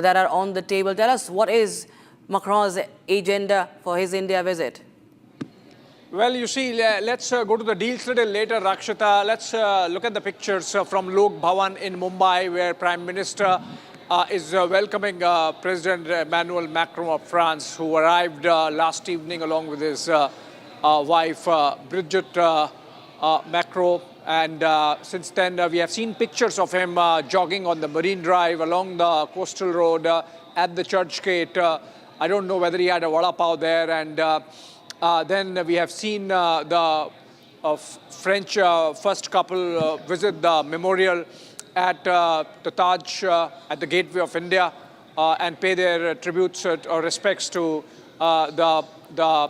that are on the table. Tell us, what is Macron's agenda for his India visit? Well, you see, let's go to the deals a little later, Rakshita. Let's look at the pictures from Lok Bhavan in Mumbai, where Prime Minister is welcoming President Emmanuel Macron of France, who arrived last evening along with his wife, Brigitte Macron. And since then, we have seen pictures of him jogging on the Marine Drive, along the coastal road, at the church gate. I don't know whether he had a vada pav there. And then we have seen the French first couple visit the memorial at the Taj at the Gateway of India and pay their tributes or respects to the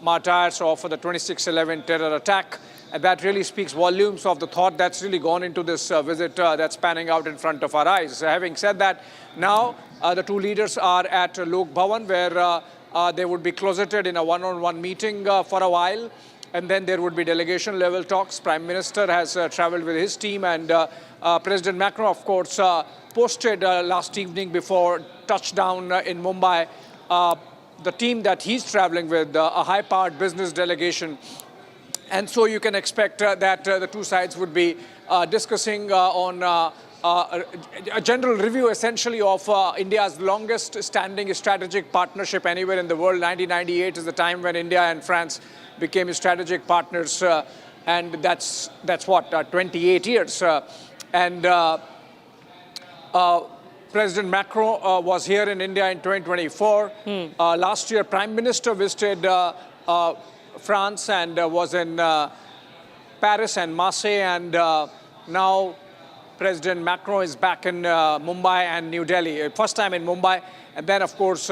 martyrs of the 26/11 terror attack. And that really speaks volumes of the thought that's really gone into this visit that's panning out in front of our eyes. Having said that, now the two leaders are at Lok Bhavan, where they would be closeted in a one-on-one meeting for a while, and then there would be delegation-level talks. Prime Minister has traveled with his team, and President Macron, of course, posted last evening before touchdown in Mumbai the team that he's traveling with, a high-powered business delegation. And so you can expect that the two sides would be discussing on a general review, essentially, of India's longest-standing strategic partnership anywhere in the world. 1998 is the time when India and France became strategic partners, and that's what, 28 years. President Macron was here in India in 2024. Last year, Prime Minister visited France and was in Paris and Marseille, and now President Macron is back in Mumbai and New Delhi. First time in Mumbai, and then, of course,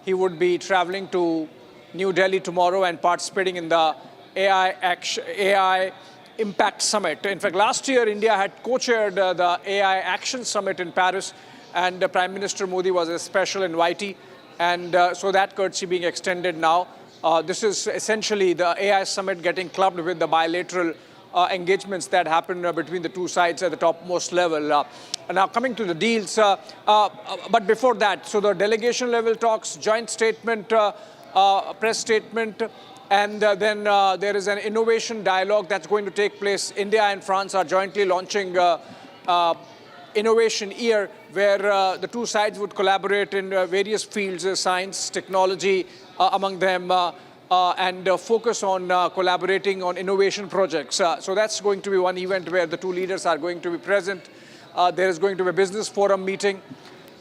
he would be traveling to New Delhi tomorrow and participating in the AI Impact Summit. In fact, last year, India had co-chaired the AI Action Summit in Paris, and Prime Minister Modi was a special invitee, and so that courtesy being extended now. This is essentially the AI summit getting clubbed with the bilateral engagements that happen between the two sides at the topmost level. Now, coming to the deals, but before that, so the delegation level talks, joint statement, press statement, and then there is an innovation dialogue that's going to take place. India and France are jointly launching Innovation Year, where the two sides would collaborate in various fields, science, technology, among them, and focus on collaborating on innovation projects. So that's going to be one event where the two leaders are going to be present. There is going to be a business forum meeting,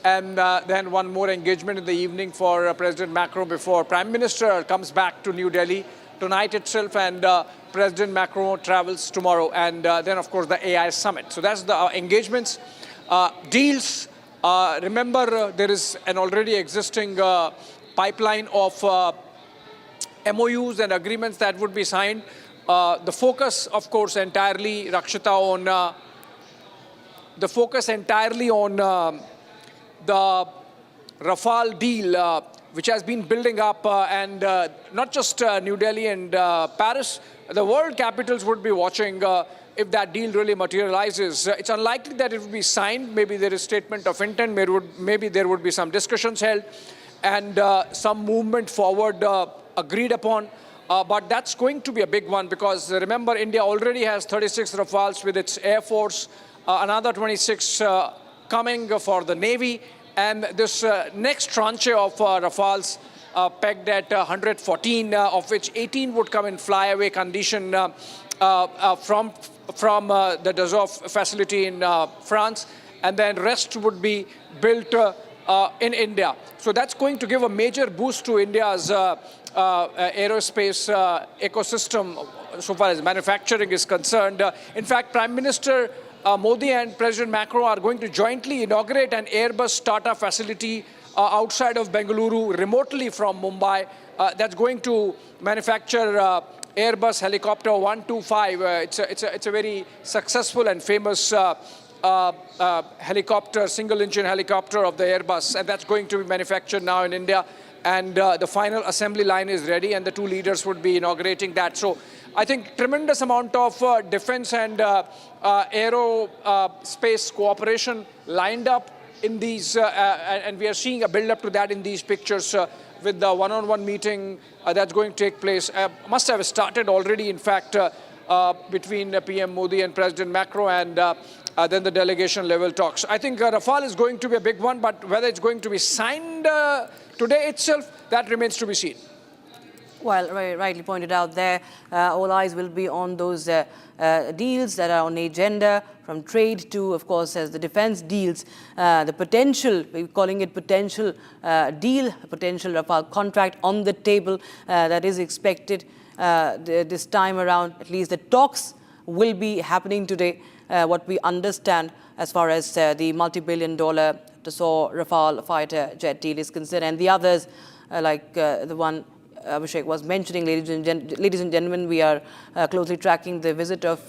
and then one more engagement in the evening for President Macron before Prime Minister comes back to New Delhi tonight itself, and President Macron travels tomorrow, and then, of course, the AI summit. So that's the engagements. Deals, remember, there is an already existing pipeline of MOUs and agreements that would be signed. The focus, of course, entirely, Rakshita, on the Rafale deal, which has been building up, and not just New Delhi and Paris. The world capitals would be watching if that deal really materializes. It's unlikely that it will be signed. Maybe there is statement of intent. Maybe there would be some discussions held and some movement forward agreed upon. But that's going to be a big one, because remember, India already has 36 Rafales with its Air Force, another 26 coming for the Navy, and this next tranche of Rafales pegged at 114, of which 18 would come in flyaway condition from the Dassault facility in France, and then rest would be built in India. So that's going to give a major boost to India's aerospace ecosystem so far as manufacturing is concerned. In fact, Prime Minister Modi and President Macron are going to jointly inaugurate an Airbus Tata facility outside of Bengaluru, remotely from Mumbai, that's going to manufacture Airbus helicopter 125. It's a very successful and famous helicopter, single-engine helicopter of the Airbus, and that's going to be manufactured now in India. And the final assembly line is ready, and the two leaders would be inaugurating that. So I think tremendous amount of defense and aerospace cooperation lined up in these, and we are seeing a build-up to that in these pictures with the one-on-one meeting that's going to take place. Must have started already, in fact, between PM Modi and President Macron, and then the delegation level talks. I think Rafale is going to be a big one, but whether it's going to be signed today itself, that remains to be seen. Well, rightly pointed out there, all eyes will be on those deals that are on the agenda, from trade to, of course, as the defense deals, the potential, we're calling it potential deal, potential Rafale contract on the table that is expected this time around. At least the talks will be happening today, what we understand as far as the multi-billion-dollar Dassault Rafale fighter jet deal is concerned, and the others like the one Abhishek was mentioning. Ladies and gentlemen, we are closely tracking the visit of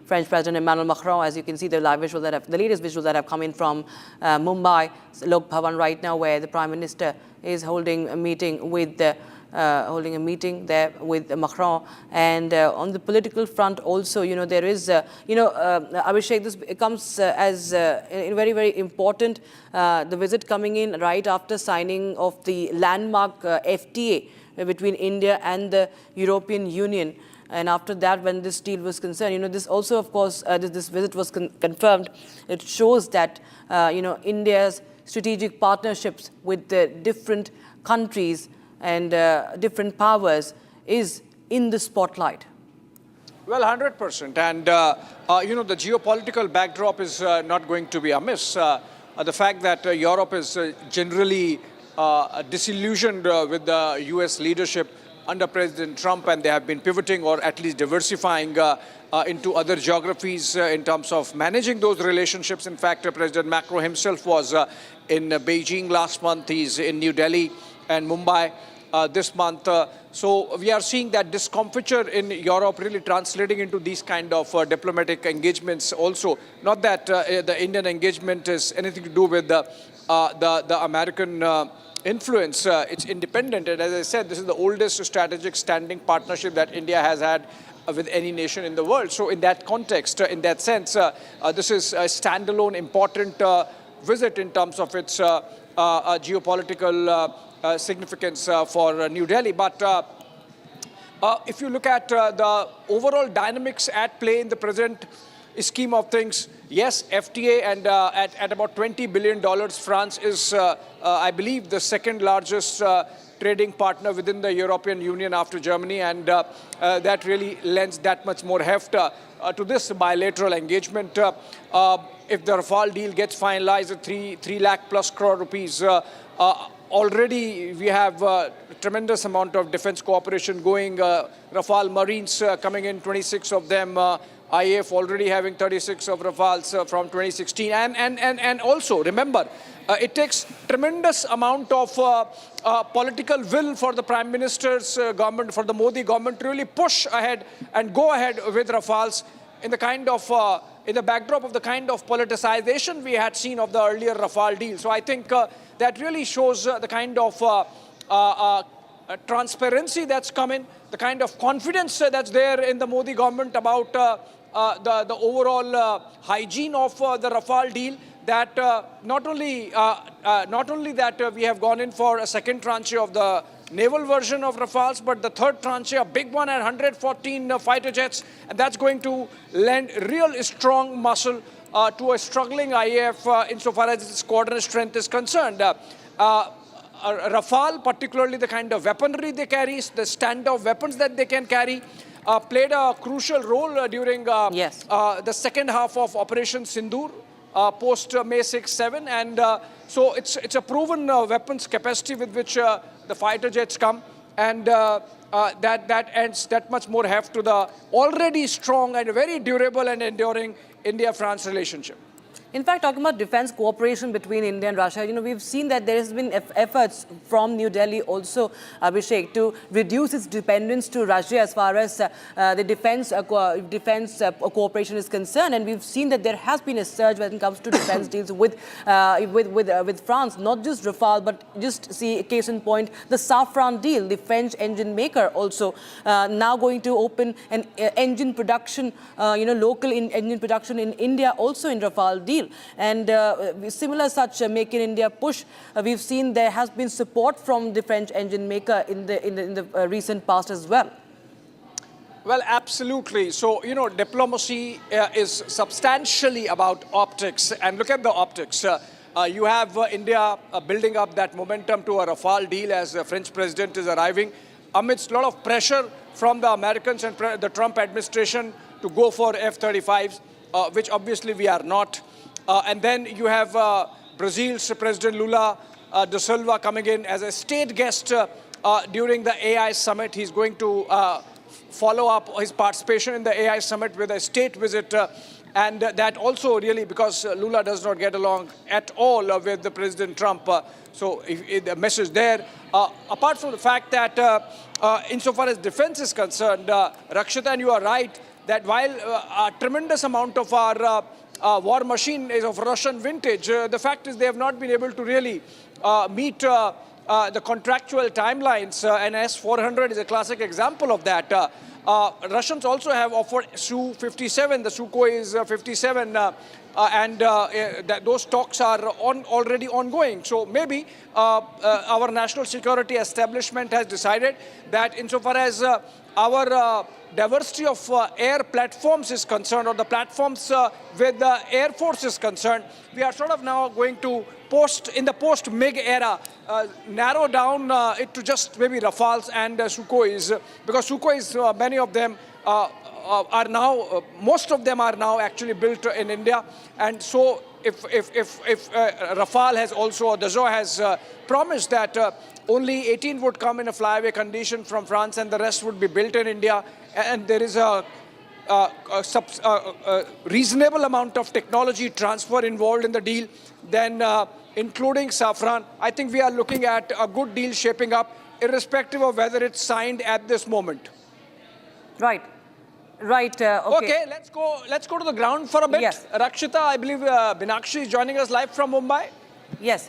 French President Emmanuel Macron. As you can see, the latest visuals that have come in from Mumbai, Lok Bhavan right now, where the Prime Minister is holding a meeting with there with Macron. And on the political front also, there is, Abhishek, this comes as very, very important, the visit coming in right after signing of the landmark FTA between India and the European Union. And after that, when this deal was concerned, this also, of course, this visit was confirmed. It shows that, India's strategic partnerships with the different countries and different powers is in the spotlight. Well, 100%. And, the geopolitical backdrop is not going to be amiss. The fact that Europe is generally disillusioned with the US leadership under President Trump, and they have been pivoting or at least diversifying into other geographies in terms of managing those relationships. In fact, President Macron himself was in Beijing last month. He's in New Delhi and Mumbai this month. So we are seeing that discomfiture in Europe really translating into these kind of diplomatic engagements also. Not that the Indian engagement is anything to do with the American influence. It's independent. And as I said, this is the oldest strategic standing partnership that India has had with any nation in the world. So in that context, in that sense, this is a standalone important visit in terms of its geopolitical significance for New Delhi. But if you look at the overall dynamics at play in the present scheme of things, yes, FTA, and at about $20 billion, France is, I believe, the second largest trading partner within the European Union after Germany, and that really lends that much more heft to this bilateral engagement. If the Rafale deal gets finalized at 3 lakh plus crore rupees, already we have a tremendous amount of defense cooperation going. Rafale Marines coming in, 26 of them. IAF already having 36 of Rafales from 2016. And also, remember, it takes tremendous amount of political will for the Prime Minister's government, for the Modi government to really push ahead and go ahead with Rafales in the kind of, in the backdrop of the kind of politicization we had seen of the earlier Rafale deal. So I think that really shows the kind of transparency that's coming, the kind of confidence that's there in the Modi government about the overall hygiene of the Rafale deal, that not only that we have gone in for a second tranche of the naval version of Rafales, but the third tranche, a big one at 114 fighter jets, and that's going to lend real strong muscle to a struggling IAF insofar as its coordinate strength is concerned. Rafale, particularly the kind of weaponry they carry, the standoff weapons that they can carry, played a crucial role during the second half of Operation Sindoor, post May 6-7, and so it's a proven weapons capacity with which the fighter jets come, and that adds that much more heft to the already strong and very durable and enduring India-France relationship. In fact, talking about defense cooperation between India and Russia, we've seen that there has been efforts from New Delhi also, Abhishek, to reduce its dependence to Russia as far as the defense cooperation is concerned. And we've seen that there has been a surge when it comes to defense deals with France, not just Rafale, but just see a case in point, the Safran deal, the French engine maker also now going to open an engine production, local engine production in India also in Rafale deal. deal. And similar such Make in India push, we've seen there has been support from the French engine maker in the recent past as well. Well, absolutely. So, you know, diplomacy is substantially about optics. And look at the optics. You have India building up that momentum to a Rafale deal as the French president is arriving, amidst a lot of pressure from the Americans and the Trump administration to go for F-35s, which obviously we are not. And then you have Brazil's President Lula da Silva coming in as a state guest during the AI summit. He's going to follow up his participation in the AI summit with a state visit. And that also really, because Lula does not get along at all with the President Trump. So the message there, apart from the fact that insofar as defense is concerned, Rakshita, and you are right, that while a tremendous amount of our war machine is of Russian vintage, the fact is they have not been able to really meet the contractual timelines, and S-400 is a classic example of that. Russians also have offered Su-57, the Sukhoi is 57, and those talks are already ongoing. So maybe our national security establishment has decided that insofar as our diversity of air platforms is concerned, or the platforms with the Air Force is concerned, we are sort of now going to in the post-MiG era, narrow down it to just maybe Rafales and Sukhois, because Sukhois, many of them are now, most of them are now actually built in India. And so if Rafale has also, or Dassault has promised that only 18 would come in a flyaway condition from France and the rest would be built in India, and there is a reasonable amount of technology transfer involved in the deal, then including Safran, I think we are looking at a good deal shaping up, irrespective of whether it's signed at this moment. Right. Right. Okay, let's go to the ground for a bit. Yes. Rakshita, I believe Binakshi is joining us live from Mumbai. Yes.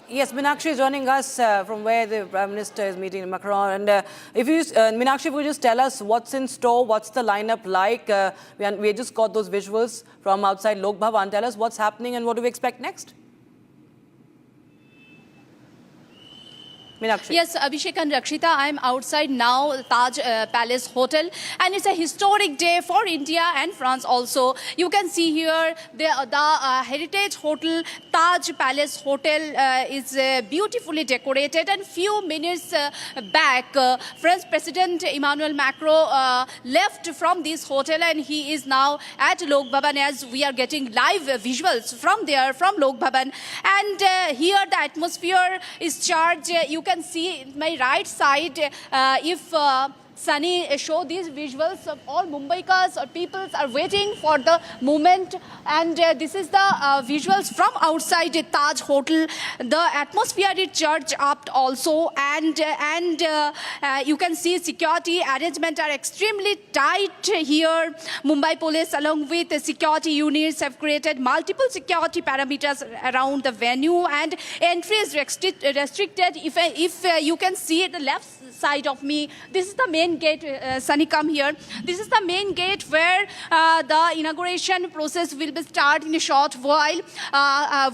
Yes, Meenakshi is joining us from where the Prime Minister is meeting Macron. And if you, Meenakshi, if you just tell us what's in store, what's the lineup like? We just got those visuals from outside Lok Bhavan. Tell us what's happening and what do we expect next? Meenakshi. Yes, Abhishek and Rakshita, I'm outside now, Taj Palace Hotel, and it's a historic day for India and France also. You can see here the Heritage Hotel, Taj Palace Hotel is beautifully decorated, and few minutes back, French President Emmanuel Macron left from this hotel, and he is now at Lok Bhavan, as we are getting live visuals from there, from Lok Bhavan. And here the atmosphere is charged. You can see my right side, if Sunny show these visuals of all Mumbaikas or peoples are waiting for the moment, and this is the visuals from outside the Taj Hotel. The atmosphere is charged up also, and you can see security arrangements are extremely tight here. Mumbai police along with the security units have created multiple security parameters around the venue, and entry is restricted. If you can see at the left side of me, this is the main gate. Sunny, come here. This is the main gate where the inauguration process will be started in a short while.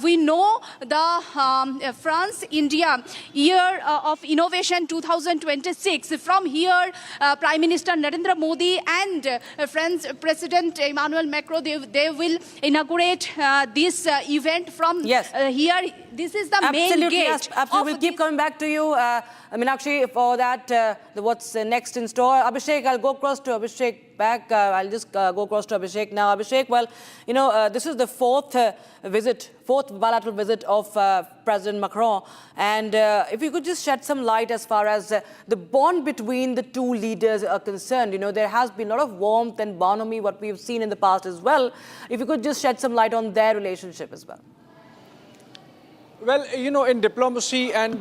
We know the France-India Year of Innovation 2026. From here, Prime Minister Narendra Modi and French President Emmanuel Macron, they will inaugurate this event from here. This is the main gate. Yes, absolutely. We'll keep coming back to you, Meenakshi, for that, what's next in store. Abhishek, I'll go across to Abhishek back. I'll just go across to Abhishek now. Abhishek, well, you know, this is the fourth bilateral visit of President Macron. And if you could just shed some light as far as the bond between the two leaders are concerned. You know, there has been a lot of warmth and bonhomie, what we've seen in the past as well. If you could just shed some light on their relationship as well. Well, you know, in diplomacy and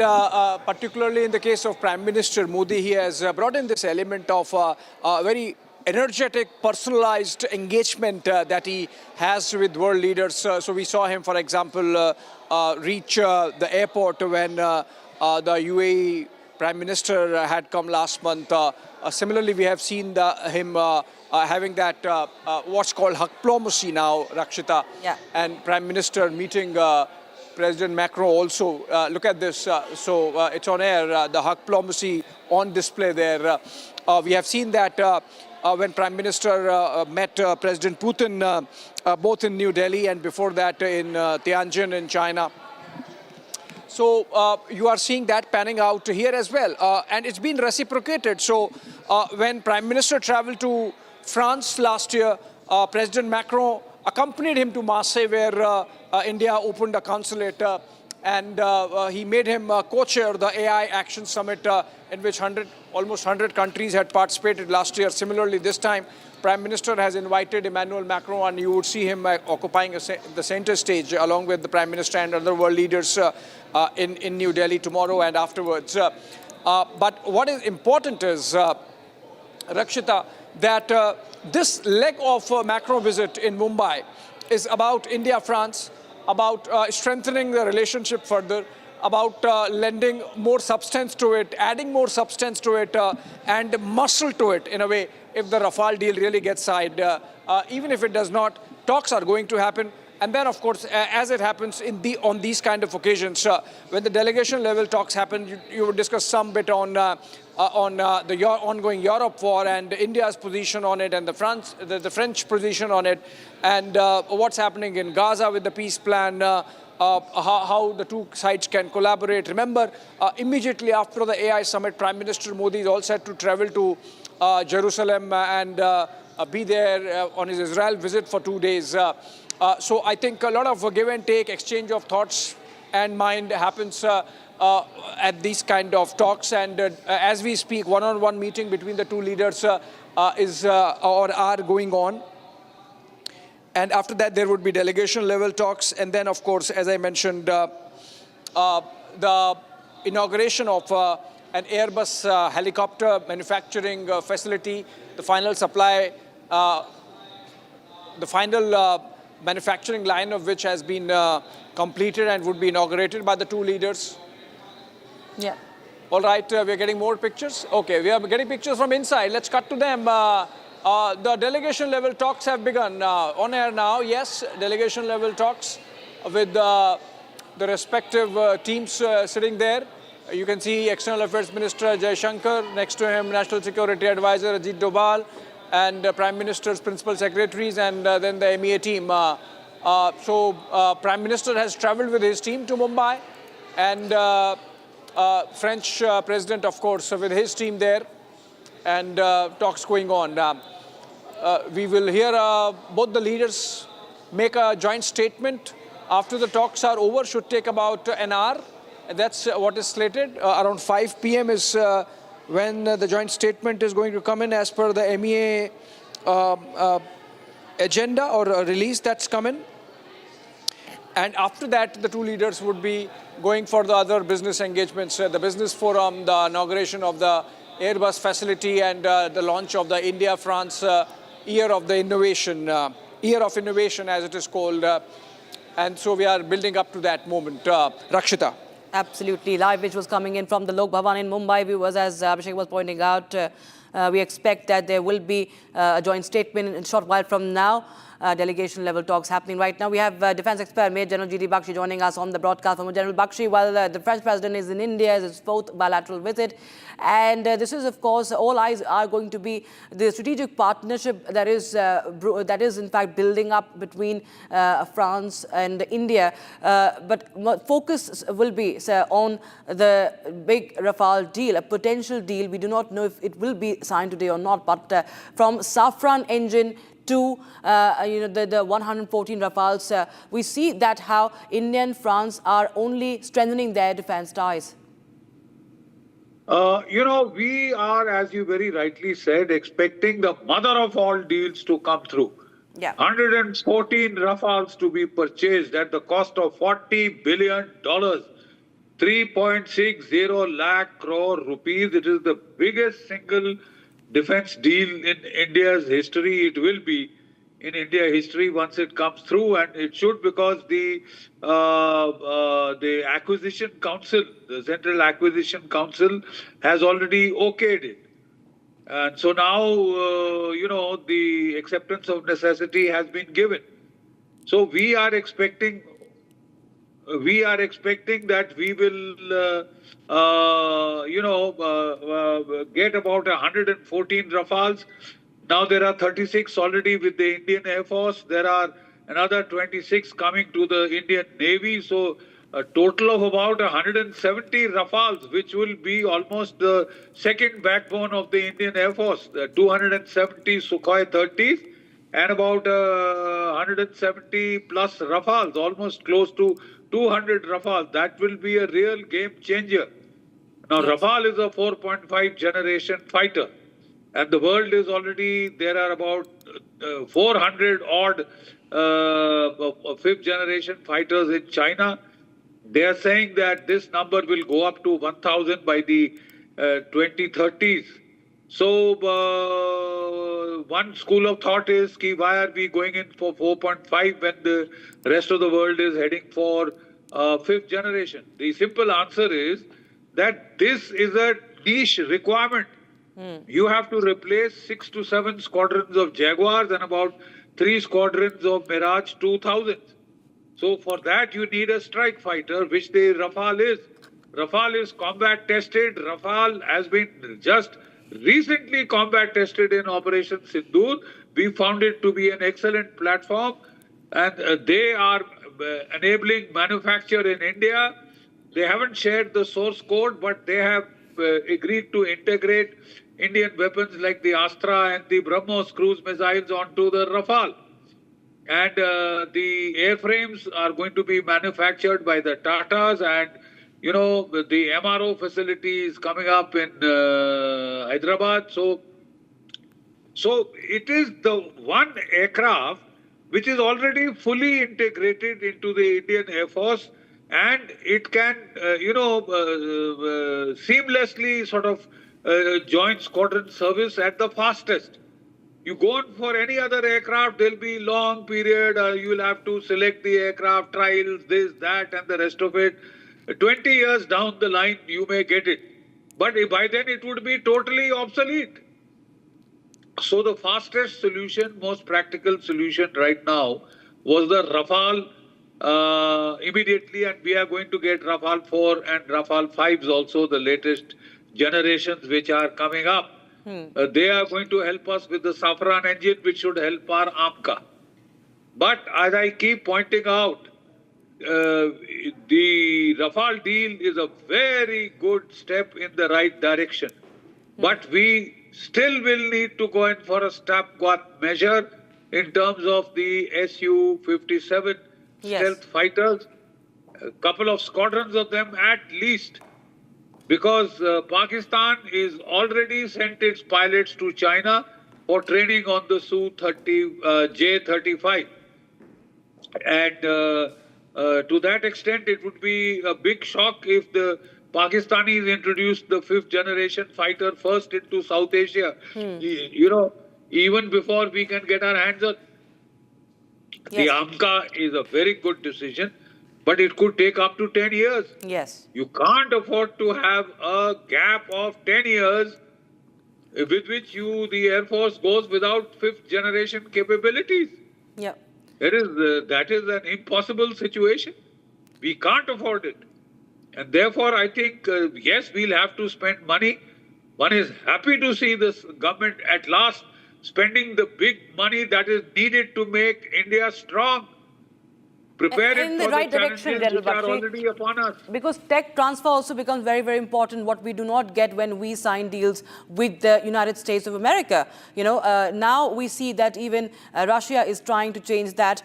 particularly in the case of Prime Minister Modi, he has brought in this element of a very energetic, personalized engagement that he has with world leaders. So we saw him, for example, reach the airport when the UAE Prime Minister had come last month. Similarly, we have seen him having that what's called diplomacy now, Rakshita. Yeah. And Prime Minister meeting President Macron also. Look at this. So it's on air, the diplomacy on display there. We have seen that when Prime Minister met President Putin, both in New Delhi and before that in Tianjin in China. So you are seeing that panning out here as well. And it's been reciprocated. So when Prime Minister traveled to France last year, President Macron accompanied him to Marseille, where India opened a consulate. And he made him co-chair the AI Action Summit, in which almost 100 countries had participated last year. Similarly, this time, Prime Minister has invited Emmanuel Macron, and you would see him occupying the center stage along with the Prime Minister and other world leaders in New Delhi tomorrow and afterwards. But what is important is, Rakshita, that this leg of Macron visit in Mumbai is about India-France, about strengthening the relationship further, about lending more substance to it, adding more substance to it, and muscle to it in a way. If the Rafale deal really gets signed, even if it does not, talks are going to happen. And then, of course, as it happens on these kind of occasions, when the delegation level talks happen, you would discuss some bit on the ongoing Europe war and India's position on it, and the French position on it, and what's happening in Gaza with the peace plan, how the two sides can collaborate. Remember, immediately after the AI summit, Prime Minister Modi is all set to travel to Jerusalem and be there on his Israel visit for 2 days. So I think a lot of give and take, exchange of thoughts and mind happens at these kind of talks. And as we speak, one-on-one meeting between the two leaders are going on. And after that, there would be delegation level talks. And then, of course, as I mentioned, the inauguration of an Airbus helicopter manufacturing facility, the final supply, the final manufacturing line of which has been completed and would be inaugurated by the two leaders. Yeah. All right, we're getting more pictures. Okay, we are getting pictures from inside. Let's cut to them. The delegation level talks have begun. On air now, yes, delegation level talks with the respective teams sitting there. You can see External Affairs Minister Jai Shankar, next to him National Security Advisor Ajit Doval, and Prime Minister's principal secretaries, and then the MEA team. So Prime Minister has traveled with his team to Mumbai, and French President, of course, with his team there, and talks going on. We will hear both the leaders make a joint statement after the talks are over. Should take about an hour. That's what is slated. Around 5 p.m. is when the joint statement is going to come in as per the MEA agenda or release that's coming. And after that, the two leaders would be going for the other business engagements, the business forum, the inauguration of the Airbus facility, and the launch of the India-France Year of Innovation as it is called. And so we are building up to that moment. Rakshita. Absolutely. Live visuals coming in from the Lok Bhavan in Mumbai. Viewers, as Abhishek was pointing out, we expect that there will be a joint statement in a short while from now. Delegation level talks happening right now. We have Defence expert Major General G.D. Bakshi joining us on the broadcast. From General Bakshi, while the French President is in India, it's his fourth bilateral visit. And this is, of course, all eyes are going to be the strategic partnership that is in fact building up between France and India. But focus will be on the big Rafale deal, a potential deal. We do not know if it will be signed today or not, but from Safran engine to the 114 Rafales, we see that how India and France are only strengthening their defense ties. We are, as you very rightly said, expecting the mother of all deals to come through. Yeah. 114 Rafales to be purchased at the cost of $40 billion, 3.60 lakh crore rupees. It is the biggest single defense deal in India's history. It will be. in India history once it comes through, and it should, because the Acquisition Council, the Central Acquisition Council, has already okayed it. And so now, the acceptance of necessity has been given. So we are expecting that we will, get about 114 Rafales. Now there are 36 already with the Indian Air Force. There are another 26 coming to the Indian Navy. So a total of about 170 Rafales, which will be almost the second backbone of the Indian Air Force. 270 Sukhoi 30s and about 170 plus Rafales, almost close to 200 Rafales. That will be a real game changer. Now, yes. Rafale is a 4.5 generation fighter, and the world is already, there are about 400 odd fifth generation fighters in China. They are saying that this number will go up to 1,000 by the 2030s. So one school of thought is, why are we going in for 4.5 when the rest of the world is heading for fifth generation? The simple answer is that this is a niche requirement. You have to replace 6 to 7 squadrons of Jaguars and about 3 squadrons of Mirage 2000s. So for that you need a strike fighter, which the Rafale is. Rafale is combat tested. Rafale has been just recently combat tested in Operation Sindoor. We found it to be an excellent platform, and they are enabling manufacture in India. They haven't shared the source code, but they have agreed to integrate Indian weapons like the Astra and the BrahMos cruise missiles onto the Rafale. And the airframes are going to be manufactured by the Tatas, and the MRO facility is coming up in Hyderabad. So it is the one aircraft which is already fully integrated into the Indian Air Force, and it can, seamlessly sort of join squadron service at the fastest. You go on for any other aircraft, there'll be long period, you will have to select the aircraft, trials, this, that, and the rest of it. 20 years down the line, you may get it. But by then, it would be totally obsolete. So the fastest solution, most practical solution right now was the Rafale immediately, and we are going to get Rafale 4 and Rafale 5s also, the latest generations which are coming up. They are going to help us with the Safran engine, which should help our AMCA. But as I keep pointing out, the Rafale deal is a very good step in the right direction. But we still will need to go in for a stopgap measure in terms of the Su-57 stealth fighters, a couple of squadrons of them at least, because Pakistan is already sent its pilots to China for training on the J-35. And to that extent, it would be a big shock if the Pakistanis introduced the fifth generation fighter first into South Asia, even before we can get our hands on. The AMCA is a very good decision, but it could take up to 10 years. Yes. You can't afford to have a gap of 10 years with which the Air Force goes without fifth generation capabilities. Yeah. That is an impossible situation. We can't afford it. And therefore, I think, yes, we'll have to spend money. One is happy to see this government at last spending the big money that is needed to make India strong. Prepare it for the challenges which are already upon us. Because tech transfer also becomes very, very important, what we do not get when we sign deals with the United States of America. Now we see that even Russia is trying to change that.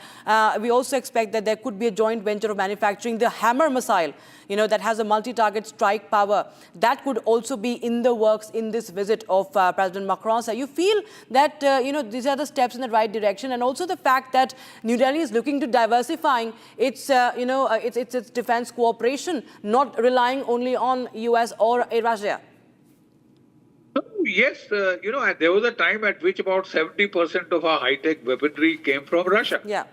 We also expect that there could be a joint venture of manufacturing the Hammer missile, that has a multi-target strike power. That could also be in the works in this visit of President Macron. So you feel that, these are the steps in the right direction, and also the fact that New Delhi is looking to diversify its defense cooperation, not relying only on US or Russia. yes, there was a time at which about 70% of our high-tech weaponry came from Russia. Yeah.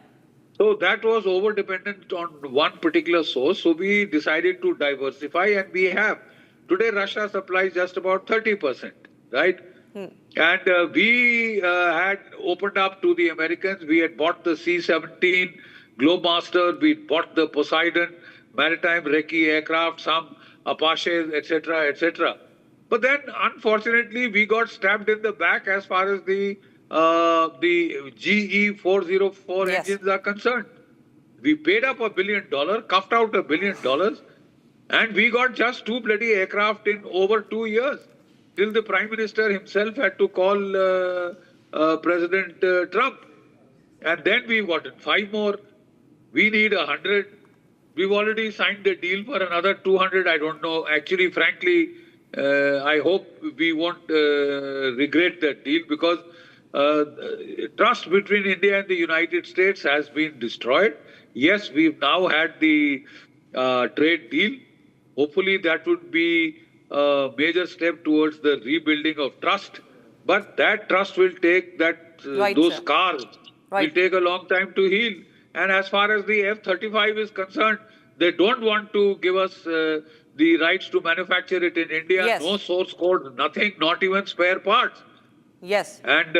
So that was over-dependent on one particular source. So we decided to diversify, and we have. Today, Russia supplies just about 30%, right? And we had opened up to the Americans. We had bought the C-17 Globemaster. We bought the Poseidon maritime recce aircraft, some Apaches, etc., etc. But then, unfortunately, we got stabbed in the back as far as the GE 404 Yes. engines are concerned. We paid up $1 billion, cuffed out $1 billion, and we got just 2 bloody aircraft in over 2 years. Till the Prime Minister himself had to call President Trump. And then we've gotten 5 more. We need 100. We've already signed the deal for another 200. I don't know. Actually, frankly, I hope we won't regret that deal, because trust between India and the United States has been destroyed. Yes, we've now had the trade deal. Hopefully that would be a major step towards the rebuilding of trust. But that trust will take, those scars will take a long time to heal. And as far as the F-35 is concerned, they don't want to give us the rights to manufacture it in India. Yes. No source code, nothing, not even spare parts. Yes. And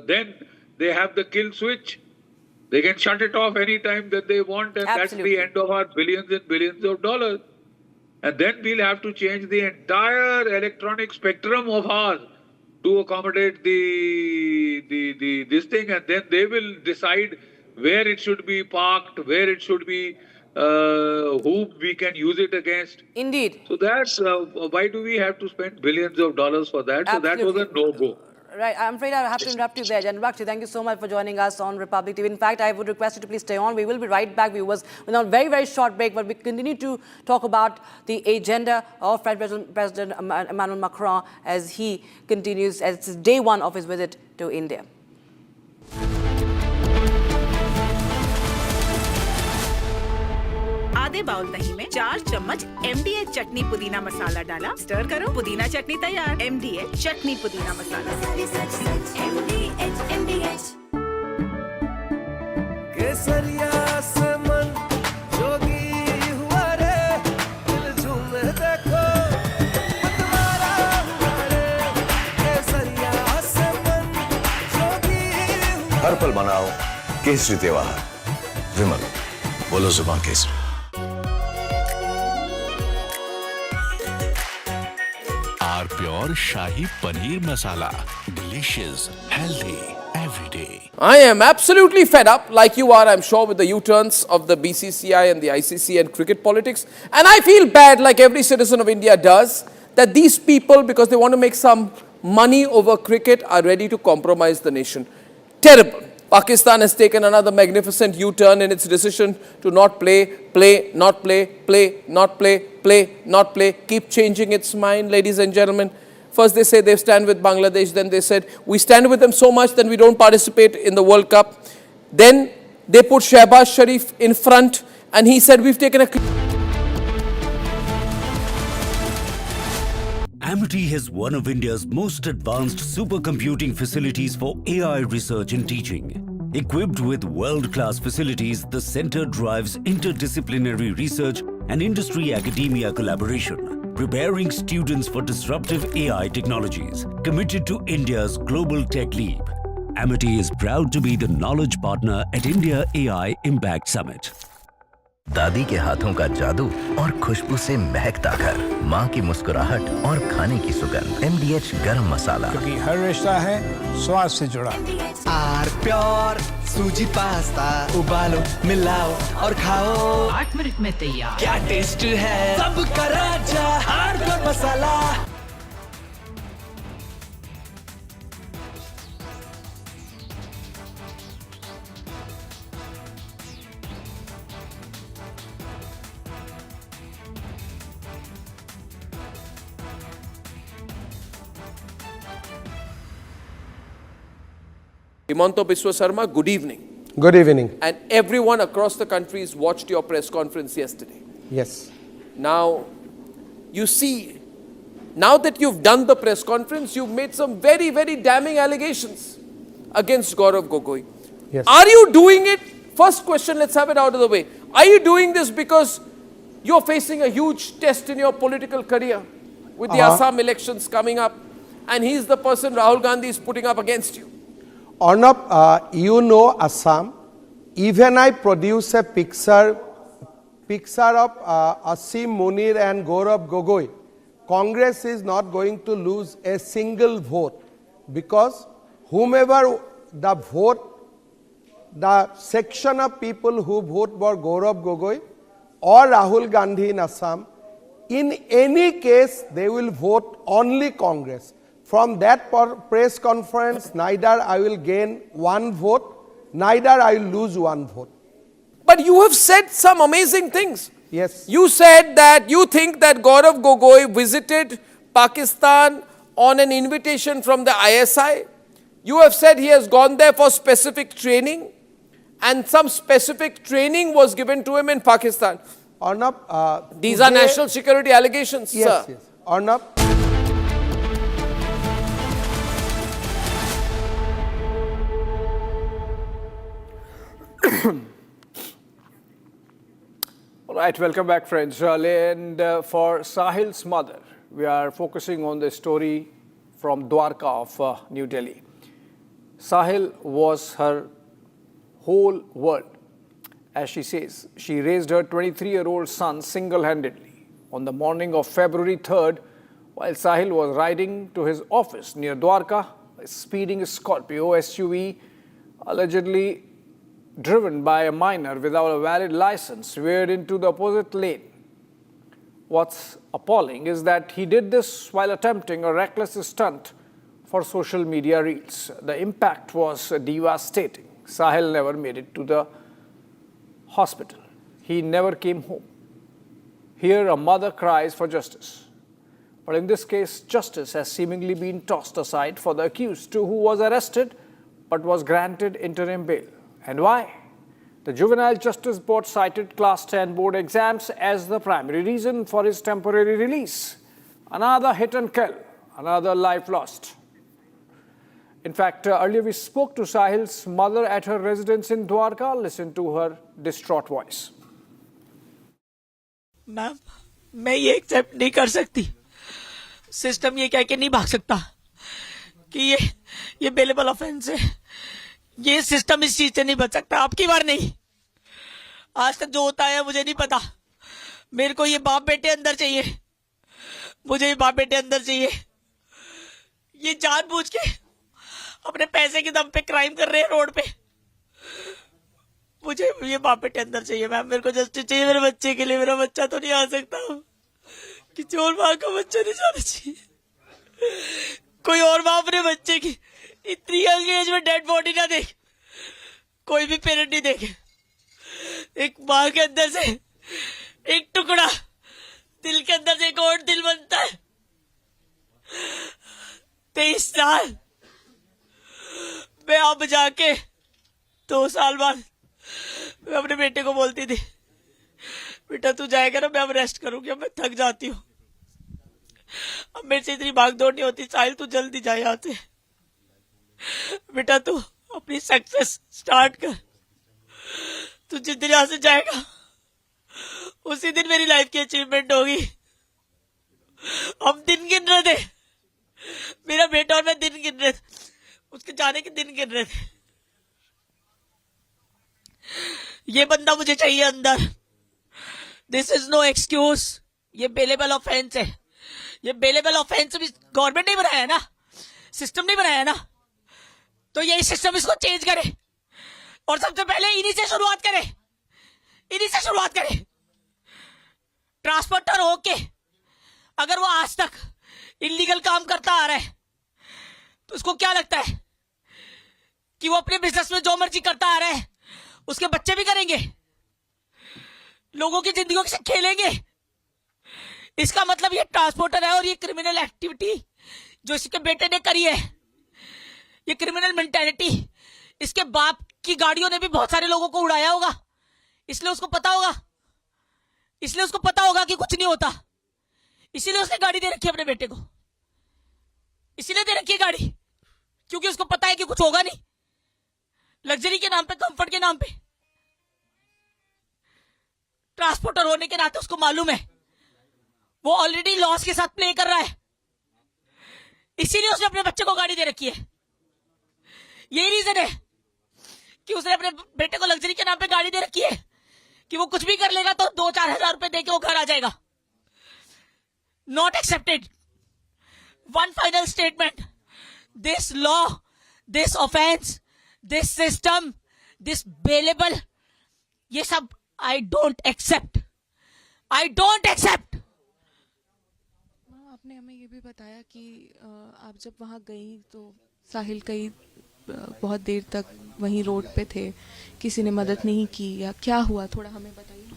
then they have the kill switch. They can shut it off anytime that they want, and Absolutely. that's the end of our billions and billions of dollars. And then we'll have to change the entire electronic spectrum of ours to accommodate this thing, and then they will decide where it should be parked, where it should be, who we can use it against. Indeed. So that's why do we have to spend billions of dollars for that? Absolutely. So that was a no-go. Right, I'm afraid I have to interrupt you there. General Bakshi, thank you so much for joining us on Republic TV. In fact, I would request you to please stay on. We will be right back, viewers. We're on a very, very short break, but we continue to talk about the agenda of President Emmanuel Macron as he continues, as it's day one of his visit to India. आधे bowl दही में 4 चम्मच MDH chutney pudina मसाला डाला, stir करो, पुदीना चटनी तैयार। MDH chutney pudina masala. MDH। केसरिया से मन जोगी हुआ रे, दिल झूमे देखो मतवारा हुआ रे। केसरिया से मन जोगी हुआ। हर पल मनाओ केसरी त्योहार। विमल, बोलो जुबान Kesari. Pure Shahi Paneer Masala. Delicious, healthy, every day. I am absolutely fed up, like you are, I'm sure, with the U-turns of the BCCI and the ICC and cricket politics. And I feel bad, like every citizen of India does, that these people, because they want to make some money over cricket, are ready to compromise the nation. Terrible. Pakistan has taken another magnificent U-turn in its decision to not play, not play, not play, not play, keep changing its mind, ladies and gentlemen. First they say they stand with Bangladesh, then they said we stand with them so much then we don't participate in the World Cup. Then they put Shehbaz Sharif in front and he said we've taken a... Amity has one of India's most advanced supercomputing facilities for AI research and teaching. Equipped with world-class facilities, the center drives interdisciplinary research and industry-academia collaboration, preparing students for disruptive AI technologies. Committed to India's global tech leap, Amity is proud to be the knowledge partner at India AI Impact Summit. दादी के हाथों का जादू और खुशबू से महकता घर, माँ की मुस्कुराहट और खाने की सुगंध। MDH गरम मसाला, क्योंकि हर रिश्ता है स्वाद से जुड़ा। आर प्योर सूजी पास्ता, उबालो, मिलाओ और खाओ। 8 मिनट में तैयार। क्या टेस्ट है सबका राजा, R pure masala. Himanto Biswa Sarma, good evening. Good evening. And everyone across the country has watched your press conference yesterday. Yes. Now, you see Now that you've done the press conference, you've made some very, very damning allegations against Gaurav Gogoi. Yes. Are you doing it? First question, let's have it out of the way. Are you doing this because you're facing a huge test in your political career with the Assam elections coming up, and he's the person Rahul Gandhi is putting up against you? Arnab, you know Assam. Even I produce a picture of Asim Munir and Gaurav Gogoi. Congress is not going to lose a single vote, because whomever the vote, the section of people who vote for Gaurav Gogoi or Rahul Gandhi in Assam, in any case they will vote only Congress. From that press conference, neither I will gain one vote, neither I will lose one vote. But you have said some amazing things. Yes. You said that you think that Gaurav Gogoi visited Pakistan on an invitation from the ISI. You have said he has gone there for specific training, and some specific training was given to him in Pakistan. Arnab, these are national security allegations, yes, sir. Yes. Arnab. All right, welcome back, friends. And for Sahil's mother, we are focusing on the story from Dwarka of New Delhi. Sahil was her whole world. As she says, she raised her 23-year-old son single-handedly. On the morning of February 3rd, while Sahil was riding to his office near Dwarka, a speeding Scorpio SUV, allegedly driven by a minor without a valid license, veered into the opposite lane. What's appalling is that he did this while attempting a reckless stunt for social media reels. The impact was devastating. Sahil never made it to the hospital. He never came home. Here, a mother cries for justice. But in this case, justice has seemingly been tossed aside for the accused, who was arrested but was granted interim bail. And why? The Juvenile Justice Board cited Class 10 board exams as the primary reason for his temporary release. Another hit and kill, another life lost. In fact, earlier we spoke to Sahil's mother at her residence in Dwarka. Listen to her distraught voice. Ma'am, मैं ये accept नहीं कर सकती. System ये कह के नहीं भाग सकता कि ये बेलेबल ऑफेंस है. ये सिस्टम इस चीज से नहीं बच सकता. आपकी बार नहीं, आज तक जो होता है मुझे नहीं पता. मेरे को ये बाप बेटे अंदर चाहिए. मुझे ये बाप बेटे अंदर चाहिए. ये जानबूझ के अपने पैसे के दम पे क्राइम कर रहे हैं रोड पे. मुझे ये बाप बेटे अंदर चाहिए. मैम, मेरे को जस्टिस चाहिए मेरे बच्चे के लिए. मेरा बच्चा तो नहीं आ सकता. किसी और माँ का बच्चा नहीं जाना चाहिए. कोई और माँ अपने बच्चे की इतनी यंग एज में डेड बॉडी ना देख. कोई भी पेरेंट नहीं देखे. एक माँ के अंदर से एक टुकड़ा, दिल के अंदर से एक और दिल बनता है. 23 साल मैं अब जाके 2 साल बाद मैं अपने बेटे को बोलती थी, बेटा तू जाएगा ना, मैं अब रेस्ट करूंगी, अब मैं थक जाती हूँ. अब मेरे से इतनी भागदौड़ नहीं होती. साहिल तू जल्दी जा यहाँ से. बेटा तू अपनी सक्सेस स्टार्ट कर. तू जिस दिन यहाँ से जाएगा उसी दिन मेरी लाइफ की अचीवमेंट होगी. हम दिन गिन रहे थे, मेरा बेटा और मैं दिन गिन रहे थे. उसके जाने के दिन गिन रहे थे. ये बंदा मुझे चाहिए अंदर. This is no excuse. ये बेलेबल ऑफेंस है. ये बेलेबल ऑफेंस भी गवर्नमेंट नहीं बनाया है ना, सिस्टम नहीं बनाया है ना. तो यही सिस्टम इसको चेंज करे और सबसे पहले इन्हीं से शुरुआत करे. इन्हीं से शुरुआत करे. ट्रांसपोर्टर होके अगर वो आज तक इलीगल काम करता आ रहा है तो उसको क्या लगता है कि वो अपने बिजनेस में जो मर्जी करता आ रहा है उसके बच्चे भी करेंगे, लोगों की जिंदगियों से खेलेंगे. इसका मतलब ये ट्रांसपोर्टर है और ये क्रिमिनल एक्टिविटी जो इसके बेटे ने करी है, ये क्रिमिनल मेंटालिटी इसके बाप की गाड़ियों ने भी बहुत सारे लोगों को उड़ाया होगा. इसलिए उसको पता होगा कि कुछ नहीं होता. इसीलिए उसने गाड़ी दे रखी है अपने बेटे को, इसीलिए दे रखी है गाड़ी, क्योंकि उसको पता है कि कुछ होगा नहीं। लग्जरी के नाम पे, कंफर्ट के नाम पे, ट्रांसपोर्टर होने के नाते उसको मालूम है वो ऑलरेडी लॉस के साथ प्ले कर रहा है, इसीलिए उसने अपने बच्चे को गाड़ी दे रखी है। यही रीजन है कि उसने अपने बेटे को लग्जरी के नाम पे गाड़ी दे रखी है कि वो कुछ भी कर लेगा तो 2-4 हजार रुपए देके वो घर आ जाएगा। Not accepted. One final statement, this law, this offence, this system, this bailable, ये सब I don't accept, I don't accept. आपने हमें ये भी बताया कि आप जब वहाँ गई तो साहिल कई बहुत देर तक वहीं रोड पे थे, किसी ने मदद नहीं की, या क्या हुआ, थोड़ा हमें बताइए।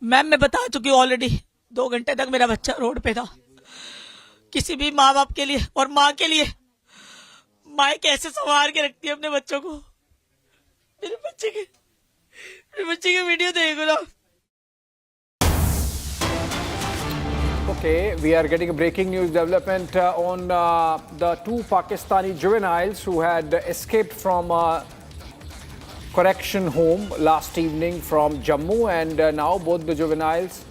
मैम मैं बता चुकी हूँ ऑलरेडी, 2 घंटे तक मेरा बच्चा रोड पे था। किसी भी माँ बाप के लिए, और माँ के लिए, माँ कैसे संभाल के रखती है अपने बच्चों को। मेरे बच्चे की वीडियो देखो ना। Okay, we are getting a breaking news development on the 2 Pakistani juveniles who had escaped from a correction home last evening from Jammu, and now both the juveniles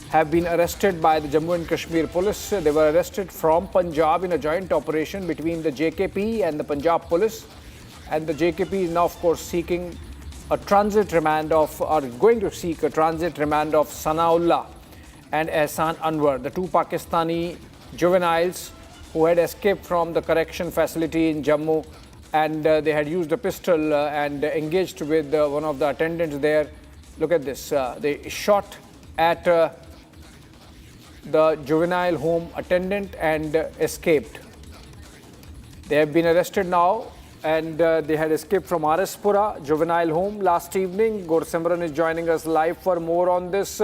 have been arrested by the Jammu and Kashmir police. They were arrested from Punjab in a joint operation between the JKP and the Punjab police, and the JKP is now of course seeking a transit remand of, or going to seek a transit remand of Sanaullah and Ehsan Anwar, the 2 Pakistani juveniles who had escaped from the correction facility in Jammu, and they had used a pistol and engaged with one of the attendants there. Look at this. They shot at the juvenile home attendant and escaped. They have been arrested now, and they had escaped from Araspura juvenile home last evening. Gursimran is joining us live for more on this.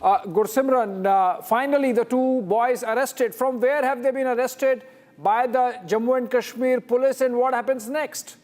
Gursimran, finally the 2 boys arrested. From where have they been arrested by the Jammu and Kashmir police, and what happens next?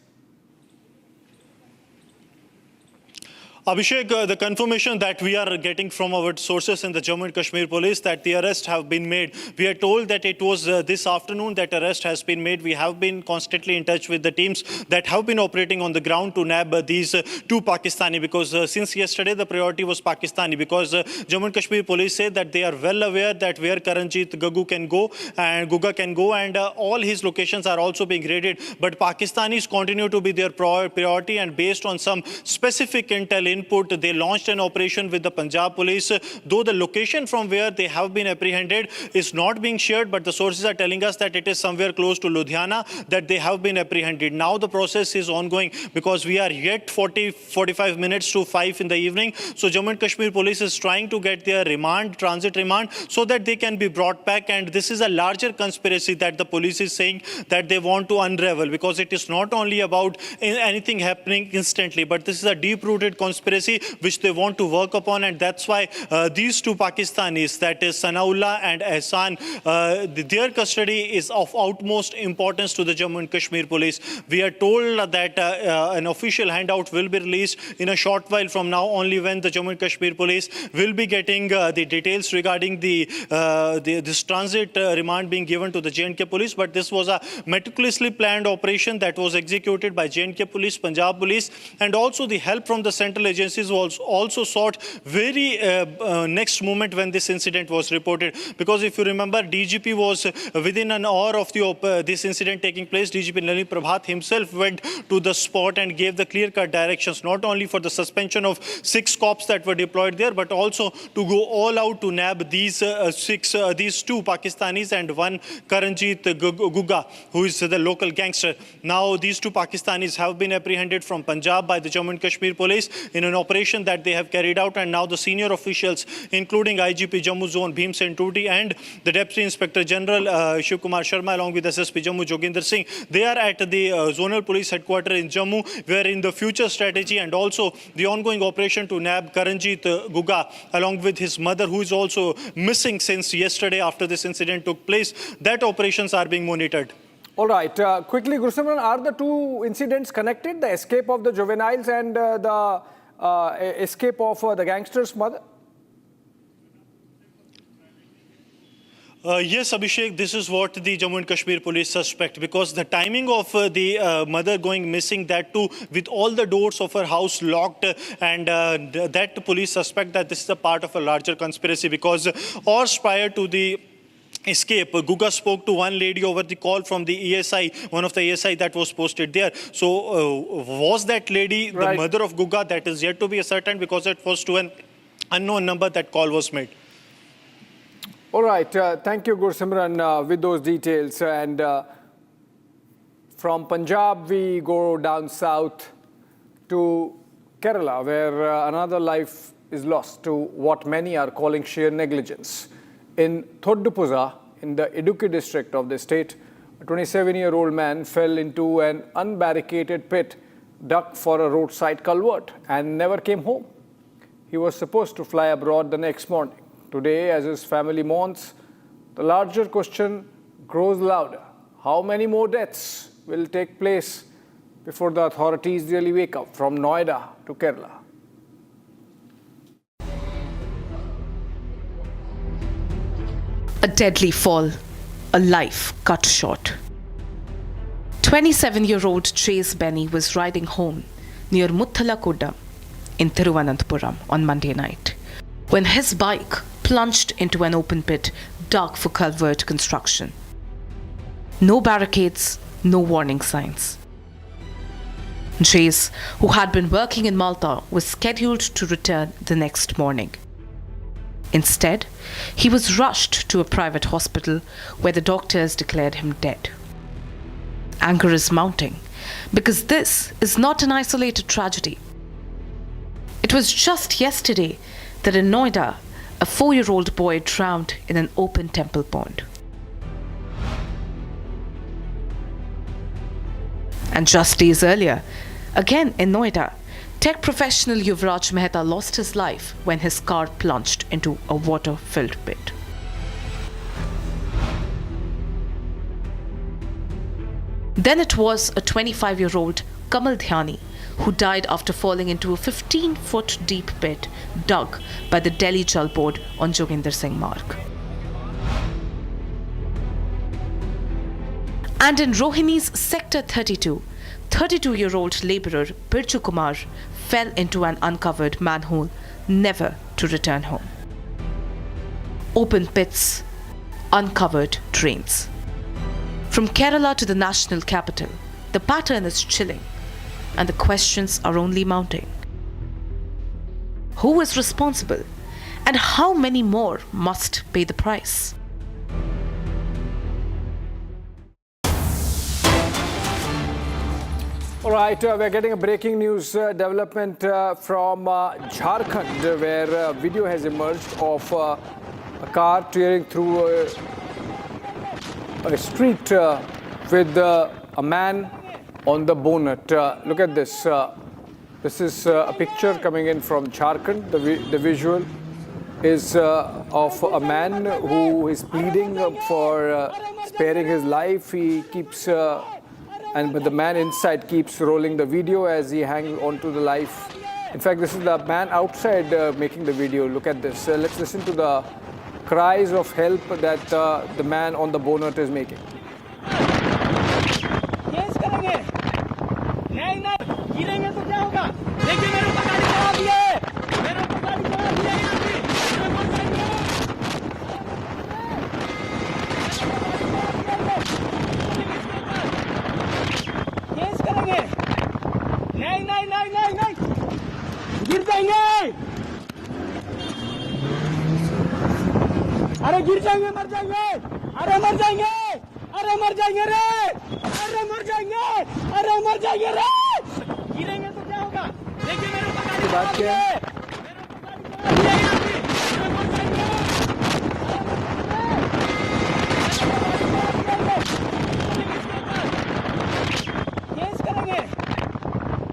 Abhishek, the confirmation that we are getting from our sources in the Jammu and Kashmir police that the arrests have been made. We are told that it was this afternoon that arrest has been made. We have been constantly in touch with the teams that have been operating on the ground to nab these 2 Pakistani, because since yesterday the priority was Pakistani, because Jammu and Kashmir police say that they are well aware that where Karanjit Gaggu can go and Guga can go, and all his locations are also being raided. But Pakistanis continue to be their priority, and based on some specific intel input, they launched an operation with the Punjab police. Though the location from where they have been apprehended is not being shared, but the sources are telling us that it is somewhere close to Ludhiana that they have been apprehended. Now the process is ongoing, because we are yet 45 minutes to 5 in the evening. So Jammu and Kashmir police is trying to get their remand, transit remand, so that they can be brought back. And this is a larger conspiracy that the police is saying that they want to unravel, because it is not only about anything happening instantly, but this is a deep-rooted conspiracy which they want to work upon. And that's why these 2 Pakistanis, that is Sanaullah and Ehsan, their custody is of utmost importance to the Jammu and Kashmir police. We are told that an official handout will be released in a short while from now, only when the Jammu and Kashmir police will be getting the details regarding this transit remand being given to the J&K police. But this was a meticulously planned operation that was executed by J&K police, Punjab police, and also the help from the central agencies was also sought very next moment when this incident was reported. Because if you remember, DGP was within an hour of this incident taking place. DGP Nalini Prabhat himself went to the spot and gave the clear-cut directions, not only for the suspension of 6 cops that were deployed there, but also to go all out to nab these 2 Pakistanis and 1 Karanjit Guga, who is the local gangster. Now these 2 Pakistanis have been apprehended from Punjab by the Jammu and Kashmir police in an operation that they have carried out, and now the senior officials, including IGP Jammu Zone Bhim Sen Tuti and the Deputy Inspector General Shiv Kumar Sharma, along with SSP Jammu Joginder Singh, they are at the zonal police headquarters in Jammu, where in the future strategy and also the ongoing operation to nab Karanjit Guga along with his mother, who is also missing since yesterday after this incident took place, that operations are being monitored. All right. Quickly, Gursimran, are the 2 incidents connected? The escape of the juveniles and the escape of the gangster's mother? Yes, Abhishek, this is what the Jammu and Kashmir police suspect, because the timing of the mother going missing, that too with all the doors of her house locked, and that police suspect that this is a part of a larger conspiracy, because hours prior to the escape, Guga spoke to one lady over the call from the ESI, one of the ESI that was posted there. So was that lady the mother of Guga? That is yet to be ascertained, because it was to an unknown number that call was made. All right, thank you, Gursimran, with those details. And from Punjab, we go down south to Kerala, where another life is lost to what many are calling sheer negligence. In Thoddupuza, in the Idukki district of the state, a 27-year-old man fell into an unbarricaded pit dug for a roadside culvert and never came home. He was supposed to fly abroad the next morning. Today, as his family mourns, the larger question grows louder. How many more deaths will take place before the authorities really wake up? From Noida to Kerala. A deadly fall, a life cut short. 27-year-old Chase Benny was riding home near Muthalakodda in Thiruvananthapuram on Monday night when his bike plunged into an open pit dug for culvert construction. No barricades, no warning signs. Chase, who had been working in Malta, was scheduled to return the next morning. Instead, he was rushed to a private hospital where the doctors declared him dead. Anger is mounting because this is not an isolated tragedy. It was just yesterday that in Noida, a 4-year-old boy drowned in an open temple pond. And just days earlier, again in Noida, tech professional Yuvraj Mehta lost his life when his car plunged into a water-filled pit. Then it was a 25-year-old Kamal Dhyani who died after falling into a 15-foot deep pit dug by the Delhi Jal Board on Joginder Singh Marg. And in Rohini's Sector 32, 32-year-old labourer Birju Kumar fell into an uncovered manhole, never to return home. Open pits, uncovered drains. From Kerala to the national capital, the pattern is chilling, and the questions are only mounting. Who is responsible, and how many more must pay the price? All right, we're getting a breaking news development from Jharkhand, where video has emerged of a car tearing through a street with a man on the bonnet. Look at this. This is a picture coming in from Jharkhand. The visual is of a man who is pleading for sparing his life. He keeps, but the man inside keeps rolling the video as he hangs onto the life. In fact, this is the man outside making the video. Look at this. Let's listen to the cries of help that the man on the bonnet is making. अरे गिर जाएंगे मर जाएंगे अरे मर जाएंगे अरे मर जाएंगे रे अरे मर जाएंगे अरे मर जाएंगे रे गिरेंगे तो क्या होगा देखिए मेरे ऊपर बात क्या है केस करेंगे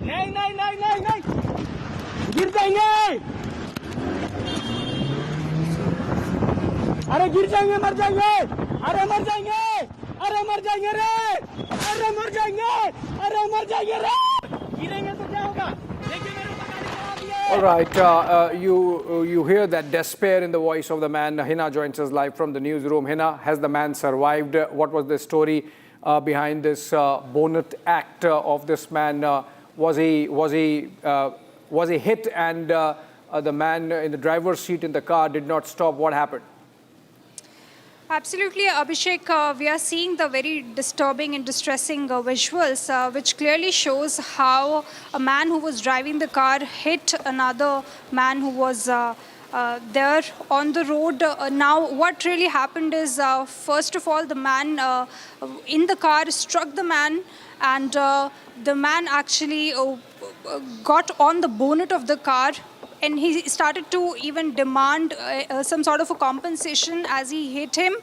नहीं नहीं नहीं नहीं नहीं गिर जाएंगे अरे गिर जाएंगे मर जाएंगे अरे मर जाएंगे अरे मर जाएंगे रे अरे मर जाएंगे अरे मर जाएंगे रे गिरेंगे तो क्या होगा देखिए मेरे ऊपर गाड़ी चला दिए All right, you hear that despair in the voice of the man. Hina joins us live from the newsroom. Hina, has the man survived? What was the story behind this bonnet act of this man? Was he hit and the man in the driver's seat in the car did not stop? What happened? Absolutely, Abhishek. We are seeing the very disturbing and distressing visuals, which clearly shows how a man who was driving the car hit another man who was there on the road. Now, what really happened is, first of all, the man in the car struck the man, and the man actually got on the bonnet of the car. And he started to even demand some sort of a compensation as he hit him.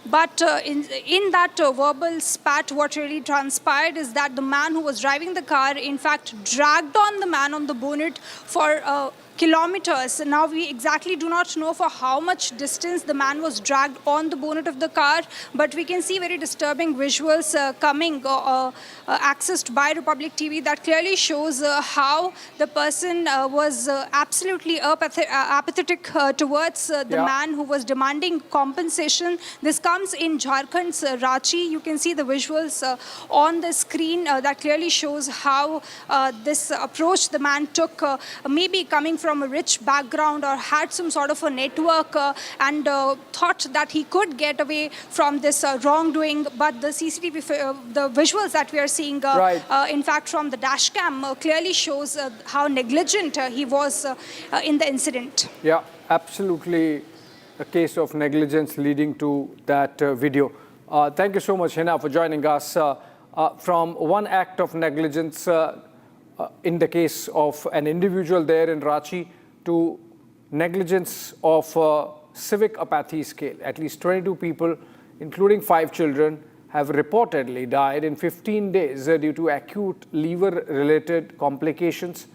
But in that verbal spat, what really transpired is that the man who was driving the car, in fact, dragged on the man on the bonnet for kilometers. Now, we exactly do not know for how much distance the man was dragged on the bonnet of the car, but we can see very disturbing visuals coming, accessed by Republic TV, that clearly shows how the person was absolutely apathetic towards the man who was demanding compensation. This comes in Jharkhand's Ranchi. You can see the visuals on the screen that clearly shows how this approach the man took, maybe coming from a rich background or had some sort of a network and thought that he could get away from this wrongdoing. But the CCTV, the visuals that we are seeing, in fact, from the dash cam clearly shows how negligent he was in the incident. Yeah, absolutely a case of negligence leading to that video. Thank you so much, Hina, for joining us. From one act of negligence in the case of an individual there in Ranchi to negligence of civic apathy scale. At least 22 people, including 5 children, have reportedly died in 15 days due to acute liver-related complications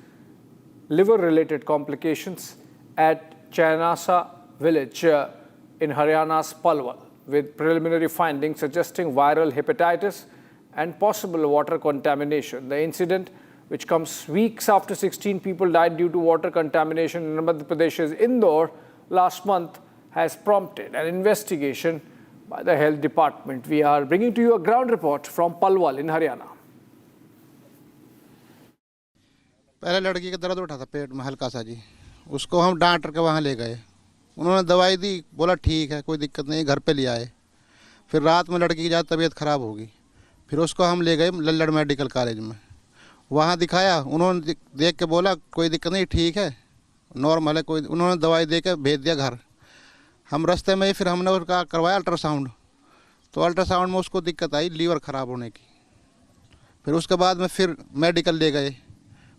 at Chainasa village in Haryana's Palwal, with preliminary findings suggesting viral hepatitis and possible water contamination. The incident, which comes weeks after 16 people died due to water contamination in Madhya Pradesh's Indore last month, has prompted an investigation by the health department. We are bringing to you a ground report from Palwal in Haryana. पहले लड़की का दर्द उठा था पेट में हल्का सा जी, उसको हम डॉक्टर के वहाँ ले गए, उन्होंने दवाई दी, बोला ठीक है कोई दिक्कत नहीं, घर पे ले आए। फिर रात में लड़की की ज़्यादा तबीयत ख़राब होगी, फिर उसको हम ले गए लल्लड़ मेडिकल कॉलेज में, वहाँ दिखाया, उन्होंने देख के बोला कोई दिक्कत नहीं, ठीक है नॉर्मल है, कोई, उन्होंने दवाई दे के भेज दिया घर। हम रास्ते में ही फिर हमने उसका करवाया अल्ट्रासाउंड, तो अल्ट्रासाउंड में उसको दिक्कत आई लीवर ख़राब होने की। फिर उसके बाद में फिर मेडिकल ले गए,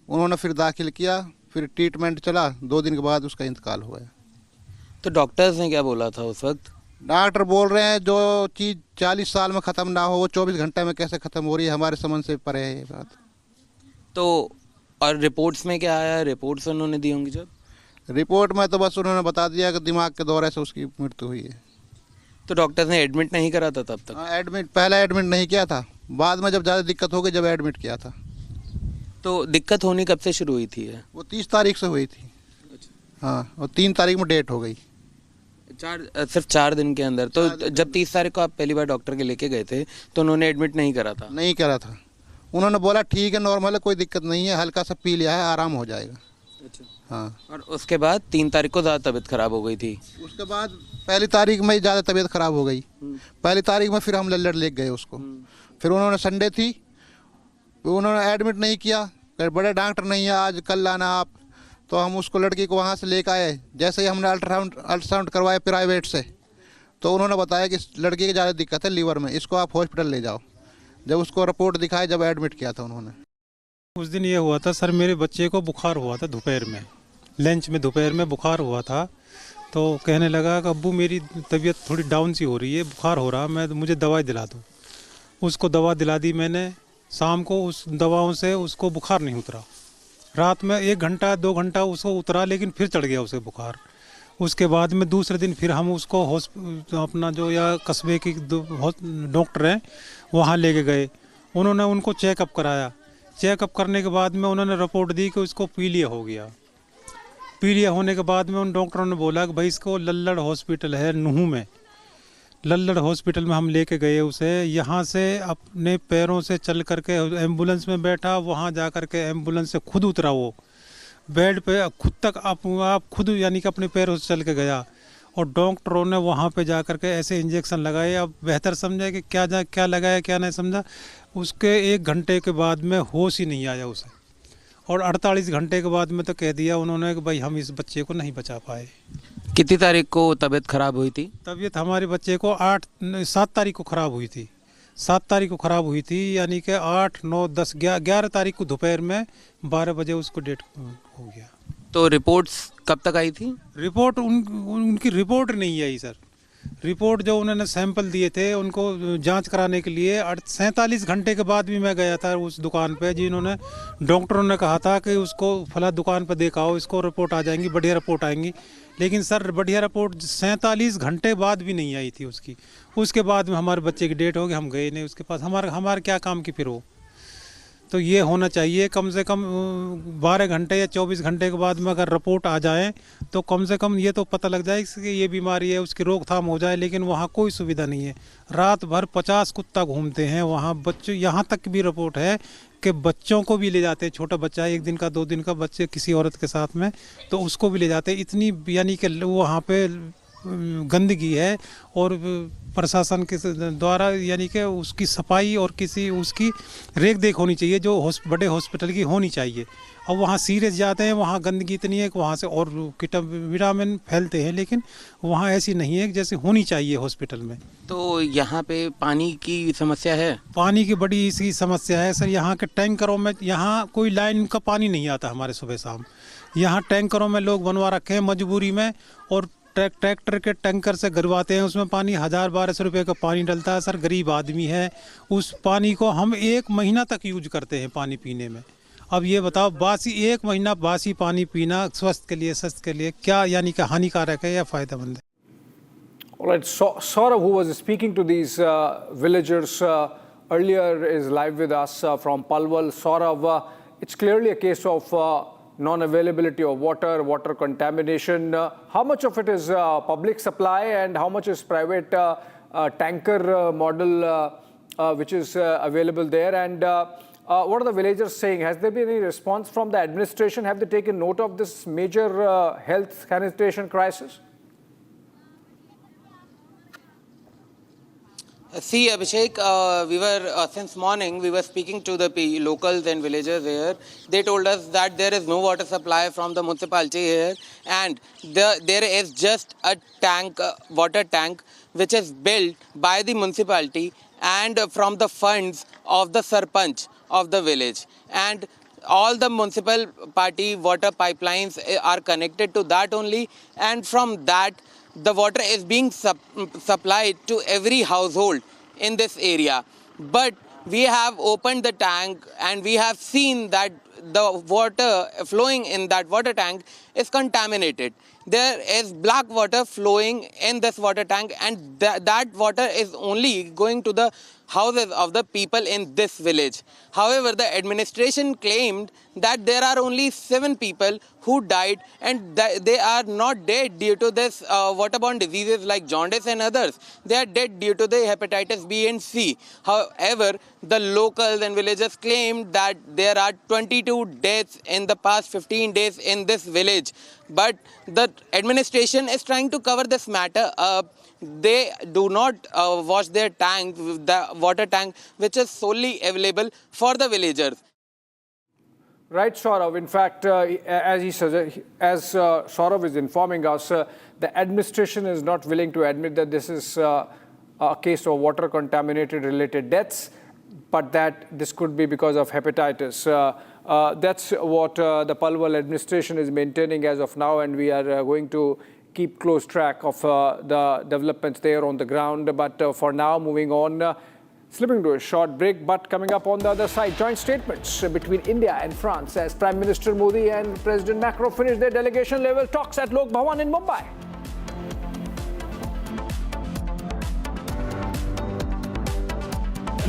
उन्होंने फिर दाखिल किया, फिर ट्रीटमेंट चला, 2 दिन के बाद उसका इंतकाल हुआ। तो डॉक्टर्स ने क्या बोला था उस वक्त? डॉक्टर बोल रहे हैं जो चीज़ 40 साल में ख़त्म ना हो वो 24 घंटे में कैसे ख़त्म हो रही है, हमारे समझ से परे है ये बात। तो और रिपोर्ट्स में क्या आया? रिपोर्ट्स उन्होंने दी होंगी जब? रिपोर्ट में तो बस उन्होंने बता दिया कि दिमाग के दौरे से उसकी मृत्यु हुई है। तो डॉक्टर्स ने एडमिट नहीं करा था तब तक? हाँ एडमिट, पहले एडमिट नहीं किया था, बाद में जब ज़्यादा दिक्कत हो गई जब एडमिट किया था। तो दिक्कत होनी कब से शुरू हुई थी? वो 30 तारीख से हुई थी। हाँ, और 3 तारीख में डेट हो गई। सिर्फ 4 दिन के अंदर? तो जब 30 तारीख को आप पहली बार डॉक्टर के लेके गए थे तो उन्होंने एडमिट नहीं करा था? नहीं करा था, उन्होंने बोला ठीक है नॉर्मल है, कोई दिक्कत नहीं है, हल्का सा पी लिया है आराम हो जाएगा। अच्छा। हाँ। और उसके बाद 3 तारीख को ज़्यादा तबीयत ख़राब हो गई थी? उसके बाद पहली तारीख में ज़्यादा तबीयत ख़राब हो गई, पहली तारीख में फिर हम लल्लड़ ले गए उसको, फिर उन्होंने संडे थी उन्होंने एडमिट नहीं किया, बड़े डॉक्टर नहीं है आज कल लाना आप, तो हम उसको लड़की को वहाँ से लेकर आए। जैसे ही हमने अल्ट्रासाउंड करवाए प्राइवेट से, तो उन्होंने बताया कि लड़की की ज़्यादा दिक्कत है लीवर में, इसको आप हॉस्पिटल ले जाओ। जब उसको रिपोर्ट दिखाई, जब एडमिट किया था उन्होंने। उस दिन ये हुआ था सर, मेरे बच्चे को बुखार हुआ था दोपहर में, लंच में दोपहर में बुखार हुआ था, तो कहने लगा कि अब्बू मेरी तबीयत थोड़ी डाउन सी हो रही है, बुखार हो रहा, मुझे दवाई दिला दो। उसको दवा दिला दी मैंने, शाम को उस दवाओं से उसको बुखार नहीं उतरा, रात में 1 घंटा 2 घंटा उसको उतरा, लेकिन फिर चढ़ गया उसे बुखार। उसके बाद में दूसरे दिन फिर हम उसको अपना जो या कस्बे की डॉक्टर हैं वहाँ लेके गए, उन्होंने उनको चेकअप कराया, चेकअप करने के बाद में उन्होंने रिपोर्ट दी कि उसको पीलिया हो गया। पीलिया होने के बाद में उन डॉक्टरों ने बोला कि भाई इसको लल्लड़ हॉस्पिटल है नूह में, लल्लड़ हॉस्पिटल में हम लेके गए उसे। यहाँ से अपने पैरों से चल करके एम्बुलेंस में बैठा, वहाँ जा करके एम्बुलेंस से खुद उतरा, वो बेड पे खुद तक आप खुद यानी कि अपने पैरों से चल के गया। और डॉक्टरों ने वहाँ पे जा करके ऐसे इंजेक्शन लगाए। अब बेहतर समझा कि क्या लगाया क्या नहीं समझा। उसके 1 घंटे के बाद में होश ही नहीं आया उसे, और 48 घंटे के बाद में तो कह दिया उन्होंने कि भाई हम इस बच्चे को नहीं बचा पाए। कितनी तारीख को तबीयत खराब हुई थी? तबीयत हमारे बच्चे को 7 तारीख को ख़राब हुई थी। 7 तारीख को ख़राब हुई थी, यानी कि 8, 9, 10, 11 तारीख को दोपहर में 12 बजे उसको डेट हो गया। तो रिपोर्ट्स कब तक आई थी? रिपोर्ट उनकी रिपोर्ट नहीं आई सर। रिपोर्ट जो उन्होंने सैंपल दिए थे उनको जांच कराने के लिए 47 घंटे के बाद भी मैं गया था उस दुकान पे, जिन्होंने डॉक्टरों ने कहा था कि उसको फला दुकान पे दिखाओ, इसको रिपोर्ट आ जाएंगी, बढ़िया रिपोर्ट आएंगी। लेकिन सर बढ़िया रिपोर्ट 47 घंटे बाद भी नहीं आई थी उसकी। उसके बाद में हमारे बच्चे की डेट हो गई, हम गए नहीं उसके पास। हमारे क्या काम की फिर वो। तो ये होना चाहिए कम से कम 12 घंटे या 24 घंटे के बाद में अगर रिपोर्ट आ जाए तो कम से कम ये तो पता लग जाए कि ये बीमारी है, उसकी रोकथाम हो जाए। लेकिन वहाँ कोई सुविधा नहीं है। रात भर 50 कुत्ता घूमते हैं वहाँ। बच्चों यहाँ तक भी रिपोर्ट है कि बच्चों को भी ले जाते हैं। छोटा बच्चा 1 दिन का 2 दिन का बच्चे किसी औरत के साथ में, तो उसको भी ले जाते हैं। इतनी यानी कि वहाँ पे गंदगी है, और प्रशासन के द्वारा यानी कि उसकी सफाई और किसी उसकी रेख देख होनी चाहिए जो बड़े हॉस्पिटल की होनी चाहिए। और वहाँ सीरियस जाते हैं, वहाँ गंदगी इतनी है कि वहाँ से और विटामिन फैलते हैं, लेकिन वहाँ ऐसी नहीं है जैसे होनी चाहिए हॉस्पिटल में। तो यहाँ पे पानी की समस्या है? पानी की बड़ी इसकी समस्या है सर। यहाँ के टैंकरों में, यहाँ कोई लाइन का पानी नहीं आता हमारे सुबह शाम। यहाँ टैंकरों में लोग बनवा रखे हैं मजबूरी में, और ट्रैक्टर के टैंकर से गरवाते हैं। उसमें पानी 1000-1200 रुपये का पानी डलता है सर। गरीब आदमी है, उस पानी को हम 1 महीना तक यूज करते हैं पानी पीने में। अब ये बताओ, बासी 1 महीना बासी पानी पीना स्वास्थ्य के लिए, स्वास्थ्य के लिए क्या यानी कि हानिकारक है या फ़ायदेमंद है? All right, Saurav, who was speaking to these villagers earlier, is live with us from Palwal. Saurav, it's clearly a case of non-availability of water contamination. How much of it is public supply and how much is private tanker model which is available there? And what are the villagers saying? Has there been any response from the administration? Have they taken note of this major health sanitation crisis? See, Abhishek, we were since morning we were speaking to the locals and villagers here. They told us that there is no water supply from the municipality here, and there is just a tank, water tank, which is built by the municipality and from the funds of the sarpanch of the village. And all the municipal party water pipelines are connected to that only, and from that the water is being supplied to every household in this area. But we have opened the tank and we have seen that the water flowing in that water tank is contaminated. There is black water flowing in this water tank, and that water is only going to the houses of the people in this village. However, the administration claimed that there are only 7 people who died, and they are not dead due to this waterborne diseases like jaundice and others. They are dead due to the hepatitis B and C. However, the locals and villagers claimed that there are 22 deaths in the past 15 days in this village. But the administration is trying to cover this matter up. They do not wash their tank, the water tank, which is solely available for the villagers. Right, Saurav. In fact, as Saurav is informing us, the administration is not willing to admit that this is a case of water contaminated related deaths, but that this could be because of hepatitis. That's what the Palwal administration is maintaining as of now, and we are going to keep close track of the developments there on the ground. But for now, moving on, slipping to a short break, but coming up on the other side, joint statements between India and France as Prime Minister Modi and President Macron finish their delegation-level talks at Lok Bhawan in Mumbai.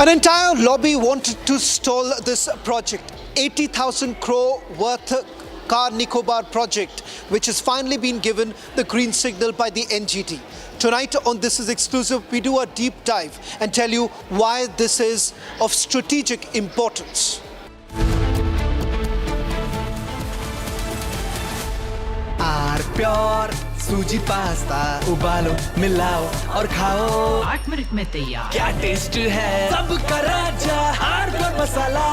An entire lobby wanted to stall this project. 80,000 crore worth Car Nicobar project, which has finally been given the green signal by the NGT. Tonight on This Is Exclusive, we do a deep dive and tell you why this is of strategic importance. Pure suji pasta उबालो मिलाओ और खाओ 8 minute में तैयार। क्या taste है सबका राजा आर प्योर मसाला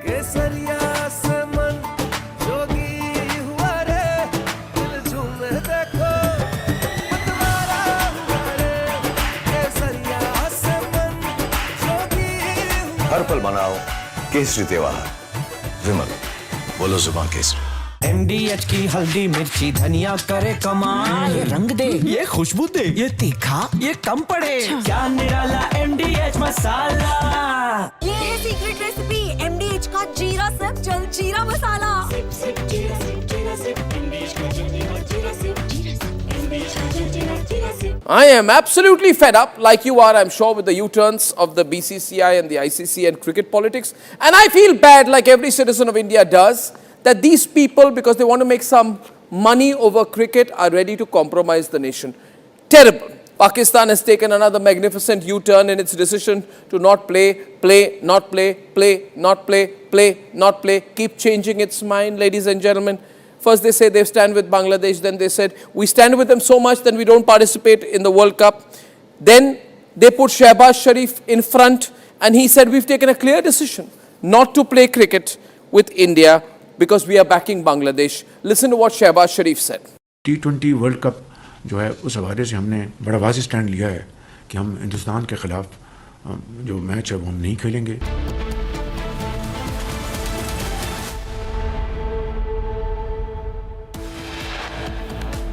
केसरिया से मन जोगी हुआ रे दिल झूमे देखो मतवारा हुआ रे केसरिया से मन जोगी हर पल मनाओ केसरी त्योहार। विमल बोलो जुबान केसरी। MDH की हल्दी मिर्ची धनिया करे कमाल, ये रंग दे ये खुशबू दे ये तीखा ये कम पड़े, क्या निराला MDH मसाला। ये है सीक्रेट रेसिपी MDH का जीरा सिप जल जीरा मसाला। I am absolutely fed up, like you are, I'm sure, with the U-turns of the BCCI and the ICC and cricket politics. And I feel bad, like every citizen of India does, that these people, because they want to make some money over cricket, are ready to compromise the nation. Terrible. Pakistan has taken another magnificent U-turn in its decision to not play, not play, keep changing its mind, ladies and gentlemen. First they say they stand with Bangladesh, then they said we stand with them so much then we don't participate in the World Cup. Then they put Shehbaz Sharif in front and he said we've taken a clear decision not to play cricket with India because we are backing Bangladesh. Listen to what Shehbaz Sharif said. T20 world cup जो है उस हवाले से हमने बड़ा वाज़ेह stand लिया है कि हम हिंदुस्तान के ख़िलाफ़ जो मैच है वो हम नहीं खेलेंगे।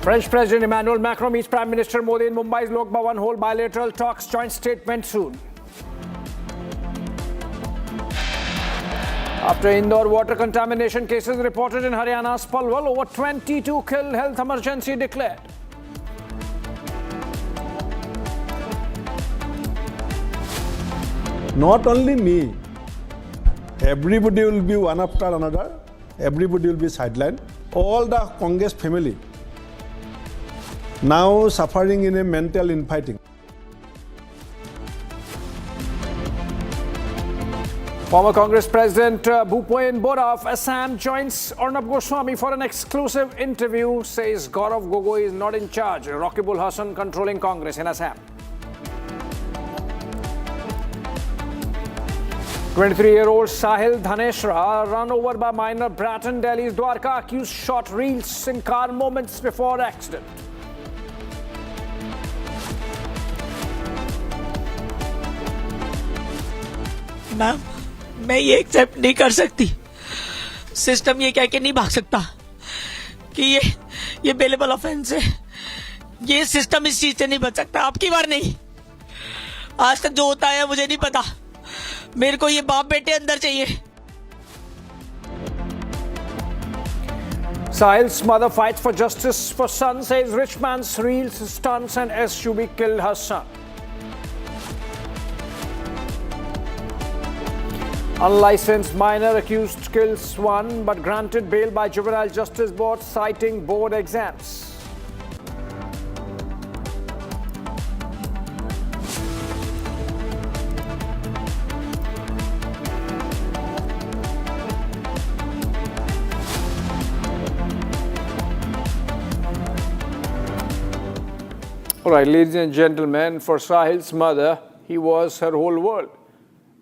French President Emmanuel Macron meets Prime Minister Modi in Mumbai's Lok Bhawan, hold bilateral talks, joint statement soon. After Indore water contamination cases reported in Haryana's Palwal, over 22 killed, health emergency declared. Not only me, everybody will be one after another, everybody will be sidelined. All the Congress family now suffering in a mental infighting. Former Congress President Bhupen Bora of Assam joins Arnab Goswami for an exclusive interview, says Gaurav Gogoi is not in charge. Rakibul Hasan controlling Congress in Assam. 23-year-old Sahil Dhaneshra run over by minor brat in Delhi's Dwarka, accused shot reels in car moments before accident. Ma'am मैं ये accept नहीं कर सकती, system ये कह के नहीं भाग सकता कि ये बेलेबल ऑफेंस है, ये सिस्टम इस चीज से नहीं बच सकता। आपकी बार नहीं, आज तक जो होता है मुझे नहीं पता, मेरे को ये बाप बेटे अंदर चाहिए। Sahil's mother fights for justice for son, says rich man's reels, stunts and SUV killed her son. Unlicensed minor accused kills one but granted bail by Juvenile Justice Board, citing board exams. All right, ladies and gentlemen, for Sahil's mother, he was her whole world.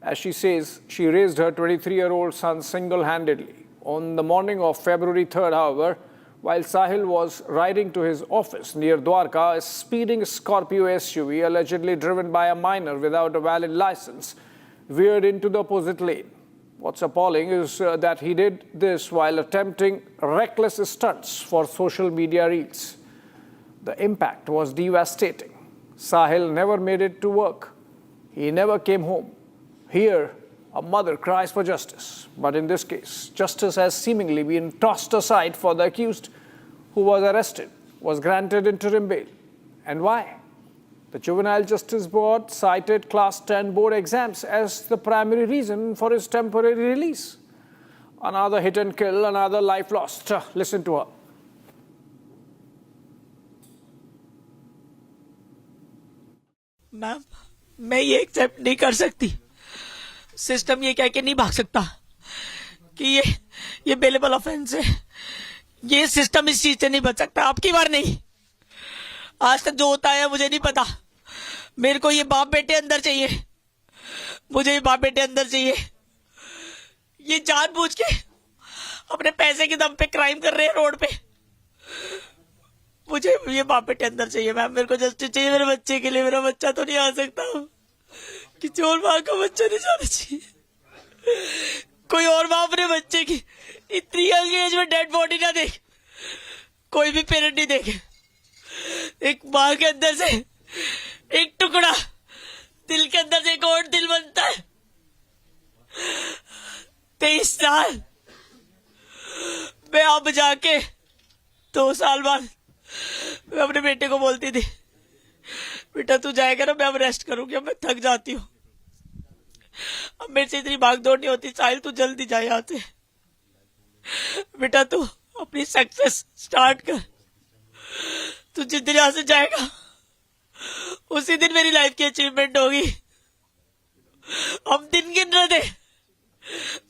As she says, she raised her 23-year-old son single-handedly. On the morning of February 3rd, however, while Sahil was riding to his office near Dwarka, a speeding Scorpio SUV, allegedly driven by a minor without a valid license, veered into the opposite lane. What's appalling is that he did this while attempting reckless stunts for social media reels. The impact was devastating. Sahil never made it to work. He never came home. Here, a mother cries for justice. But in this case, justice has seemingly been tossed aside for the accused who was arrested, was granted interim bail. And why? The Juvenile Justice Board cited Class 10 board exams as the primary reason for his temporary release. Another hit and kill, another life lost. Listen to her. Ma'am, मैं ये accept नहीं कर सकती। System ये कह के नहीं भाग सकता कि ये बेलेबल ऑफेंस है। ये सिस्टम इस चीज से नहीं बच सकता, आपकी बार नहीं, आज तक जो होता है मुझे नहीं पता। मेरे को ये बाप बेटे अंदर चाहिए, मुझे ये बाप बेटे अंदर चाहिए। ये जानबूझ के अपने पैसे के दम पे क्राइम कर रहे हैं रोड पे। मुझे ये बाप बेटे अंदर चाहिए मैम, मेरे को जस्टिस चाहिए मेरे बच्चे के लिए। मेरा बच्चा तो नहीं आ सकता कि चोर माँ का बच्चा नहीं जाना चाहिए। कोई और माँ अपने बच्चे की इतनी यंग एज में डेड बॉडी ना देख, कोई भी पेरेंट नहीं देखे। एक माँ के अंदर से एक टुकड़ा, दिल के अंदर से एक और दिल बनता है। 23 साल मैं अब जाके 2 साल बाद मैं अपने बेटे को बोलती थी, बेटा तू जाएगा ना, मैं अब रेस्ट करूंगी, अब मैं थक जाती हूँ, अब मेरे से इतनी भागदौड़ नहीं होती। साहिल तू जल्दी जा यहाँ से, बेटा तू अपनी सक्सेस स्टार्ट कर, तू जिस दिन यहाँ से जाएगा उसी दिन मेरी लाइफ की अचीवमेंट होगी। हम दिन गिन रहे थे,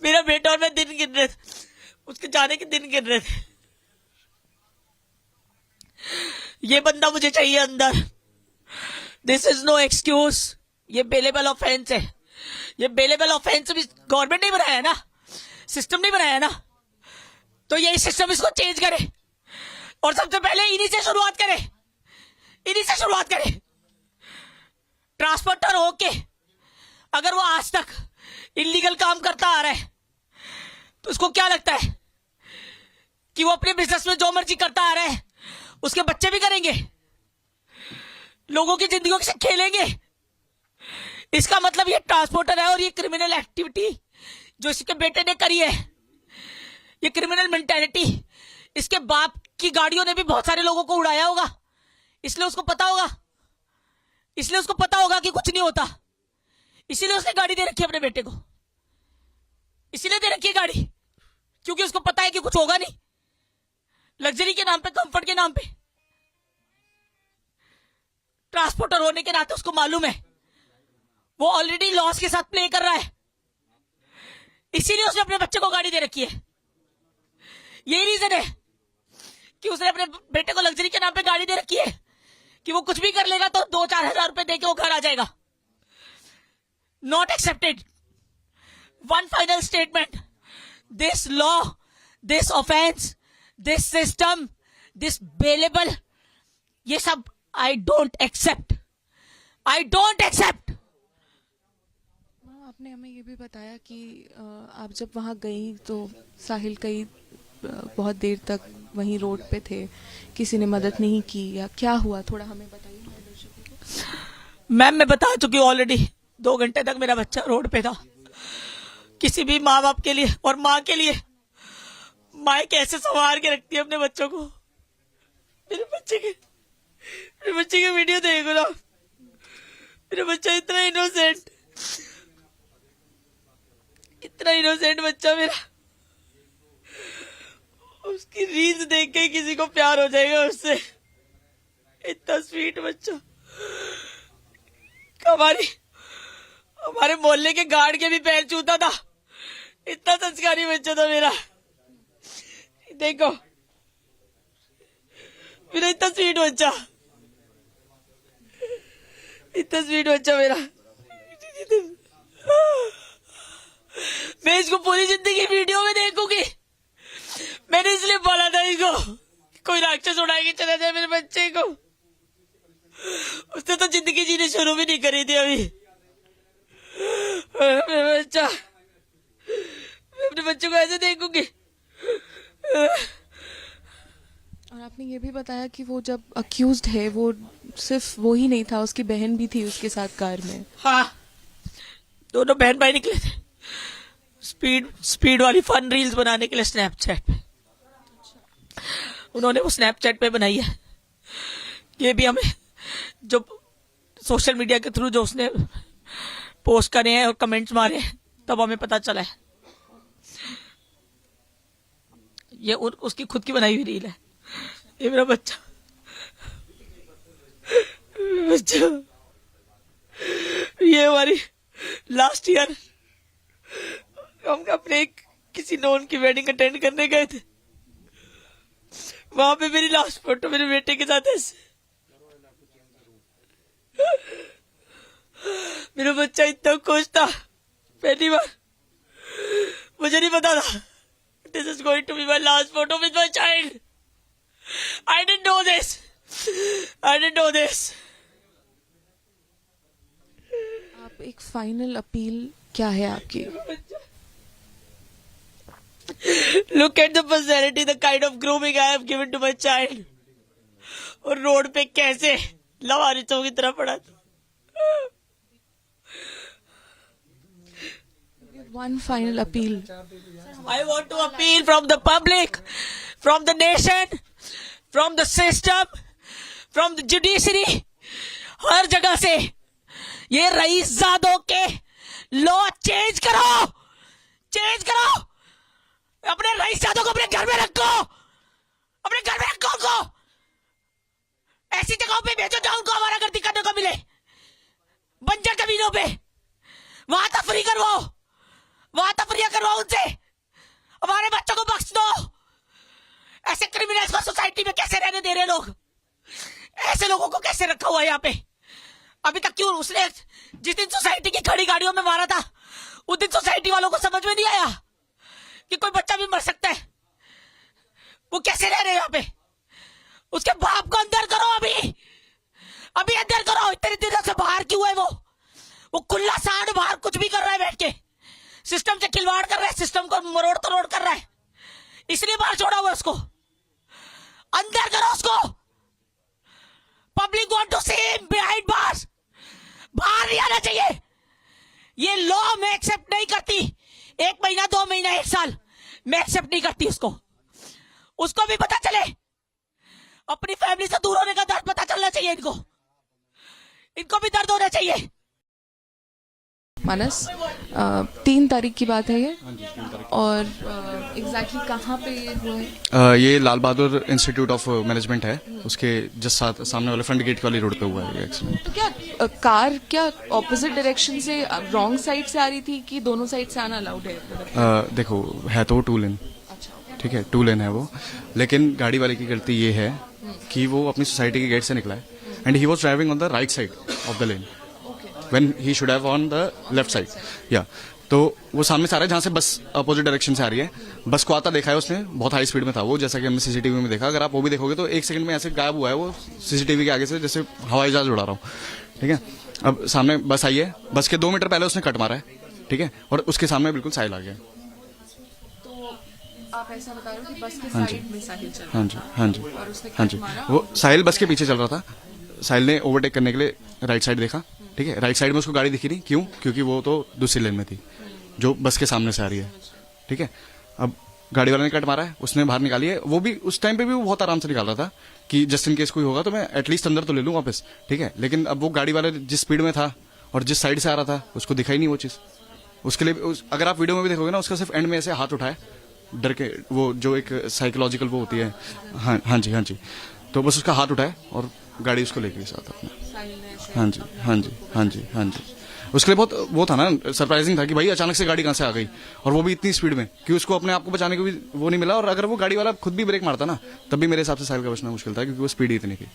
मेरा बेटा और मैं दिन गिन रहे थे, उसके जाने के दिन गिन रहे थे। ये बंदा मुझे चाहिए अंदर। दिस इज नो एक्सक्यूज, ये बेलेबल ऑफेंस है। ये बेलेबल ऑफेंस भी गवर्नमेंट नहीं बनाया है ना, सिस्टम नहीं बनाया है ना, तो ये सिस्टम इसको चेंज करे और सबसे पहले इन्हीं से शुरुआत करे, इन्हीं से शुरुआत करे। ट्रांसपोर्टर होके अगर वो आज तक इलीगल काम करता आ रहा है तो उसको क्या लगता है कि वो अपने बिजनेस में जो मर्जी करता आ रहा है उसके बच्चे भी करेंगे, लोगों की जिंदगियों से खेलेंगे? इसका मतलब ये ट्रांसपोर्टर है और ये क्रिमिनल एक्टिविटी जो इसके बेटे ने करी है, ये क्रिमिनल मेंटालिटी इसके बाप की गाड़ियों ने भी बहुत सारे लोगों को उड़ाया होगा, इसलिए उसको पता होगा, इसलिए उसको पता होगा कि कुछ नहीं होता, इसीलिए उसने गाड़ी दे रखी है अपने बेटे को, इसीलिए दे रखी है गाड़ी क्योंकि उसको पता है कि कुछ होगा नहीं। लग्जरी के नाम पे, कंफर्ट के नाम पे, ट्रांसपोर्टर होने के नाते उसको मालूम है वो ऑलरेडी लॉस के साथ प्ले कर रहा है, इसीलिए उसने अपने बच्चे को गाड़ी दे रखी है। यही रीजन है कि उसने अपने बेटे को लग्जरी के नाम पे गाड़ी दे रखी है कि वो कुछ भी कर लेगा तो 2-4 हजार रुपए देके वो घर आ जाएगा। Not accepted. One final statement, this law, this offence, this system, this bailable, ये सब I don't accept, I don't accept. आपने हमें ये भी बताया कि आप जब वहाँ गई तो साहिल कई बहुत देर तक वहीं रोड पे थे, किसी ने मदद नहीं की या क्या हुआ, थोड़ा हमें बताइए। मैम मैं बता चुकी हूँ ऑलरेडी, 2 घंटे तक मेरा बच्चा रोड पे था। किसी भी माँ बाप के लिए और माँ के लिए, माँ कैसे संवार के रखती है अपने बच्चों को। मेरे बच्चे की वीडियो देखो ना, मेरा बच्चा इतना इनोसेंट, इतना इनोसेंट बच्चा मेरा, उसकी रील्स देख के किसी को प्यार हो जाएगा उससे। इतना स्वीट बच्चा, हमारे मोहल्ले के गार्ड के भी पैर छूता था, इतना संस्कारी बच्चा था मेरा। देखो मेरा इतना स्वीट बच्चा, इतना स्वीट बच्चा मेरा। मैं इसको पूरी जिंदगी वीडियो में देखूंगी। मैंने इसलिए बोला था इसको कोई राक्षस उड़ा के चला जाए मेरे बच्चे को। उसने तो जिंदगी जीनी शुरू भी नहीं करी थी अभी। मेरा बच्चा, मैं अपने बच्चे को ऐसे देखूंगी। और आपने ये भी बताया कि वो जब अक्यूज्ड है वो सिर्फ वो ही नहीं था, उसकी बहन भी थी उसके साथ कार में। हाँ, दोनों बहन भाई निकले थे स्पीड वाली फन रील्स बनाने के लिए स्नैपचैट पे। उन्होंने वो स्नैपचैट पे बनाई है। ये भी हमें जो सोशल मीडिया के थ्रू जो उसने पोस्ट करे हैं और कमेंट्स मारे हैं तब हमें पता चला है। ये उसकी खुद की बनाई हुई रील है। ये मेरा बच्चा ये हमारी लास्ट ईयर हम अपने किसी नॉन की वेडिंग अटेंड करने गए थे, वहां पे मेरी लास्ट फोटो मेरे बेटे के साथ है। मेरा बच्चा इतना खुश था, पहली बार मुझे नहीं पता था this is going to be my last photo with my child. I didn't know this, I didn't know this. आप एक फाइनल अपील क्या है आपकी? Look at the personality, the kind of grooming I have given to my child. और road पे कैसे लवारिसों की तरह पड़ा था। One final appeal. I want to appeal from the public, from the nation, from the system, from the judiciary, हर जगह से ये रईसजादों के लॉ चेंज करो, चेंज करो। अपने रईसजादों को अपने घर में रखो, अपने घर में रखो उनको, ऐसी जगहों पे भेजो जहां उनको हमारा गर्दी करने को मिले, बंजर जमीनों पे, वहां तफरी करवाओ, वहां तफरिया करवाओ उनसे, हमारे बच्चों को बख्श दो। ऐसे क्रिमिनल्स को सोसाइटी में कैसे रहने दे रहे लोग? ऐसे लोगों को कैसे रखा हुआ है यहाँ पे? अभी तक क्यों? उसने जिस दिन सोसाइटी की खड़ी गाड़ियों में मारा था, उस दिन सोसाइटी वालों को समझ में नहीं आया कि कोई बच्चा भी मर सकता है। वो कैसे रह रहे हैं यहाँ पे? उसके बाप को अंदर करो, अभी अभी अंदर करो। इतने दिनों से बाहर क्यों है वो खुला सांड बाहर कुछ भी कर रहा है बैठ के, सिस्टम से खिलवाड़ कर रहा है, सिस्टम को मरोड़ तोड़ कर रहा है, इसलिए बाहर छोड़ा हुआ उसको। अंदर करो उसको। Public want to see him behind bars. बाहर नहीं आना चाहिए। ये लॉ मैं एक्सेप्ट नहीं करती। 1 महीना 2 महीना 1 साल मैं एक्सेप्ट नहीं करती उसको। उसको भी पता चले, अपनी फैमिली से दूर होने का दर्द पता चलना चाहिए इनको भी दर्द होना चाहिए। मानस, 3 तारीख की बात है ये, और एग्जैक्टली कहाँ पे ये हुआ है? ये Lal Bahadur institute of management है, उसके जस्ट सामने वाले फ्रंट गेट वाली रोड पे हुआ है ये एक्सीडेंट। तो क्या कार ऑपोजिट डायरेक्शन से रॉन्ग साइड से आ रही थी कि दोनों साइड से आना अलाउड है? देखो, है तो 2 लेन, ठीक है, 2 लेन है वो, लेकिन गाड़ी वाले की गलती ये है कि वो अपनी सोसाइटी के गेट से निकला है and he was driving on the right side of the lane when he should have on the left side. Yeah. तो वो सामने से आ रहा है जहाँ से बस अपोजिट डायरेक्शन से आ रही है। बस को आता देखा है उसने, बहुत हाई स्पीड में था वो, जैसा कि हमने सीसीटीवी में देखा। अगर आप वो भी देखोगे तो 1 सेकंड में ऐसे गायब हुआ है वो सीसीटीवी के आगे से, जैसे हवाई जहाज उड़ा रहा हूँ। ठीक है, अब सामने बस आई है, बस के 2 मीटर पहले उसने कट मारा है, ठीक है, और उसके सामने बिल्कुल साहिल आ गया। तो आप ऐसा बता रहे हो कि बस के साइड में साहिल चल रहा था? हाँ जी, हाँ जी, और उसने हाँ जी, वो साहिल बस के पीछे चल रहा था। साहिल ने ओवरटेक करने के लिए राइट साइड देखा, ठीक है, राइट साइड में उसको गाड़ी दिखी नहीं, क्यों? क्योंकि वो तो दूसरी लेन में थी जो बस के सामने से आ रही है, ठीक है। अब गाड़ी वाले ने कट मारा है, उसने बाहर निकाली है, वो भी उस टाइम पे भी वो बहुत आराम से निकाल रहा था कि जस्ट इन केस कोई होगा तो मैं एटलीस्ट अंदर तो ले लूँ वापस, ठीक है। लेकिन अब वो गाड़ी वाले जिस स्पीड में था और जिस साइड से आ रहा था उसको दिखाई नहीं वो चीज़। उसके लिए अगर आप वीडियो में भी देखोगे ना, उसका सिर्फ एंड में ऐसे हाथ उठाए डर के, वो जो एक साइकोलॉजिकल वो होती है, हाँ हाँ जी, हाँ जी, तो बस उसका हाथ उठाए और गाड़ी उसको लेके साथ अपने। हाँ जी, हाँ जी, हाँ जी, हाँ जी। उसके लिए बहुत वो था ना, सरप्राइजिंग था कि भाई अचानक से गाड़ी कहाँ से आ गई, और वो भी इतनी स्पीड में कि उसको अपने आप को बचाने को भी वो नहीं मिला। और अगर वो गाड़ी वाला खुद भी ब्रेक मारता ना, तब भी मेरे हिसाब से साहिल का बचना मुश्किल था, क्योंकि वो स्पीड ही इतनी थी।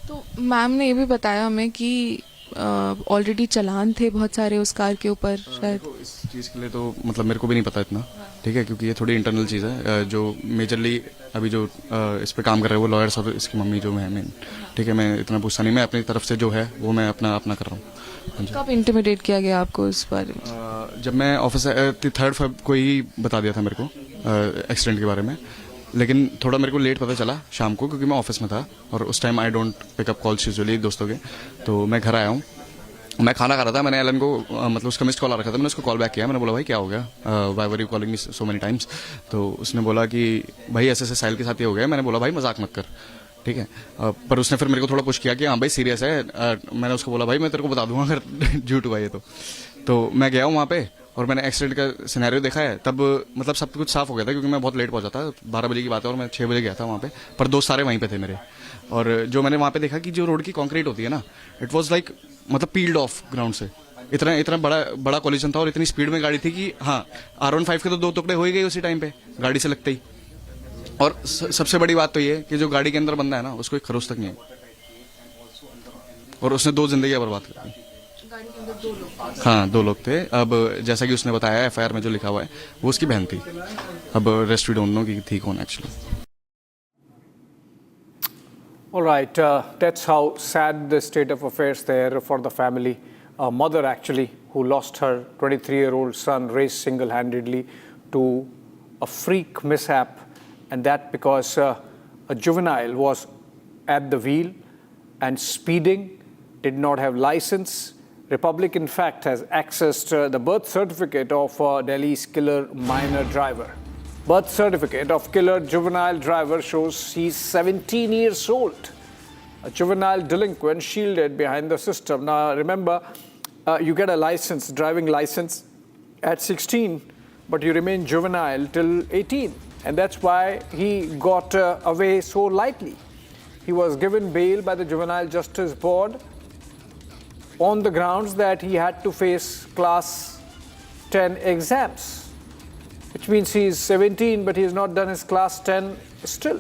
तो मैम ने ये भी बताया हमें कि ऑलरेडी चालान थे बहुत सारे उस कार के ऊपर शायद। इस चीज़ के लिए तो मतलब मेरे को भी नहीं पता इतना, ठीक है, क्योंकि ये थोड़ी इंटरनल चीज़ है। जो मेजरली अभी जो इस पे काम कर रहे हैं वो लॉयर्स और इसकी मम्मी जो है मेन, ठीक है, मैं इतना पूछता नहीं, मैं अपनी तरफ से जो है वो मैं अपना कर रहा हूँ। कब इंटिमिडेट किया गया आपको इस बारे में? जब मैं ऑफिस 3 फेब को ही बता दिया था मेरे को एक्सीडेंट के बारे में, लेकिन थोड़ा मेरे को लेट पता चला शाम को, क्योंकि मैं ऑफिस में था और उस time I don't pickup calls usually दोस्तों के। तो मैं घर आया हूँ, मैं खाना खा रहा था, मैंने एलन को मतलब उसका मिस्ड कॉल आ रखा था, मैंने उसको कॉल बैक किया, मैंने बोला भाई क्या हो गया, why were you calling me so many times. तो उसने बोला कि भाई ऐसे साहिल के साथ ये हो गया। मैंने बोला भाई मजाक मत कर, ठीक है, पर उसने फिर मेरे को थोड़ा पुश किया कि हाँ भाई सीरियस है। मैंने उसको बोला भाई मैं तेरे को बता दूंगा अगर झूठ हुआ ये तो मैं गया हूँ वहाँ पे और मैंने एक्सीडेंट का सिनेरियो देखा है, तब मतलब सब कुछ साफ हो गया था, क्योंकि मैं बहुत लेट पहुंचा था, 12 बजे की बात है और मैं 6 बजे गया था वहाँ पे, पर दोस्त सारे वहीं पे थे मेरे। और जो मैंने वहाँ पे देखा कि जो रोड की कंक्रीट होती है ना, इट वाज लाइक मतलब पील्ड ऑफ ग्राउंड से, इतना बड़ा कॉलिजन था और इतनी स्पीड में गाड़ी थी कि हाँ, R15 के तो 2 टुकड़े हो ही गए उसी टाइम पे गाड़ी से लगते ही। और सबसे बड़ी बात तो ये है कि जो गाड़ी के अंदर बंदा है ना, उसको एक खरोच तक नहीं है, और उसने 2 जिंदगियां बर्बाद कर दी। हाँ, 2 लोग थे। अब जैसा कि उसने बताया FIR में जो लिखा हुआ है, वो उसकी बहन थी। अब रेस्ट वी डोंट नो कि थी कौन actually. All right, that's how sad the state of affairs there for the family. A mother actually who lost her 23-year-old son raised single-handedly to a freak mishap, and that because a juvenile was at the wheel and speeding, did not have license. Republic, in fact, has accessed the birth certificate of Delhi's killer minor driver. Birth certificate of killer juvenile driver shows he's 17 years old. A juvenile delinquent shielded behind the system. Now, remember, you get a license, driving license at 16, but you remain juvenile till 18. And that's why he got away so lightly. He was given bail by the Juvenile Justice Board on the grounds that he had to face class 10 exams, which means he is 17, but he has not done his class 10 still.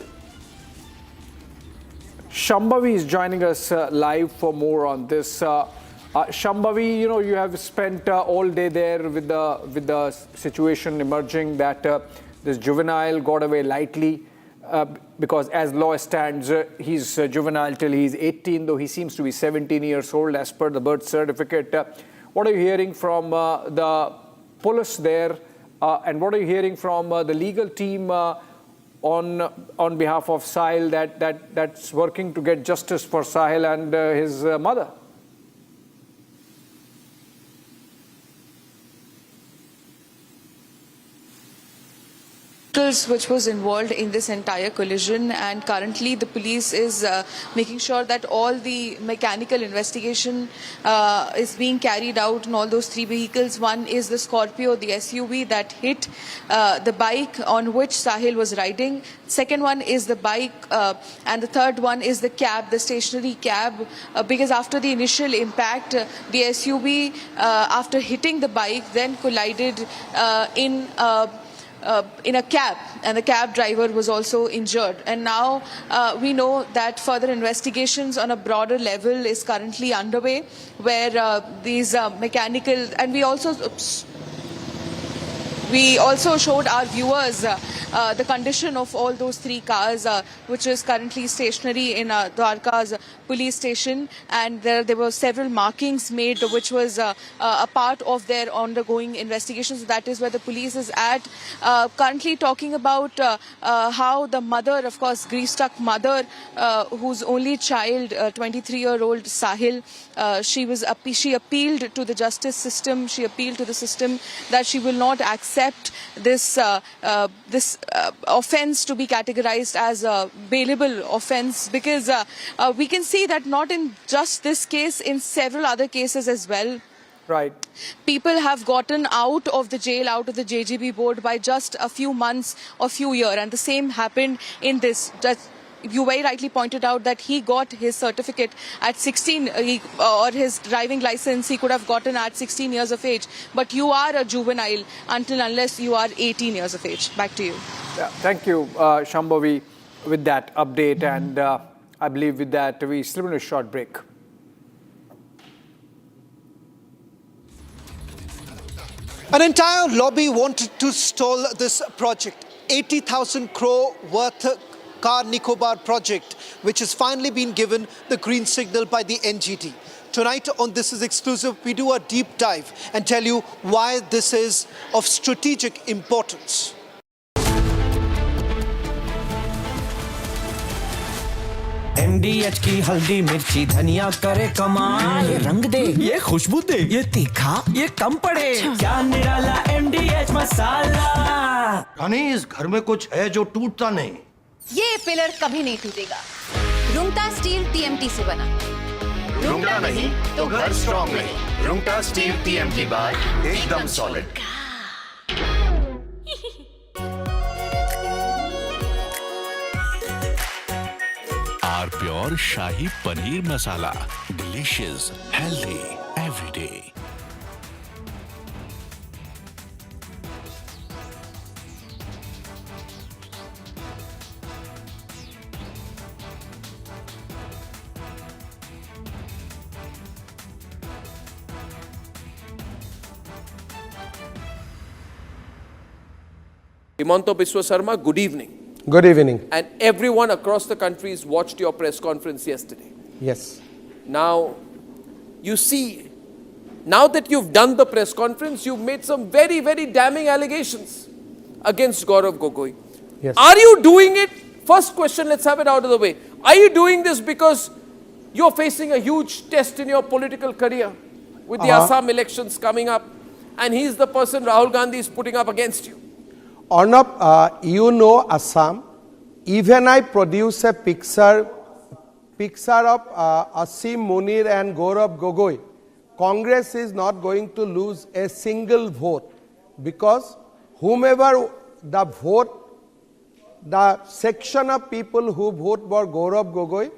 Shambhavi is joining us live for more on this. Shambhavi, you have spent all day there with the situation emerging that this juvenile got away lightly because as law stands, he's juvenile till he's 18, though he seems to be 17 years old as per the birth certificate. What are you hearing from the police there, and what are you hearing from the legal team on behalf of Sahil that's working to get justice for Sahil and his mother? Which was involved in this entire collision, and currently the police is making sure that all the mechanical investigation is being carried out on all those 3 vehicles. One is the Scorpio, the SUV that hit the bike on which Sahil was riding. Second one is the bike, and the third one is the cab, the stationary cab, because after the initial impact, the SUV, after hitting the bike, then collided in a cab, and the cab driver was also injured. And now we know that further investigations on a broader level is currently underway, where these mechanical, and we also showed our viewers the condition of all those 3 cars, which is currently stationary in Dwarka's police station, and there were several markings made, which was a part of their ongoing investigations. That is where the police is at, currently talking about how the mother, of course, grief-struck mother, whose only child, 23-year-old Sahil, she appealed to the justice system. She appealed to the system that she will not accept this offence to be categorized as a bailable offence, because we can see that not in just this case, in several other cases as well. Right. People have gotten out of the jail, out of the JGB board by just a few months or few years, and the same happened in this. You very rightly pointed out that he got his certificate at 16, or his driving license he could have gotten at 16 years of age. But you are a juvenile unless you are 18 years of age. Back to you. Yeah, thank you, Shambhavi, with that update. And I believe with that, we slip in a short break. An entire lobby wanted to stall this project, 80,000 crore worth Car Nicobar project, which has finally been given the green signal by the NGT. Tonight on This Is Exclusive, we do a deep dive and tell you why this is of strategic importance. MDH की हल्दी मिर्ची धनिया करे कमाल, ये रंग दे, ये खुशबू दे, ये तीखा, ये कम पड़े, क्या निराला MDH मसाला। रानी, इस घर में कुछ है जो टूटता नहीं। ये पिलर कभी नहीं टूटेगा। रुंगटा स्टील TMT से बना, रुंगटा नहीं तो घर स्ट्रॉन्ग नहीं। रुंगटा स्टील टीएम की बात एकदम solid. Are pure shahi paneer masala, delicious, healthy every day. Himanto Biswa Sarma, good evening. Good evening. And everyone across the country has watched your press conference yesterday. Yes. Now, you see, now that you've done the press conference, you've made some very, very damning allegations against Gaurav Gogoi. Yes. Are you doing it? First question, let's have it out of the way. Are you doing this because you're facing a huge test in your political career with the Assam elections coming up, and he's the person Rahul Gandhi is putting up against you? Arnab, you know Assam. Even I produce a picture of Asim Munir and Gaurav Gogoi. Congress is not going to lose a single vote because whomever the vote, the section of people who vote for Gaurav Gogoi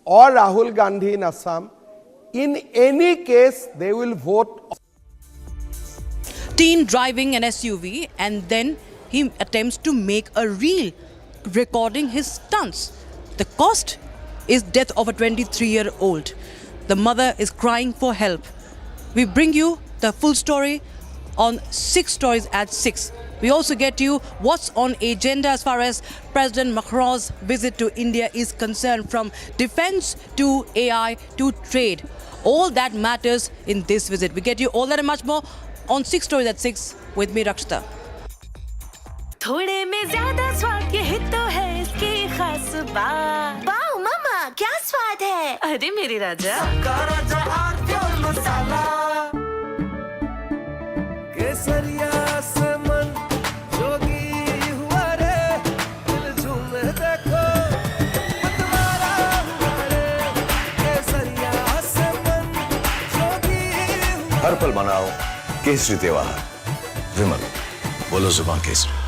or Rahul Gandhi in Assam, in any case they will vote. Teen driving an SUV and then he attempts to make a reel recording his stunts. The cost is death of a 23-year-old. The mother is crying for help. We bring you the full story on 6 Stories at 6. We also get you what's on agenda as far as President Macron's visit to India is concerned, from defense to AI to trade. All that matters in this visit. We get you all that and much more on 6 Stories at 6 with me, Rakshita. थोड़े में ज्यादा स्वाद ये तो है इसकी खास बात। वाओ मामा क्या स्वाद है? अरे मेरे राजा सबका राजा आर मसाला। केसरिया से मन जोगी हुआ रे, दिल झूमे देखो मतवारा हुआ रे। केसरिया से मन जोगी हुआ। हर पल मनाओ केसरी त्योहार। विमल, बोलो जुबान केसरी।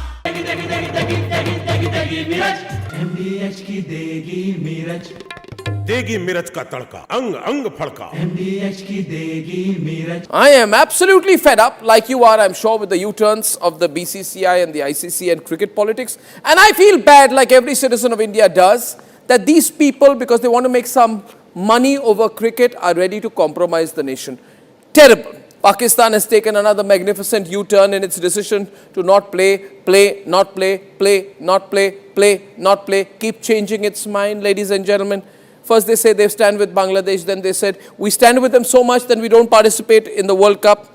MDH की देगी मिर्च, देगी मिर्च का तड़का, अंग अंग फड़का। MDH की देगी मिर्च। I am absolutely fed up, like you are, I'm sure, with the U-turns of the BCCI and the ICC and cricket politics. And I feel bad, like every citizen of India does, that these people, because they want to make some money over cricket, are ready to compromise the nation. Terrible. Pakistan has taken another magnificent U-turn in its decision to not play, not play, keep changing its mind, ladies and gentlemen. First they say they stand with Bangladesh, then they said we stand with them so much that we don't participate in the World Cup.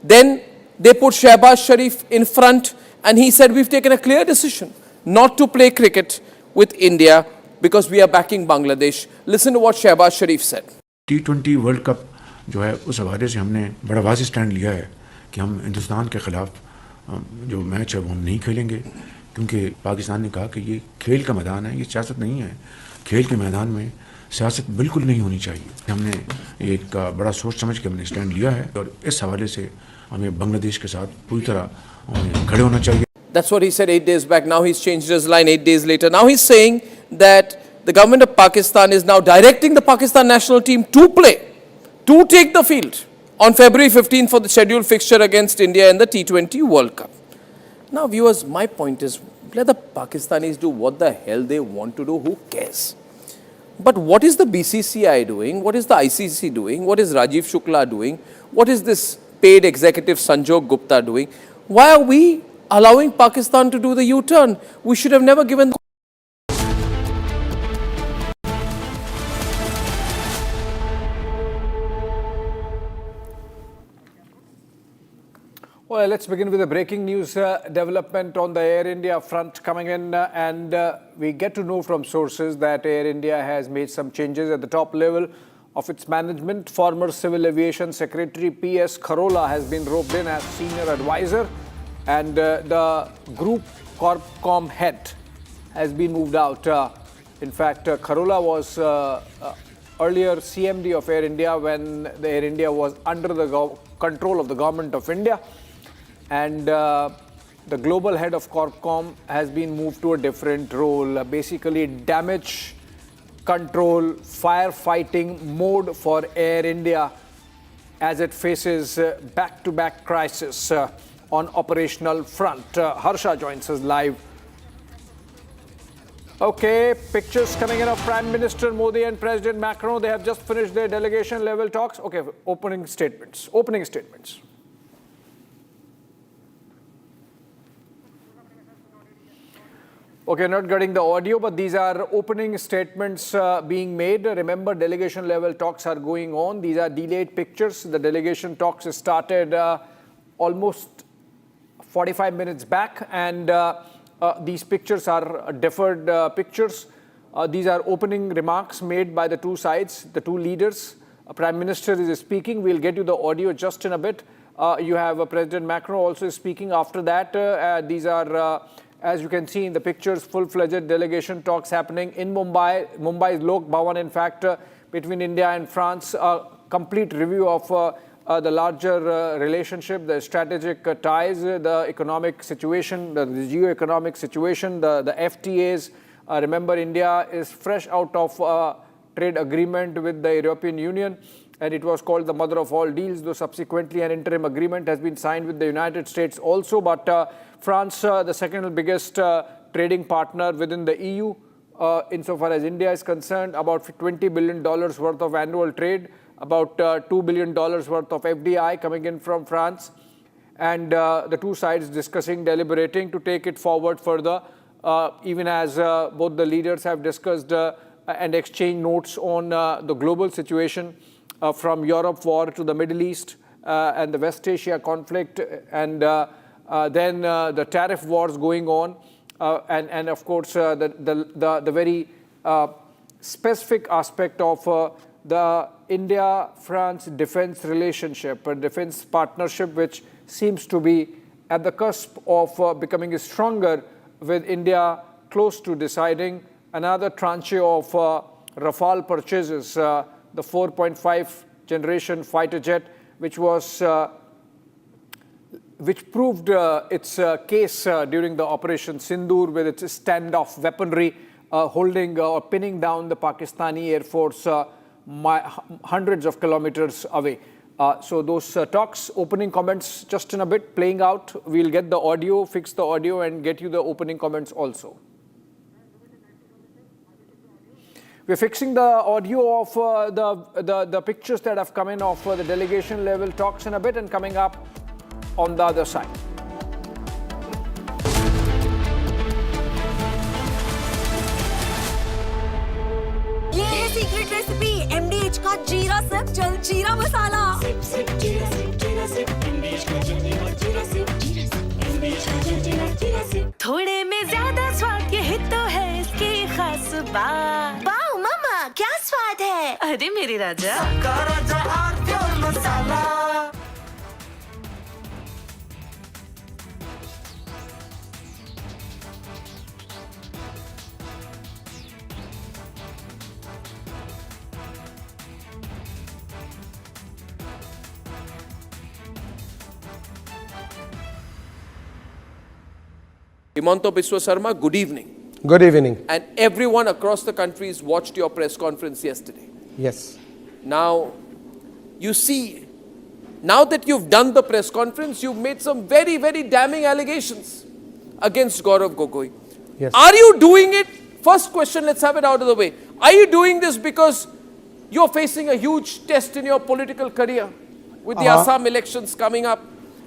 Then they put Shehbaz Sharif in front and he said we've taken a clear decision not to play cricket with India because we are backing Bangladesh. Listen to what Shehbaz Sharif said. T20 world cup जो है उस हवाले से हमने बड़ा वाज़ेह stand लिया है कि हम हिंदुस्तान के ख़िलाफ़ जो मैच है वो हम नहीं खेलेंगे, क्योंकि पाकिस्तान ने कहा कि ये खेल का मैदान है, ये सियासत नहीं है। खेल के मैदान में सियासत बिल्कुल नहीं होनी चाहिए। हमने एक बड़ा सोच समझ के हमने स्टैंड लिया है और इस हवाले से हमें बांग्लादेश के साथ पूरी तरह खड़े होना चाहिए। That's what he said 8 days back. Now he's changed his line 8 days later. Now he's saying that the government of Pakistan is now directing the Pakistan national team to take the field on February 15 for the scheduled fixture against India in the T20 World Cup. Now viewers, my point is, let the Pakistanis do what the hell they want to do, who cares? But what is the BCCI doing? What is the ICC doing? What is Rajiv Shukla doing? What is this paid executive Sanjog Gupta doing? Why are we allowing Pakistan to do the U-turn? We should have never given them. Well, let's begin with the breaking news development on the Air India front coming in, and we get to know from sources that Air India has made some changes at the top level of its management. Former Civil Aviation Secretary P.S. Kharola has been roped in as senior advisor, and the group Corpcom head has been moved out. In fact, Kharola was earlier CMD of Air India when the Air India was under the control of the government of India. And the global head of Corpcom has been moved to a different role, basically damage control, firefighting mode for Air India as it faces back-to-back crisis on operational front. Harsha joins us live. Okay, pictures coming in of Prime Minister Modi and President Macron. They have just finished their delegation level talks. Okay, opening statements. Okay, not getting the audio, but these are opening statements being made. Remember, delegation level talks are going on. These are delayed pictures. The delegation talks started almost 45 minutes back, and these pictures are deferred pictures. These are opening remarks made by the two sides, the two leaders. Prime Minister is speaking. We'll get you the audio just in a bit. You have President Macron also speaking after that. These are, as you can see in the pictures, full-fledged delegation talks happening in Mumbai. Mumbai's Lok Bhavan, in fact, between India and France. A complete review of the larger relationship, the strategic ties, the economic situation, the geo-economic situation, the FTAs. Remember, India is fresh out of trade agreement with the European Union, and it was called the mother of all deals, though subsequently an interim agreement has been signed with the United States also. But France, the second biggest trading partner within the EU, insofar as India is concerned, about $20 billion worth of annual trade, about $2 billion worth of FDI coming in from France, and the two sides discussing, deliberating to take it forward further, even as both the leaders have discussed and exchanged notes on the global situation, from Europe war to the Middle East and the West Asia conflict, and then the tariff wars going on, and of course the very specific aspect of the India-France defense relationship, a defense partnership which seems to be at the cusp of becoming stronger, with India close to deciding another tranche of Rafale purchases, the 4.5 generation fighter jet, which proved its case during the Operation Sindoor with its standoff weaponry, holding or pinning down the Pakistani Air Force hundreds of kilometers away. So those talks, opening comments just in a bit playing out. We'll get the audio, fix the audio, and get you the opening comments also. We're fixing the audio of the pictures that have come in of the delegation level talks in a bit, and coming up on the other side. ये है secret recipe MDH का जीरा SIP जल जीरा मसाला। SIP SIP जीरा SIP MDH का जल जीरा सिप MDH का जल जीरा सिप। थोड़े में ज्यादा स्वाद, ये तो है इसकी खास बात। वाओ मामा, क्या स्वाद है? अरे मेरी राजा, राजा और pure masala. Himanta Biswa Sarma, good evening. Good evening. And everyone across the country has watched your press conference yesterday. Yes. Now, you see, now that you've done the press conference, you've made some very, very damning allegations against Gaurav Gogoi. Yes. Are you doing it? First question, let's have it out of the way. Are you doing this because you're facing a huge test in your political career with the Assam elections coming up,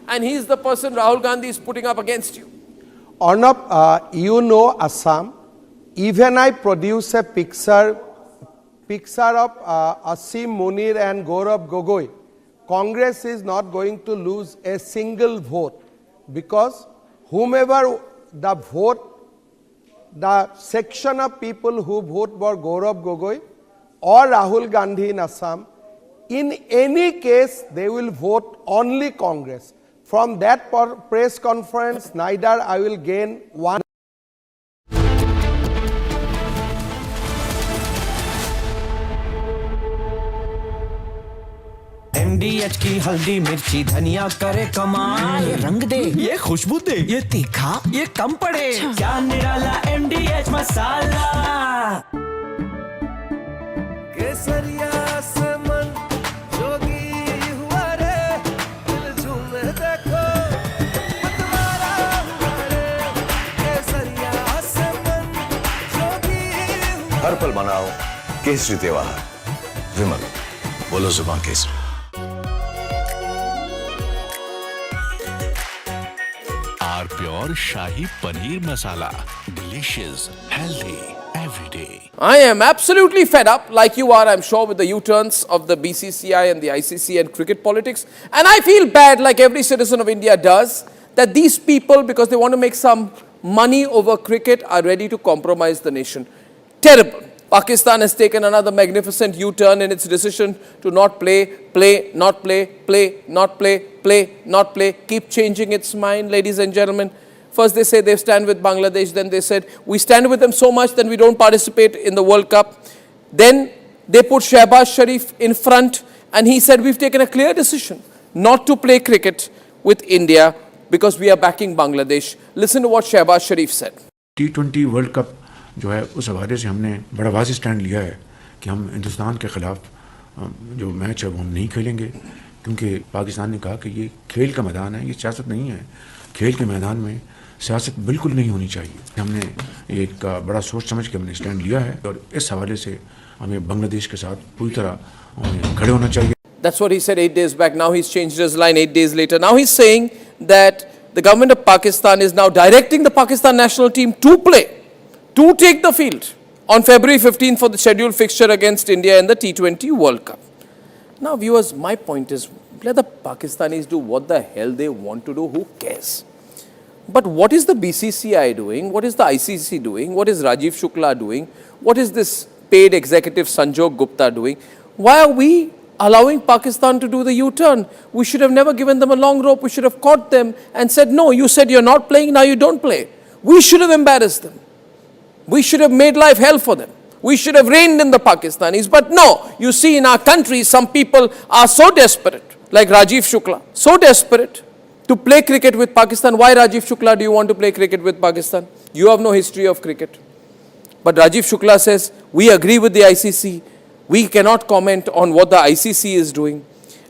and he's the person Rahul Gandhi is putting up against you? Arnab, you know Assam. Even I produce a picture of Asim Munir and Gaurav Gogoi. Congress is not going to lose a single vote, because whomever the vote, the section of people who vote for Gaurav Gogoi or Rahul Gandhi in Assam, in any case they will vote only Congress. From that press conference, neither I will gain one. MDH की हल्दी मिर्ची धनिया करे कमाल, ये रंग दे, ये खुशबू दे, ये तीखा, ये कम पड़े, क्या निराला एमडीएच मसाला। केसरिया से मन जोगी हुआ रे, दिल झूमे देखो मतवारा हुआ रे, केसरिया से मन जोगी हुआ। हर पल मनाओ केसरी त्योहार, विमल बोलो जुबान केसरी। Our pure shahi paneer masala, delicious, healthy every day. I am absolutely fed up, like you are, I'm sure, with the U-turns of the BCCI and the ICC and cricket politics. And I feel bad, like every citizen of India does, that these people, because they want to make some money over cricket, are ready to compromise the nation. Terrible. Pakistan has taken another magnificent U-turn in its decision to not play, not play, not play, keep changing its mind, ladies and gentlemen. First they say they stand with Bangladesh, then they said we stand with them so much that we don't participate in the World Cup. Then they put Shehbaz Sharif in front and he said we've taken a clear decision not to play cricket with India because we are backing Bangladesh. Listen to what Shehbaz Sharif said. T20 world cup जो है उस हवाले से हमने बड़ा वाज़ेह stand लिया है कि हम हिंदुस्तान के ख़िलाफ़ जो मैच है वो हम नहीं खेलेंगे, क्योंकि पाकिस्तान ने कहा कि ये खेल का मैदान है, ये सियासत नहीं है। खेल के मैदान में सियासत बिल्कुल नहीं होनी चाहिए। हमने एक बड़ा सोच समझ के हमने स्टैंड लिया है और इस हवाले से हमें बांग्लादेश के साथ पूरी तरह खड़े होना चाहिए। That's what he said 8 days back. Now he's changed his line 8 days later. Now he's saying that the government of Pakistan is now directing the Pakistan national team to play, to take the field on February 15th for the scheduled fixture against India in the T20 World Cup. Now viewers, my point is, let the Pakistanis do what the hell they want to do, who cares? But what is the BCCI doing? What is the ICC doing? What is Rajiv Shukla doing? What is this paid executive Sanjog Gupta doing? Why are we allowing Pakistan to do the U-turn? We should have never given them a long rope. We should have caught them and said, no, you said you're not playing, now you don't play. We should have embarrassed them. We should have made life hell for them. We should have reined in the Pakistanis. But no, you see in our country, some people are so desperate, like Rajiv Shukla, so desperate to play cricket with Pakistan. Why, Rajiv Shukla, do you want to play cricket with Pakistan? You have no history of cricket. But Rajiv Shukla says, we agree with the ICC. We cannot comment on what the ICC is doing.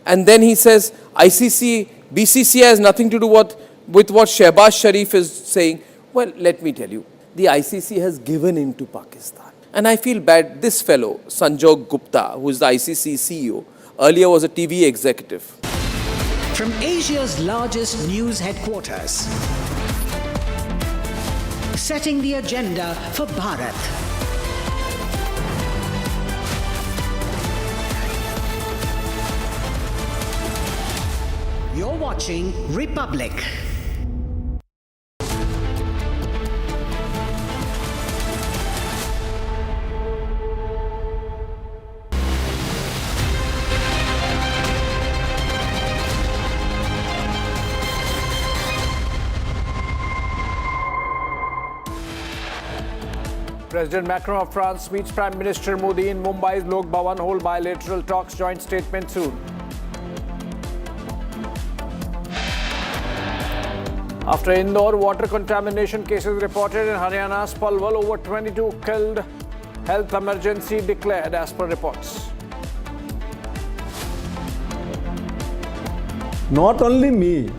And then he says, ICC, BCCI has nothing to do with what Shehbaz Sharif is saying. Well, let me tell you, the ICC has given in to Pakistan. And I feel bad, this fellow, Sanjog Gupta, who is the ICC CEO, earlier was a TV executive. From Asia's largest news headquarters, setting the agenda for Bharat. You're watching Republic. President Macron of France meets Prime Minister Modi in Mumbai's Lok Bhavan, hold bilateral talks, joint statement soon. After Indore, water contamination cases reported in Haryana's Palwal, over 22 killed, health emergency declared as per reports. Not only me,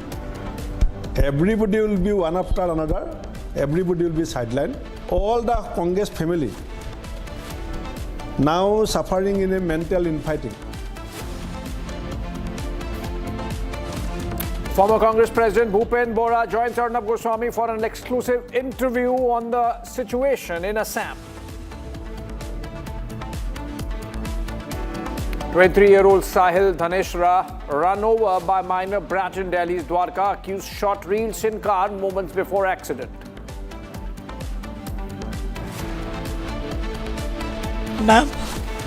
everybody will be one after another, everybody will be sidelined. All the Congress family now suffering in a mental infighting. Former Congress President Bhupen Bora joins Arnab Goswami for an exclusive interview on the situation in Assam. 23-year-old Sahil Dhaneshra run over by minor brat in Delhi's Dwarka, accused shot reels in car moments before accident. Ma'am,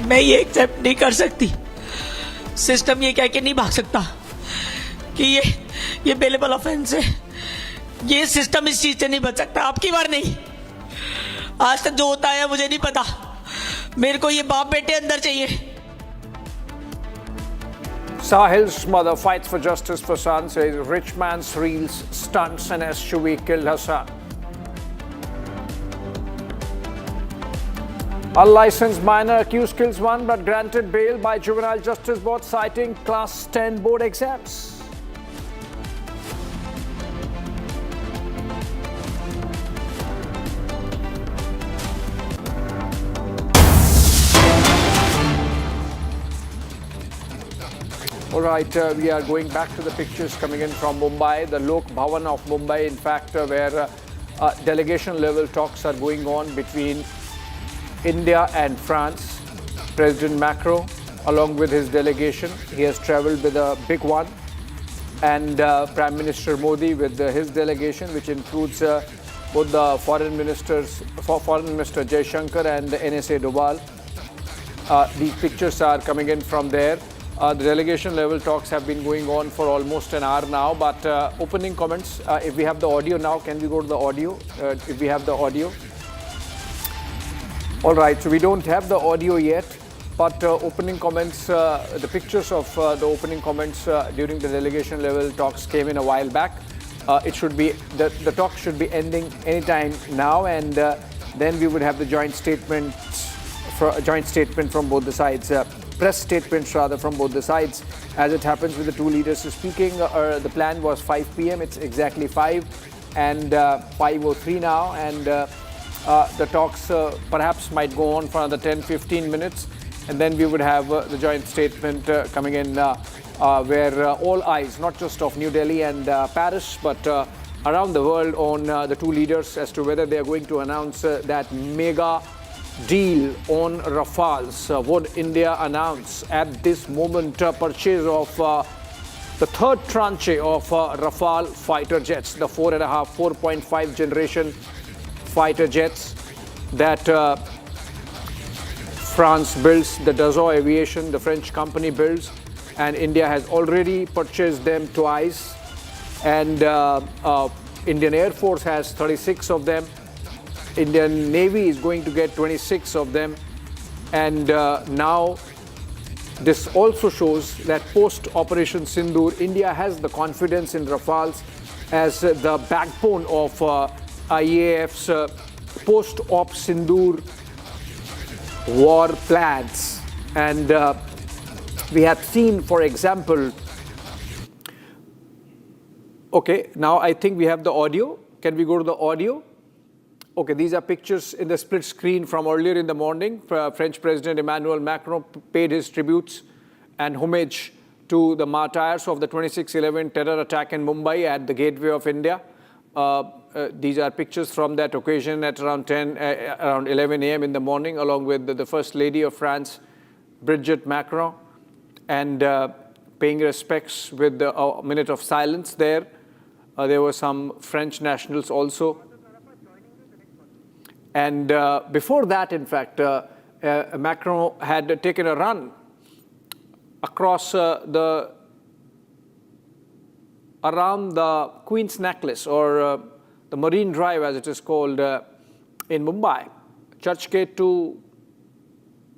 मैं ये accept नहीं कर सकती। System ये कह के नहीं भाग सकता कि ये बेलेबल ऑफेंस है। ये सिस्टम इस चीज से नहीं बच सकता, आपकी बार नहीं। आज तक जो होता है मुझे नहीं पता। मेरे को ये बाप बेटे अंदर चाहिए। Sahil's mother fights for justice for son, says rich man's reels, stunts and SUV killed her son. Unlicensed minor accused kills one but granted bail by juvenile justice board citing class 10 board exams. All right, we are going back to the pictures coming in from Mumbai, the Lok Bhavan of Mumbai, in fact, where delegation level talks are going on between India and France. President Macron, along with his delegation, he has traveled with a big one, and Prime Minister Modi with his delegation, which includes both the Foreign Minister Jaishankar and the NSA Doval. These pictures are coming in from there. The delegation level talks have been going on for almost an hour now, but opening comments, if we have the audio now, can we go to the audio? If we have the audio. All right, so we don't have the audio yet, but opening comments, the pictures of the opening comments during the delegation level talks came in a while back. It should be, the talk should be ending anytime now, and then we would have the joint statement from both the sides. Press statements rather from both the sides. As it happens with the two leaders speaking, the plan was 5 p.m. It's exactly 5 and 5:03 now, and the talks perhaps might go on for another 10-15 minutes, and then we would have the joint statement coming in where all eyes, not just of New Delhi and Paris, but around the world on the two leaders as to whether they are going to announce that mega deal on Rafales. Would India announce at this moment purchase of the third tranche of Rafale fighter jets, the 4.5 generation fighter jets that France builds, the Dassault Aviation, the French company builds, and India has already purchased them twice, and Indian Air Force has 36 of them. Indian Navy is going to get 26 of them, and now this also shows that post-Operation Sindoor, India has the confidence in Rafales as the backbone of IAF's post-Op Sindoor war plans. And we have seen, for example, okay, now I think we have the audio. Can we go to the audio? Okay, these are pictures in the split screen from earlier in the morning. French President Emmanuel Macron paid his tributes and homage to the martyrs of the 26/11 terror attack in Mumbai at the Gateway of India. These are pictures from that occasion at around 11 a.m. in the morning, along with the First Lady of France, Brigitte Macron, and paying respects with a minute of silence there. There were some French nationals also. And before that, in fact, Macron had taken a run across around the Queen's Necklace, or the Marine Drive as it is called in Mumbai, Churchgate to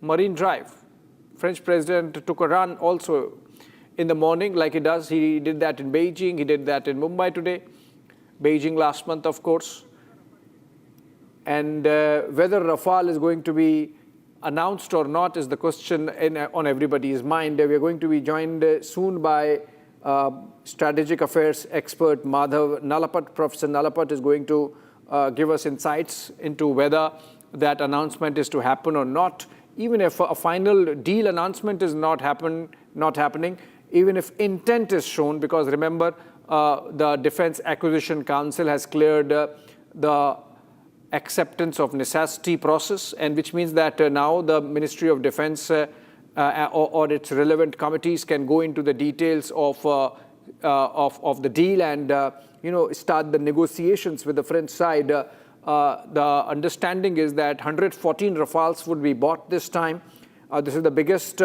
Marine Drive. French president took a run also in the morning like he does. He did that in Beijing, he did that in Mumbai today, Beijing last month, of course. And whether Rafale is going to be announced or not is the question on everybody's mind. We are going to be joined soon by strategic affairs expert Madhav Nalapat. Professor Nalapat is going to give us insights into whether that announcement is to happen or not. Even if a final deal announcement is not happening, even if intent is shown, because remember, the Defense Acquisition Council has cleared the acceptance of necessity process, and which means that now the Ministry of Defense or its relevant committees can go into the details of the deal and start the negotiations with the French side. The understanding is that 114 Rafales would be bought this time. This is the biggest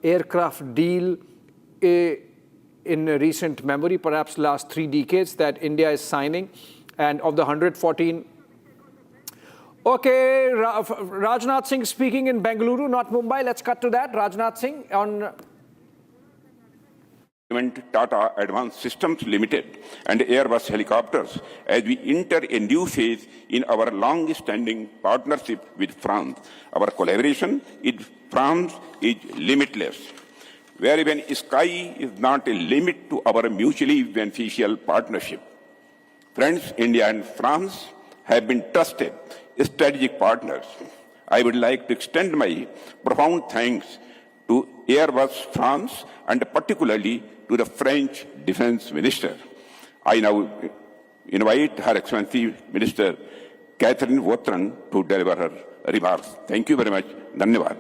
aircraft deal in recent memory, perhaps last 3 decades, that India is signing. And of the 114, okay, Rajnath Singh speaking in Bengaluru, not Mumbai. Let's cut to that. Rajnath Singh on. Tata Advanced Systems Limited and Airbus Helicopters as we enter a new phase in our long-standing partnership with France. Our collaboration with France is limitless, where even sky is not a limit to our mutually beneficial partnership. Friends, India and France have been trusted strategic partners. I would like to extend my profound thanks to Airbus France and particularly to the French Defense Minister. I now invite Her Excellency Minister Catherine Vautrin to deliver her remarks. Thank you very much. Dhanyavad.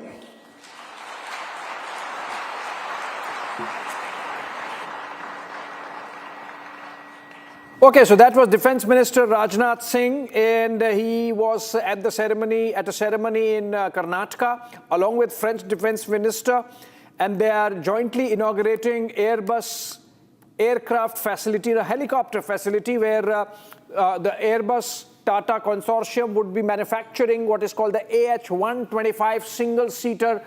Okay, so that was Defense Minister Rajnath Singh, and he was at a ceremony in Karnataka along with French Defense Minister, and they are jointly inaugurating Airbus aircraft facility, a helicopter facility where the Airbus Tata consortium would be manufacturing what is called the AH-125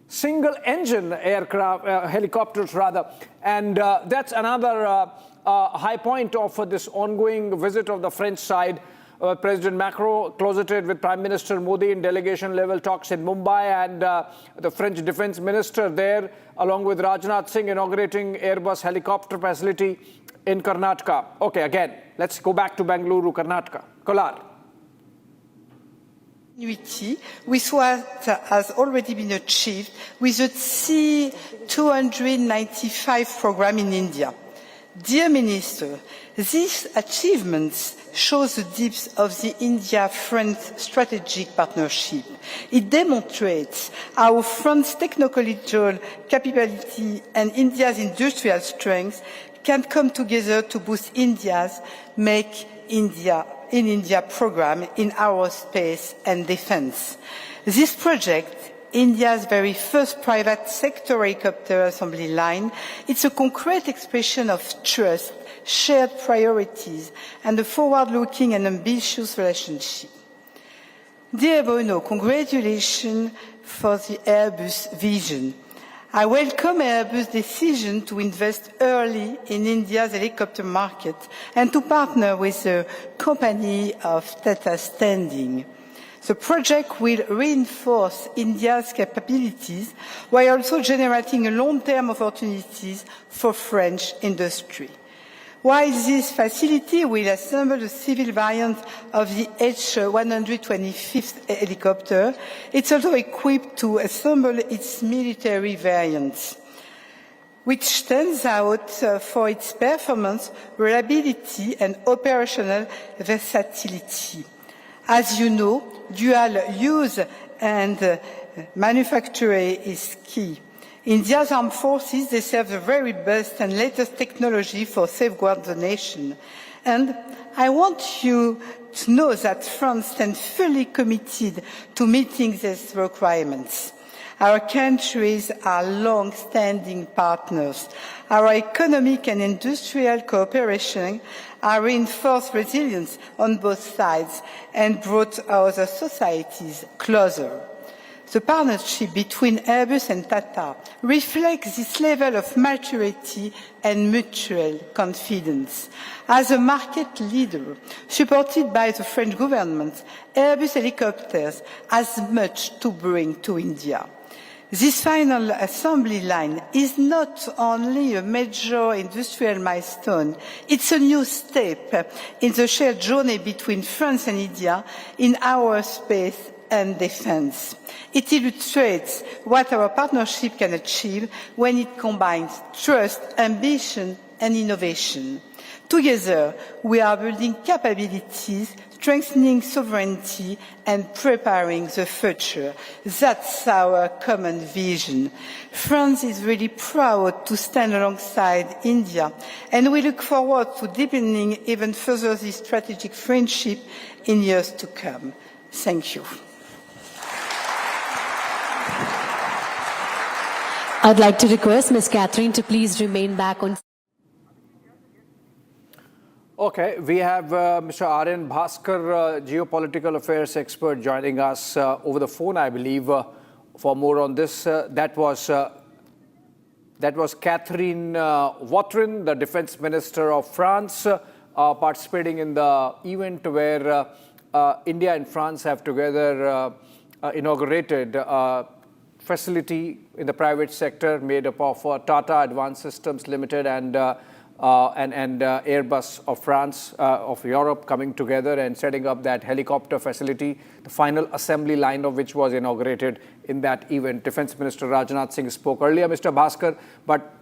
single-engine aircraft, helicopters rather, and that's another high point of this ongoing visit of the French side. President Macron closeted with Prime Minister Modi in delegation-level talks in Mumbai, and the French Defense Minister there, along with Rajnath Singh, inaugurating Airbus helicopter facility in Karnataka. Okay, again, let's go back to Bengaluru, Karnataka. Kolar. With what has already been achieved with the C-295 program in India. Dear Minister, these achievements show the depth of the India-France strategic partnership. It demonstrates how France's technological capability and India's industrial strength can come together to boost India's Make India in India program in aerospace and defense. This project, India's very first private sector helicopter assembly line, it's a concrete expression of trust, shared priorities, and a forward-looking and ambitious relationship. Dear Bruno, congratulations for the Airbus vision. I welcome Airbus' decision to invest early in India's helicopter market and to partner with a company of Tata standing. The project will reinforce India's capabilities while also generating long-term opportunities for French industry. While this facility will assemble the civil variant of the H-125 helicopter, it's also equipped to assemble its military variants, which stands out for its performance, reliability, and operational versatility. As you know, dual use and manufacturing is key. India's armed forces, they serve the very best and latest technology for safeguard the nation. And I want you to know that France stands fully committed to meeting these requirements. Our countries are long-standing partners. Our economic and industrial cooperation are reinforced resilience on both sides and brought our societies closer. The partnership between Airbus and Tata reflects this level of maturity and mutual confidence. As a market leader, supported by the French government, Airbus Helicopters has much to bring to India. This final assembly line is not only a major industrial milestone, it's a new step in the shared journey between France and India in aerospace and defense. It illustrates what our partnership can achieve when it combines trust, ambition, and innovation. Together, we are building capabilities, strengthening sovereignty, and preparing the future. That's our common vision. France is really proud to stand alongside India, and we look forward to deepening even further this strategic friendship in years to come. Thank you. I'd like to request Ms. Catherine to please remain back on. Okay, we have Mr. Aryan Bhaskar, geopolitical affairs expert, joining us over the phone, I believe, for more on this. That was That was Catherine Vautrin, the defense minister of France, participating in the event where India and France have together inaugurated a facility in the private sector made up of Tata Advanced Systems Limited and Airbus of France, of Europe, coming together and setting up that helicopter facility, the final assembly line of which was inaugurated in that event. Defense Minister Rajnath Singh spoke earlier, Mr. Bhaskar, but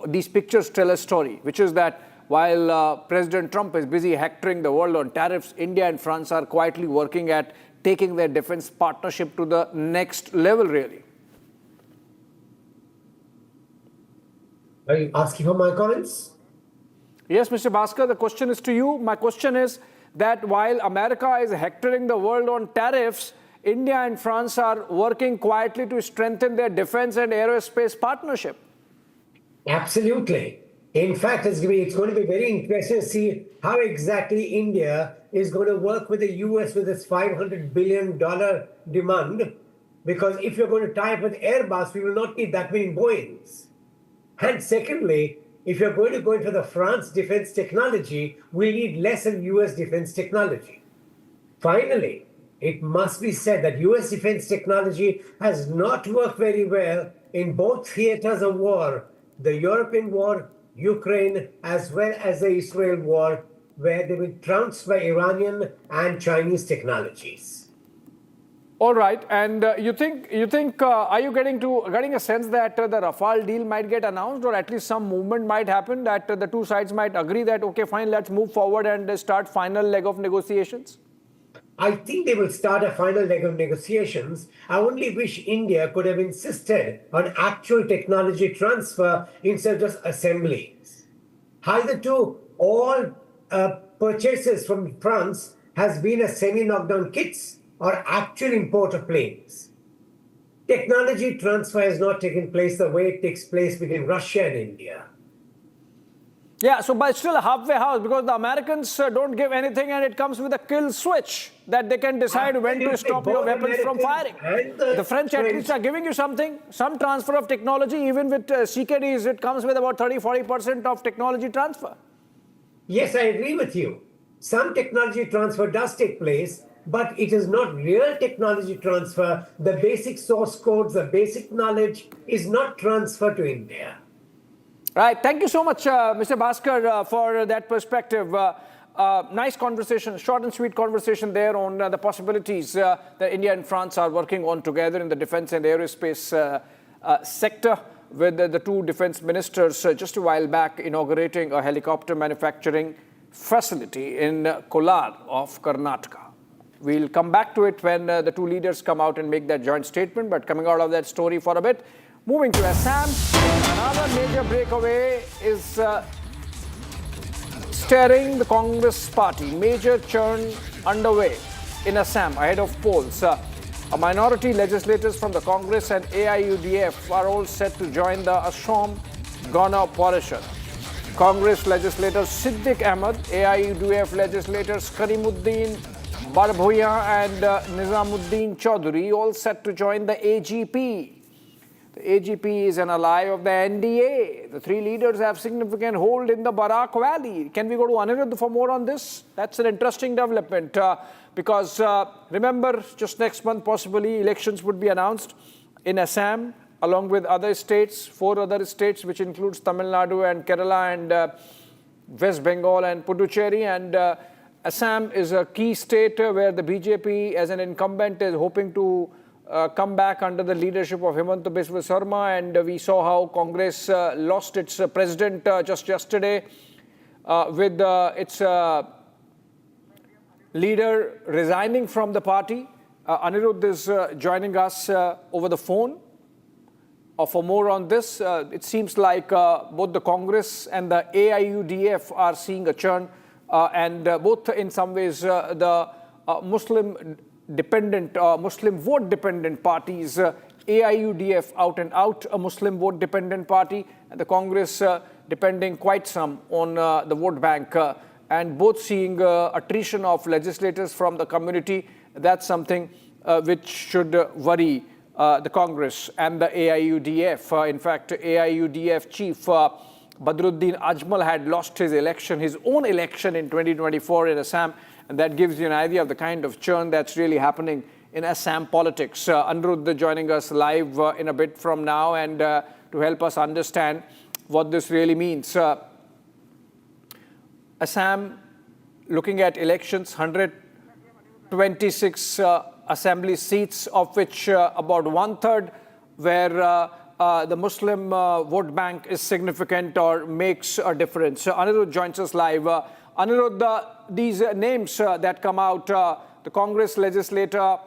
these pictures tell a story, which is that while President Trump is busy hectoring the world on tariffs, India and France are quietly working at taking their defense partnership to the next level, really. Are you asking for my comments? Yes, Mr. Bhaskar, the question is to you. My question is that while America is hectoring the world on tariffs, India and France are working quietly to strengthen their defense and aerospace partnership. Absolutely. In fact, it's going to be very interesting to see how exactly India is going to work with the US with its $500 billion demand. Because if you're going to tie up with Airbus, we will not need that many Boeings. And secondly, if you're going to go into the France defense technology, we need less of US defense technology. Finally, it must be said that US defense technology has not worked very well in both theaters of war, the European war, Ukraine, as well as the Israel war, where they've been trounced by Iranian and Chinese technologies. All right, and you think, are you getting a sense that the Rafale deal might get announced, or at least some movement might happen, that the two sides might agree that, okay, fine, let's move forward and start final leg of negotiations? I think they will start a final leg of negotiations. I only wish India could have insisted on actual technology transfer instead of just assemblies. Hitherto, all purchases from France has been a semi-knockdown kits or actual import of planes. Technology transfer has not taken place the way it takes place between Russia and India. Yeah, so but still a halfway house, because the Americans don't give anything and it comes with a kill switch that they can decide when to stop your weapons from firing. The French at least are giving you something, some transfer of technology. Even with CKDs, it comes with about 30-40% of technology transfer. Yes, I agree with you. Some technology transfer does take place, but it is not real technology transfer. The basic source codes, the basic knowledge is not transferred to India. Right. Thank you so much, Mr. Bhaskar, for that perspective. Nice conversation, short and sweet conversation there on the possibilities that India and France are working on together in the defense and aerospace sector, with the two defense ministers just a while back inaugurating a helicopter manufacturing facility in Kolar of Karnataka. We'll come back to it when the two leaders come out and make that joint statement, but coming out of that story for a bit, moving to Assam, another major breakaway is staring the Congress party. Major churn underway in Assam ahead of polls. A minority legislators from the Congress and AIUDF are all set to join the Assam Gana Parishad. Congress legislators Siddiq Ahmed, AIUDF legislators Karimuddin Barbhoya and Nizamuddin Chaudhary all set to join the AGP. The AGP is an ally of the NDA. The three leaders have significant hold in the Barak Valley. Can we go to Anirudh for more on this? That's an interesting development because remember, just next month possibly elections would be announced in Assam along with other states, 4 other states, which includes Tamil Nadu and Kerala and West Bengal and Puducherry. And Assam is a key state where the BJP as an incumbent is hoping to come back under the leadership of Himanta Biswa Sarma, and we saw how Congress lost its president just yesterday with its leader resigning from the party. Anirudh is joining us over the phone. For more on this, it seems like both the Congress and the AIUDF are seeing a churn, and both in some ways the Muslim vote dependent parties, AIUDF out and out a Muslim vote dependent party, and the Congress depending quite some on the vote bank, and both seeing attrition of legislators from the community. That's something which should worry the Congress and the AIUDF. In fact, AIUDF chief Badruddin Ajmal had lost his own election in 2024 in Assam, and that gives you an idea of the kind of churn that's really happening in Assam politics. Anirudh joining us live in a bit from now, and to help us understand what this really means. Assam, looking at elections, 126 assembly seats, of which about 1/3 where the Muslim vote bank is significant or makes a difference. Anirudh joins us live. Anirudh, these names that come out, the Congress legislator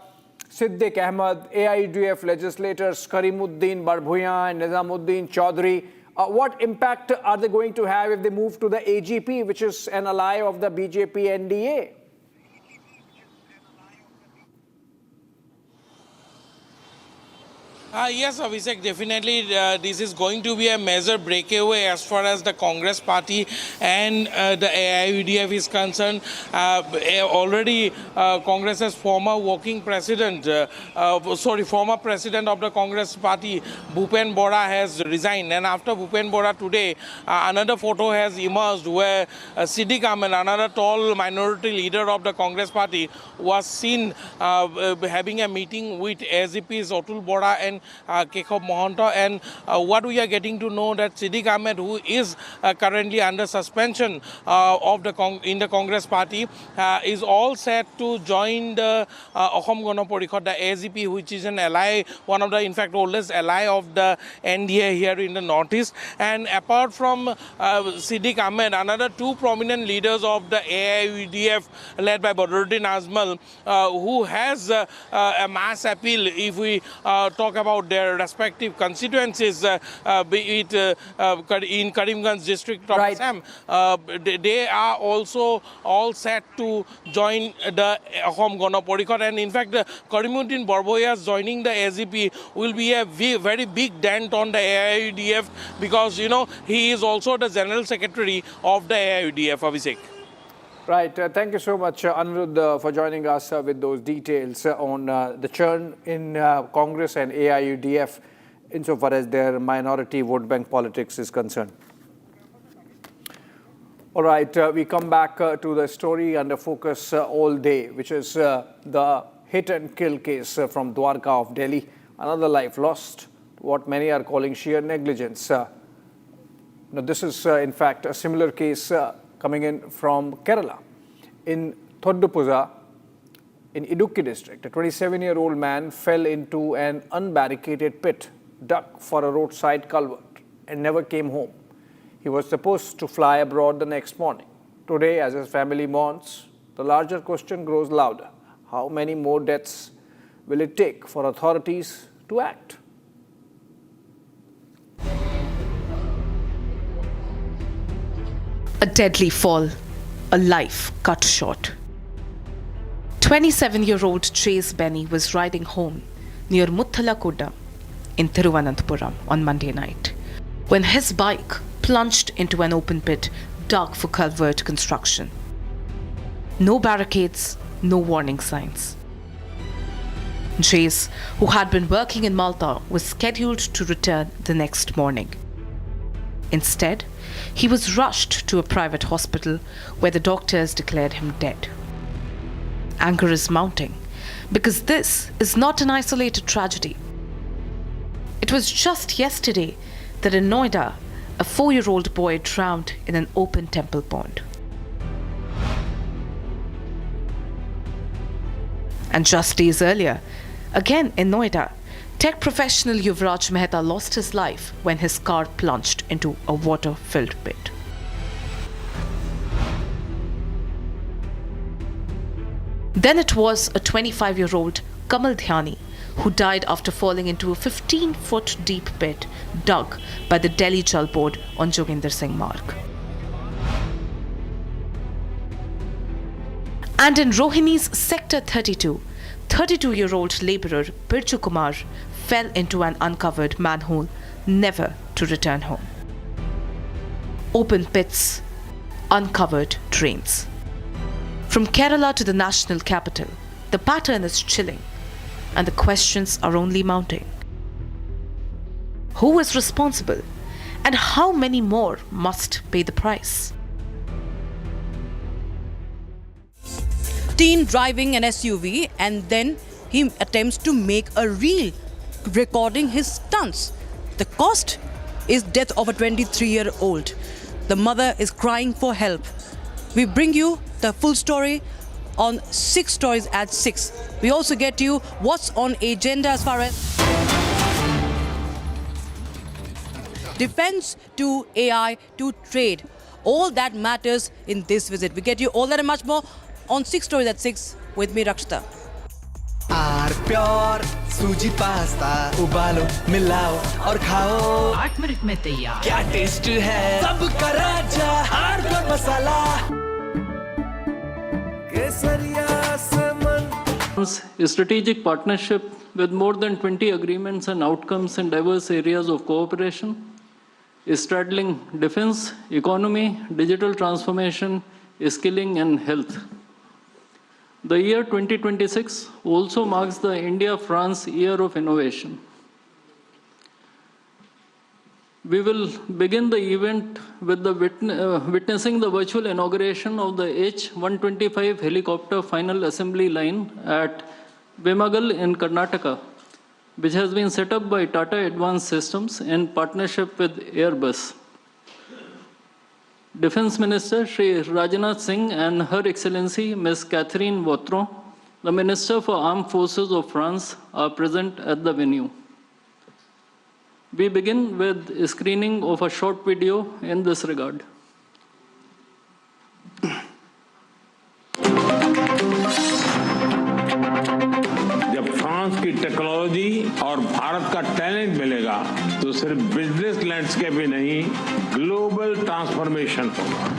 Siddiq Ahmed, AIUDF legislators Karimuddin Barbhuyan and Nizamuddin Chaudhary, what impact are they going to have if they move to the AGP, which is an ally of the BJP NDA? Yes, Abhishek, definitely this is going to be a major breakaway as far as the Congress party and the AIUDF is concerned. Already Congress's former president of the Congress party, Bhupen Bora, has resigned. And after Bhupen Bora today, another photo has emerged where Siddiq Ahmed, another tall minority leader of the Congress party, was seen having a meeting with AGPs Atul Bora and Kekhab Mohanta. And what we are getting to know that Siddiq Ahmed, who is currently under suspension in the Congress party, is all set to join the Ahom Gana Porikhod, the AGP, which is an ally, one of the, in fact, oldest ally of the NDA here in the Northeast. And apart from Siddiq Ahmed, another two prominent leaders of the AIUDF, led by Badruddin Ajmal, who has a mass appeal if we talk about their respective constituencies, be it in Karimganj district of Assam. They are also all set to join the Ahom Gana Porikhod. And in fact, Karimuddin Barbhuyan joining the AGP will be a very big dent on the AIUDF, because, you know, he is also the General Secretary of the AIUDF, Abhishek. Right. Thank you so much, Anirudh, for joining us with those details on the churn in Congress and AIUDF insofar as their minority vote bank politics is concerned. All right. We come back to the story under focus all day, which is the hit and kill case from Dwarka of Delhi. Another life lost, what many are calling sheer negligence. Now, this is, in fact, a similar case coming in from Kerala. In Thoddupuza, in Idukki district, a 27-year-old man fell into an unbarricaded pit dug for a roadside culvert and never came home. He was supposed to fly abroad the next morning. Today, as his family mourns, the larger question grows louder. How many more deaths will it take for authorities to act? A deadly fall, a life cut short. 27-year-old Chase Benny was riding home near Muthalakoda in Thiruvananthapuram on Monday night when his bike plunged into an open pit dug for culvert construction. No barricades, no warning signs. Chase, who had been working in Malta, was scheduled to return the next morning. Instead, he was rushed to a private hospital where the doctors declared him dead. Anger is mounting because this is not an isolated tragedy. It was just yesterday that in Noida, a 4-year-old boy drowned in an open temple pond. And just days earlier, again in Noida, tech professional Yuvraj Mehta lost his life when his car plunged into a water-filled pit. Then it was a 25-year-old Kamal Dhyani who died after falling into a 15-foot deep pit dug by the Delhi Jal Board on Joginder Singh Marg. And in Rohini's Sector 32, 32-year-old labourer Birju Kumar fell into an uncovered manhole, never to return home. Open pits, uncovered drains. From Kerala to the national capital, the pattern is chilling. and the questions are only mounting. Who is responsible, and how many more must pay the price? Teen driving an SUV and then he attempts to make a reel recording his stunts. The cost is death of a 23-year-old. The mother is crying for help. We bring you the full story on 6 Stories at 6. We also get you what's on agenda as far as defense to AI to trade. All that matters in this visit. We get you all that and much more on 6 Stories at 6 with me, Rakshita. Our pure suji pasta उबालो मिलाओ और खाओ 8 minute में तैयार क्या taste है सबका राजा आर प्योर मसाला केसरिया से मन A strategic partnership with more than 20 agreements and outcomes in diverse areas of cooperation, straddling defense, economy, digital transformation, skilling and health. The year 2026 also marks the India-France Year of Innovation. We will begin the event with the witnessing the virtual inauguration of the H-125 helicopter final assembly line at Vemagal in Karnataka, which has been set up by Tata Advanced Systems in partnership with Airbus. Defense Minister Shri Rajnath Singh and Her Excellency Ms. Catherine Vautron, the Minister for Armed Forces of France, are present at the venue. We begin with a screening of a short video in this regard. जब France की technology और भारत का talent मिलेगा तो सिर्फ business landscape ही नहीं global transformation होगा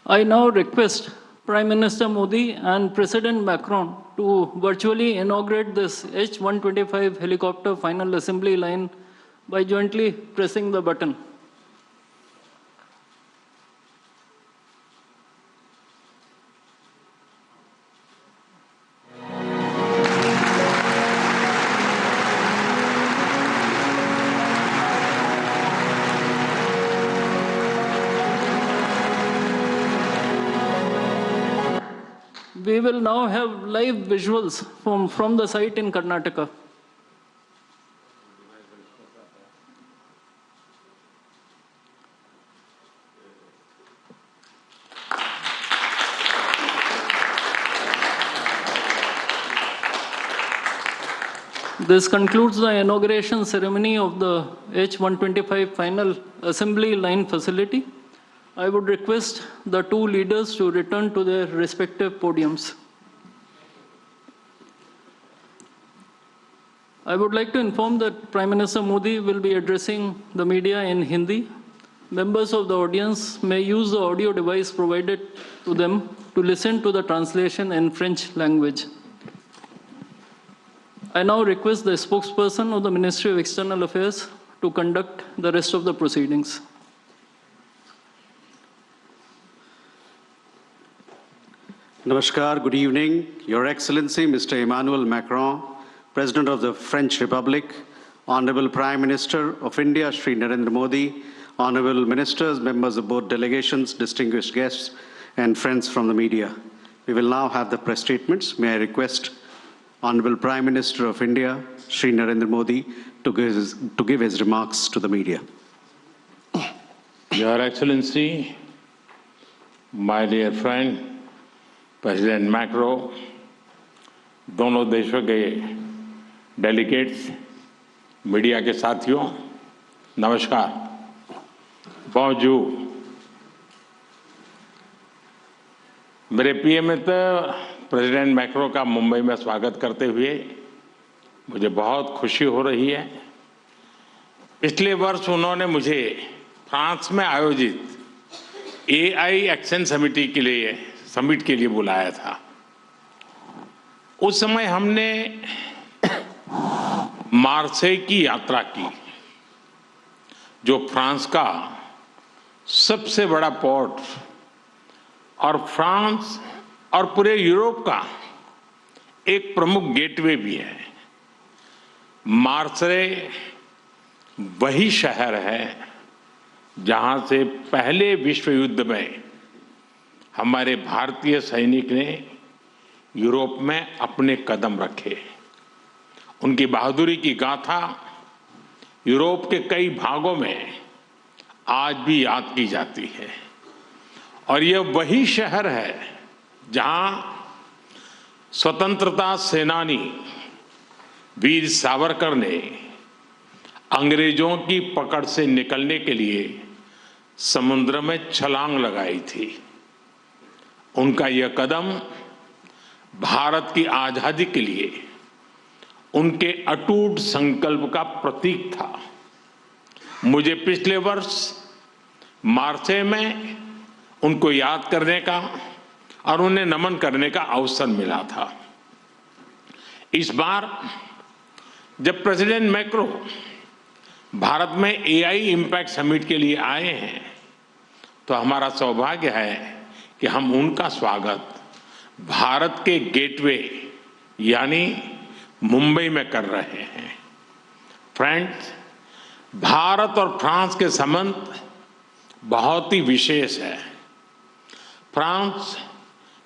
I now request Prime Minister Modi and President Macron to virtually inaugurate this H-125 helicopter final assembly line by jointly pressing the button. We will now have live visuals from the site in Karnataka. This concludes the inauguration ceremony of the H-125 final assembly line facility. I would request the two leaders to return to their respective podiums. I would like to inform that Prime Minister Modi will be addressing the media in Hindi. Members of the audience may use the audio device provided to them to listen to the translation in French language. I now request the spokesperson of the Ministry of External Affairs to conduct the rest of the proceedings. Namaskar, good evening. Your Excellency, Mr. Emmanuel Macron, President of the French Republic, Honorable Prime Minister of India, Shri Narendra Modi, Honorable Ministers, members of both delegations, distinguished guests, and friends from the media. We will now have the press statements. May I request Honorable Prime Minister of India, Shri Narendra Modi, to give his remarks to the media. Your Excellency, my dear friend, President Macron, दोनों देशों के delegates, media के साथियों, नमस्कार। bonjour। मेरे प्रिय मित्र president macro का मुंबई में स्वागत करते हुए मुझे बहुत खुशी हो रही है। पिछले वर्ष उन्होंने मुझे फ्रांस में आयोजित AI एक्शन समिट के लिए बुलाया था। उस समय हमने मार्सेई की यात्रा की, जो फ्रांस का सबसे बड़ा पोर्ट और फ्रांस और पूरे यूरोप का एक प्रमुख गेटवे भी है। मार्सेई वही शहर है जहां से पहले विश्व युद्ध में हमारे भारतीय सैनिक ने यूरोप में अपने कदम रखे। उनकी बहादुरी की गाथा यूरोप के कई भागों में आज भी याद की जाती है। और यह वही शहर है जहां स्वतंत्रता सेनानी वीर सावरकर ने अंग्रेजों की पकड़ से निकलने के लिए समुद्र में छलांग लगाई थी। उनका यह कदम भारत की आजादी के लिए उनके अटूट संकल्प का प्रतीक था। मुझे पिछले वर्ष मार्सेई में उनको याद करने का और उन्हें नमन करने का अवसर मिला था। इस बार जब प्रेसिडेंट मैक्रो भारत में AI इम्पैक्ट समिट के लिए आए हैं, तो हमारा सौभाग्य है कि हम उनका स्वागत भारत के गेटवे यानी मुंबई में कर रहे हैं। फ्रेंड्स, भारत और फ्रांस के संबंध बहुत ही विशेष है। फ्रांस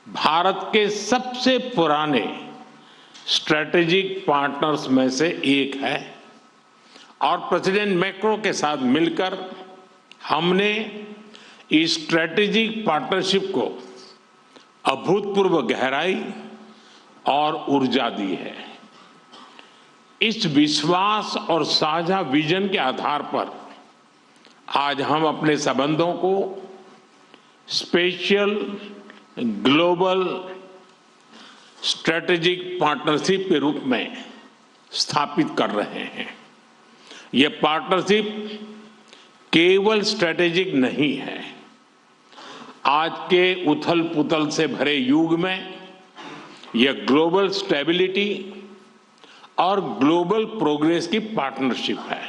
भारत के सबसे पुराने स्ट्रेटेजिक पार्टनर्स में से एक है और प्रेसिडेंट मैक्रो के साथ मिलकर हमने इस स्ट्रेटेजिक पार्टनरशिप को अभूतपूर्व गहराई और ऊर्जा दी है। इस विश्वास और साझा विजन के आधार पर आज हम अपने संबंधों को स्पेशल ग्लोबल स्ट्रेटेजिक पार्टनरशिप के रूप में स्थापित कर रहे हैं। यह पार्टनरशिप केवल स्ट्रेटेजिक नहीं है। आज के उथल पुथल से भरे युग में यह ग्लोबल स्टेबिलिटी और ग्लोबल प्रोग्रेस की पार्टनरशिप है।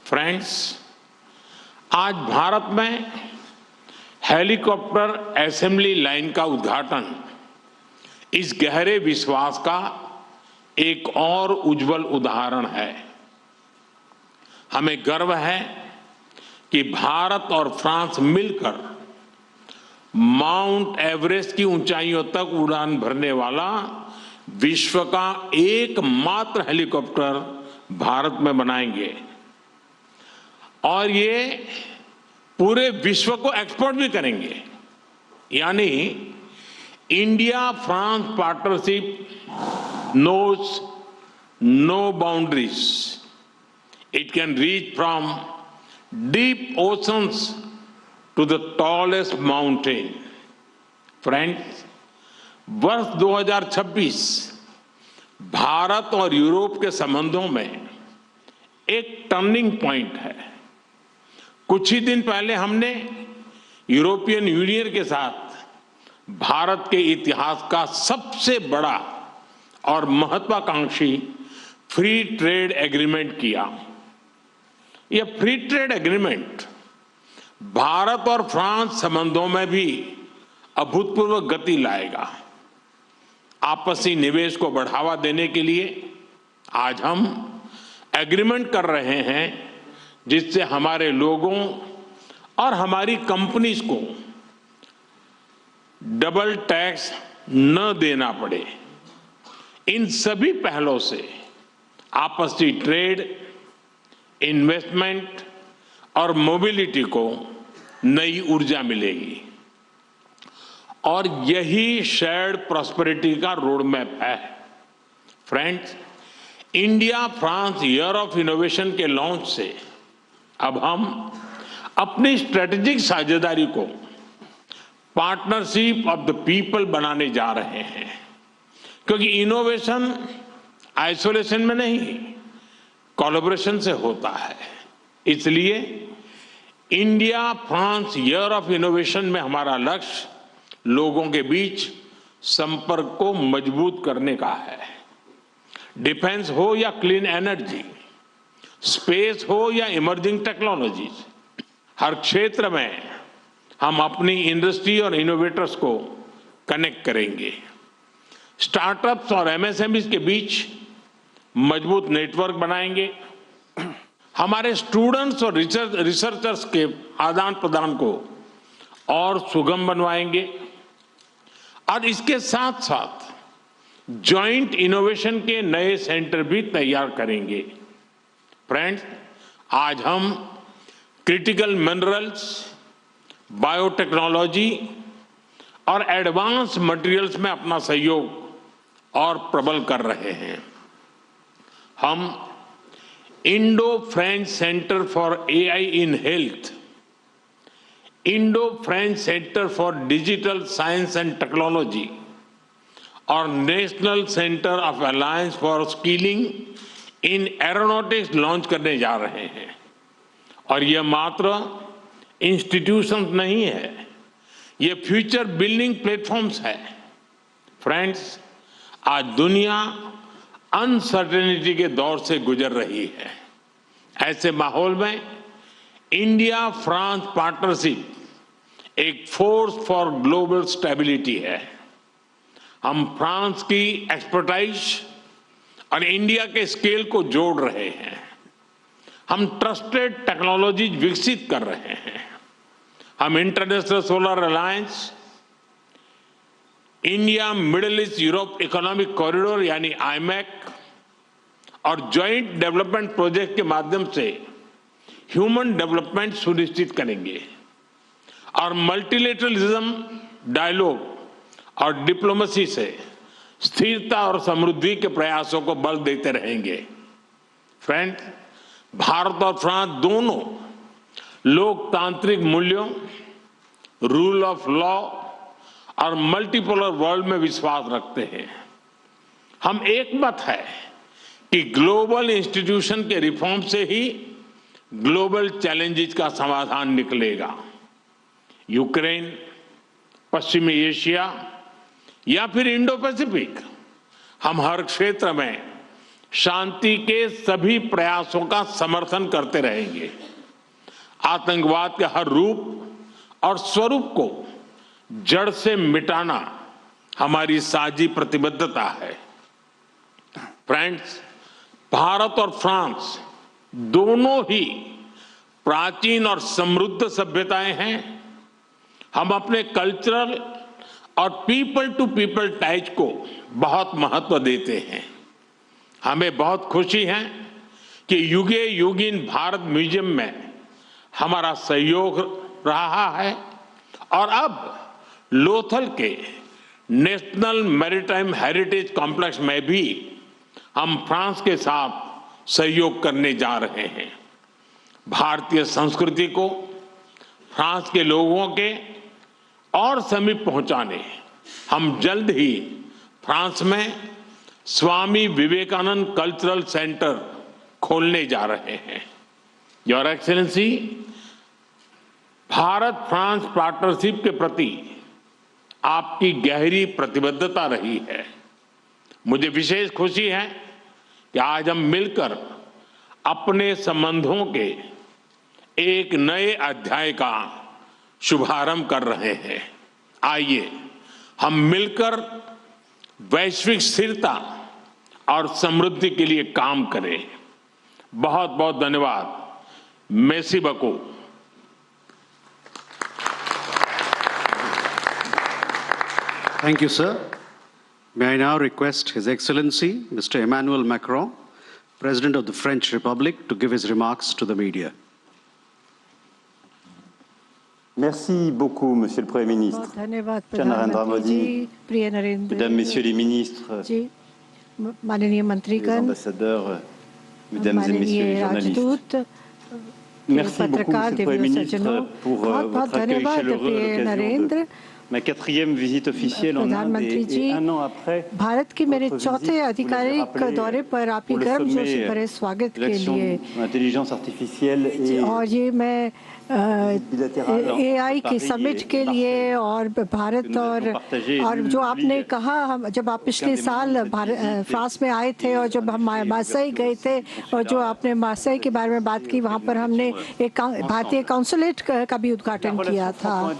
फ्रेंड्स, आज भारत में हेलीकॉप्टर असेंबली लाइन का उद्घाटन इस गहरे विश्वास का एक और उज्जवल उदाहरण है। हमें गर्व है कि भारत और फ्रांस मिलकर माउंट एवरेस्ट की ऊंचाइयों तक उड़ान भरने वाला विश्व का एकमात्र हेलीकॉप्टर भारत में बनाएंगे और ये पूरे विश्व को एक्सपोर्ट भी करेंगे। यानी India France partnership knows no boundaries. It can reach from deep oceans to the tallest mountain. Friends, वर्ष 2026 भारत और यूरोप के संबंधों में एक टर्निंग पॉइंट है। कुछ ही दिन पहले हमने यूरोपियन यूनियन के साथ भारत के इतिहास का सबसे बड़ा और महत्वाकांक्षी फ्री ट्रेड एग्रीमेंट किया। यह फ्री ट्रेड एग्रीमेंट भारत और फ्रांस संबंधों में भी अभूतपूर्व गति लाएगा। आपसी निवेश को बढ़ावा देने के लिए आज हम एग्रीमेंट कर रहे हैं जिससे हमारे लोगों और हमारी कंपनीज को डबल टैक्स न देना पड़े। इन सभी पहलों से आपसी ट्रेड, इन्वेस्टमेंट और मोबिलिटी को नई ऊर्जा मिलेगी और यही शेयर्ड प्रॉस्पेरिटी का रोड मैप है। Friends, India France year of innovation के लॉन्च से अब हम अपनी स्ट्रेटेजिक साझेदारी को पार्टनरशिप ऑफ द पीपल बनाने जा रहे हैं, क्योंकि इनोवेशन आइसोलेशन में नहीं, कोलैबोरेशन से होता है। इसलिए India France year of innovation में हमारा लक्ष्य लोगों के बीच संपर्क को मजबूत करने का है। डिफेंस हो या क्लीन एनर्जी, स्पेस हो या इमर्जिंग टेक्नोलॉजीज, हर क्षेत्र में हम अपनी इंडस्ट्री और इनोवेटर्स को कनेक्ट करेंगे। स्टार्टअप्स और एमएसएमईज के बीच मजबूत नेटवर्क बनाएंगे। हमारे स्टूडेंट्स और रिसर्चर्स के आदान प्रदान को और सुगम बनवाएंगे और इसके साथ साथ जॉइंट इनोवेशन के नए सेंटर भी तैयार करेंगे। फ्रेंड्स, आज हम क्रिटिकल मिनरल्स, बायोटेक्नोलॉजी और एडवांस मटेरियल्स में अपना सहयोग और प्रबल कर रहे हैं। हम Indo French centre for AI in health, Indo French centre for digital science and technology और national centre of alliance for skilling in aeronautics launch करने जा रहे हैं। और यह मात्र इंस्टीट्यूशंस नहीं है, ये फ्यूचर बिल्डिंग प्लेटफॉर्म्स है। फ्रेंड्स, आज दुनिया अनसर्टेनिटी के दौर से गुजर रही है। ऐसे माहौल में इंडिया फ्रांस पार्टनरशिप एक फोर्स फॉर ग्लोबल स्टेबिलिटी है। हम फ्रांस की एक्सपर्टाइज और इंडिया के स्केल को जोड़ रहे हैं। हम ट्रस्टेड टेक्नोलॉजीज विकसित कर रहे हैं। हम international solar alliance, India middle east Europe economic corridor यानी आईमैक और ज्वाइंट डेवलपमेंट प्रोजेक्ट के माध्यम से ह्यूमन डेवलपमेंट सुनिश्चित करेंगे और मल्टीलेटरलिज्म, डायलॉग और डिप्लोमेसी से स्थिरता और समृद्धि के प्रयासों को बल देते रहेंगे। फ्रेंड, भारत और फ्रांस दोनों लोकतांत्रिक मूल्यों, रूल ऑफ लॉ और मल्टीपोलर वर्ल्ड में विश्वास रखते हैं। हम एक मत है कि ग्लोबल इंस्टीट्यूशन के रिफॉर्म से ही ग्लोबल चैलेंजेस का समाधान निकलेगा। यूक्रेन, पश्चिमी एशिया या फिर इंडो पैसिफिक, हम हर क्षेत्र में शांति के सभी प्रयासों का समर्थन करते रहेंगे। आतंकवाद के हर रूप और स्वरूप को जड़ से मिटाना हमारी साझी प्रतिबद्धता है। फ्रेंड्स, भारत और फ्रांस दोनों ही प्राचीन और समृद्ध सभ्यताएं हैं। हम अपने कल्चरल और पीपल टू पीपल टाइज को बहुत महत्व देते हैं। हमें बहुत खुशी है कि युगे युगीन भारत म्यूजियम में हमारा सहयोग रहा है और अब लोथल के नेशनल मैरीटाइम हेरिटेज कॉम्प्लेक्स में भी हम फ्रांस के साथ सहयोग करने जा रहे हैं। भारतीय संस्कृति को फ्रांस के लोगों के और समीप पहुंचाने हम जल्द ही फ्रांस में स्वामी विवेकानंद कल्चरल सेंटर खोलने जा रहे हैं। Your excellency, Bharat France partnership के प्रति आपकी गहरी प्रतिबद्धता रही है। मुझे विशेष खुशी है कि आज हम मिलकर अपने संबंधों के एक नए अध्याय का शुभारंभ कर रहे हैं। आइए हम मिलकर वैश्विक स्थिरता और समृद्धि के लिए काम करें। बहुत बहुत धन्यवाद। Messi बको। Thank you, sir. May I now request His Excellency, Mr. Emmanuel Macron, President of the French Republic, to give his remarks to the media. Merci beaucoup, Monsieur le Premier ministre. Cher Narendra Modi, Mesdames, Messieurs les ministres, les ambassadeurs, Mesdames et Messieurs les journalistes. Merci beaucoup, Monsieur le Premier ministre, pour votre accueil chaleureux à l'occasion de ma 4e visite officielle en Inde et 1 an après Bharat के मेरे चौथे आधिकारिक दौरे पर आपकी गर्मजोशी से भरे स्वागत के लिए l'intelligence artificielle et और ये मैं AI के समिट के लिए और भारत और जो आपने कहा हम जब आप पिछले साल फ्रांस में आए थे और जब हम मार्सेई गए थे और जो आपने मार्सेई के बारे में बात की वहाँ पर हमने एक भारतीय काउंसुलेट का भी उद्घाटन किया था।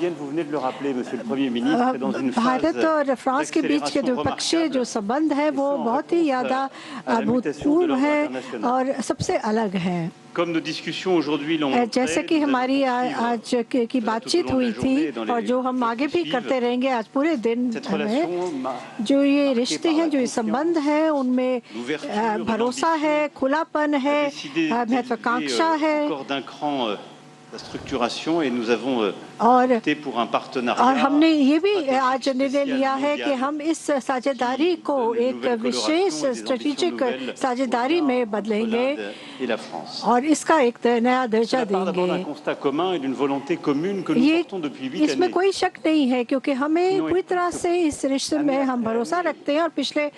भारत और फ्रांस के बीच के द्विपक्षीय जो संबंध है वो बहुत ही ज़्यादा अभूतपूर्व है और सबसे अलग है। जैसे कि हमारी आज की बातचीत हुई थी और जो हम आगे भी करते रहेंगे आज पूरे दिन में, जो ये रिश्ते हैं जो ये संबंध है उनमें भरोसा है, खुलापन है, महत्वाकांक्षा है और हमने ये भी आज निर्णय लिया है कि हम इस साझेदारी को एक विशेष स्ट्रेटेजिक साझेदारी में बदलेंगे और इसका एक नया दर्जा देंगे। ये इसमें कोई शक नहीं है क्योंकि हमें पूरी तरह से इस रिश्ते में हम भरोसा रखते हैं और पिछले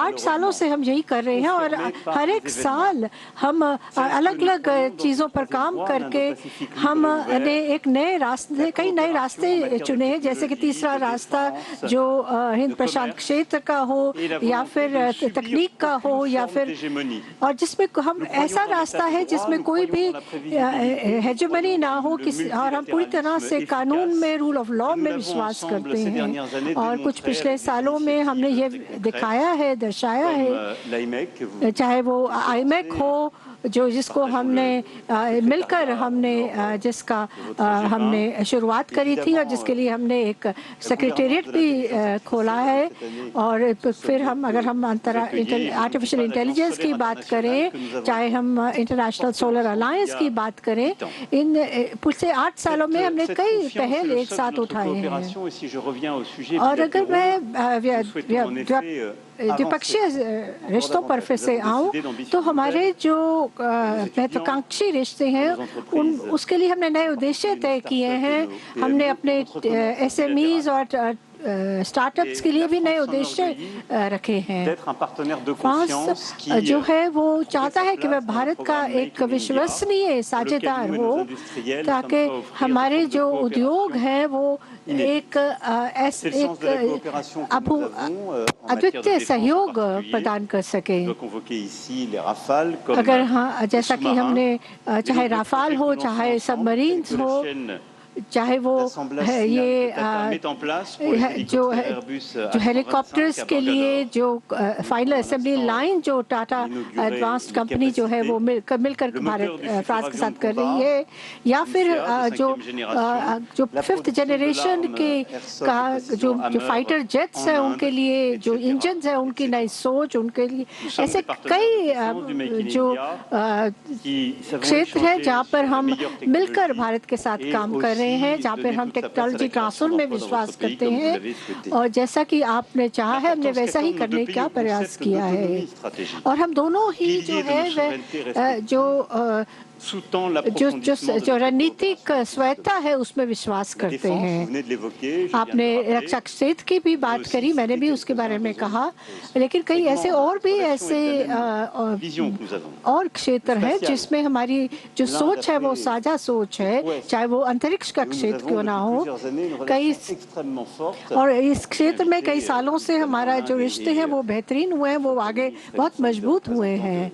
8 सालों से हम यही कर रहे हैं और हर एक साल हम अलग अलग चीज़ों पर काम करके हमने एक नए रास्ते कई नए रास्ते चुने हैं, जैसे कि तीसरा रास्ता जो हिंद प्रशांत क्षेत्र का हो या फिर तकनीक का हो या फिर और जिसमें हम ऐसा रास्ता है जिसमें कोई भी हेजेमनी ना हो और हम पूरी तरह से कानून में रूल ऑफ लॉ में विश्वास करते हैं और कुछ पिछले सालों में हमने ये दिखाया है, दर्शाया है, चाहे वो आईमेक हो जो जिसको हमने मिलकर हमने जिसका हमने शुरुआत करी थी और जिसके लिए हमने एक सेक्रेटेरिएट भी खोला है और फिर हम अगर हम आर्टिफिशियल इंटेलिजेंस की बात करें, चाहे हम इंटरनेशनल सोलर अलायंस की बात करें, इन पिछले 8 सालों में हमने कई पहल एक साथ उठाए हैं। और अगर मैं द्विपक्षीय रिश्तों पर फिर से आऊं तो हमारे जो महत्वाकांक्षी रिश्ते हैं उसके लिए हमने नए उद्देश्य तय किए हैं। हमने अपने SMEs और स्टार्टअप्स के लिए भी नए उद्देश्य रखे हैं। फ्रांस जो है वो चाहता है कि वह भारत का एक विश्वसनीय साझेदार हो ताकि हमारे जो उद्योग हैं वो एक अद्वितीय सहयोग प्रदान कर सके। अगर हाँ जैसा कि हमने चाहे राफाल हो, चाहे सबमरीन्स हो, चाहे वो ये जो हेलीकॉप्टर्स के लिए जो फाइनल असेंबली लाइन जो टाटा एडवांस्ड कंपनी जो है वो मिलकर फ्रांस के साथ कर रही है या फिर जो 5th जनरेशन के का जो फाइटर जेट्स हैं उनके लिए जो इंजन है उनकी नई सोच, उनके लिए ऐसे कई जो क्षेत्र है जहाँ पर हम मिलकर भारत के साथ काम कर रहे हैं, जहाँ पर हम टेक्नोलॉजी ट्रांसफर में विश्वास करते हैं और जैसा कि आपने चाहा है हमने वैसा ही करने का प्रयास किया है और हम दोनों ही जो है वह जो रणनीतिक स्वायत्ता है उसमें विश्वास करते हैं। आपने रक्षा क्षेत्र की भी बात करी, मैंने भी उसके बारे में कहा, लेकिन कई ऐसे और भी ऐसे और क्षेत्र हैं जिसमें हमारी जो सोच है वो साझा सोच है, चाहे वो अंतरिक्ष का क्षेत्र क्यों ना हो। कई और इस क्षेत्र में कई सालों से हमारा जो रिश्ते हैं वो बेहतरीन हुए हैं, वो आगे बहुत मजबूत हुए हैं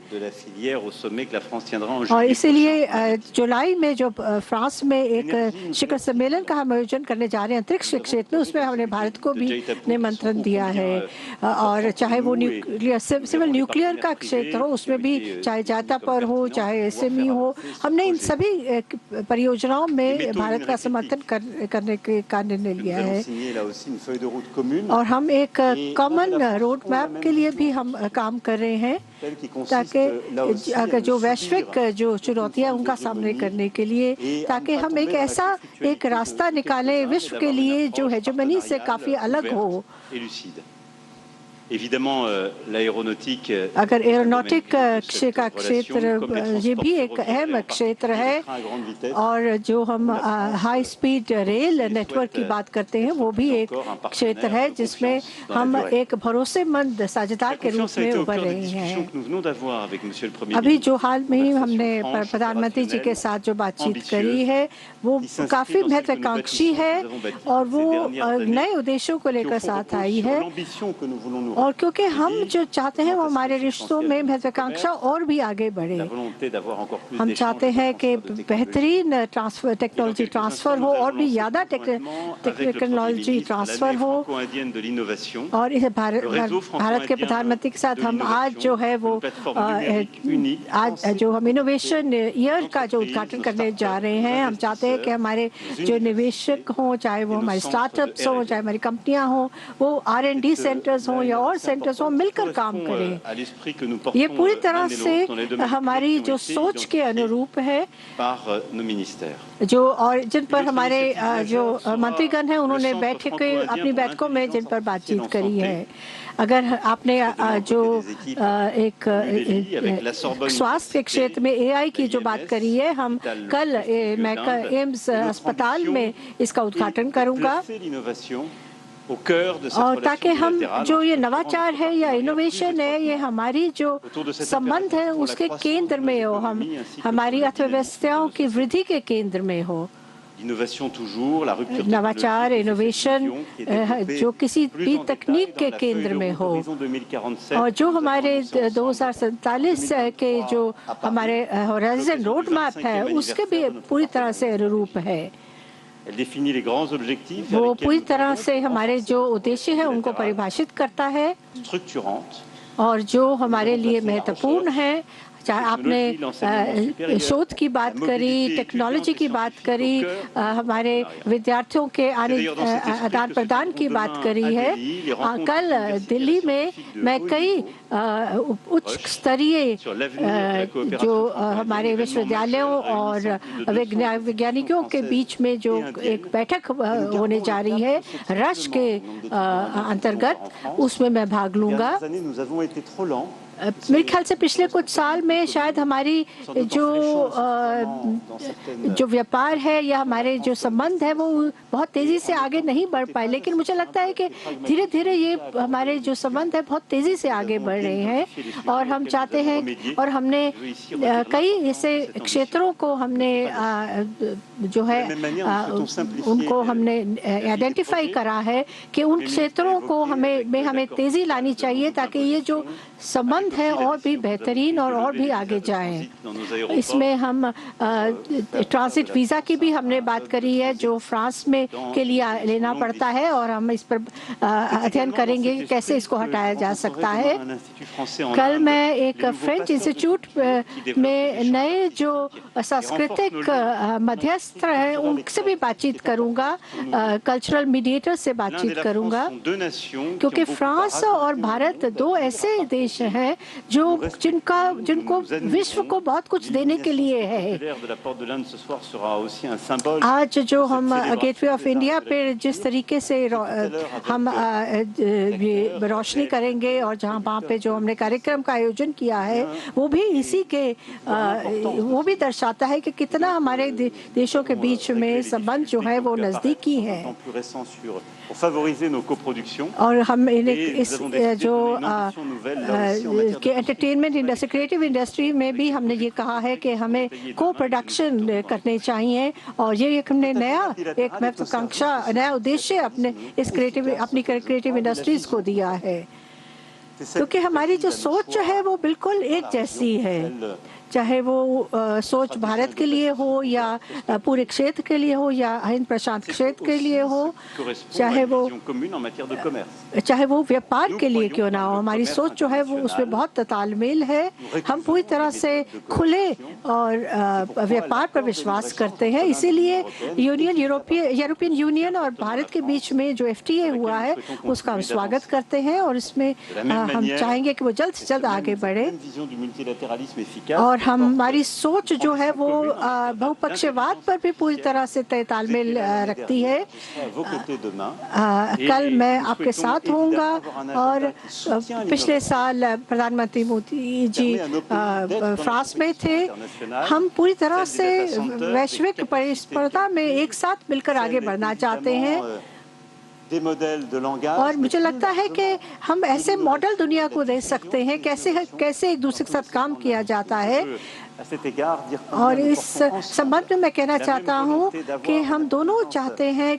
और इसे लिए जुलाई में जो फ्रांस में एक शिखर सम्मेलन का हम आयोजन करने जा रहे हैं अंतरिक्ष क्षेत्र में, उसमें हमने भारत को भी निमंत्रण दिया है। और चाहे वो न्यूक्लियर सिविल न्यूक्लियर का क्षेत्र हो, उसमें भी चाहे जाता पर हो चाहे SME हो, हमने इन सभी परियोजनाओं में भारत का समर्थन करने का निर्णय लिया है। और हम एक कॉमन रोड मैप के लिए भी हम काम कर रहे हैं, ताकि अगर जो वैश्विक जो चुनौतियां उनका सामना करने के लिए, ताकि हम एक रास्ता निकालें विश्व के लिए जो हेजेमनी से काफी अलग हो। अगर एरोनॉटिक का क्षेत्र ये भी एक अहम क्षेत्र है, और जो हम हाई स्पीड रेल नेटवर्क की बात करते हैं वो भी एक क्षेत्र है जिसमें हम एक भरोसेमंद साझेदार के रूप में उभर रहे हैं। अभी जो हाल में ही हमने प्रधानमंत्री जी के साथ जो बातचीत करी है वो काफी महत्वाकांक्षी है, और वो नए उद्देश्यों को लेकर साथ आई है। और क्योंकि हम जो चाहते हैं वो हमारे रिश्तों में महत्वाकांक्षा और भी आगे बढ़े। हम चाहते हैं कि बेहतरीन टेक्नोलॉजी ट्रांसफर हो, और भी ज़्यादा टेक्नोलॉजी ट्रांसफर हो। और इस भारत के प्रधानमंत्री के साथ हम आज जो है वो आज जो हम इनोवेशन ईयर का जो उद्घाटन करने जा रहे हैं, हम चाहते हैं कि हमारे जो निवेशक हों, चाहे वो हमारे स्टार्टअप्स हों, चाहे हमारी कंपनियां हों, वो R&D सेंटर्स हों या और सेंटर्स हो, मिलकर काम करें। ये पूरी तरह से हमारी जो सोच के अनुरूप है, जो और जिन पर हमारे जो मंत्रीगण हैं उन्होंने अपनी बैठकों में जिन पर बातचीत करी है। अगर आपने जो एक स्वास्थ्य के क्षेत्र में AI की जो बात करी है, हम कल मैं एम्स अस्पताल में इसका उद्घाटन करूंगा, और ताकि हम जो ये नवाचार है या इनोवेशन है, ये हमारी जो संबंध है उसके केंद्र में हो, हम हमारी अर्थव्यवस्थाओं की वृद्धि के केंद्र में हो। नवाचार इनोवेशन जो किसी भी तकनीक के केंद्र में हो, और जो हमारे 2047 के जो हमारे हॉराइजन रोड मैप है उसके भी पूरी तरह से अनुरूप है। वो पूरी तरह से हमारे जो उद्देश्य हैं उनको परिभाषित करता है, और जो हमारे लिए महत्वपूर्ण है। चाहे आपने शोध की बात करी, टेक्नोलॉजी की बात करी, हमारे विद्यार्थियों के आदान प्रदान की बात करी है। कल दिल्ली में मैं कई उच्च स्तरीय जो हमारे विश्वविद्यालयों और वैज्ञानिकों के बीच में जो एक बैठक होने जा रही है रश के अंतर्गत, उसमें मैं भाग लूंगा। मेरे ख्याल से पिछले कुछ साल में शायद हमारी जो व्यापार है या हमारे जो संबंध है वो बहुत तेज़ी से आगे नहीं बढ़ पाए, लेकिन मुझे लगता है कि धीरे धीरे ये हमारे जो संबंध है बहुत तेज़ी से आगे बढ़ रहे हैं। और हम चाहते हैं, और हमने कई ऐसे क्षेत्रों को हमने जो है उनको हमने आइडेंटिफाई करा है कि उन क्षेत्रों को हमें तेज़ी लानी चाहिए, ताकि ये जो संबंध है और भी बेहतरीन और भी आगे जाएं। इसमें हम ट्रांजिट वीज़ा की भी हमने बात करी है जो फ्रांस में के लिए लेना पड़ता है, और हम इस पर अध्ययन करेंगे कि कैसे इसको हटाया जा सकता है। कल मैं एक फ्रेंच इंस्टीट्यूट में नए जो सांस्कृतिक मध्यस्थ हैं उनसे भी बातचीत करूंगा, कल्चरल मीडिएटर से बातचीत करूंगा, क्योंकि फ्रांस और भारत दो ऐसे देश हैं जिनको विश्व को बहुत कुछ देने के लिए है। आज जो हम गेटवे ऑफ इंडिया पे जिस तरीके से हम रोशनी करेंगे, और वहाँ पे जो हमने कार्यक्रम का आयोजन किया है वो भी इसी के वो भी दर्शाता है कि कितना हमारे देशों के बीच में संबंध जो है वो नज़दीकी है। और हम इस जो एंटरटेनमेंट इंडस्ट्री, क्रिएटिव इंडस्ट्री में भी हमने ये कहा है कि हमें को प्रोडक्शन करने चाहिए, और ये एक हमने एक महत्वाकांक्षा नया उद्देश्य अपनी क्रिएटिव इंडस्ट्रीज को दिया है, क्योंकि हमारी जो सोच है वो बिल्कुल एक जैसी है। चाहे वो सोच भारत के लिए हो या पूरे क्षेत्र के लिए हो या हिंद प्रशांत क्षेत्र के लिए हो, चाहे वो व्यापार के लिए क्यों ना हो, हमारी सोच जो है वो उसमें बहुत तालमेल है। हम पूरी तरह से खुले और व्यापार पर विश्वास करते हैं, इसीलिए यूरोपियन यूनियन और भारत के बीच में जो FTA हुआ है उसका हम स्वागत करते हैं और इसमें हम चाहेंगे कि वो जल्द से जल्द आगे बढ़े। और हमारी सोच जो है वो बहुपक्षवाद पर भी पूरी तरह से तालमेल रखती है। कल मैं आपके साथ होऊंगा और पिछले साल प्रधानमंत्री मोदी जी फ्रांस में थे। हम पूरी तरह से वैश्विक प्रतिस्पर्धा में एक साथ मिलकर आगे बढ़ना चाहते हैं और मुझे लगता है कि हम ऐसे मॉडल दुनिया को दे सकते हैं कैसे एक दूसरे के साथ काम किया जाता है। और इस संबंध में मैं कहना चाहता हूँ कि हम दोनों चाहते हैं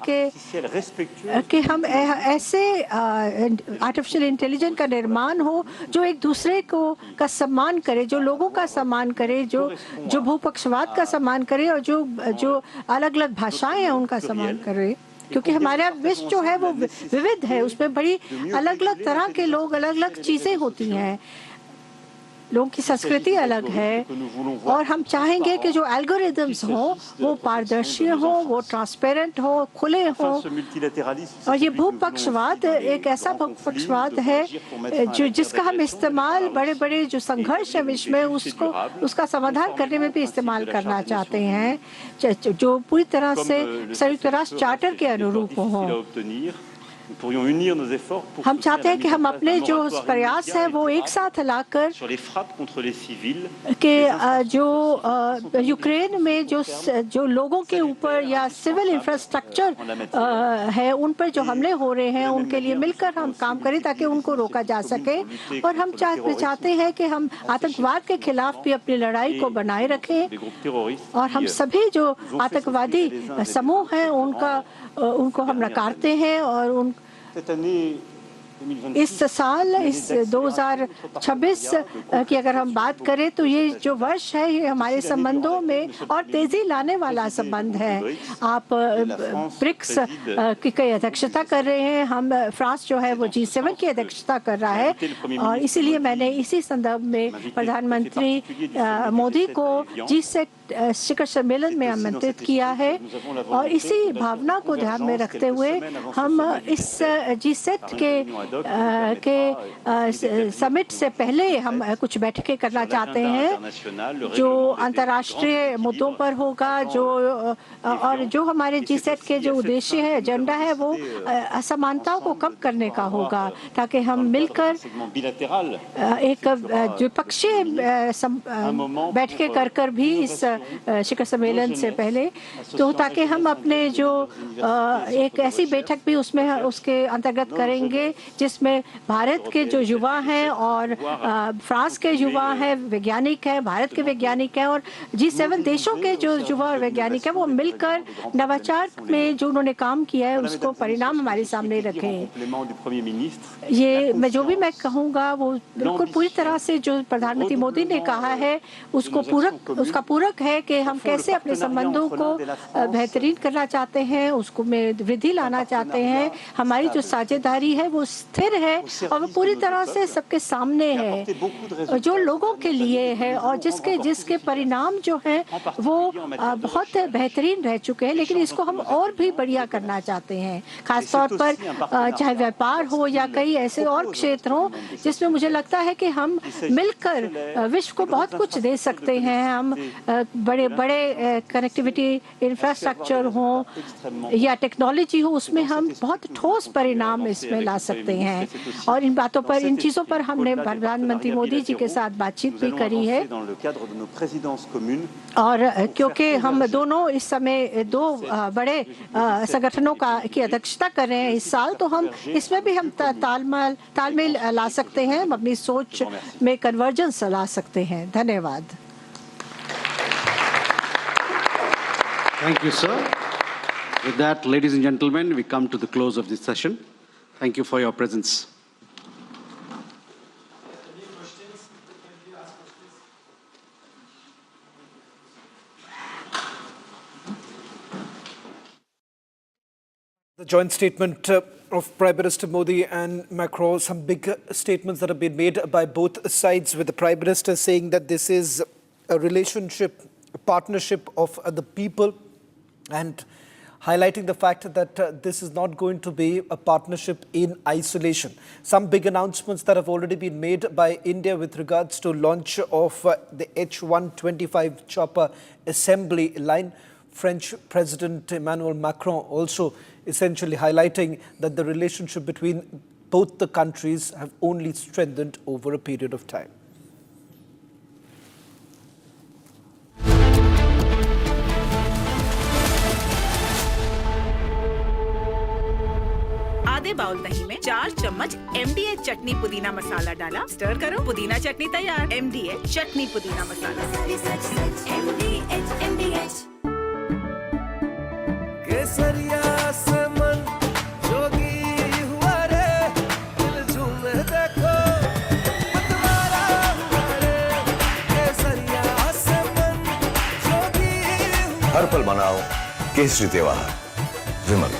कि हम ऐसे आर्टिफिशियल इंटेलिजेंस का निर्माण हो जो एक दूसरे का सम्मान करे, जो लोगों का सम्मान करे, जो भूपक्षवाद का सम्मान करे और जो अलग अलग भाषाएं हैं उनका सम्मान करे, क्योंकि हमारा विश्व जो है वो विविध है, उसमें बड़ी अलग अलग तरह के लोग, अलग अलग चीजें होती हैं, लोगों की संस्कृति अलग है और हम चाहेंगे कि जो एल्गोरिदम्स हों वो पारदर्शी हों, वो ट्रांसपेरेंट हों, खुले हों। और ये भूपक्षवाद एक ऐसा भूपक्षवाद है जिसका हम इस्तेमाल बड़े बड़े जो संघर्ष है विश्व में उसका समाधान करने में भी इस्तेमाल करना चाहते हैं, जो पूरी तरह से संयुक्त राष्ट्र चार्टर के अनुरूप हों। हम चाहते हैं कि हम अपने जो प्रयास है वो एक साथ लाकर कि जो यूक्रेन में जो लोगों के ऊपर या सिविल इंफ्रास्ट्रक्चर है उन पर जो हमले हो रहे हैं उनके लिए मिलकर हम काम करें ताकि उनको रोका जा सके। और हम चाहते हैं कि हम आतंकवाद के खिलाफ भी अपनी लड़ाई को बनाए रखें और हम सभी जो आतंकवादी समूह हैं उनको हम नकारते हैं। और इस साल, इस 2026 की अगर हम बात करें तो ये जो वर्ष है ये हमारे संबंधों में और तेजी लाने वाला संबंध है। आप ब्रिक्स की अध्यक्षता कर रहे हैं, हम फ्रांस जो है वो G7 की अध्यक्षता कर रहा है और इसीलिए मैंने इसी संदर्भ में प्रधानमंत्री मोदी को G7 शिखर सम्मेलन में आमंत्रित किया है और इसी भावना को ध्यान में रखते हुए हम इस G7 के समिट से पहले हम कुछ बैठकें करना चाहते हैं जो अंतर्राष्ट्रीय मुद्दों पर होगा, और जो हमारे G7 के जो उद्देश्य है, एजेंडा है, वो असमानताओं को कम करने का होगा ताकि हम मिलकर एक द्विपक्षीय बैठकें कर भी इस शिखर सम्मेलन से पहले, तो ताकि हम अपने जो एक ऐसी बैठक भी उसके अंतर्गत करेंगे जिसमें भारत के जो युवा हैं और फ्रांस के युवा हैं, वैज्ञानिक हैं, भारत के वैज्ञानिक हैं और G7 देशों के जो युवा और वैज्ञानिक हैं वो मिलकर नवाचार में जो उन्होंने काम किया है उसको परिणाम हमारे सामने रखें। ये मैं कहूँगा वो बिल्कुल पूरी तरह से जो प्रधानमंत्री मोदी ने कहा है उसका पूरक है कि हम कैसे अपने संबंधों को बेहतरीन करना चाहते हैं, उसको में वृद्धि लाना चाहते हैं। हमारी जो साझेदारी है वो स्थिर है और वो पूरी तरह से सबके सामने है, जो लोगों के लिए है और जिसके परिणाम जो हैं वो बहुत बेहतरीन रह चुके हैं, लेकिन इसको हम और भी बढ़िया करना चाहते हैं। खासतौर पर चाहे व्यापार हो या कई ऐसे और क्षेत्र हों जिसमें मुझे लगता है कि हम मिलकर विश्व को बहुत कुछ दे सकते हैं। हम बड़े कनेक्टिविटी इंफ्रास्ट्रक्चर हो या टेक्नोलॉजी हो, उसमें हम बहुत ठोस परिणाम इसमें ला सकते हैं और इन बातों पर, इन चीज़ों पर हमने प्रधानमंत्री मोदी जी के साथ बातचीत भी करी है। और क्योंकि हम दोनों इस समय दो बड़े संगठनों की अध्यक्षता कर रहे हैं इस साल, तो हम इसमें भी हम तालमेल ला सकते हैं, हम अपनी सोच में कन्वर्जेंस ला सकते हैं। धन्यवाद। Thank you, sir. With that, ladies and gentlemen, we come to the close of this session. Thank you for your presence. The joint statement of Prime Minister Modi and Macron, some big statements that have been made by both sides, with the Prime Minister saying that this is a relationship, a partnership of the people, and highlighting the fact that this is not going to be a partnership in isolation. Some big announcements that have already been made by India with regards to launch of the H-125 chopper assembly line. French President Emmanuel Macron also essentially highlighting that the relationship between both the countries have only strengthened over a period of time. आधे bowl दही में 4 चम्मच MDH chutney pudina मसाला डाला, stir करो, पुदीना चटनी तैयार। MDH chutney pudina मसाला। केसरिया से मन जोगी हुआ रे, दिल झूमे देखो मतवारा हुआ रे। केसरिया से मन जोगी हुआ। हर पल मनाओ केसरी त्योहार। विमल,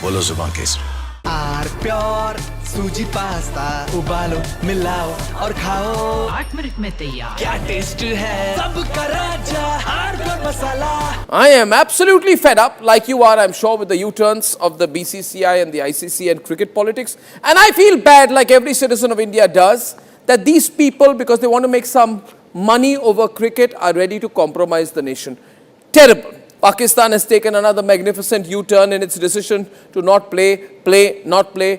बोलो जुबान केसरी। आर प्योर सूजी पास्ता उबालो, मिलाओ और खाओ। 8 मिनट में तैयार। क्या टेस्ट है सबका राजा R pure masala. I am absolutely fed up, like you are, I'm sure, with the U-turns of the BCCI and the ICC and cricket politics. And I feel bad, like every citizen of India does, that these people, because they want to make some money over cricket, are ready to compromise the nation. Terrible. Pakistan has taken another magnificent U-turn in its decision to not play, not play,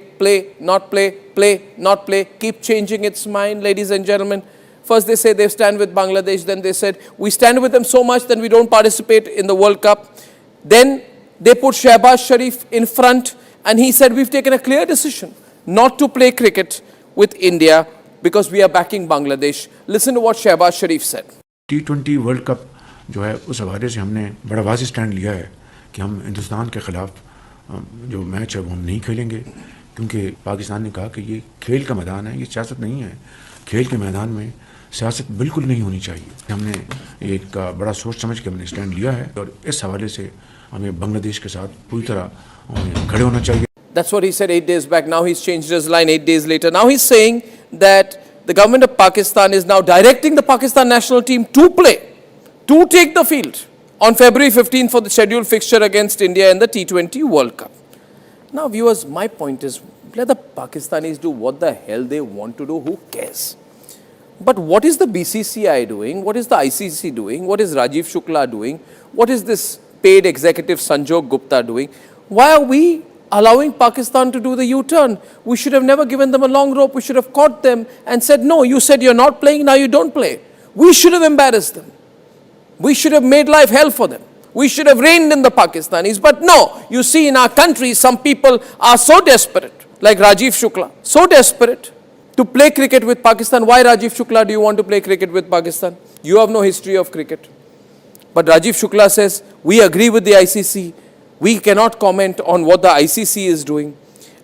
keep changing its mind, ladies and gentlemen. First they say they stand with Bangladesh, then they said we stand with them so much that we don't participate in the World Cup. Then they put Shehbaz Sharif in front and he said we've taken a clear decision not to play cricket with India because we are backing Bangladesh. Listen to what Shehbaz Sharif said. T20 world cup जो है उस हवाले से हमने बड़ा वाज़ेह stand लिया है कि हम हिंदुस्तान के ख़िलाफ़ जो मैच है वो हम नहीं खेलेंगे, क्योंकि पाकिस्तान ने कहा कि ये खेल का मैदान है, ये सियासत नहीं है। खेल के मैदान में सियासत बिल्कुल नहीं होनी चाहिए। हमने एक बड़ा सोच समझ के हमने स्टैंड लिया है और इस हवाले से हमें बांग्लादेश के साथ पूरी तरह खड़े होना चाहिए। That's what he said 8 days back. Now he's changed his line 8 days later. Now he's saying that the government of Pakistan is now directing the Pakistan national team to play, to take the field on February 15 for the scheduled fixture against India in the T20 World Cup. Now viewers, my point is, let the Pakistanis do what the hell they want to do, who cares? But what is the BCCI doing? What is the ICC doing? What is Rajiv Shukla doing? What is this paid executive Sanjog Gupta doing? Why are we allowing Pakistan to do the U-turn? We should have never given them a long rope. We should have caught them and said, no, you said you're not playing, now you don't play. We should have embarrassed them. We should have made life hell for them. We should have reined in the Pakistanis. But no, you see, in our country, some people are so desperate, like Rajiv Shukla, so desperate to play cricket with Pakistan. Why, Rajiv Shukla, do you want to play cricket with Pakistan? You have no history of cricket. But Rajiv Shukla says, we agree with the ICC. We cannot comment on what the ICC is doing.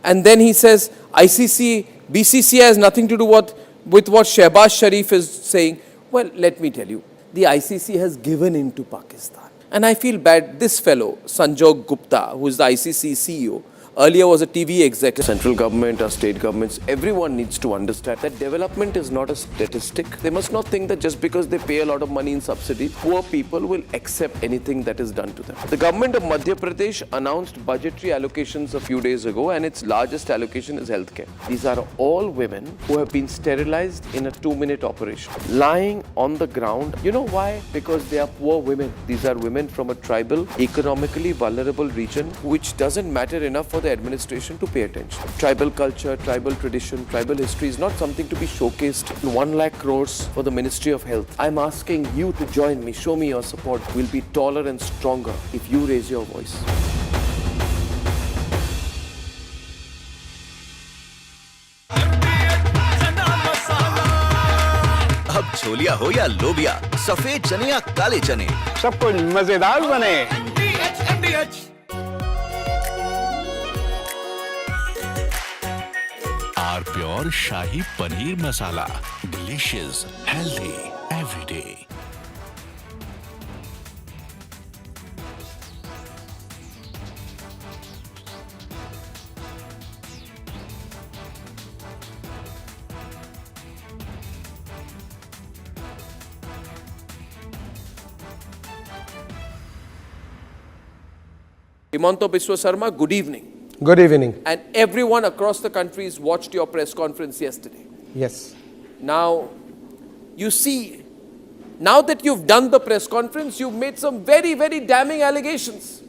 And then he says, ICC, BCCI has nothing to do with what Shehbaz Sharif is saying. Well, let me tell you, the ICC has given in to Pakistan. And I feel bad, this fellow, Sanjog Gupta, who is the ICC CEO, earlier was a TV executive. Central government or state governments, everyone needs to understand that development is not a statistic. They must not think that just because they pay a lot of money in subsidies, poor people will accept anything that is done to them. The government of Madhya Pradesh announced budgetary allocations a few days ago, and its largest allocation is healthcare. These are all women who have been sterilized in a 2-minute operation, lying on the ground. You know why? Because they are poor women. These are women from a tribal, economically vulnerable region, which doesn't matter enough for the administration to pay attention. Tribal culture, tribal tradition, tribal history is not something to be showcased in 1 lakh crores for the Ministry of Health. I'm asking you to join me, show me your support. We'll be taller and stronger if you raise your voice. अब छोलिया हो या लोबिया, सफेद चने या काले चने, सब कुछ मजेदार बने। Our pure shahi paneer masala, delicious, healthy every day. Himanta Biswa Sarma, good evening. Good evening. And everyone across the country has watched your press conference yesterday. Yes. Now, you see, now that you've done the press conference, you've made some very, very damning allegations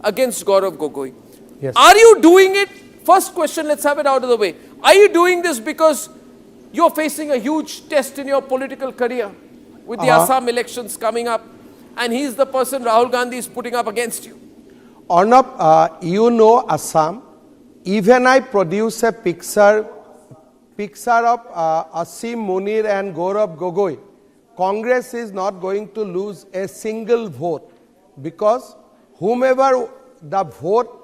against Gaurav Gogoi. Yes. Are you doing it? First question, let's have it out of the way. Are you doing this because you're facing a huge test in your political career with the Assam elections coming up, and he's the person Rahul Gandhi is putting up against you? Arnab, you know Assam. Even I produce a picture of Asim Munir and Gaurav Gogoi. Congress is not going to lose a single vote because whomever the vote,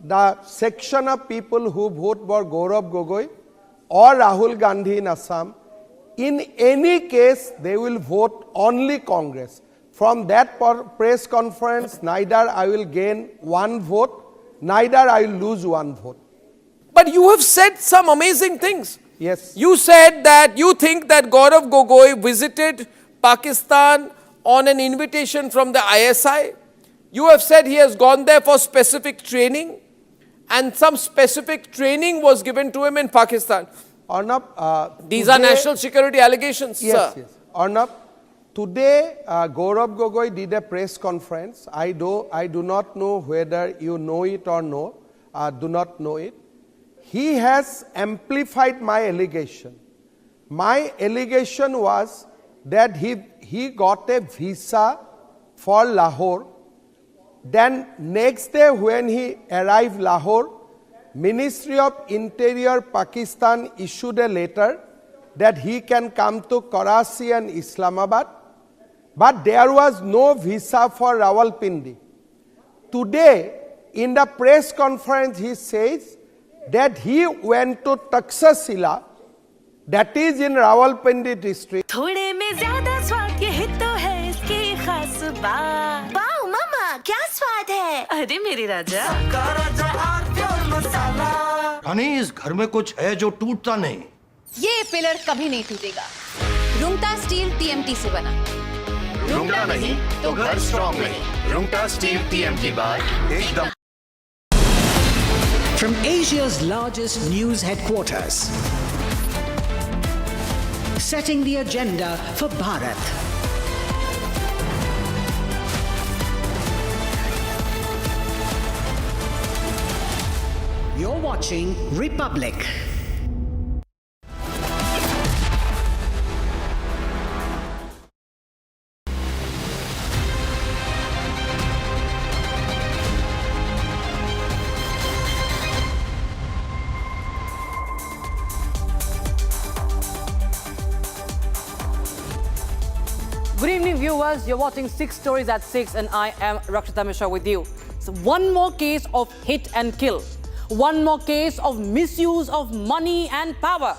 the section of people who vote for Gaurav Gogoi or Rahul Gandhi in Assam, in any case they will vote only Congress. From that press conference, neither I will gain one vote, neither I will lose one vote. But you have said some amazing things. Yes. You said that you think that Gaurav Gogoi visited Pakistan on an invitation from the ISI. You have said he has gone there for specific training, and some specific training was given to him in Pakistan. Arnab, these are national security allegations, yes, sir. Yes. Arnab, today Gaurav Gogoi did a press conference. I do not know whether you know it or no, do not know it. He has amplified my allegation. My allegation was that he got a visa for Lahore. Then next day when he arrived Lahore, Ministry of Interior Pakistan issued a letter that he can come to Karachi and Islamabad, but there was no visa for Rawalpindi. Today, in the press conference, he says that he went to Taxila, that is in Rawalpindi district. थोड़े में ज़्यादा स्वाद ये है तो है इसकी खास बात। वाओ मामा, क्या स्वाद है? अरे मेरी राजा। रानी, इस घर में कुछ है जो टूटता नहीं। ये पिलर कभी नहीं टूटेगा। रुंगटा स्टील TMT से बना। रुंगटा नहीं तो घर स्ट्रॉन्ग नहीं। रुंगटा स्टील TMT बार एकदम। From Asia's largest news headquarters, setting the agenda for Bharat. You're watching Republic. Good evening, viewers. You're watching 6 Stories at 6, and I am Rakshita Mishra with you. So one more case of hit and kill. One more case of misuse of money and power.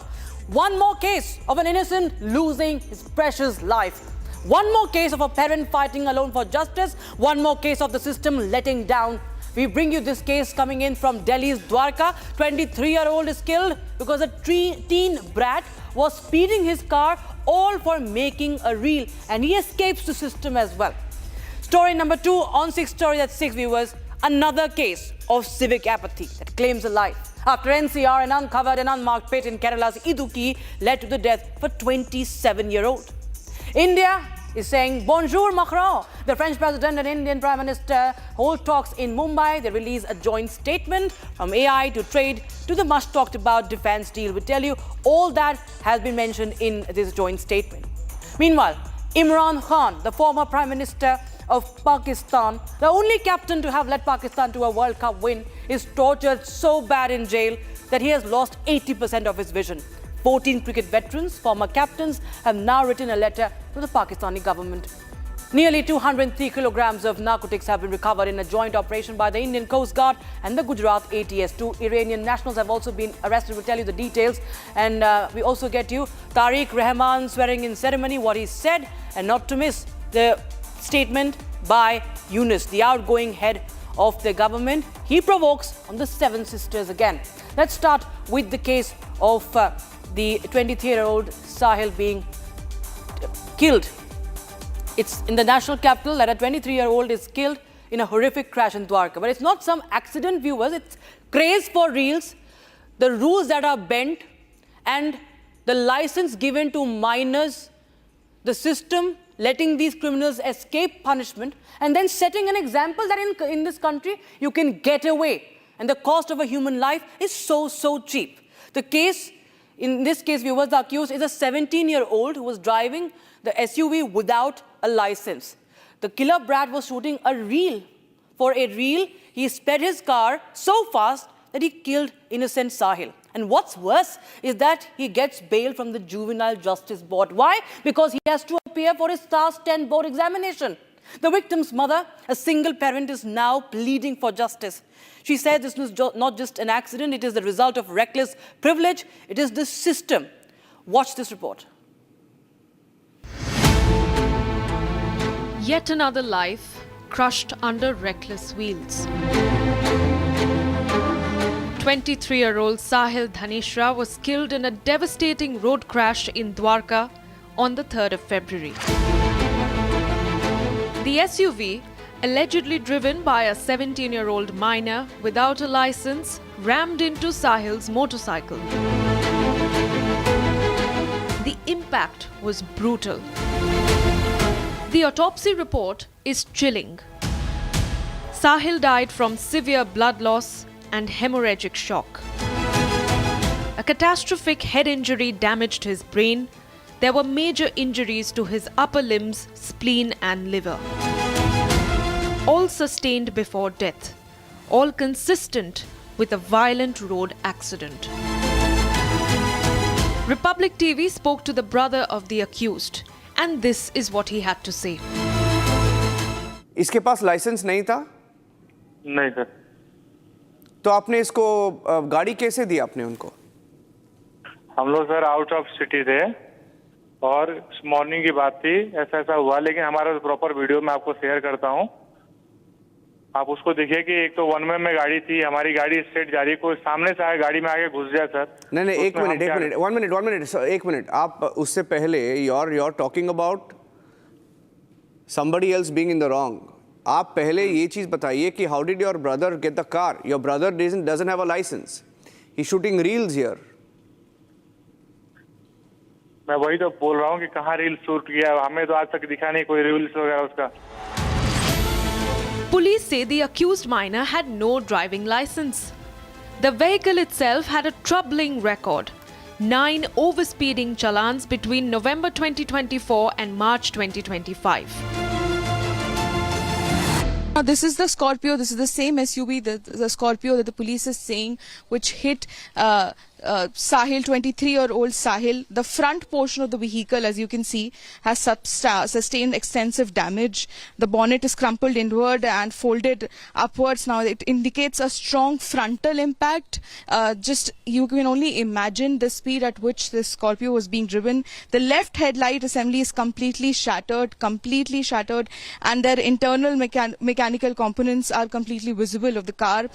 One more case of an innocent losing his precious life. One more case of a parent fighting alone for justice. One more case of the system letting down. We bring you this case coming in from Delhi's Dwarka. 23-year-old is killed because a teen brat was speeding his car, all for making a reel, and he escapes the system as well. Story number 2 on 6 Stories at 6, viewers. Another case of civic apathy that claims a life. After NCR, an uncovered and unmarked pit in Kerala's Idukki led to the death of a 27-year-old. India is saying bonjour Macron. The French president and Indian Prime Minister hold talks in Mumbai. They release a joint statement from AI to trade to the much talked about defense deal. We tell you all that has been mentioned in this joint statement. Meanwhile, Imran Khan, the former Prime Minister of Pakistan, the only captain to have led Pakistan to a World Cup win, is tortured so bad in jail that he has lost 80% of his vision. 14 cricket veterans, former captains, have now written a letter to the Pakistani government. Nearly 203 kilograms of narcotics have been recovered in a joint operation by the Indian Coast Guard and the Gujarat ATS. 2 Iranian nationals have also been arrested. We'll tell you the details. And we also get you Tariq Rahman swearing-in ceremony, what he said, and not to miss the statement by Yunus, the outgoing head of the government. He provokes on the Seven Sisters again. Let's start with the case of the 23-year-old Sahil being killed. It's in the national capital that a 23-year-old is killed in a horrific crash in Dwarka. But it's not some accident, viewers. It's craze for reels, the rules that are bent, and the license given to minors, the system letting these criminals escape punishment, and then setting an example that in this country you can get away. And the cost of a human life is so cheap. In this case, viewers, the accused is a 17-year-old who was driving the SUV without a license. The killer brat was shooting a reel. For a reel, he sped his car so fast that he killed innocent Sahil. And what's worse is that he gets bail from the Juvenile Justice Board. Why? Because he has to appear for his Class 10 board examination. The victim's mother, a single parent, is now pleading for justice. She said this was not just an accident, it is the result of reckless privilege. It is the system. Watch this report. Yet another life crushed under reckless wheels. 23-year-old Sahil Dhanishra was killed in a devastating road crash in Dwarka on the 3rd of February. The SUV, allegedly driven by a 17-year-old minor without a license, rammed into Sahil's motorcycle. The impact was brutal. The autopsy report is chilling. Sahil died from severe blood loss and hemorrhagic shock. A catastrophic head injury damaged his brain. There were major injuries to his upper limbs, spleen and liver. All sustained before death, all consistent with a violent road accident. Republic TV spoke to the brother of the accused, and this is what he had to say. इसके पास licence नहीं था? नहीं sir. तो आपने इसको गाड़ी कैसे दी आपने उनको? हम लोग सर आउट ऑफ सिटी थे और मॉर्निंग की बात थी, ऐसा हुआ, लेकिन हमारा प्रॉपर वीडियो मैं आपको शेयर करता हूँ, आप उसको देखिए कि एक तो वन वे में गाड़ी थी, हमारी गाड़ी स्ट्रेट जा रही, कोई सामने से आया गाड़ी में आगे घुस गया सर। नहीं एक मिनट, एक मिनट, आप उससे पहले you're talking about somebody else being in the wrong. आप पहले ये चीज बताइए कि how did your brother get the car? Your brother doesn't have a license. He's shooting reels here. मैं वही तो बोल रहा हूँ कि कहाँ रील शूट किया, हमें तो आज तक दिखा नहीं कोई रील्स वगैरह उसका। Police say the accused minor had no driving license. The vehicle itself had a troubling record. 9 overspeeding challans between November 2024 and March 2025. This is the Scorpio. This is the same SUV, the Scorpio that the police is saying, which hit Sahil, 23-year-old Sahil. The front portion of the vehicle, as you can see, has sustained extensive damage. The bonnet is crumpled inward and folded upwards. Now, it indicates a strong frontal impact. You can only imagine the speed at which this Scorpio was being driven. The left headlight assembly is completely shattered, and their internal mechanical components are completely visible of the car.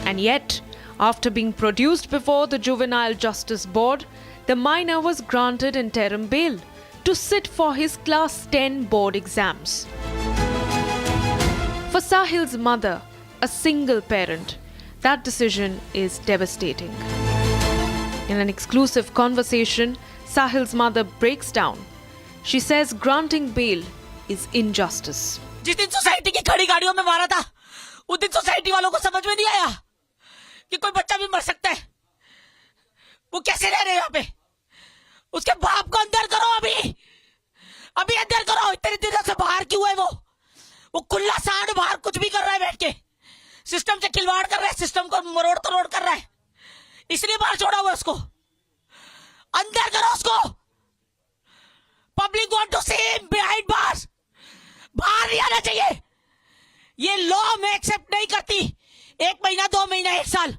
And yet, after being produced before the Juvenile Justice Board, the minor was granted interim bail to sit for his Class 10 board exams. For Sahil's mother, a single parent, that decision is devastating. In an exclusive conversation, Sahil's mother breaks down. She says granting bail is injustice. जिस दिन society की खड़ी गाड़ियों में मारा था, उस दिन सोसाइटी वालों को समझ में नहीं आया कि कोई बच्चा भी मर सकता है। वो कैसे रह रहे हैं यहाँ पे? उसके बाप को अंदर करो अभी अंदर करो। इतने दिनों से बाहर क्यों है वो खुला सांड बाहर कुछ भी कर रहा है बैठ के, सिस्टम से खिलवाड़ कर रहा है, सिस्टम को मरोड़ तरोड़ कर रहा है, इसलिए बाहर छोड़ा हुआ उसको। अंदर करो उसको। Public want to see him behind bars. बाहर नहीं आना चाहिए। ये लॉ मैं एक्सेप्ट नहीं करती। 1 महीना 2 महीना 1 साल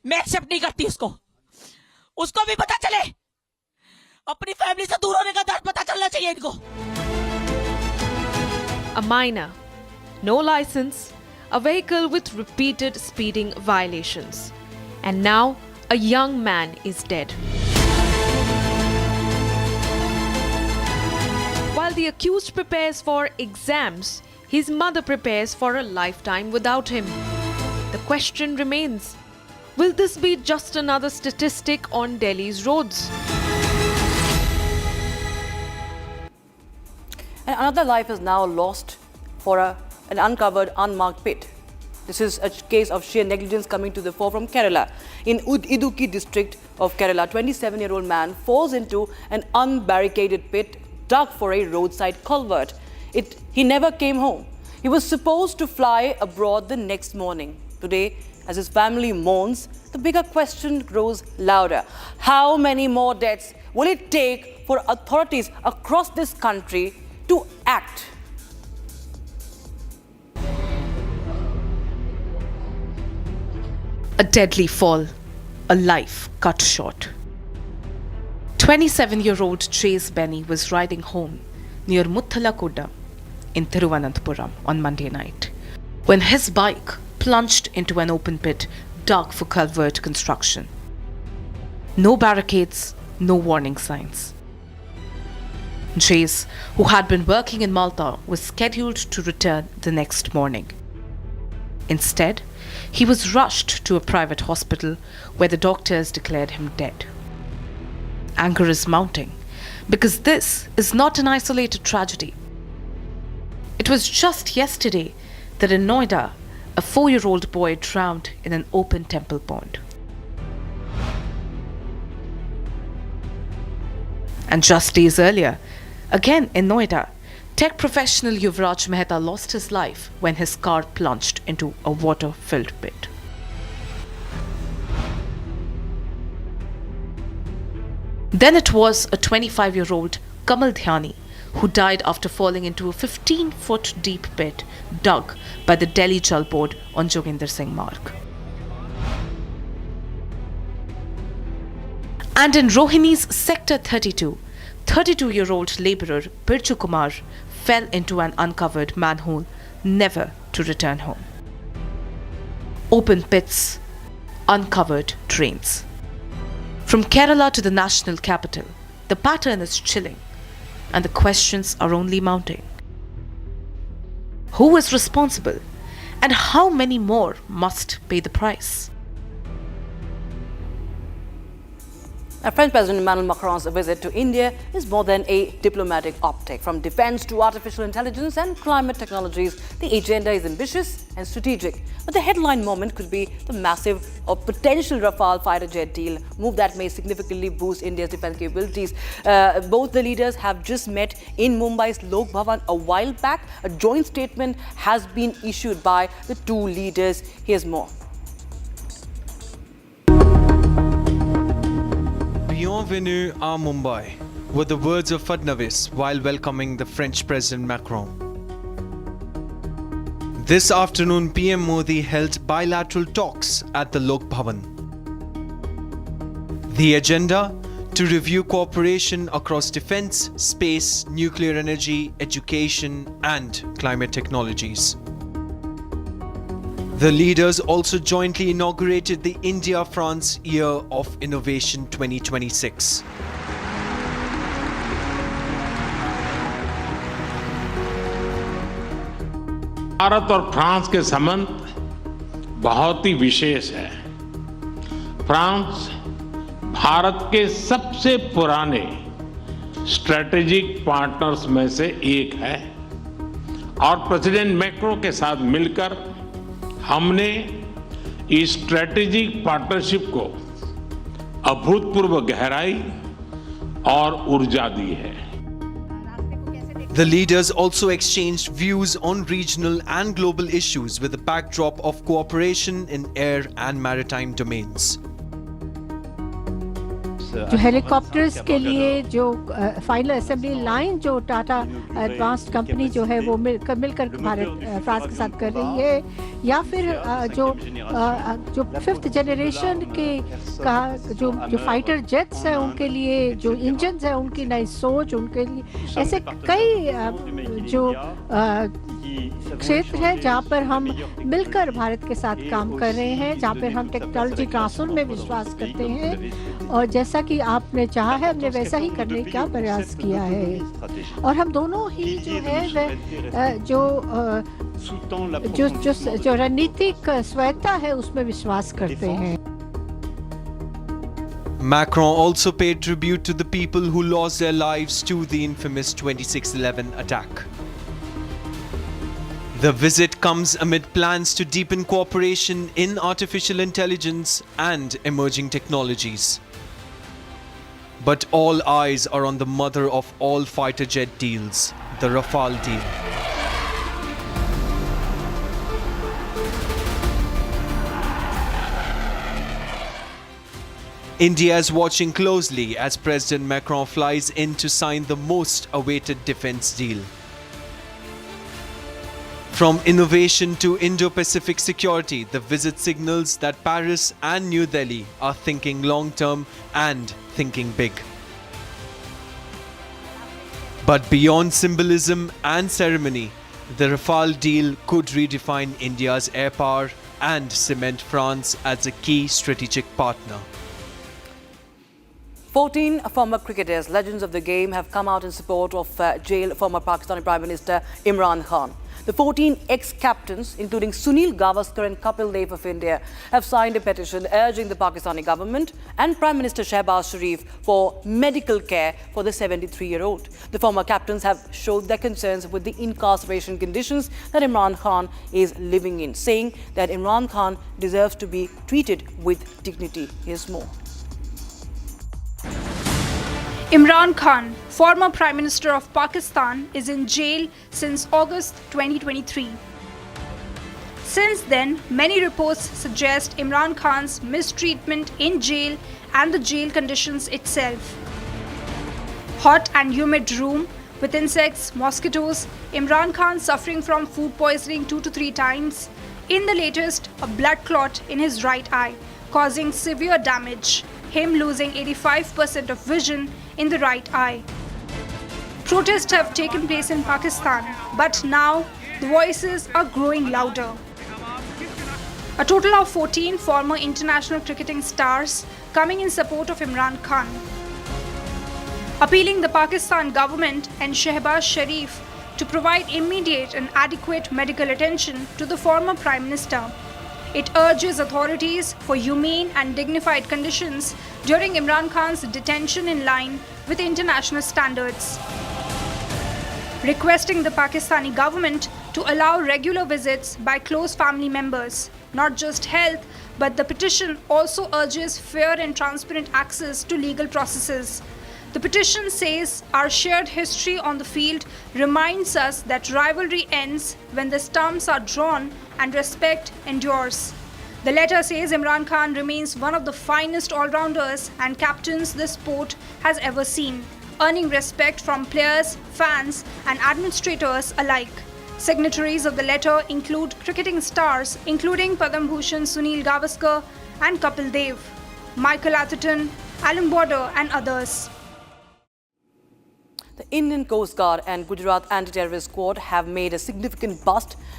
मैं एक्सेप्ट नहीं करती उसको भी पता चले, अपनी फैमिली से दूर होने का दर्द पता चलना चाहिए इनको। A minor, no license, a vehicle with repeated speeding violations, and now a young man is dead. While the accused prepares for exams, his mother prepares for a lifetime without him. The question remains, will this be just another statistic on Delhi's roads? And another life is now lost for an uncovered, unmarked pit. This is a case of sheer negligence coming to the fore from Kerala. In Idukki district of Kerala, 27-year-old man falls into an unbarricaded pit dug for a roadside culvert. He never came home. He was supposed to fly abroad the next morning. Today, as his family mourns, the bigger question grows louder. How many more deaths will it take for authorities across this country to act? A deadly fall, a life cut short. 27-year-old Chase Benny was riding home near Mutthalakudda in Thiruvananthapuram on Monday night when his bike plunged into an open pit dug for culvert construction. No barricades, no warning signs. Chase, who had been working in Malta, was scheduled to return the next morning. Instead, he was rushed to a private hospital where the doctors declared him dead. Anger is mounting because this is not an isolated tragedy. It was just yesterday that in Noida, a 4-year-old boy drowned in an open temple pond. And just days earlier, again in Noida, tech professional Yuvraj Mehta lost his life when his car plunged into a water-filled pit. Then it was a 25-year-old Kamal Dhyani who died after falling into a 15-foot deep pit dug by the Delhi Jal Board on Joginder Singh Marg. And in Rohini's Sector 32, 32-year-old labourer Birju Kumar fell into an uncovered manhole, never to return home. Open pits, uncovered drains. From Kerala to the national capital, the pattern is chilling and the questions are only mounting. Who is responsible and how many more must pay the price? French President Emmanuel Macron's visit to India is more than a diplomatic optic. From defense to artificial intelligence and climate technologies, the agenda is ambitious and strategic. But the headline moment could be the massive or potential Rafale fighter jet deal, move that may significantly boost India's defense capabilities. Both the leaders have just met in Mumbai's Lok Bhavan a while back. A joint statement has been issued by the two leaders. Here's more. Bienvenue à Mumbai were the words of Fadnavis while welcoming the French President Macron. This afternoon, PM Modi held bilateral talks at the Lok Bhavan. The agenda: to review cooperation across defense, space, nuclear energy, education, and climate technologies. The leaders also jointly inaugurated the India-France Year of Innovation 2026. Bharat और France के संबंध बहुत ही विशेष है। France Bharat के सबसे पुराने strategic partners में से एक है और प्रेसिडेंट मैक्रो के साथ मिलकर हमने इस स्ट्रेटेजिक पार्टनरशिप को अभूतपूर्व गहराई और ऊर्जा दी है। The leaders also exchanged views on regional and global issues with the backdrop of cooperation in air and maritime domains. जो हेलीकॉप्टर्स के लिए जो फाइनल असेंबली लाइन जो टाटा एडवांस्ड कंपनी जो है वो मिलकर फ्रांस के साथ कर रही है, या फिर जो फिफ्थ जनरेशन के जो फाइटर जेट्स हैं उनके लिए जो इंजन्स हैं उनकी नई सोच, उनके लिए ऐसे कई जो क्षेत्र है जहाँ पर हम मिलकर भारत के साथ काम कर रहे हैं, जहाँ पर हम टेक्नोलॉजी ट्रांसफर में विश्वास करते हैं। और जैसा कि आपने चाहा है, हमने वैसा ही करने का प्रयास किया है। और हम दोनों ही जो है वह जो रणनीतिक स्वायत्ता है उसमें विश्वास करते हैं। Macron also paid tribute to the people who lost their lives to the infamous 26/11 attack. The visit comes amid plans to deepen cooperation in artificial intelligence and emerging technologies. But all eyes are on the mother of all fighter jet deals, the Rafale deal. India is watching closely as President Macron flies in to sign the most awaited defense deal. From innovation to Indo-Pacific security, the visit signals that Paris and New Delhi are thinking long-term and thinking big. But beyond symbolism and ceremony, the Rafale deal could redefine India's air power and cement France as a key strategic partner. 14 former cricketers, legends of the game, have come out in support of jailed former Pakistani Prime Minister Imran Khan. The 14 ex-captains, including Sunil Gavaskar and Kapil Dev of India, have signed a petition urging the Pakistani government and Prime Minister Shehbaz Sharif for medical care for the 73-year-old. The former captains have showed their concerns with the incarceration conditions that Imran Khan is living in, saying that Imran Khan deserves to be treated with dignity. Here's more. Imran Khan, former Prime Minister of Pakistan, is in jail since August 2023. Since then, many reports suggest Imran Khan's mistreatment in jail and the jail conditions itself. Hot and humid room with insects, mosquitoes, Imran Khan suffering from food poisoning 2 to 3 times. In the latest, a blood clot in his right eye, causing severe damage, him losing 85% of vision in the right eye. Protests have taken place in Pakistan, but now the voices are growing louder. A total of 14 former international cricketing stars coming in support of Imran Khan, appealing the Pakistan government and Shehbaz Sharif to provide immediate and adequate medical attention to the former Prime Minister. It urges authorities for humane and dignified conditions during Imran Khan's detention in line with international standards. Requesting the Pakistani government to allow regular visits by close family members. Not just health, but the petition also urges fair and transparent access to legal processes. The petition says our shared history on the field reminds us that rivalry ends when the stumps are drawn and respect endures. The letter says Imran Khan remains one of the finest all-rounders and captains the sport has ever seen, earning respect from players, fans and administrators alike. Signatories of the letter include cricketing stars including Padam Bhushan Sunil Gavaskar and Kapil Dev, Michael Atherton, Alan Border and others. The Indian Coast Guard and Gujarat Anti-Terrorist Squad have made a significant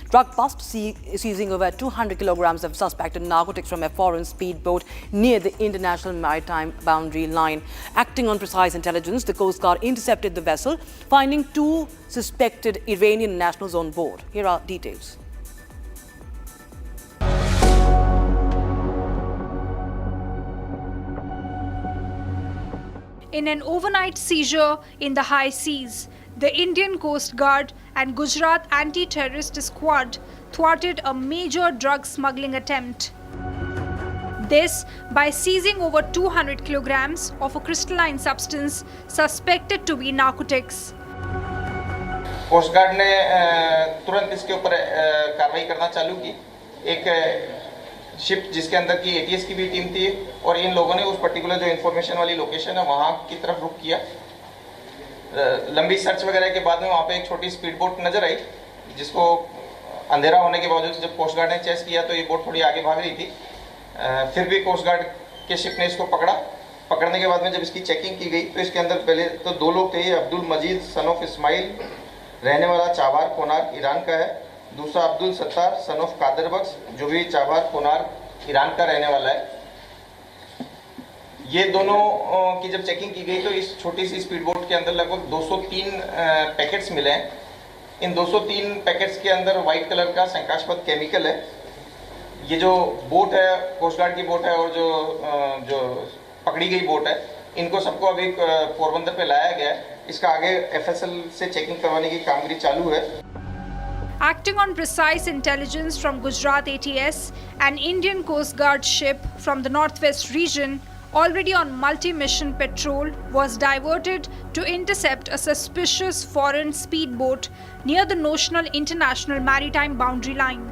drug bust, seizing over 200 kilograms of suspected narcotics from a foreign speedboat near the international maritime boundary line. Acting on precise intelligence, the Coast Guard intercepted the vessel, finding 2 suspected Iranian nationals on board. Here are details. In an overnight seizure in the high seas, the Indian Coast Guard and Gujarat Anti-Terrorist Squad thwarted a major drug smuggling attempt. This by seizing over 200 kilograms of a crystalline substance suspected to be narcotics. Coast guard ने तुरंत इसके ऊपर कार्रवाई करना चालू की। एक ship जिसके अंदर की एटीएस की भी टीम थी और इन लोगों ने उस पर्टिकुलर जो इन्फॉर्मेशन वाली लोकेशन है वहाँ की तरफ रुख किया। लंबी सर्च वगैरह के बाद में वहाँ पे एक छोटी स्पीड बोट नजर आई, जिसको अंधेरा होने के बावजूद जब कोस्ट गार्ड ने चेस किया तो ये बोट थोड़ी आगे भाग रही थी। फिर भी कोस्ट गार्ड के शिप ने इसको पकड़ा। पकड़ने के बाद में जब इसकी चेकिंग की गई तो इसके अंदर पहले तो 2 लोग थे। अब्दुल मजीद सन ऑफ इस्माइल, रहने वाला चाबार कोनार ईरान का है। दूसरा अब्दुल सत्तार सन ऑफ कादर बख्श, जो भी चाबार कोनार ईरान का रहने वाला है। ये दोनों की जब चेकिंग की गई तो इस छोटी सी स्पीड बोट के अंदर लगभग 203 पैकेट्स मिले हैं। इन 203 पैकेट्स के अंदर वाइट कलर का शंकास्पद केमिकल है। ये जो बोट है कोस्ट गार्ड की बोट है और जो पकड़ी गई बोट है, इनको सबको अभी पोरबंदर पे लाया गया है। इसका आगे FSL से चेकिंग करवाने की कामगिरी चालू है। Acting on precise intelligence from Gujarat ATS, an Indian Coast Guard ship from the northwest region, already on multi-mission patrol, was diverted to intercept a suspicious foreign speedboat near the notional international maritime boundary line.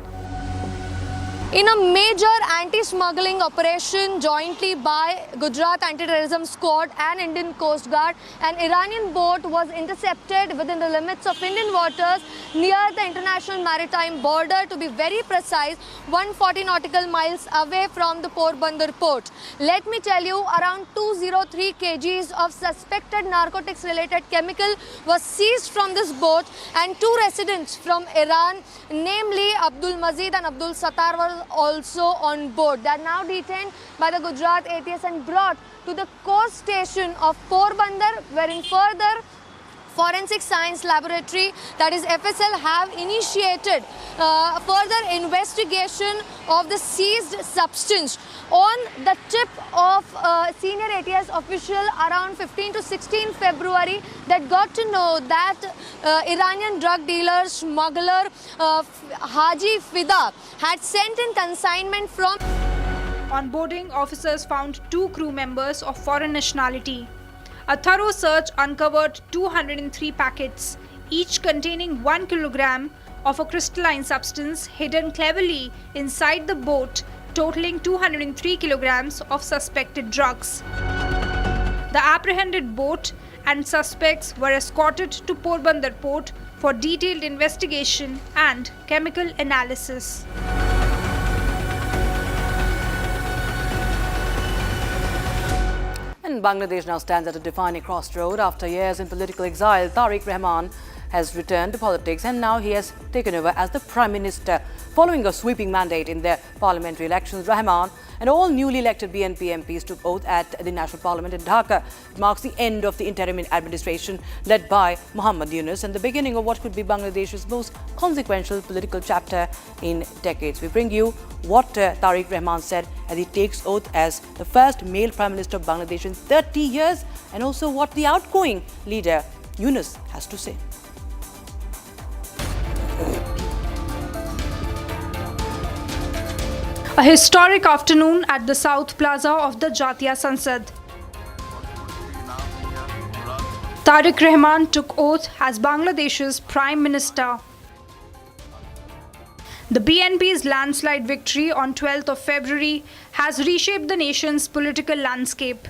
In a major anti-smuggling operation jointly by Gujarat Anti-Terrorism Squad and Indian Coast Guard, an Iranian boat was intercepted within the limits of Indian waters near the international maritime border, to be very precise, 140 nautical miles away from the Porbandar port. Let me tell you, around 203 kgs of suspected narcotics-related chemical was seized from this boat, and 2 residents from Iran, namely Abdul Mazid and Abdul Sattar, were also on board. They are now detained by the Gujarat ATS and brought to the coast station of Porbandar, wherein further Forensic Science Laboratory, that is FSL, have initiated further investigation of the seized substance. On the tip of senior ATS official around 15 to 16 February, that got to know that Iranian drug dealer, smuggler Haji Fida had sent in consignment from... On boarding, officers found 2 crew members of foreign nationality. A thorough search uncovered 203 packets, each containing 1 kilogram of a crystalline substance hidden cleverly inside the boat, totaling 203 kilograms of suspected drugs. The apprehended boat and suspects were escorted to Porbandar port for detailed investigation and chemical analysis. And Bangladesh now stands at a defining crossroad. After years in political exile, Tariq Rahman has returned to politics, and now he has taken over as the Prime Minister. Following a sweeping mandate in the parliamentary elections, Rahman and all newly elected BNP MPs took oath at the National Parliament in Dhaka. It marks the end of the interim administration led by Muhammad Yunus and the beginning of what could be Bangladesh's most consequential political chapter in decades. We bring you what Tariq Rahman said as he takes oath as the first male Prime Minister of Bangladesh in 30 years, and also what the outgoing leader Yunus has to say. A historic afternoon at the South Plaza of the Jatiya Sansad. Tariq Rahman took oath as Bangladesh's Prime Minister. The BNP's landslide victory on 12th of February has reshaped the nation's political landscape.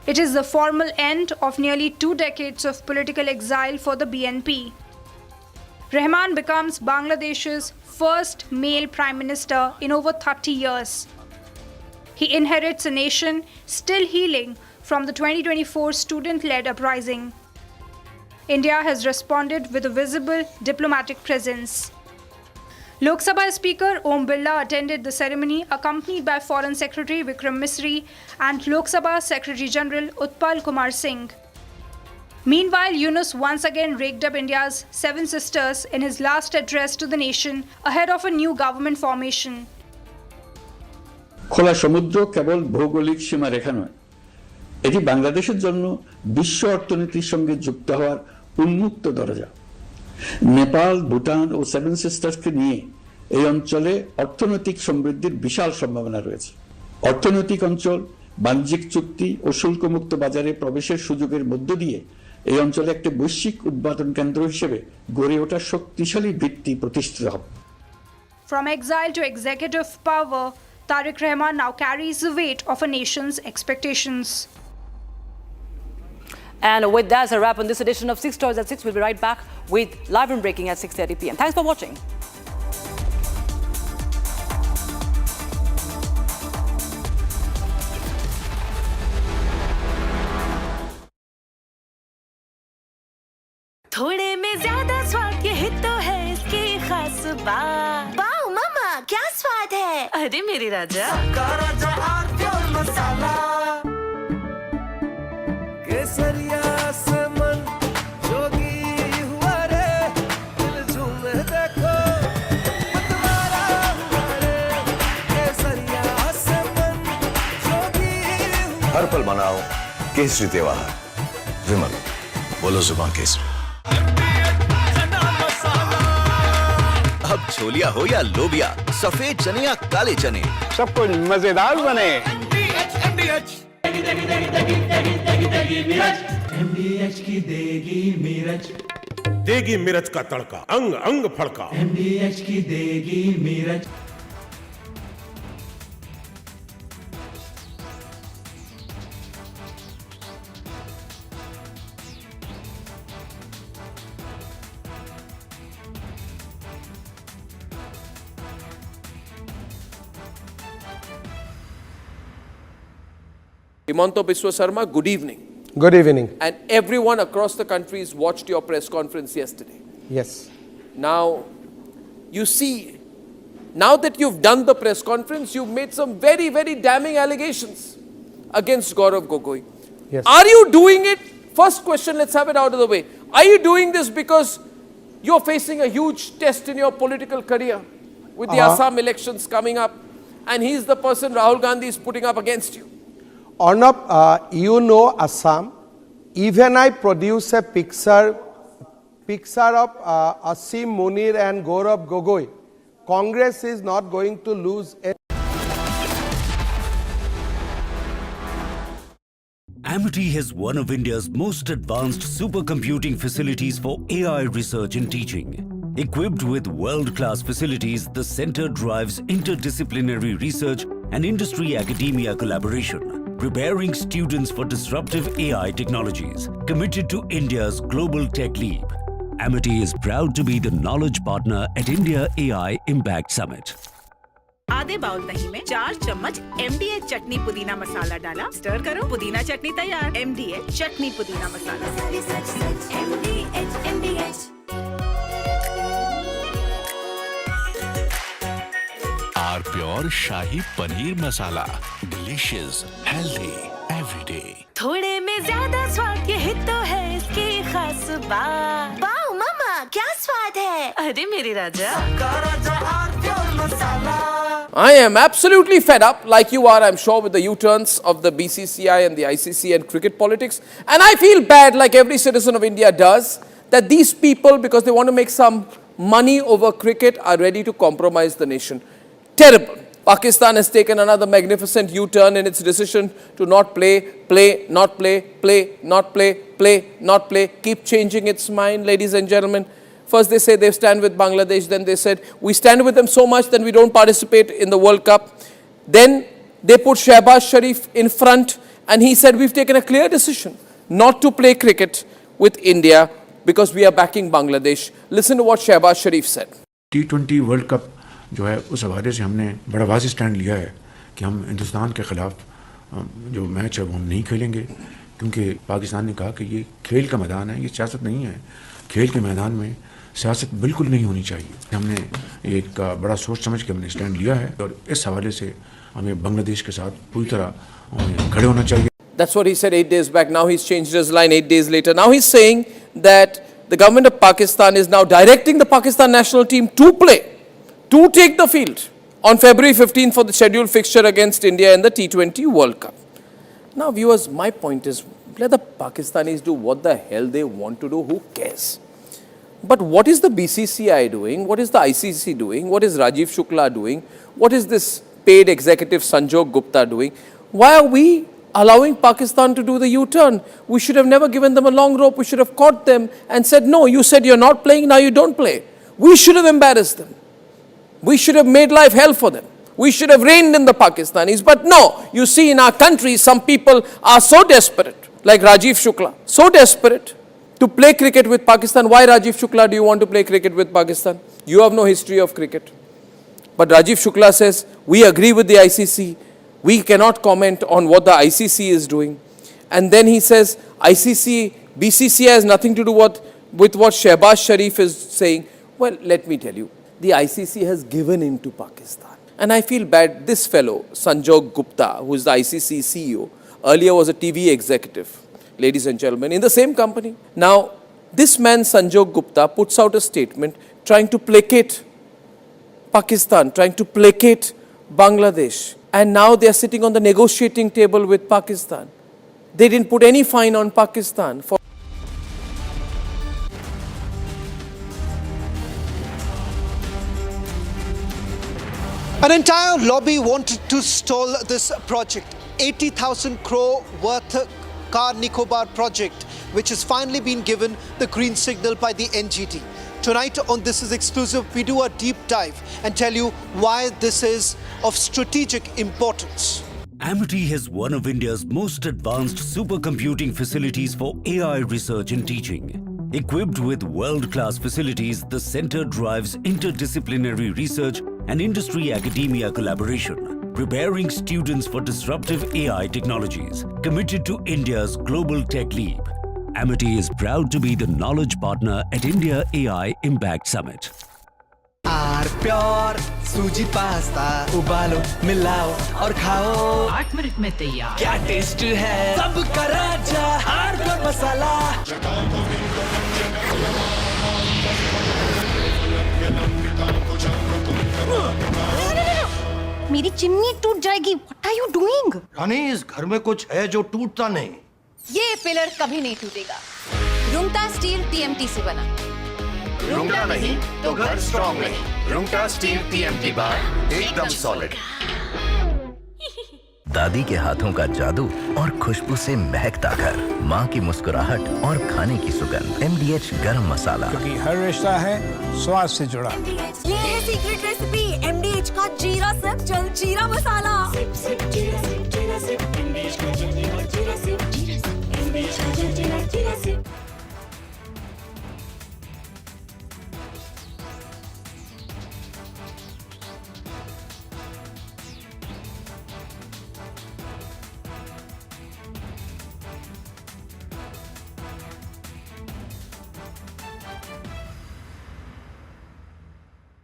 It is the formal end of nearly 2 decades of political exile for the BNP. Rahman becomes Bangladesh's first male Prime Minister in over 30 years. He inherits a nation still healing from the 2024 student-led uprising. India has responded with a visible diplomatic presence. Lok Sabha Speaker Om Birla attended the ceremony, accompanied by Foreign Secretary Vikram Misri and Lok Sabha Secretary General Utpal Kumar Singh. Meanwhile, Yunus once again raked up India's 7 sisters in his last address to the nation ahead of a new government formation. খোলা সমুদ্র কেবল ভৌগোলিক সীমারেখা নয়, এটি বাংলাদেশের জন্য বিশ্ব অর্থনীতির সঙ্গে যুক্ত হওয়ার উন্মুক্ত দরজা। নেপাল, ভুটান ও 7 সিস্টার্সকে নিয়ে এই অঞ্চলে অর্থনৈতিক সমৃদ্ধির বিশাল সম্ভাবনা রয়েছে। অর্থনৈতিক অঞ্চল, বাণিজ্যিক চুক্তি ও শুল্কমুক্ত বাজারে প্রবেশের সুযোগের মধ্য দিয়ে এই অঞ্চলে একটি বৈশ্বিক উৎপাদন কেন্দ্র হিসেবে গড়ে ওঠা শক্তিশালী ভিত্তি প্রতিষ্ঠিত হবে। From exile to executive power, Tariq Rahman now carries the weight of a nation's expectations. And with that, as a wrap on this edition of 6 Stories at 6. We'll be right back with Live and Breaking at 6:30 p.m. Thanks for watching. थोड़े में ज्यादा स्वाद, यही तो है इसकी खास बात। वाओ मम्मा, क्या स्वाद है। अरे मेरी राजा, मसाला। केसरी त्योहार। विमल, बोलो जुबान केसरी। अब छोलिया हो या लोबिया, सफेद चने या काले चने, सब कुछ मजेदार बने। MDH की देगी मिर्च, देगी मिर्च का तड़का, अंग अंग फड़का। MDH की देगी मिर्च। Himanta Biswa Sarma, good evening. Good evening. And everyone across the country has watched your press conference yesterday. Yes. Now, you see, now that you've done the press conference, you've made some very, very damning allegations against Gaurav Gogoi. Yes. Are you doing it? First question, let's have it out of the way. Are you doing this because you're facing a huge test in your political career with the Assam elections coming up, and he's the person Rahul Gandhi is putting up against you? Arnab, you know Assam. Even I produce a picture of Asim Munir and Gaurav Gogoi. Congress is not going to lose any. Amity has one of India's most advanced supercomputing facilities for AI research and teaching. Equipped with world-class facilities, the center drives interdisciplinary research and industry-academia collaboration, preparing students for disruptive AI technologies. Committed to India's global tech leap, Amity is proud to be the knowledge partner at India AI Impact Summit. आधे bowl दही में 4 चम्मच MDH chutney pudina मसाला डाला, stir करो, पुदीना चटनी तैयार। MDH chutney pudina masala. MDH। Our pure shahi paneer masala, delicious, healthy, everyday. थोड़े में ज्यादा स्वाद, यही तो है इसकी खास बात। वाओ मामा, क्या स्वाद है? अरे मेरे राजा। I am absolutely fed up, like you are, I'm sure, with the U-turns of the BCCI and the ICC and cricket politics. And I feel bad, like every citizen of India does, that these people, because they want to make some money over cricket, are ready to compromise the nation. Terrible. Pakistan has taken another magnificent U-turn in its decision to not play, not play, not play, not play, keep changing its mind, ladies and gentlemen. First they say they stand with Bangladesh, then they said we stand with them so much that we don't participate in the World Cup. Then they put Shehbaz Sharif in front and he said we've taken a clear decision not to play cricket with India because we are backing Bangladesh. Listen to what Shehbaz Sharif said. T20 World Cup जो है उस हवाले से हमने बड़ा वाज़ेह stand लिया है कि हम हिंदुस्तान के ख़िलाफ़ जो मैच है वो हम नहीं खेलेंगे क्योंकि पाकिस्तान ने कहा कि ये खेल का मैदान है, ये सियासत नहीं है। खेल के मैदान में सियासत बिल्कुल नहीं होनी चाहिए। हमने एक बड़ा सोच समझ के हमने स्टैंड लिया है और इस हवाले से हमें बांग्लादेश के साथ पूरी तरह खड़े होना चाहिए। That's what he said 8 days back. Now he's changed his line 8 days later. Now he's saying that the government of Pakistan is now directing the Pakistan national team to play, to take the field on February 15th for the scheduled fixture against India in the T20 World Cup. Now viewers, my point is, let the Pakistanis do what the hell they want to do, who cares? But what is the BCCI doing? What is the ICC doing? What is Rajiv Shukla doing? What is this paid executive Sanjog Gupta doing? Why are we allowing Pakistan to do the U-turn? We should have never given them a long rope. We should have caught them and said, no, you said you're not playing, now you don't play. We should have embarrassed them. We should have made life hell for them. We should have reined in the Pakistanis. But no, you see in our country, some people are so desperate, like Rajiv Shukla, so desperate to play cricket with Pakistan. Why, Rajiv Shukla, do you want to play cricket with Pakistan? You have no history of cricket. But Rajiv Shukla says, we agree with the ICC. We cannot comment on what the ICC is doing. And then he says, ICC, BCCI has nothing to do with what Shehbaz Sharif is saying. Well, let me tell you, the ICC has given in to Pakistan. And I feel bad, this fellow, Sanjog Gupta, who is the ICC CEO, earlier was a TV executive, ladies and gentlemen, in the same company. Now, this man, Sanjog Gupta, puts out a statement trying to placate Pakistan, trying to placate Bangladesh. And now they are sitting on the negotiating table with Pakistan. they didn't put any fine on Pakistan for An entire lobby wanted to stall this project, 80,000 crore worth Car Nicobar project, which has finally been given the green signal by the NGT. Tonight on This Is Exclusive, we do a deep dive and tell you why this is of strategic importance. Amity has one of India's most advanced supercomputing facilities for AI research and teaching. Equipped with world-class facilities, the center drives interdisciplinary research and industry-academia collaboration, preparing students for disruptive AI technologies. Committed to India's global tech leap, Amity is proud to be the knowledge partner at India AI Impact Summit. Pure suji pasta उबालो मिलाओ और खाओ 8 minute में तैयार क्या taste है सबका राजा हार्डकोर मसाला मेरी चिमनी टूट जाएगी। What are you doing? रानी इस घर में कुछ है जो टूटता नहीं। ये पिलर कभी नहीं टूटेगा। रुंगटा स्टील TMT से बना। रुंगटा नहीं तो घर स्ट्रॉन्ग नहीं। रुंगटा स्टील TMT बार एकदम सॉलिड। दादी के हाथों का जादू और खुशबू से महकता घर, माँ की मुस्कुराहट और खाने की सुगंध। MDH गरम मसाला, क्योंकि हर रिश्ता है स्वाद से जुड़ा। ये है सीक्रेट रेसिपी MDH का जीरा सिप जल जीरा मसाला।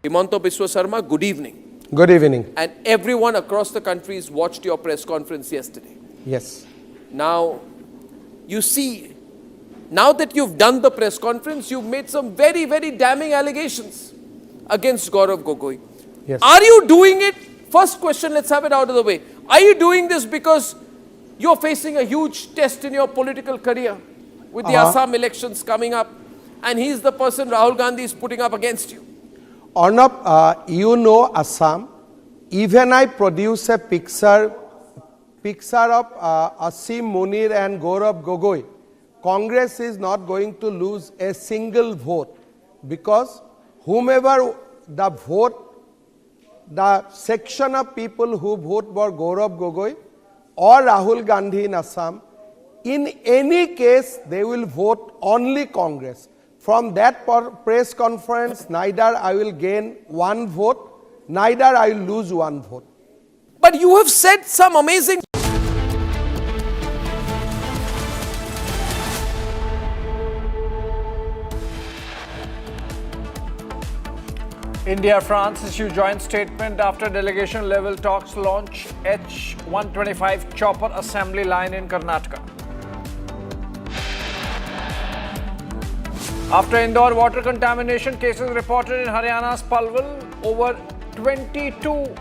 Himanta Biswa Sarma, good evening. Good evening. And everyone across the country has watched your press conference yesterday. Yes. Now, you see, now that you've done the press conference, you've made some very, very damning allegations against Gaurav Gogoi. Yes. Are you doing it? First question, let's have it out of the way. Are you doing this because you're facing a huge test in your political career with the Assam elections coming up, and he's the person Rahul Gandhi is putting up against you? Arnab, you know Assam. Even I produce a picture of Asim Munir and Gaurav Gogoi. Congress is not going to lose a single vote because whomever the vote, the section of people who vote for Gaurav Gogoi or Rahul Gandhi in Assam, in any case they will vote only Congress. From that press conference, neither I will gain one vote, neither I will lose one vote. But you have said some amazing... India-France issue joint statement after delegation-level talks launch H-125 chopper assembly line in Karnataka. After indoor water contamination cases reported in Haryana's Palwal, over 22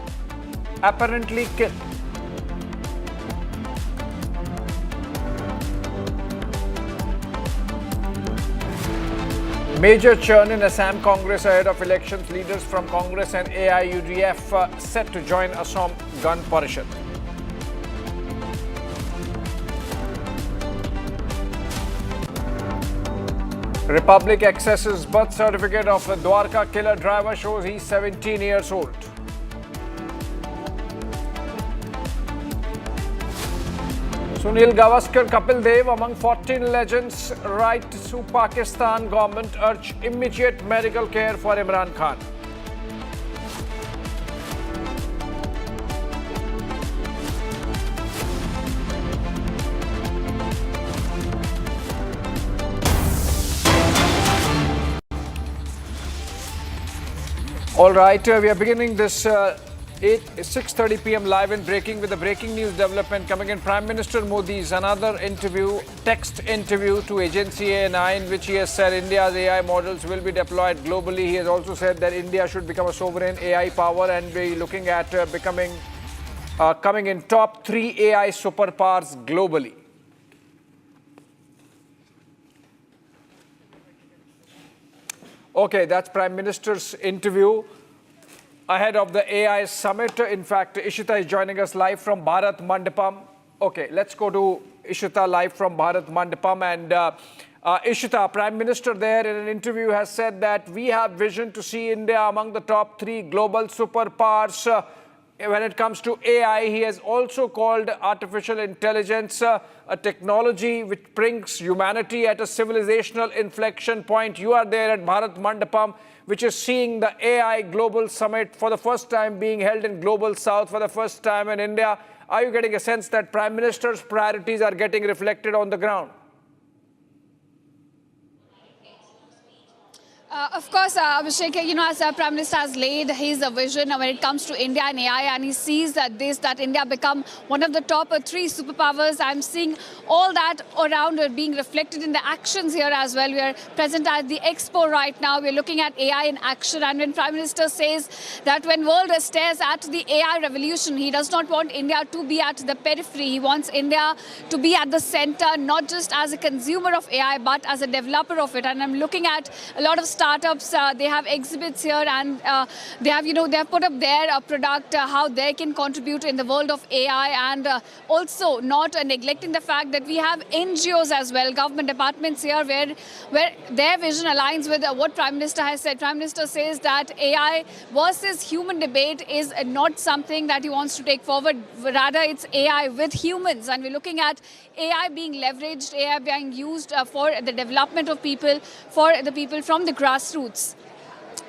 apparently killed. Major churn in Assam Congress ahead of elections. Leaders from Congress and AIUDF set to join Assam Gun Parishad. Republic accesses birth certificate of a Dwarka killer driver, shows he's 17 years old. Sunil Gavaskar, Kapil Dev among 14 legends write to Pakistan government urge immediate medical care for Imran Khan. All right, we are beginning this 6:30 p.m. live and breaking with a breaking news development coming in. Prime Minister Modi's another interview, text interview to agency ANI, in which he has said India's AI models will be deployed globally. He has also said that India should become a sovereign AI power and be looking at coming in top 3 AI superpowers globally. Okay, that's Prime Minister's interview ahead of the AI summit. In fact, Ishita is joining us live from Bharat Mandapam. Okay, let's go to Ishita live from Bharat Mandapam. And Ishita, Prime Minister there in an interview has said that we have vision to see India among the top 3 global superpowers. When it comes to AI, he has also called artificial intelligence a technology which brings humanity at a civilizational inflection point. You are there at Bharat Mandapam, which is seeing the AI Global Summit for the first time being held in Global South for the first time in India. Are you getting a sense that Prime Minister's priorities are getting reflected on the ground? Of course, Abhishek, as Prime Minister has laid his vision when it comes to India and AI, and he sees that India become one of the top 3 superpowers. I'm seeing all that around being reflected in the actions here as well. We are present at the expo right now. We're looking at AI in action. And when Prime Minister says that when world stares at the AI revolution, he does not want India to be at the periphery. He wants India to be at the center, not just as a consumer of AI, but as a developer of it. And I'm looking at a lot of startups, they have exhibits here, and they have put up their product, how they can contribute in the world of AI, and also not neglecting the fact that we have NGOs as well, government departments here, where their vision aligns with what Prime Minister has said. Prime Minister says that AI versus human debate is not something that he wants to take forward. Rather, it's AI with humans, and we're looking at AI being leveraged, AI being used for the development of people, for the people from the grassroots.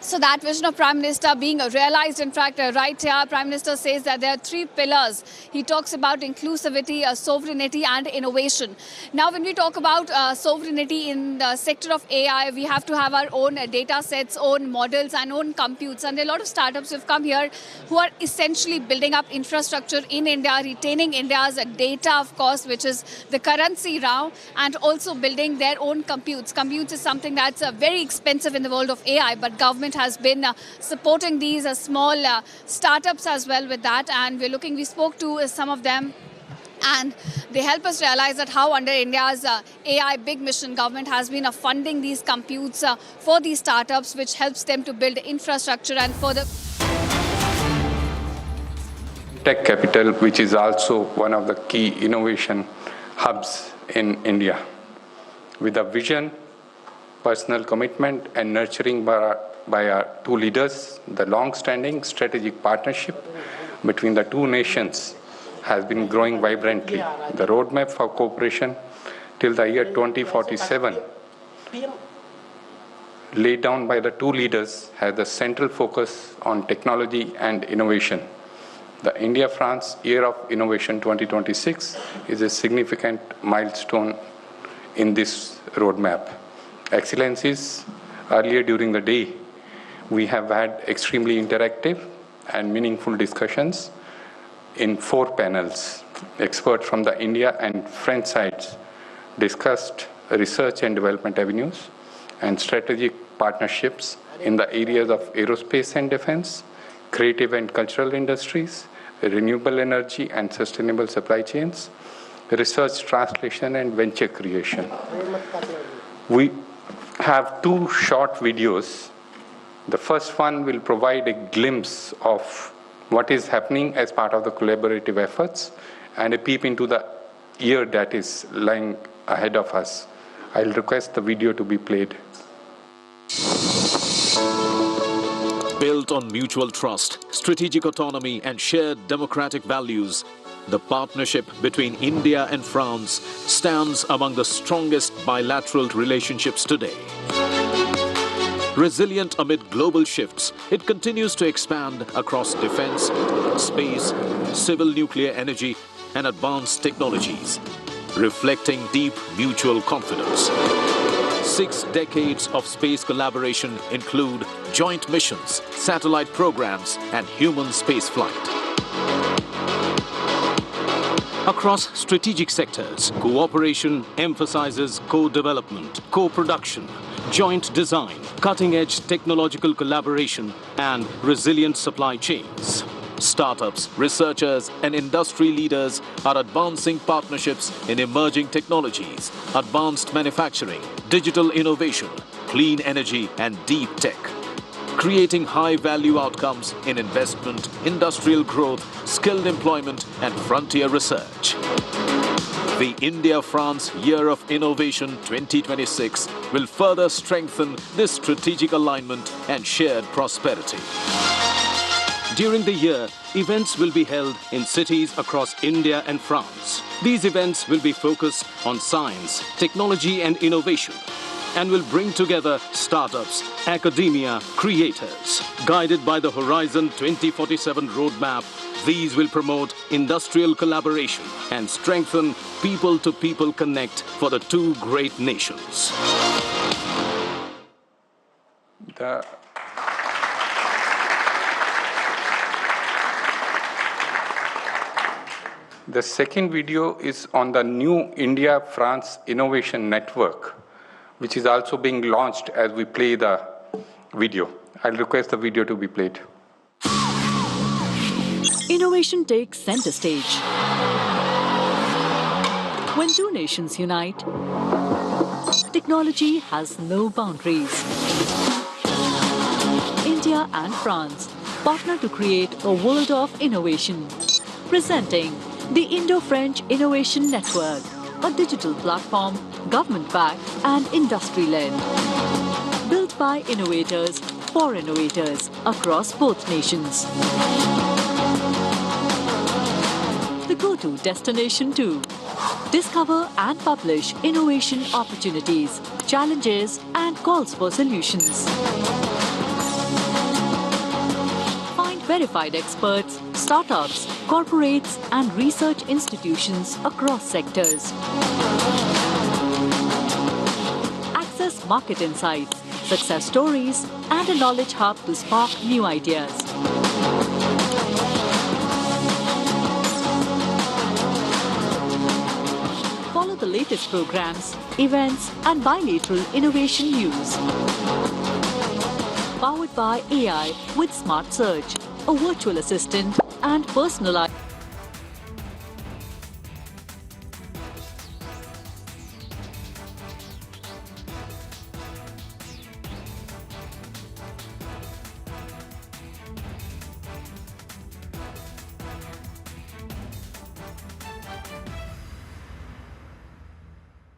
So that vision of Prime Minister being realized. In fact, right here, Prime Minister says that there are 3 pillars. He talks about inclusivity, sovereignty and innovation. Now, when we talk about sovereignty in the sector of AI, we have to have our own data sets, own models and own computes. And there are a lot of startups who have come here who are essentially building up infrastructure in India, retaining India's data, of course, which is the currency now, and also building their own computes. Computes is something that's very expensive in the world of AI, but government has been supporting these small startups as well with that, and we spoke to some of them, and they help us realize that how under India's AI big mission, government has been funding these computes for these startups, which helps them to build infrastructure and further tech capital, which is also one of the key innovation hubs in India. With a vision, personal commitment and nurturing by our 2 leaders, the long-standing strategic partnership between the 2 nations has been growing vibrantly. The roadmap for cooperation till the year 2047 laid down by the 2 leaders has the central focus on technology and innovation. The India-France Year of Innovation 2026 is a significant milestone in this roadmap. Excellencies, earlier during the day, we have had extremely interactive and meaningful discussions in 4 panels. Experts from the India and French sides discussed research and development avenues and strategic partnerships in the areas of aerospace and defense, creative and cultural industries, renewable energy and sustainable supply chains, research translation and venture creation. We have 2 short videos. The first one will provide a glimpse of what is happening as part of the collaborative efforts and a peep into the year that is lying ahead of us. I'll request the video to be played. Built on mutual trust, strategic autonomy and shared democratic values, the partnership between India and France stands among the strongest bilateral relationships today. Resilient amid global shifts, it continues to expand across defense, space, civil nuclear energy, and advanced technologies, reflecting deep mutual confidence. 6 decades of space collaboration include joint missions, satellite programs, and human spaceflight. Across strategic sectors, cooperation emphasizes co-development, co-production, joint design, cutting-edge technological collaboration, and resilient supply chains. Startups, researchers, and industry leaders are advancing partnerships in emerging technologies, advanced manufacturing, digital innovation, clean energy and deep tech, creating high-value outcomes in investment, industrial growth, skilled employment, and frontier research. The India-France Year of Innovation 2026 will further strengthen this strategic alignment and shared prosperity. During the year, events will be held in cities across India and France. These events will be focused on science, technology and innovation, and will bring together startups, academia, creators. Guided by the Horizon 2047 roadmap, these will promote industrial collaboration and strengthen people-to-people connect for the two great nations. The second video is on the new India-France Innovation Network, which is also being launched as we play the video. I'll request the video to be played. Innovation takes center stage. When two nations unite, technology has no boundaries. India and France partner to create a world of innovation. Presenting the Indo-French Innovation Network, a digital platform, government-backed and industry-led. Built by innovators for innovators across both nations. The go-to destination to discover and publish innovation opportunities, challenges and calls for solutions. Find verified experts, startups, corporates and research institutions across sectors. Access market insights, success stories and a knowledge hub to spark new ideas. Follow the latest programs, events and bilateral innovation news. Powered by AI with Smart Search, a virtual assistant and personalized.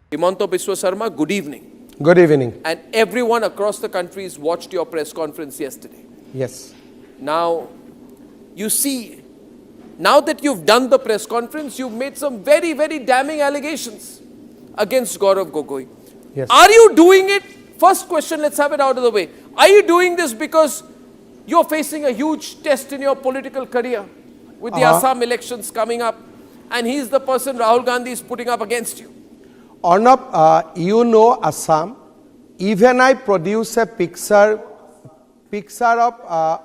Himanta Biswa Sarma, good evening. Good evening. And everyone across the countries watched your press conference yesterday. Yes. Now, you see, now that you've done the press conference, you've made some very, very damning allegations against Gaurav Gogoi. Yes. Are you doing it? First question, let's have it out of the way. Are you doing this because you're facing a huge test in your political career with the Assam elections coming up, and he's the person Rahul Gandhi is putting up against you? Arnab, you know Assam. Even I produce a picture of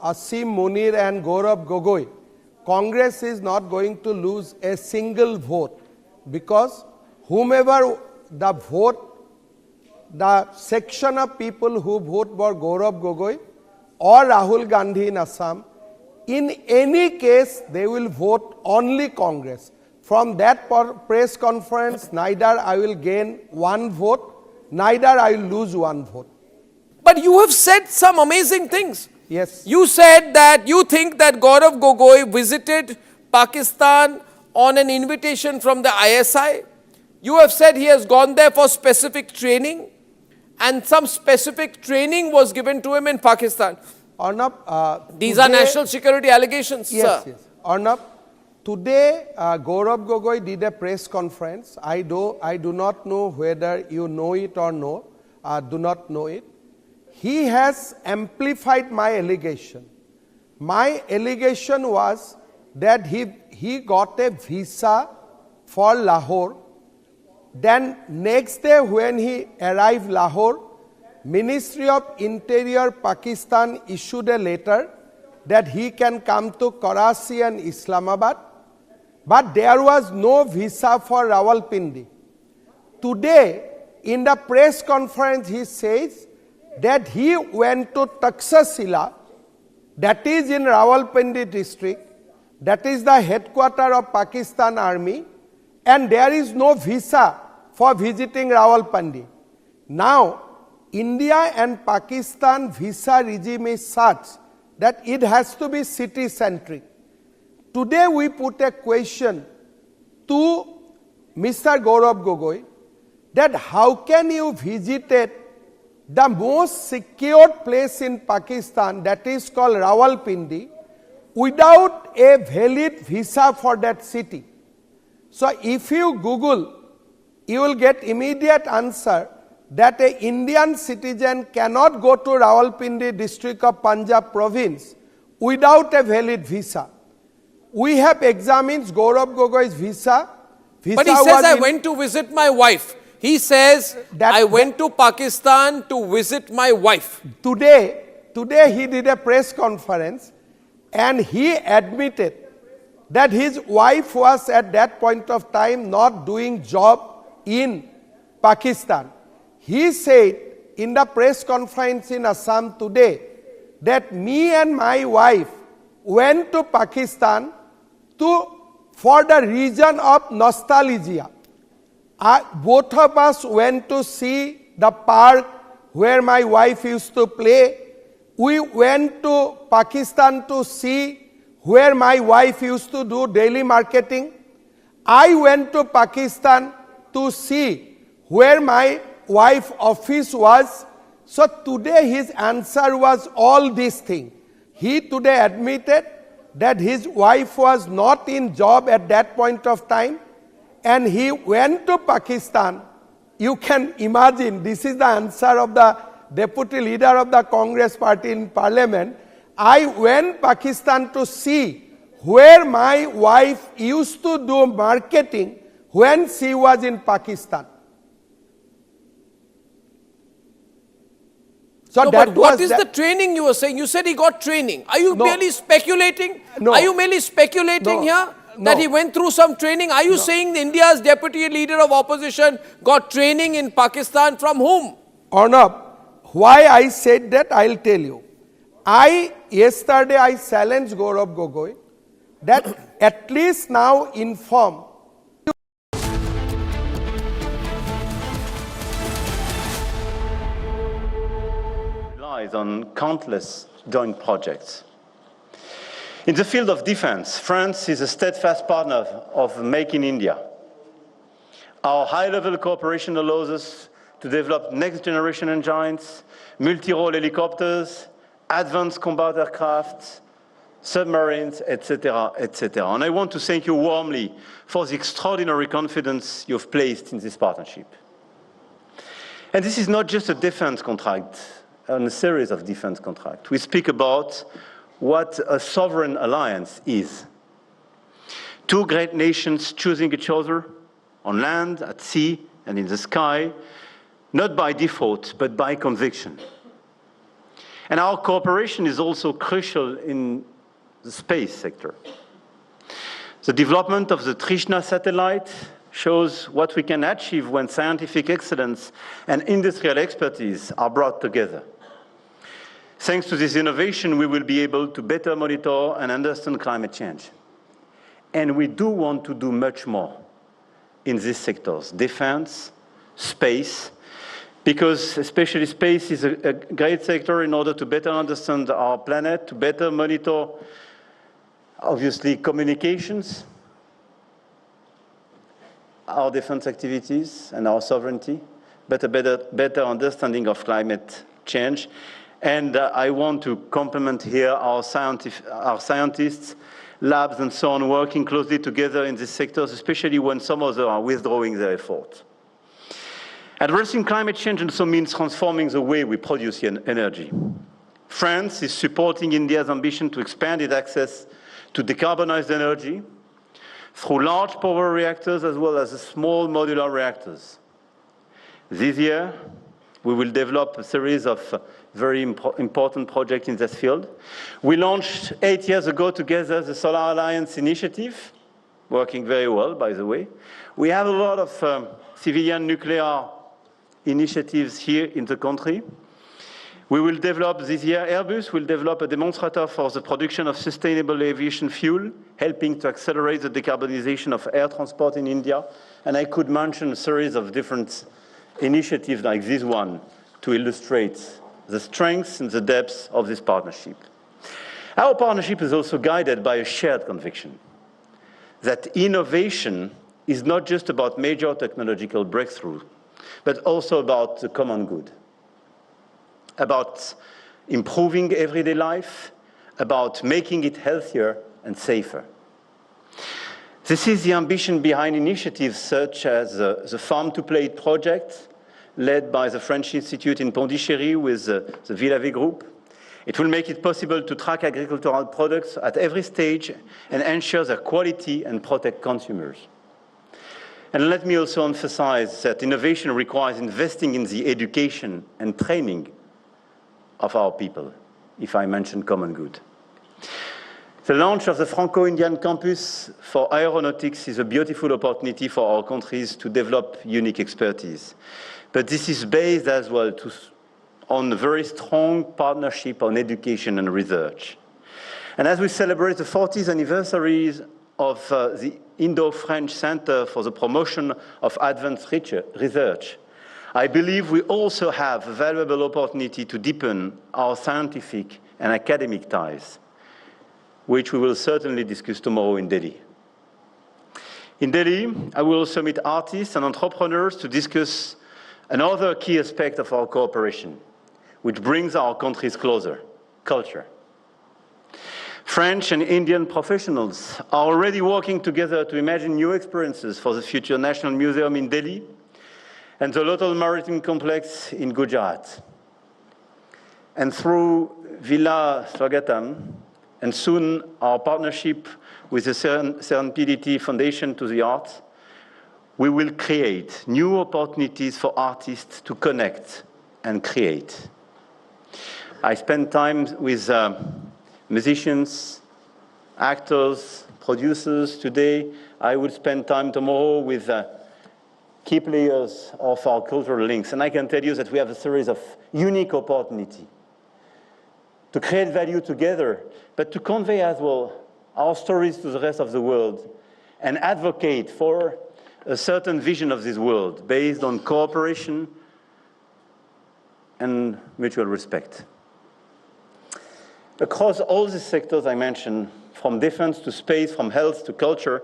Asim Munir and Gaurav Gogoi. Congress is not going to lose a single vote because whomever the vote, the section of people who vote for Gaurav Gogoi or Rahul Gandhi in Assam, in any case they will vote only Congress. From that press conference, neither I will gain one vote, neither I will lose one vote. But you have said some amazing things. Yes. You said that you think that Gaurav Gogoi visited Pakistan on an invitation from the ISI. You have said he has gone there for specific training, and some specific training was given to him in Pakistan. Arnab, these are national security allegations, yes, sir. Yes. Arnab, today Gaurav Gogoi did a press conference. I do not know whether you know it or no, do not know it. He has amplified my allegation. My allegation was that he got a visa for Lahore. Then next day when he arrived Lahore, Ministry of Interior Pakistan issued a letter that he can come to Karachi and Islamabad, but there was no visa for Rawalpindi. Today, in the press conference, he says that he went to Taxila, that is in Rawalpindi district, that is the headquarters of Pakistan Army, and there is no visa for visiting Rawalpindi. Now, India and Pakistan visa regime is such that it has to be city-centric. Today we put a question to Mr. Gaurav Gogoi that how can you visit the most secured place in Pakistan, that is called Rawalpindi, without a valid visa for that city. So if you Google, you will get immediate answer that an Indian citizen cannot go to Rawalpindi district of Punjab province without a valid visa. We have examined Gaurav Gogoi's visa. But he says, I went to visit my wife. He says, I went to Pakistan to visit my wife. Today he did a press conference and he admitted that his wife was at that point of time not doing job in Pakistan. He said in the press conference in Assam today that me and my wife went to Pakistan for the reason of nostalgia. Both of us went to see the park where my wife used to play. We went to Pakistan to see where my wife used to do daily marketing. I went to Pakistan to see where my wife's office was. So today his answer was all these things. He today admitted that his wife was not in job at that point of time and he went to Pakistan. You can imagine, this is the answer of the deputy leader of the Congress party in parliament. I went Pakistan to see where my wife used to do marketing when she was in Pakistan. So no, but what is the training you were saying? You said he got training. Are you merely speculating? No. Are you merely speculating here that he went through some training? Are you saying India's deputy leader of opposition got training in Pakistan from whom? Arnab, why I said that, I'll tell you. Yesterday I challenged Gaurav Gogoi that at least now inform on countless joint projects. In the field of defense, France is a steadfast partner of Make in India. Our high-level cooperation allows us to develop next-generation engines, multi-role helicopters, advanced combat aircraft, submarines, etc., etc. And I want to thank you warmly for the extraordinary confidence you've placed in this partnership. And this is not just a defense contract, on a series of defense contracts. We speak about what a sovereign alliance is. Two great nations choosing each other on land, at sea, and in the sky, not by default, but by conviction. And our cooperation is also crucial in the space sector. The development of the Trishna satellite shows what we can achieve when scientific excellence and industrial expertise are brought together. Thanks to this innovation, we will be able to better monitor and understand climate change. And we do want to do much more in these sectors, defense, space, because especially space is a great sector in order to better understand our planet, to better monitor, obviously, communications, our defense activities and our sovereignty, but a better understanding of climate change. And I want to compliment here our scientists, labs and so on, working closely together in these sectors, especially when some others are withdrawing their effort. Addressing climate change also means transforming the way we produce energy. France is supporting India's ambition to expand its access to decarbonized energy through large power reactors as well as small modular reactors. This year, we will develop a series of very important projects in this field. We launched 8 years ago together the Solar Alliance initiative, working very well, by the way. We have a lot of civilian nuclear initiatives here in the country. We will develop this year, Airbus will develop a demonstrator for the production of sustainable aviation fuel, helping to accelerate the decarbonization of air transport in India. And I could mention a series of different initiatives like this one to illustrate the strengths and the depths of this partnership. Our partnership is also guided by a shared conviction that innovation is not just about major technological breakthrough, but also about the common good, about improving everyday life, about making it healthier and safer. This is the ambition behind initiatives such as the Farm to Plate project, led by the French Institute in Pondichéry with the Villavey Group. It will make it possible to track agricultural products at every stage and ensure their quality and protect consumers. And let me also emphasize that innovation requires investing in the education and training of our people, if I mention common good. The launch of the Franco-Indian campus for aeronautics is a beautiful opportunity for our countries to develop unique expertise. But this is based as well on a very strong partnership on education and research. And as we celebrate the 40th anniversary of the Indo-French Center for the Promotion of Advanced Research, I believe we also have a valuable opportunity to deepen our scientific and academic ties, which we will certainly discuss tomorrow in Delhi. In Delhi, I will also meet artists and entrepreneurs to discuss another key aspect of our cooperation, which brings our countries closer: culture. French and Indian professionals are already working together to imagine new experiences for the future National Museum in Delhi and the Lothal Maritime Complex in Gujarat. And through Villa Swagatam, and soon our partnership with the Serendipity Foundation to the Arts, we will create new opportunities for artists to connect and create. I spend time with musicians, actors, producers today. I will spend time tomorrow with key players of our cultural links. And I can tell you that we have a series of unique opportunities to create value together, but to convey as well our stories to the rest of the world and advocate for a certain vision of this world based on cooperation and mutual respect. Across all the sectors I mentioned, from defense to space, from health to culture,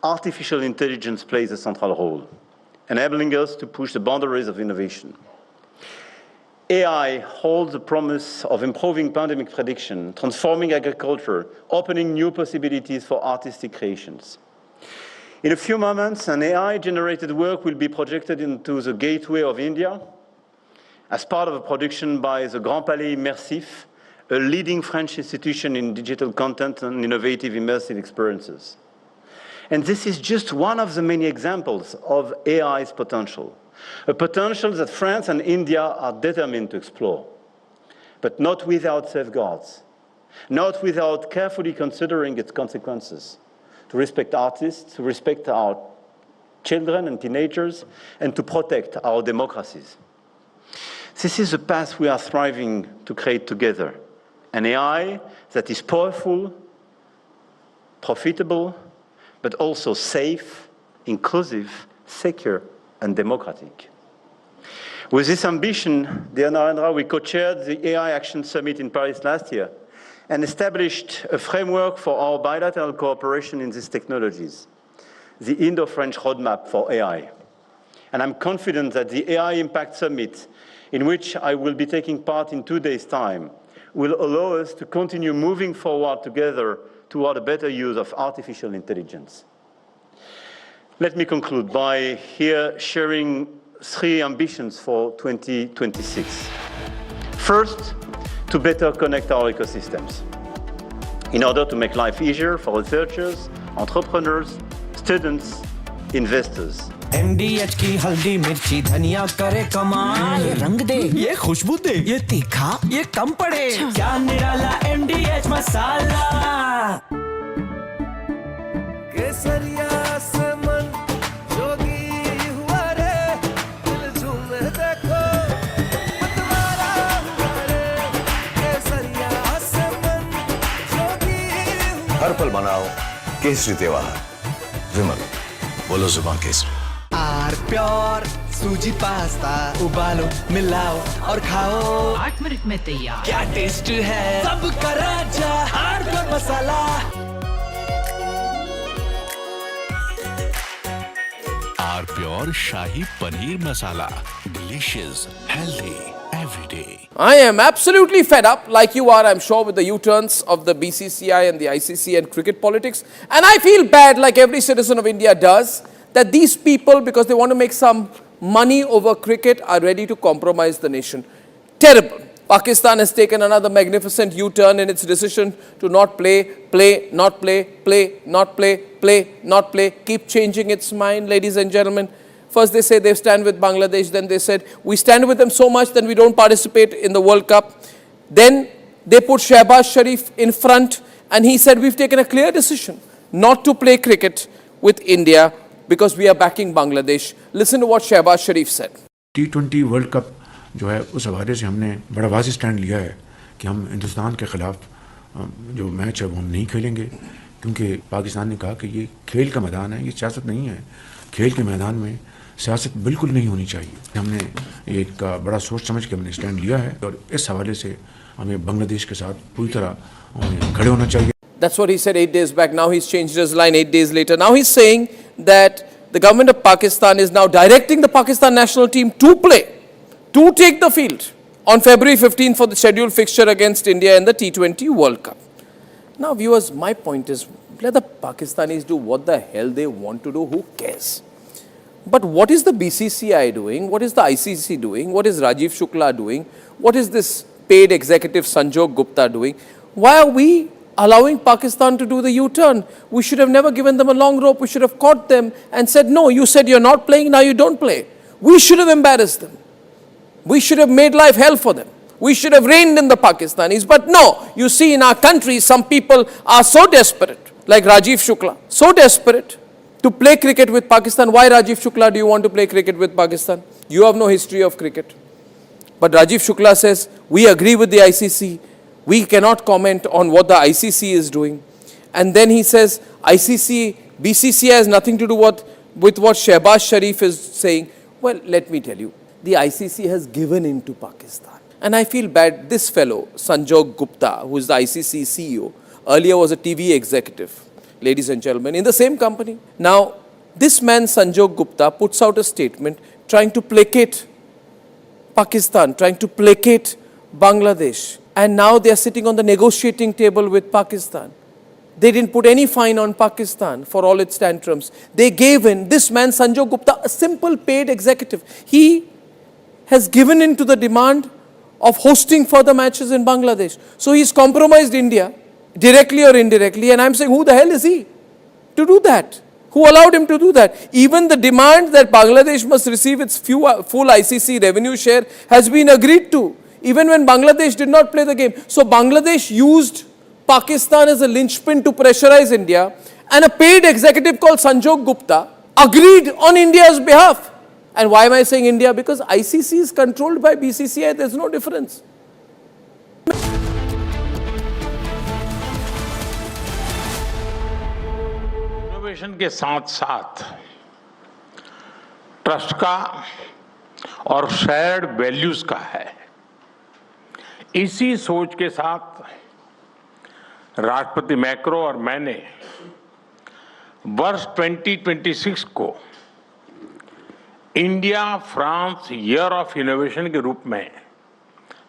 artificial intelligence plays a central role, enabling us to push the boundaries of innovation. AI holds the promise of improving pandemic prediction, transforming agriculture, opening new possibilities for artistic creations. In a few moments, an AI-generated work will be projected into the Gateway of India as part of a production by the Grand Palais Immersif, a leading French institution in digital content and innovative immersive experiences. And this is just one of the many examples of AI's potential. A potential that France and India are determined to explore, but not without safeguards, not without carefully considering its consequences, to respect artists, to respect our children and teenagers, and to protect our democracies. This is the path we are striving to create together, an AI that is powerful, profitable, but also safe, inclusive, secure, and democratic. With this ambition, dear Narendra, we co-chaired the AI Action Summit in Paris last year and established a framework for our bilateral cooperation in these technologies, the Indo-French Roadmap for AI. And I'm confident that the AI Impact Summit, in which I will be taking part in 2 days' time, will allow us to continue moving forward together toward a better use of artificial intelligence. Let me conclude by here sharing 3 ambitions for 2026. First, to better connect our ecosystems in order to make life easier for researchers, entrepreneurs, students, investors. MDH की हल्दी मिर्ची धनिया करे कमाल, ये रंग दे, ये खुशबू दे, ये तीखा, ये कम पड़े, क्या निराला MDH मसाला। केसरिया से मन जोगी हुआ रे, दिल झूमे देखो, मतवारा हुआ रे, केसरिया से मन जोगी हुआ। हर पल मनाओ केसरी त्योहार। विमल, बोलो जुबान केसरी। आर प्योर सूजी पास्ता उबालो मिलाओ और खाओ 8 मिनट में तैयार क्या टेस्ट है सबका राजा hardcore masala R pure shahi paneer masala delicious healthy every day. I am absolutely fed up, like you are, I'm sure, with the U-turns of the BCCI and the ICC and cricket politics. And I feel bad, like every citizen of India does, that these people, because they want to make some money over cricket, are ready to compromise the nation. Terrible. Pakistan has taken another magnificent U-turn in its decision to not play, not play, not play, not play, keep changing its mind, ladies and gentlemen. First they say they stand with Bangladesh, then they said we stand with them so much that we don't participate in the World Cup. Then they put Shehbaz Sharif in front and he said we've taken a clear decision not to play cricket with India because we are backing Bangladesh. Listen to what Shehbaz Sharif said. T20 world cup जो है उस हवाले से हमने बड़ा वाज़ेह stand लिया है कि हम हिंदुस्तान के ख़िलाफ़ जो मैच है वो हम नहीं खेलेंगे क्योंकि पाकिस्तान ने कहा कि ये खेल का मैदान है, ये सियासत नहीं है। खेल के मैदान में सियासत बिल्कुल नहीं होनी चाहिए। हमने एक बड़ा सोच समझ के हमने स्टैंड लिया है और इस हवाले से हमें बांग्लादेश के साथ पूरी तरह खड़े होना चाहिए। That's what he said 8 days back. Now he's changed his line 8 days later. Now he's saying that the government of Pakistan is now directing the Pakistan national team to play, to take the field on February 15 for the scheduled fixture against India in the T20 World Cup. Now viewers, my point is, let the Pakistanis do what the hell they want to do, who cares? But what is the BCCI doing? What is the ICC doing? What is Rajiv Shukla doing? What is this paid executive Sanjog Gupta doing? Why are we allowing Pakistan to do the U-turn? We should have never given them a long rope. We should have caught them and said, no, you said you're not playing, now you don't play. We should have embarrassed them. We should have made life hell for them. We should have reined in the Pakistanis. But no, you see in our country, some people are so desperate, like Rajiv Shukla, so desperate to play cricket with Pakistan. Why, Rajiv Shukla, do you want to play cricket with Pakistan? You have no history of cricket. But Rajiv Shukla says, we agree with the ICC. We cannot comment on what the ICC is doing. And then he says, BCCI has nothing to do with what Shehbaz Sharif is saying. Well, let me tell you, the ICC has given in to Pakistan. And I feel bad, this fellow, Sanjog Gupta, who is the ICC CEO, earlier was a TV executive, ladies and gentlemen, in the same company. Now, this man, Sanjog Gupta, puts out a statement trying to placate Pakistan, trying to placate Bangladesh. And now they are sitting on the negotiating table with Pakistan. They didn't put any fine on Pakistan for all its tantrums. They gave in. This man, Sanjog Gupta, a simple paid executive, he has given in to the demand of hosting further matches in Bangladesh. So he's compromised India, directly or indirectly, and I'm saying, who the hell is he to do that? Who allowed him to do that? Even the demand that Bangladesh must receive its full ICC revenue share has been agreed to, even when Bangladesh did not play the game. So Bangladesh used Pakistan as a linchpin to pressurize India, and a paid executive called Sanjog Gupta agreed on India's behalf. And why am I saying India? Because ICC is controlled by BCCI, there's no difference. Innovation के साथ साथ trust का और shared values का है। इसी सोच के साथ राष्ट्रपति मैक्रो और मैंने वर्ष 2026 को India France year of innovation के रूप में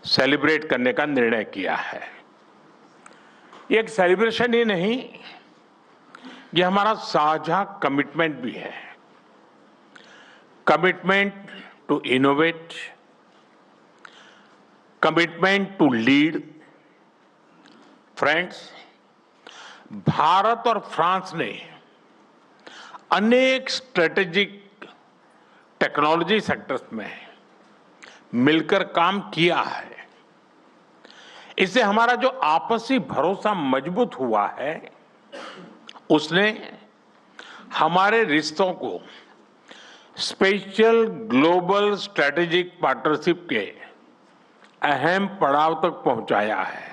सेलिब्रेट करने का निर्णय किया है। ये एक सेलिब्रेशन ही नहीं, ये हमारा साझा कमिटमेंट भी है। Commitment to innovate, commitment to lead. Friends, Bharat और फ्रांस ने अनेक स्ट्रेटेजिक टेक्नोलॉजी सेक्टर्स में मिलकर काम किया है। इससे हमारा जो आपसी भरोसा मजबूत हुआ है, उसने हमारे रिश्तों को स्पेशल ग्लोबल स्ट्रेटेजिक पार्टनरशिप के अहम पड़ाव तक पहुंचाया है।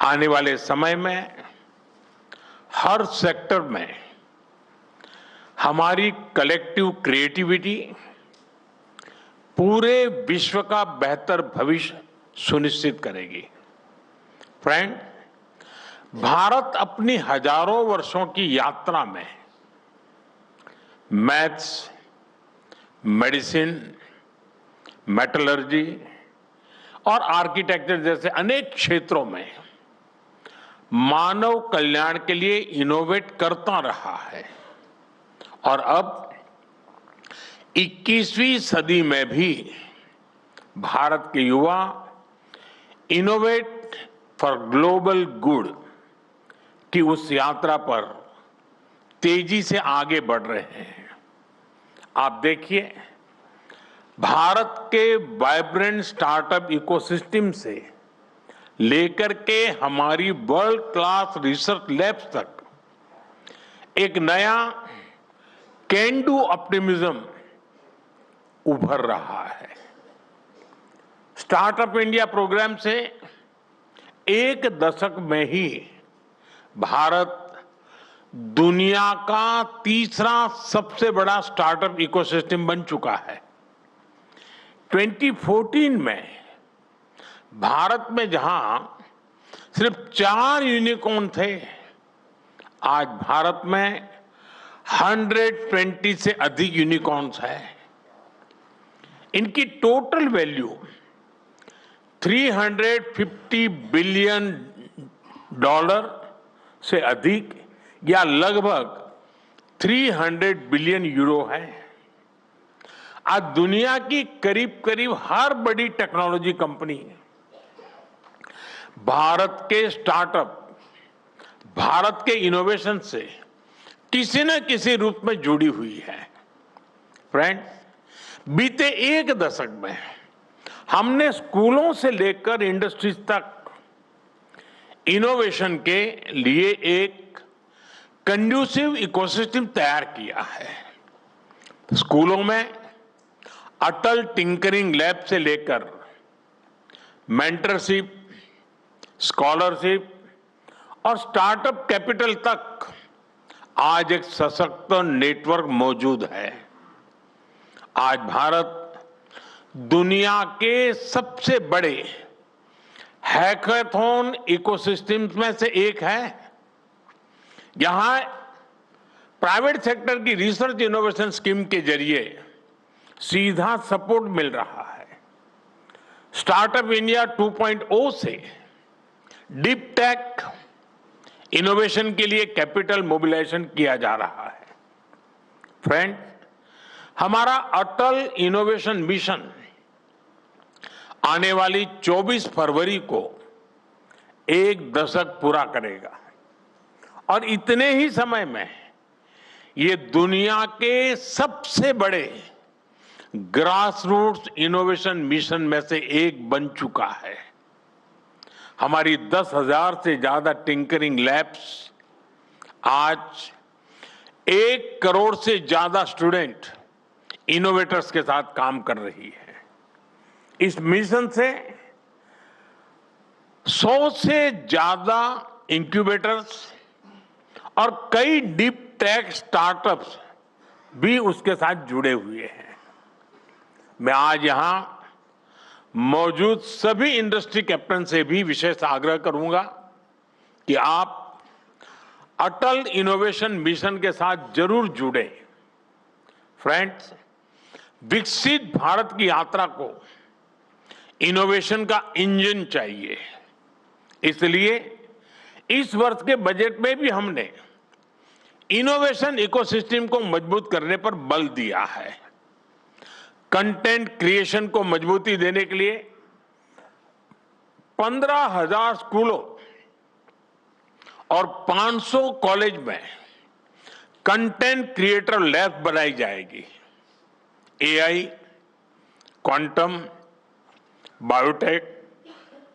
आने वाले समय में हर सेक्टर में हमारी कलेक्टिव क्रिएटिविटी पूरे विश्व का बेहतर भविष्य सुनिश्चित करेगी। फ्रेंड, भारत अपनी हजारों वर्षों की यात्रा में मैथ्स, मेडिसिन, मेटलर्जी और आर्किटेक्चर जैसे अनेक क्षेत्रों में मानव कल्याण के लिए इनोवेट करता रहा है और अब 21वीं सदी में भी भारत के युवा इनोवेट फॉर ग्लोबल गुड की उस यात्रा पर तेजी से आगे बढ़ रहे हैं। आप देखिए, भारत के वाइब्रेंट स्टार्टअप इकोसिस्टम से लेकर के हमारी वर्ल्ड क्लास रिसर्च लैब्स तक एक नया कैन डू ऑप्टिमिज्म उभर रहा है। स्टार्टअप इंडिया प्रोग्राम से एक दशक में ही भारत दुनिया का तीसरा सबसे बड़ा स्टार्टअप इकोसिस्टम बन चुका है। 2014 में भारत में जहां सिर्फ 4 यूनिकॉर्न थे, आज भारत में 120 से अधिक यूनिकॉर्न्स हैं। इनकी टोटल वैल्यू $350 बिलियन से अधिक या लगभग 300 बिलियन यूरो है। आज दुनिया की करीब करीब हर बड़ी टेक्नोलॉजी कंपनी भारत के स्टार्टअप, भारत के इनोवेशन से किसी न किसी रूप में जुड़ी हुई है। फ्रेंड, बीते एक दशक में हमने स्कूलों से लेकर इंडस्ट्रीज तक इनोवेशन के लिए एक कंड्यूसिव इकोसिस्टम तैयार किया है। स्कूलों में अटल टिंकरिंग लैब से लेकर मेंटरशिप, स्कॉलरशिप और स्टार्टअप कैपिटल तक आज एक सशक्त नेटवर्क मौजूद है। आज भारत दुनिया के सबसे बड़े हैकाथॉन इकोसिस्टम्स में से एक है। यहां प्राइवेट सेक्टर की रिसर्च इनोवेशन स्कीम के जरिए सीधा सपोर्ट मिल रहा है। स्टार्टअप इंडिया 2.0 से डीप टेक इनोवेशन के लिए कैपिटल मोबिलाइजेशन किया जा रहा है। फ्रेंड, हमारा अटल इनोवेशन मिशन आने वाली 24 फरवरी को एक दशक पूरा करेगा और इतने ही समय में ये दुनिया के सबसे बड़े ग्रासरूट्स इनोवेशन मिशन में से एक बन चुका है। हमारी 10,000 से ज्यादा टिंकरिंग लैब्स आज 1 करोड़ से ज्यादा स्टूडेंट इनोवेटर्स के साथ काम कर रही है। इस मिशन से 100 से ज्यादा इंक्यूबेटर्स और कई डीप टेक स्टार्टअप्स भी उसके साथ जुड़े हुए हैं। मैं आज यहां मौजूद सभी इंडस्ट्री कैप्टन से भी विशेष आग्रह करूंगा कि आप अटल इनोवेशन मिशन के साथ जरूर जुड़े। फ्रेंड्स, विकसित भारत की यात्रा को इनोवेशन का इंजन चाहिए। इसलिए इस वर्ष के बजट में भी हमने इनोवेशन इकोसिस्टम को मजबूत करने पर बल दिया है। कंटेंट क्रिएशन को मजबूती देने के लिए 15,000 स्कूलों और 500 कॉलेज में कंटेंट क्रिएटर लैब बनाई जाएगी। एआई, क्वांटम, बायोटेक,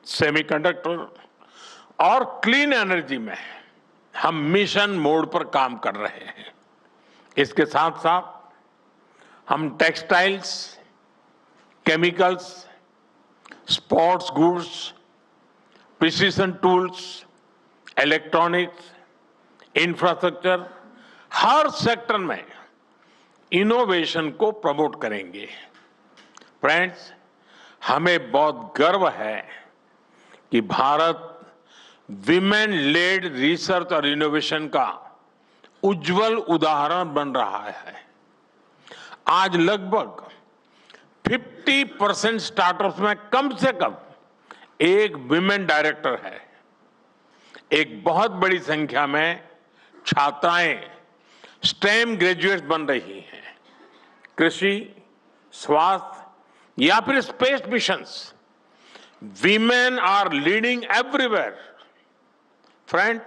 सेमीकंडक्टर और क्लीन एनर्जी में हम मिशन मोड पर काम कर रहे हैं। इसके साथ साथ हम textiles, chemicals, sports goods, precision tools, electronics, infrastructure, हर सेक्टर में इनोवेशन को प्रमोट करेंगे। फ्रेंड्स, हमें बहुत गर्व है कि भारत विमेन लेड रिसर्च और इनोवेशन का उज्जवल उदाहरण बन रहा है। आज लगभग 50% स्टार्टअप्स में कम से कम एक विमेन डायरेक्टर है। एक बहुत बड़ी संख्या में छात्राएं स्टेम ग्रेजुएट्स बन रही हैं। कृषि, स्वास्थ्य या फिर space missions, women are leading everywhere. Friends,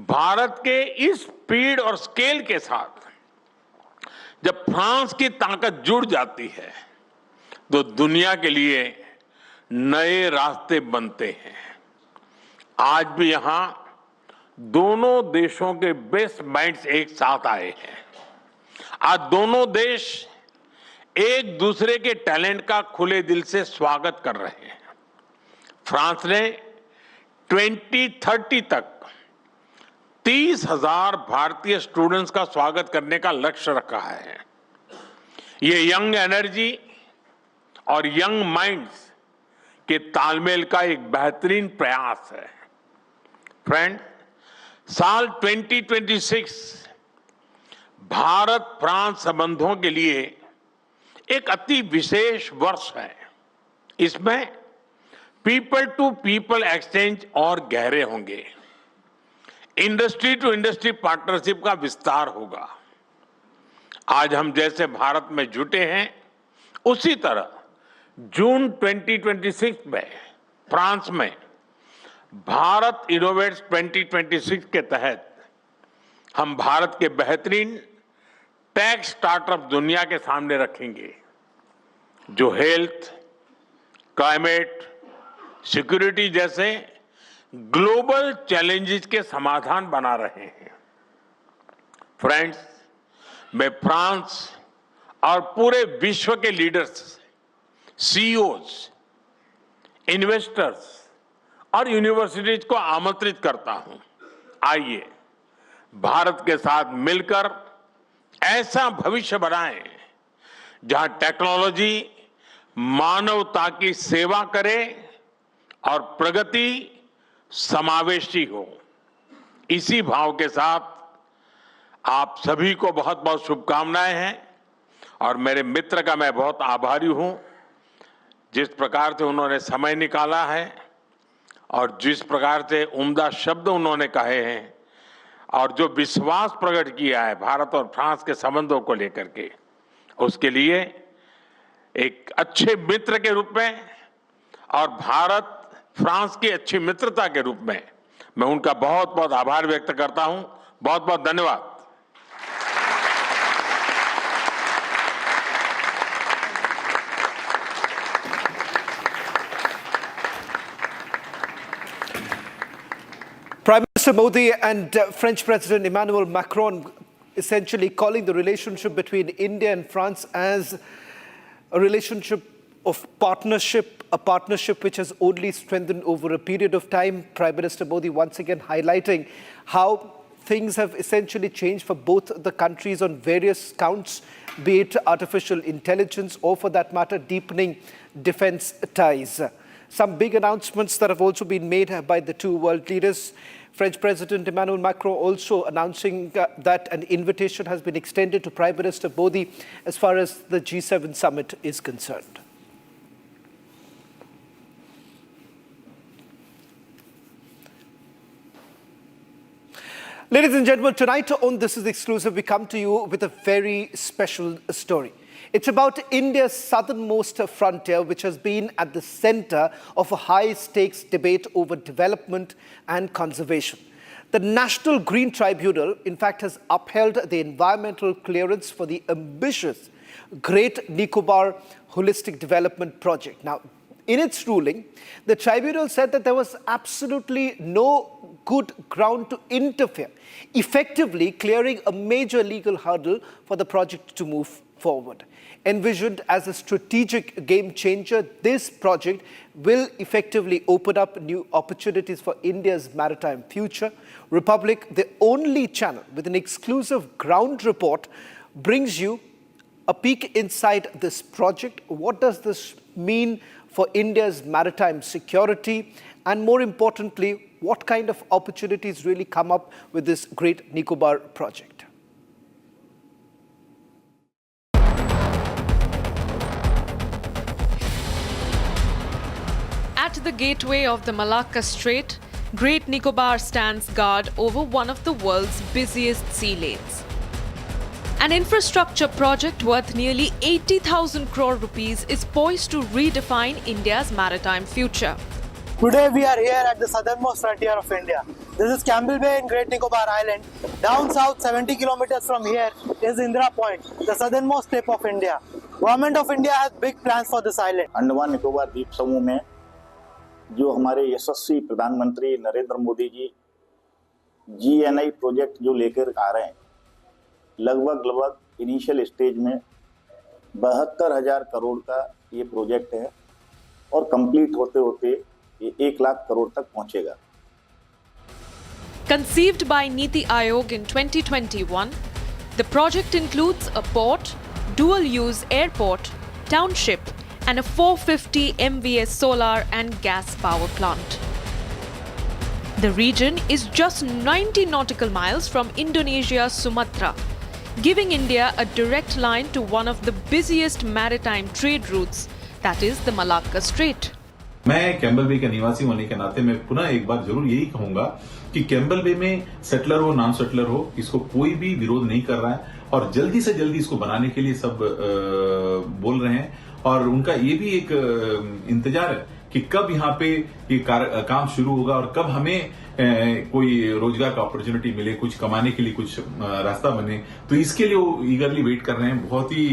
Bharat के इस स्पीड और स्केल के साथ जब फ्रांस की ताकत जुड़ जाती है तो दुनिया के लिए नए रास्ते बनते हैं। आज भी यहां दोनों देशों के बेस्ट माइंड्स एक साथ आए हैं। आज दोनों देश एक दूसरे के टैलेंट का खुले दिल से स्वागत कर रहे हैं। फ्रांस ने 2030 तक 30,000 भारतीय स्टूडेंट्स का स्वागत करने का लक्ष्य रखा है। ये यंग एनर्जी और यंग माइंड्स के तालमेल का एक बेहतरीन प्रयास है। फ्रेंड, साल 2026 भारत फ्रांस संबंधों के लिए एक अति विशेष वर्ष है। इसमें पीपल टू पीपल एक्सचेंज और गहरे होंगे। इंडस्ट्री टू इंडस्ट्री पार्टनरशिप का विस्तार होगा। आज हम जैसे भारत में जुटे हैं, उसी तरह जून 2026 में फ्रांस में भारत इनोवेट्स 2026 के तहत हम भारत के बेहतरीन टेक स्टार्टअप दुनिया के सामने रखेंगे, जो हेल्थ, क्लाइमेट, सिक्योरिटी जैसे ग्लोबल चैलेंजेस के समाधान बना रहे हैं। फ्रेंड्स, मैं फ्रांस और पूरे विश्व के लीडर्स, सीईओज, इन्वेस्टर्स और यूनिवर्सिटीज को आमंत्रित करता हूं। आइए भारत के साथ मिलकर ऐसा भविष्य बनाएं जहां टेक्नोलॉजी मानवता की सेवा करे और प्रगति समावेशी हो। इसी भाव के साथ आप सभी को बहुत बहुत शुभकामनाएं हैं और मेरे मित्र का मैं बहुत आभारी हूं, जिस प्रकार से उन्होंने समय निकाला है और जिस प्रकार से उम्दा शब्द उन्होंने कहे हैं और जो विश्वास प्रकट किया है भारत और फ्रांस के संबंधों को लेकर के, उसके लिए एक अच्छे मित्र के रूप में और भारत फ्रांस की अच्छी मित्रता के रूप में मैं उनका बहुत बहुत आभार व्यक्त करता हूं। बहुत बहुत धन्यवाद। Prime Minister Modi and French President Emmanuel Macron essentially calling the relationship between India and France as a relationship of partnership, a partnership which has only strengthened over a period of time. Prime Minister Modi once again highlighting how things have essentially changed for both the countries on various counts, be it artificial intelligence or, for that matter, deepening defense ties. Some big announcements that have also been made by the two world leaders. French President Emmanuel Macron also announcing that an invitation has been extended to Prime Minister Modi as far as the G7 summit is concerned. Ladies and gentlemen, tonight on This is Exclusive, we come to you with a very special story. It's about India's southernmost frontier, which has been at the center of a high-stakes debate over development and conservation. The National Green Tribunal, in fact, has upheld the environmental clearance for the ambitious Great Nicobar Holistic Development Project. Now, in its ruling, the tribunal said that there was absolutely no good ground to interfere, effectively clearing a major legal hurdle for the project to move forward. Envisioned as a strategic game changer, this project will effectively open up new opportunities for India's maritime future. Republic, the only channel with an exclusive ground report, brings you a peek inside this project. What does this mean for India's maritime security? And more importantly, what kind of opportunities really come up with this Great Nicobar project? At the gateway of the Malacca Strait, Great Nicobar stands guard over one of the world's busiest sea lanes. An infrastructure project worth nearly 80,000 crore rupees is poised to redefine India's maritime future. Today we are here at the southernmost frontier of India. This is Campbell Bay in Great Nicobar Island. Down south 70 kilometers from here is Indira Point, the southernmost tip of India. Government of India has big plans for this island. Andaman Nicobar द्वीप समूह में जो हमारे यशस्वी प्रधानमंत्री Narendra Modi ji GNI project जो लेकर आ रहे हैं, लगभग इनिशियल स्टेज में 72,000 करोड़ का ये प्रोजेक्ट है और कंप्लीट होते होते ये 1 लाख करोड़ तक पहुंचेगा. Conceived by Niti Aayog in 2021, the project includes a port, dual-use airport, township, and a 450 MVA solar and gas power plant. The region is just 90 nautical miles from Indonesia's Sumatra, giving India a direct line to one of the busiest maritime trade routes, that is the Malacca Strait. मैं Campbell बे का निवासी होने के नाते मैं पुनः एक बार जरूर यही कहूंगा कि कैम्बल बे में सेटलर हो नॉन सेटलर हो, इसको कोई भी विरोध नहीं कर रहा है और जल्दी से जल्दी इसको बनाने के लिए सब बोल रहे हैं और उनका ये भी एक इंतजार है कि कब यहाँ पे ये काम शुरू होगा और कब हमें कोई रोजगार का अपॉर्चुनिटी मिले, कुछ कमाने के लिए कुछ रास्ता बने. तो इसके लिए वो ईगरली वेट कर रहे हैं, बहुत ही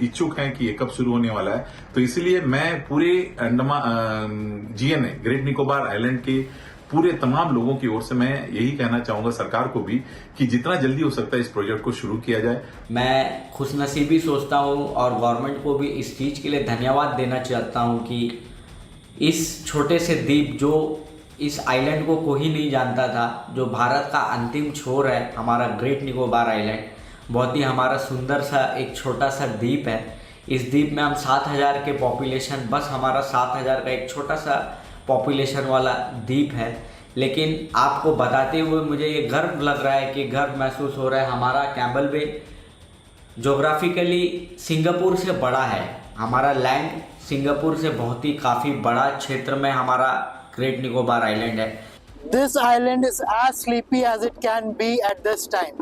इच्छुक हैं कि ये कब शुरू होने वाला है. तो इसलिए मैं पूरे Andaman GNI great Nicobar island के पूरे तमाम लोगों की ओर से मैं यही कहना चाहूंगा सरकार को भी कि जितना जल्दी हो सकता है इस प्रोजेक्ट को शुरू किया जाए. मैं खुशनसीबी सोचता हूं और गवर्नमेंट को भी इस चीज के लिए धन्यवाद देना चाहता हूं कि इस छोटे से द्वीप जो इस आइलैंड को कोई नहीं जानता था, जो भारत का अंतिम छोर है, हमारा ग्रेट निकोबार आइलैंड बहुत ही हमारा सुंदर सा एक छोटा सा द्वीप है. इस द्वीप में हम 7,000 के पॉपुलेशन, बस हमारा 7,000 का एक छोटा सा पॉपुलेशन वाला द्वीप है. लेकिन आपको बताते हुए मुझे ये गर्व लग रहा है कि गर्व महसूस हो रहा है. हमारा कैम्बल बे जोग्राफिकली सिंगापुर से बड़ा है. हमारा लैंड सिंगापुर से बहुत ही काफ़ी बड़ा क्षेत्र में हमारा ग्रेट निकोबार आइलैंड है. This island is as sleepy as it can be at this time.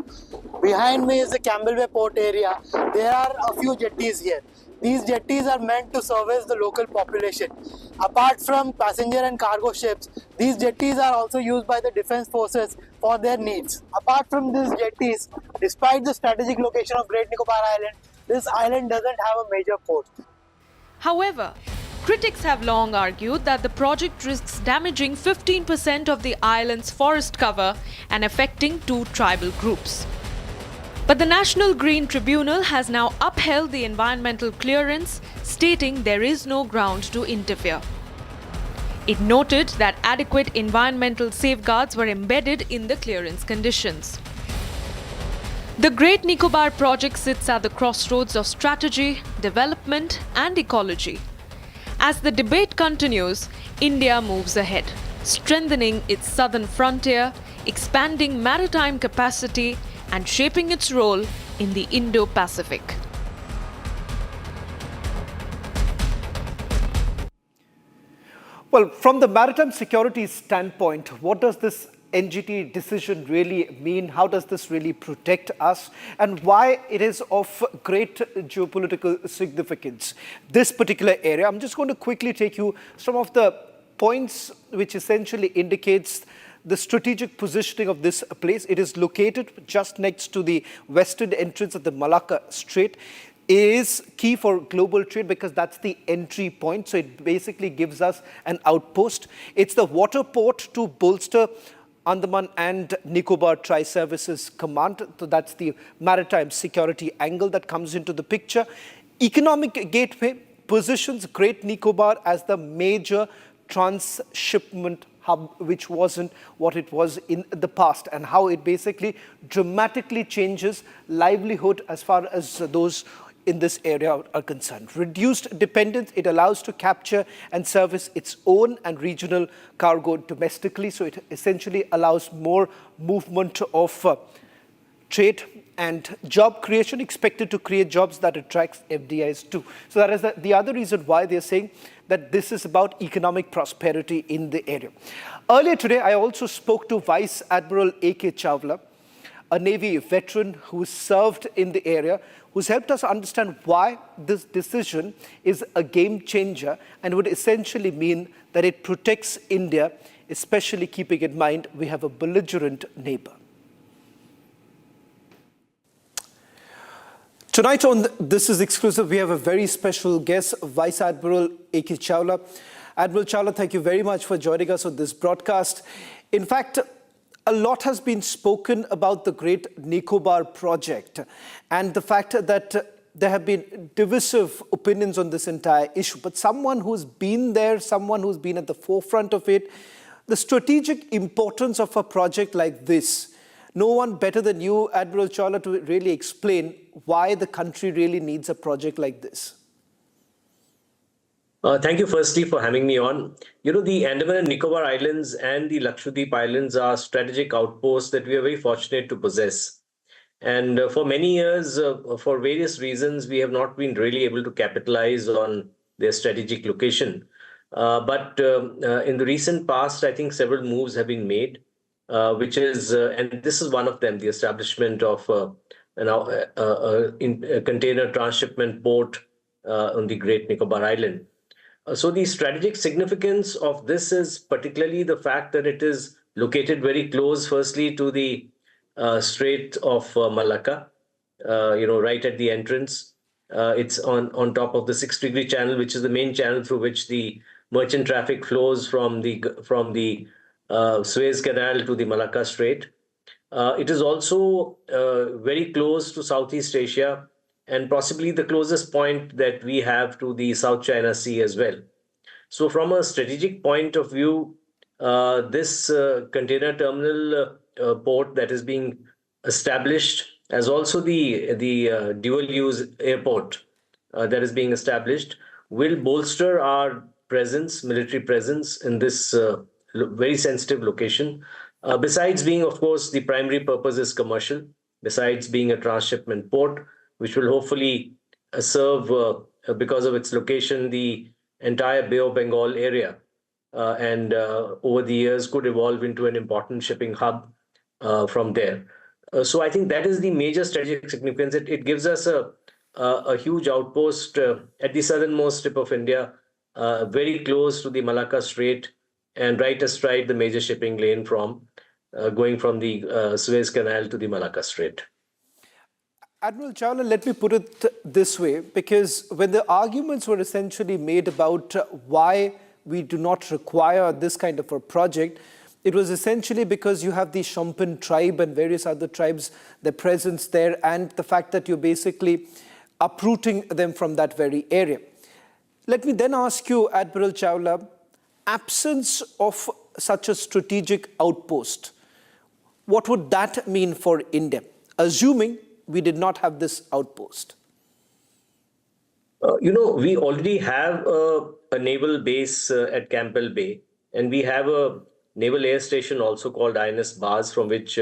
Behind me is the Campbell Bay port area. There are a few jetties here. These jetties are meant to service the local population. Apart from passenger and cargo ships, these jetties are also used by the defense forces for their needs. Apart from these jetties, despite the strategic location of Great Nicobar Island, this island doesn't have a major port. However, critics have long argued that the project risks damaging 15% of the island's forest cover and affecting 2 tribal groups. But the National Green Tribunal has now upheld the environmental clearance, stating there is no ground to interfere. It noted that adequate environmental safeguards were embedded in the clearance conditions. The Great Nicobar project sits at the crossroads of strategy, development, and ecology. As the debate continues, India moves ahead, strengthening its southern frontier, expanding maritime capacity, and shaping its role in the Indo-Pacific. Well, from the maritime security standpoint, what does this NGT decision really mean? How does this really protect us? And why it is of great geopolitical significance, this particular area? I'm just going to quickly take you some of the points which essentially indicates the strategic positioning of this place. It is located just next to the western entrance of the Malacca Strait. It is key for global trade because that's the entry point. So it basically gives us an outpost. It's the water port to bolster Andaman and Nicobar Tri-Services Command. So that's the maritime security angle that comes into the picture. Economic gateway positions Great Nicobar as the major transshipment hub, which wasn't what it was in the past, and how it basically dramatically changes livelihood as far as those in this area are concerned. Reduced dependence, it allows to capture and service its own and regional cargo domestically. So it essentially allows more movement of trade and job creation, expected to create jobs that attracts FDIs too. So that is the other reason why they're saying that this is about economic prosperity in the area. Earlier today, I also spoke to Vice Admiral A.K. Chawla, a Navy veteran who served in the area, who's helped us understand why this decision is a game changer and would essentially mean that it protects India, especially keeping in mind we have a belligerent neighbor. Tonight on This Is Exclusive, we have a very special guest, Vice Admiral A.K. Chawla. Admiral Chawla, thank you very much for joining us on this broadcast. In fact, a lot has been spoken about the Great Nicobar project and the fact that there have been divisive opinions on this entire issue. But someone who's been there, someone who's been at the forefront of it, the strategic importance of a project like this, no one better than you, Admiral Chawla, to really explain why the country really needs a project like this. Thank you firstly for having me on. You know, the Andaman and Nicobar Islands and the Lakshadweep Islands are strategic outposts that we are very fortunate to possess. And for many years, for various reasons, we have not been really able to capitalize on their strategic location. But in the recent past, I think several moves have been made, which is, and this is one of them, the establishment of a container transshipment port on the Great Nicobar Island. So the strategic significance of this is particularly the fact that it is located very close, firstly, to the Strait of Malacca, right at the entrance. It's on top of the 6-degree channel, which is the main channel through which the merchant traffic flows from the Suez Canal to the Malacca Strait. It is also very close to Southeast Asia and possibly the closest point that we have to the South China Sea as well. So from a strategic point of view, this container terminal port that is being established, as also the dual-use airport that is being established, will bolster our presence, military presence in this very sensitive location. Besides being, of course, the primary purpose is commercial, besides being a transshipment port, which will hopefully serve, because of its location, the entire Bay of Bengal area. And over the years could evolve into an important shipping hub from there. So I think that is the major strategic significance. It gives us a huge outpost at the southernmost tip of India, very close to the Malacca Strait, and right astride the major shipping lane from going from the Suez Canal to the Malacca Strait. Admiral Chawla, let me put it this way, because when the arguments were essentially made about why we do not require this kind of a project, it was essentially because you have the Shampan tribe and various other tribes, their presence there, and the fact that you're basically uprooting them from that very area. Let me then ask you, Admiral Chawla, absence of such a strategic outpost, what would that mean for India, assuming we did not have this outpost? We already have a naval base at Campbell Bay, and we have a naval air station also called INS Bars, from which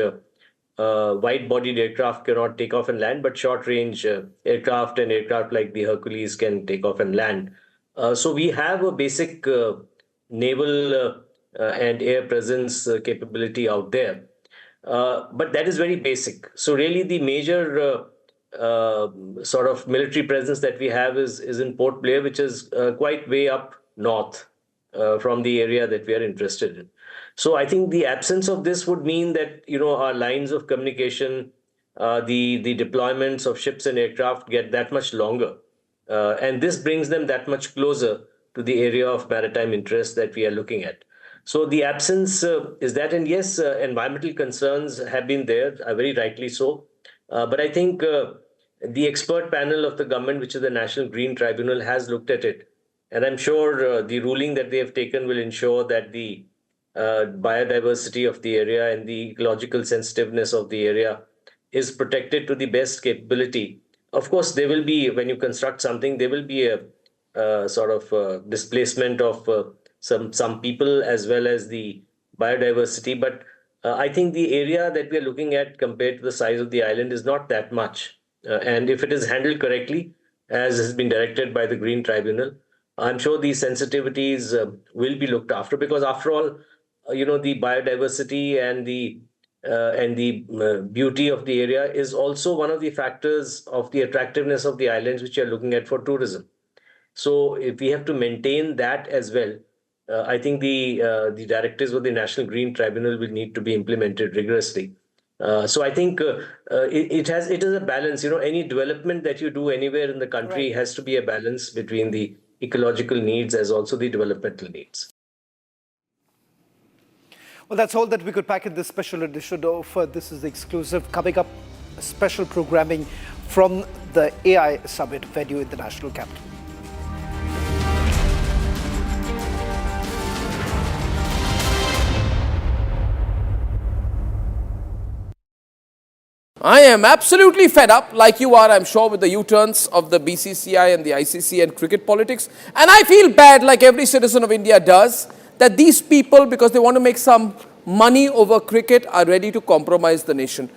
wide-bodied aircraft cannot take off and land, but short-range aircraft and aircraft like the Hercules can take off and land. So we have a basic naval and air presence capability out there. But that is very basic. So really the major sort of military presence that we have is in Port Blair, which is quite way up north from the area that we are interested in. So I think the absence of this would mean that, our lines of communication, the deployments of ships and aircraft get that much longer. And this brings them that much closer to the area of maritime interest that we are looking at. So the absence is that, and yes, environmental concerns have been there, very rightly so. But I think the expert panel of the government, which is the National Green Tribunal, has looked at it. And I'm sure the ruling that they have taken will ensure that the biodiversity of the area and the ecological sensitiveness of the area is protected to the best capability Of course, there will be, when you construct something, there will be a sort of displacement of some people as well as the biodiversity. But I think the area that we are looking at compared to the size of the island is not that much. And if it is handled correctly, as has been directed by the Green Tribunal, I'm sure these sensitivities will be looked after, because after all, the biodiversity and the beauty of the area is also one of the factors of the attractiveness of the islands which you are looking at for tourism. So if we have to maintain that as well, I think the directives of the National Green Tribunal will need to be implemented rigorously. So I think it is a balance. Any development that you do anywhere in the country has to be a balance between the ecological needs as also the developmental needs. Well, that's all that we could pack in this special edition of This is the Exclusive. Coming up, special programming from the AI Summit venue in the national capital. I am absolutely fed up, like you are, I'm sure, with the U-turns of the BCCI and the ICC and cricket politics. And I feel bad, like every citizen of India does, that these people, because they want to make some money over cricket, are ready to compromise the nation.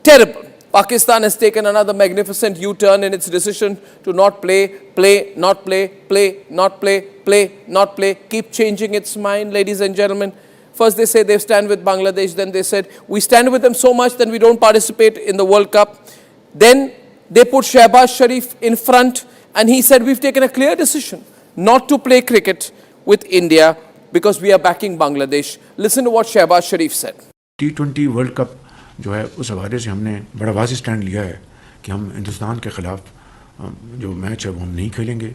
Terrible. Pakistan has taken another magnificent U-turn in its decision to not play, not play, not play, keep changing its mind, ladies and gentlemen. First they say they stand with Bangladesh, then they said we stand with them so much that we don't participate in the World Cup. Then they put Shehbaz Sharif in front and he said we've taken a clear decision not to play cricket with India because we are backing Bangladesh. Listen to what Shehbaz Sharif said. T20 world cup जो है उस हवाले से हमने बड़ा वाज़ी stand लिया है कि हम हिंदुस्तान के ख़िलाफ़ जो मैच है वो हम नहीं खेलेंगे,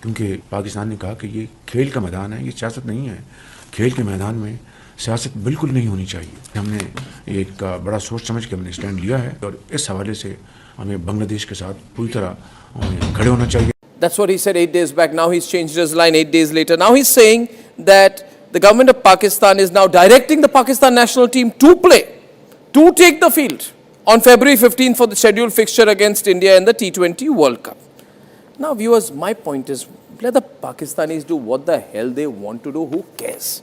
क्योंकि पाकिस्तान ने कहा कि ये खेल का मैदान है, ये सियासत नहीं है। खेल के मैदान में सियासत बिल्कुल नहीं होनी चाहिए। हमने एक बड़ा सोच समझ के हमने स्टैंड लिया है और इस हवाले से हमें बांग्लादेश के साथ पूरी तरह खड़े होना चाहिए। That's what he said 8 days back. Now he's changed his line 8 days later. Now he's saying that the government of Pakistan is now directing the Pakistan national team to take the field on February 15th for the scheduled fixture against India in the T20 World Cup. Now viewers, my point is, let the Pakistanis do what the hell they want to do, who cares?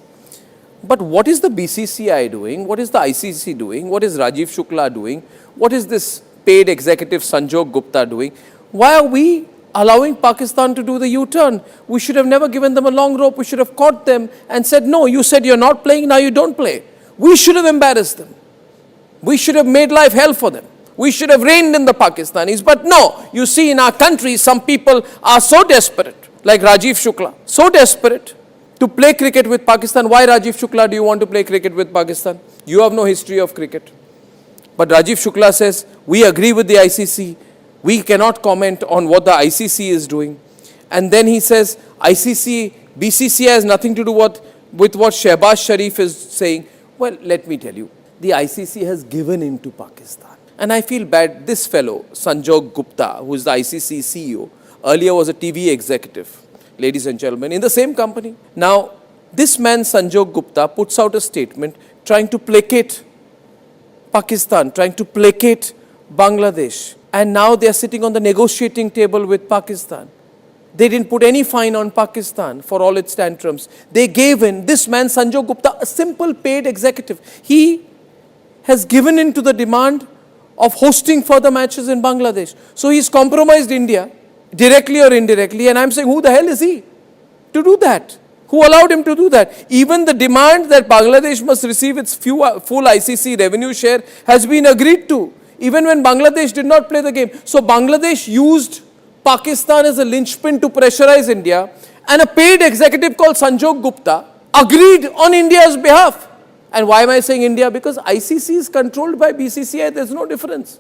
But what is the BCCI doing? What is the ICC doing? What is Rajiv Shukla doing? What is this paid executive Sanjog Gupta doing? Why are we allowing Pakistan to do the U-turn? We should have never given them a long rope. We should have caught them and said, no, you said you're not playing, now you don't play. We should have embarrassed them. We should have made life hell for them. We should have reined in the Pakistanis. But no, you see in our country, some people are so desperate, like Rajiv Shukla, so desperate to play cricket with Pakistan. Why, Rajiv Shukla, do you want to play cricket with Pakistan? You have no history of cricket. But Rajiv Shukla says, we agree with the ICC. We cannot comment on what the ICC is doing. And then he says, ICC, BCCI has nothing to do with what Shehbaz Sharif is saying. Well, let me tell you, the ICC has given in to Pakistan. And I feel bad, this fellow, Sanjog Gupta, who is the ICC CEO, earlier was a TV executive, ladies and gentlemen, in the same company. Now, this man, Sanjog Gupta, puts out a statement trying to placate Pakistan, trying to placate Bangladesh. And now they are sitting on the negotiating table with Pakistan. They didn't put any fine on Pakistan for all its tantrums. They gave in. This man, Sanjog Gupta, a simple paid executive, he has given in to the demand of hosting further matches in Bangladesh. So he's compromised India, directly or indirectly. And I'm saying, who the hell is he to do that? Who allowed him to do that? Even the demand that Bangladesh must receive its full ICC revenue share has been agreed to, even when Bangladesh did not play the game. So Bangladesh used Pakistan as a linchpin to pressurize India, and a paid executive called Sanjog Gupta agreed on India's behalf. And why am I saying India? Because ICC is controlled by BCCI, there's no difference.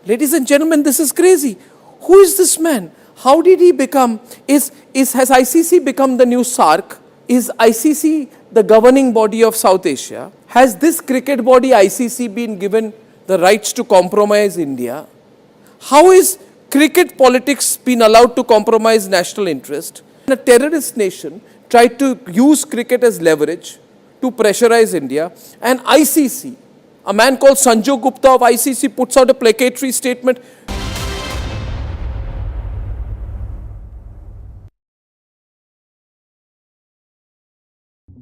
Ladies and gentlemen, this is crazy. Who is this man? How did he become? Has ICC become the new SARC? Is ICC the governing body of South Asia? Has this cricket body ICC been given the rights to compromise India? How is cricket politics been allowed to compromise national interest? A terrorist nation tried to use cricket as leverage to pressurize India, and ICC, a man called Sanjog Gupta of ICC, puts out a placatory statement.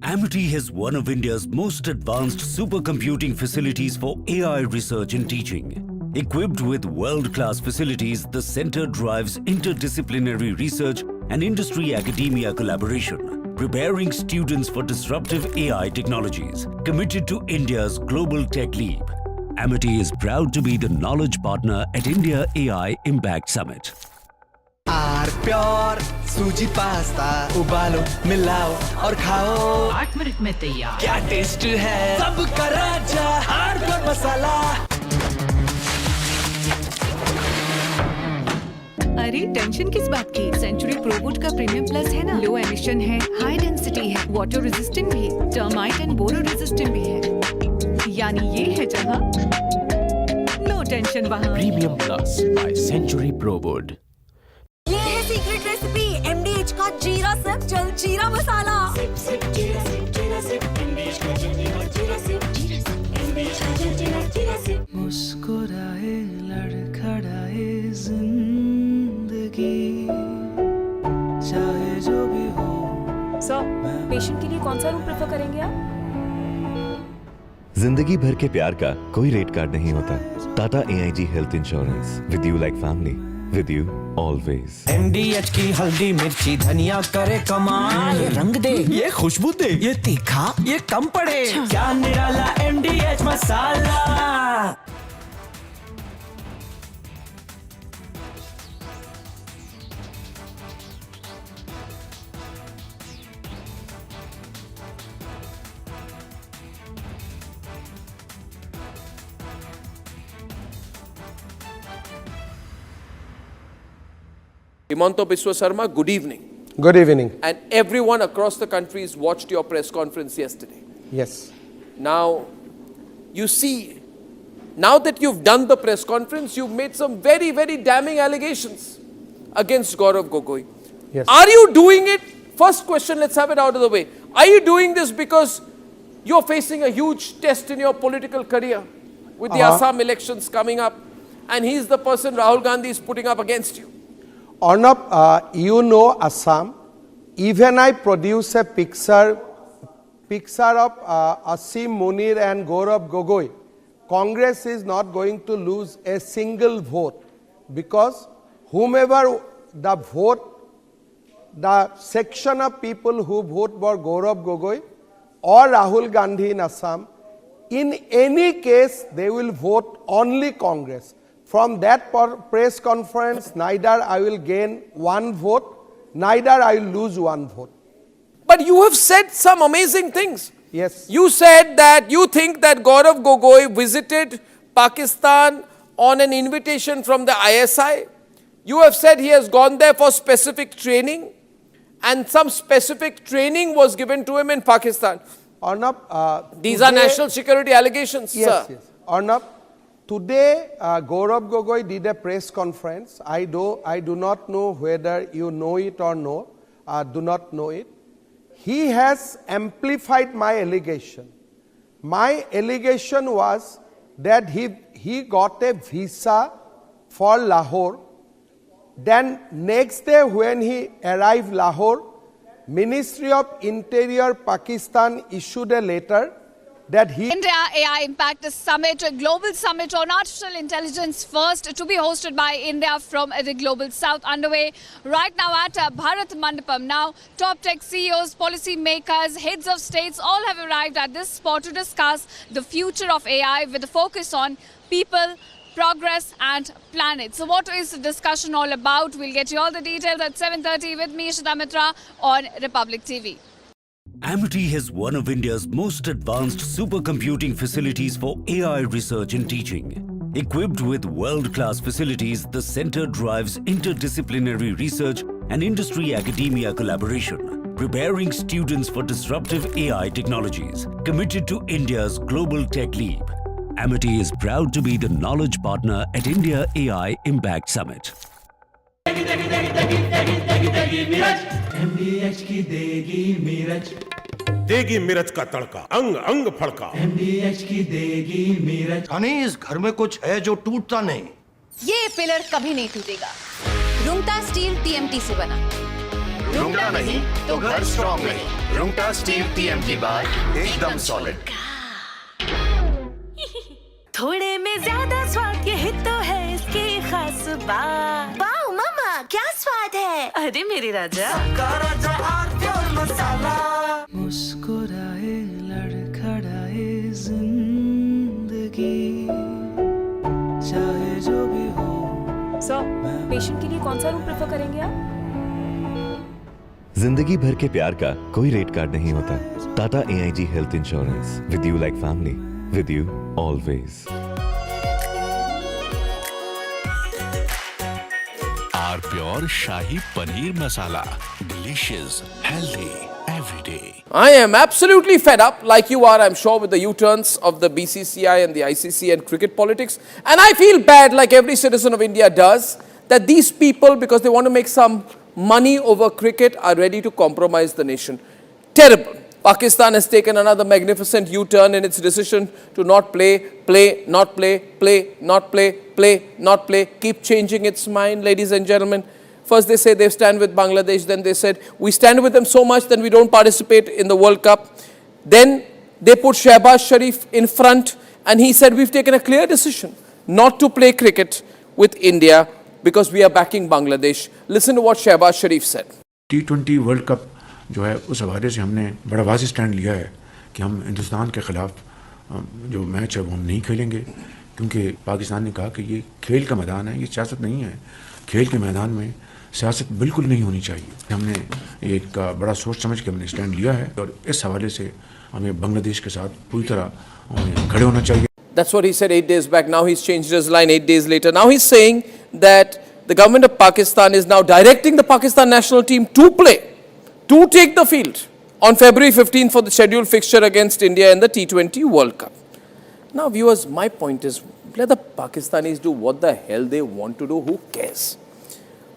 Amity has one of India's most advanced supercomputing facilities for AI research and teaching. Equipped with world-class facilities, the center drives interdisciplinary research and industry-academia collaboration, preparing students for disruptive AI technologies. Committed to India's global tech leap, Amity is proud to be the knowledge partner at India AI Impact Summit. Our pure suji pasta उबालो मिलाओ और खाओ 8 minute में तैयार। क्या taste है सबका राजा आर प्योर मसाला। अरे टेंशन किस बात की? सेंचुरी प्रोवुड का प्रीमियम प्लस है ना, लो एमिशन है, हाई डेंसिटी है, वाटर रेजिस्टेंट भी, टर्माइट एंड बोरो रेजिस्टेंट भी है। यानी ये है जहाँ नो टेंशन वहाँ। Premium plus by Century Prowood. ये है सीक्रेट रेसिपी MDH का जीरा सिप जल जीरा मसाला। मुस्कुराए लड़खड़ाए जिंदगी चाहे जो भी हो। सर, पेशेंट के लिए कौन सा रूम प्रेफर करेंगे आप? जिंदगी भर के प्यार का कोई रेट कार्ड नहीं होता। Tata AIG health insurance, with you like family, with you always. MDH की हल्दी मिर्ची धनिया करे कमाल, ये रंग दे, ये खुशबू दे, ये तीखा, ये कम पड़े, क्या निराला MDH masala. Himanta Biswa Sarma, good evening. Good evening. And everyone across the country has watched your press conference yesterday. Yes. Now, you see, now that you've done the press conference, you've made some very, very damning allegations against Gaurav Gogoi. Yes. Are you doing it? First question, let's have it out of the way. Are you doing this because you're facing a huge test in your political career with the Assam elections coming up, and he's the person Rahul Gandhi is putting up against you? Arnab, you know Assam. Even I produce a picture of Asim Munir and Gaurav Gogoi. Congress is not going to lose a single vote because whomever the vote, the section of people who vote for Gaurav Gogoi or Rahul Gandhi in Assam, in any case they will vote only Congress. From that press conference, neither I will gain one vote, neither I will lose one vote. But you have said some amazing things. Yes. You said that you think that Gaurav Gogoi visited Pakistan on an invitation from the ISI. You have said he has gone there for specific training, and some specific training was given to him in Pakistan. Arnab, these are national security allegations, yes, sir. Yes. Arnab, today Gaurav Gogoi did a press conference. I do not know whether you know it or no, do not know it. He has amplified my allegation. My allegation was that he got a visa for Lahore. Then next day when he arrived Lahore, Ministry of Interior Pakistan issued a letter that India AI Impact Summit, a global summit on artificial intelligence, first to be hosted by India from the Global South, underway right now at Bharat Mandapam. Now, top tech CEOs, policy makers, heads of states all have arrived at this spot to discuss the future of AI with a focus on people, progress and planet. So what is the discussion all about? We'll get you all the details at 7:30 with me, Ishita Mitra, on Republic TV. Amity has one of India's most advanced supercomputing facilities for AI research and teaching. Equipped with world-class facilities, the center drives interdisciplinary research and industry-academia collaboration, preparing students for disruptive AI technologies. Committed to India's global tech leap, Amity is proud to be the knowledge partner at India AI Impact Summit. MDH की देगी मिर्च, देगी मिर्च का तड़का, अंग अंग फड़का। MDH की देगी मिर्च। यानी इस घर में कुछ है जो टूटता नहीं। ये पिलर कभी नहीं टूटेगा। रुंगटा स्टील TMT से बना। रुकना नहीं तो घर स्ट्रॉन्ग नहीं। रुंगटा स्टील टीएम की बात एकदम सॉलिड। थोड़े में ज्यादा स्वाद, यही तो है इसकी खास बात। वाओ मामा, क्या स्वाद है। अरे मेरे राजा, मुस्कुराए लड़खड़ाए जिंदगी, चाहे जो भी हो। सर, पेशेंट के लिए कौन सा रूम प्रेफर करेंगे आप? जिंदगी भर के प्यार का कोई रेट कार्ड नहीं होता। Tata AIG health insurance, with you like family, with you always. Our pure shahi paneer masala, delicious, healthy every day. I am absolutely fed up, like you are, I'm sure, with the U-turns of the BCCI and the ICC and cricket politics. And I feel bad, like every citizen of India does, that these people, because they want to make some money over cricket, are ready to compromise the nation. Terrible. Pakistan has taken another magnificent U-turn in its decision to not play, not play, not play, not play, keep changing its mind, ladies and gentlemen. First they say they stand with Bangladesh, then they said we stand with them so much that we don't participate in the World Cup. Then they put Shehbaz Sharif in front and he said we've taken a clear decision not to play cricket with India because we are backing Bangladesh. Listen to what Shehbaz Sharif said. T20 world cup जो है उस हवाले से हमने बड़ा वाज़ेह stand लिया है कि हम हिंदुस्तान के ख़िलाफ़ जो मैच है वो हम नहीं खेलेंगे, क्योंकि पाकिस्तान ने कहा कि ये खेल का मैदान है, ये सियासत नहीं है। खेल के मैदान में सियासत बिल्कुल नहीं होनी चाहिए। हमने एक बड़ा सोच समझ के हमने स्टैंड लिया है और इस हवाले से हमें बांग्लादेश के साथ पूरी तरह खड़े होना चाहिए। That's what he said 8 days back. Now he's changed his line 8 days later. Now he's saying that the government of Pakistan is now directing the Pakistan national team to play, to take the field on February 15 for the scheduled fixture against India in the T20 World Cup. Now viewers, my point is, let the Pakistanis do what the hell they want to do, who cares?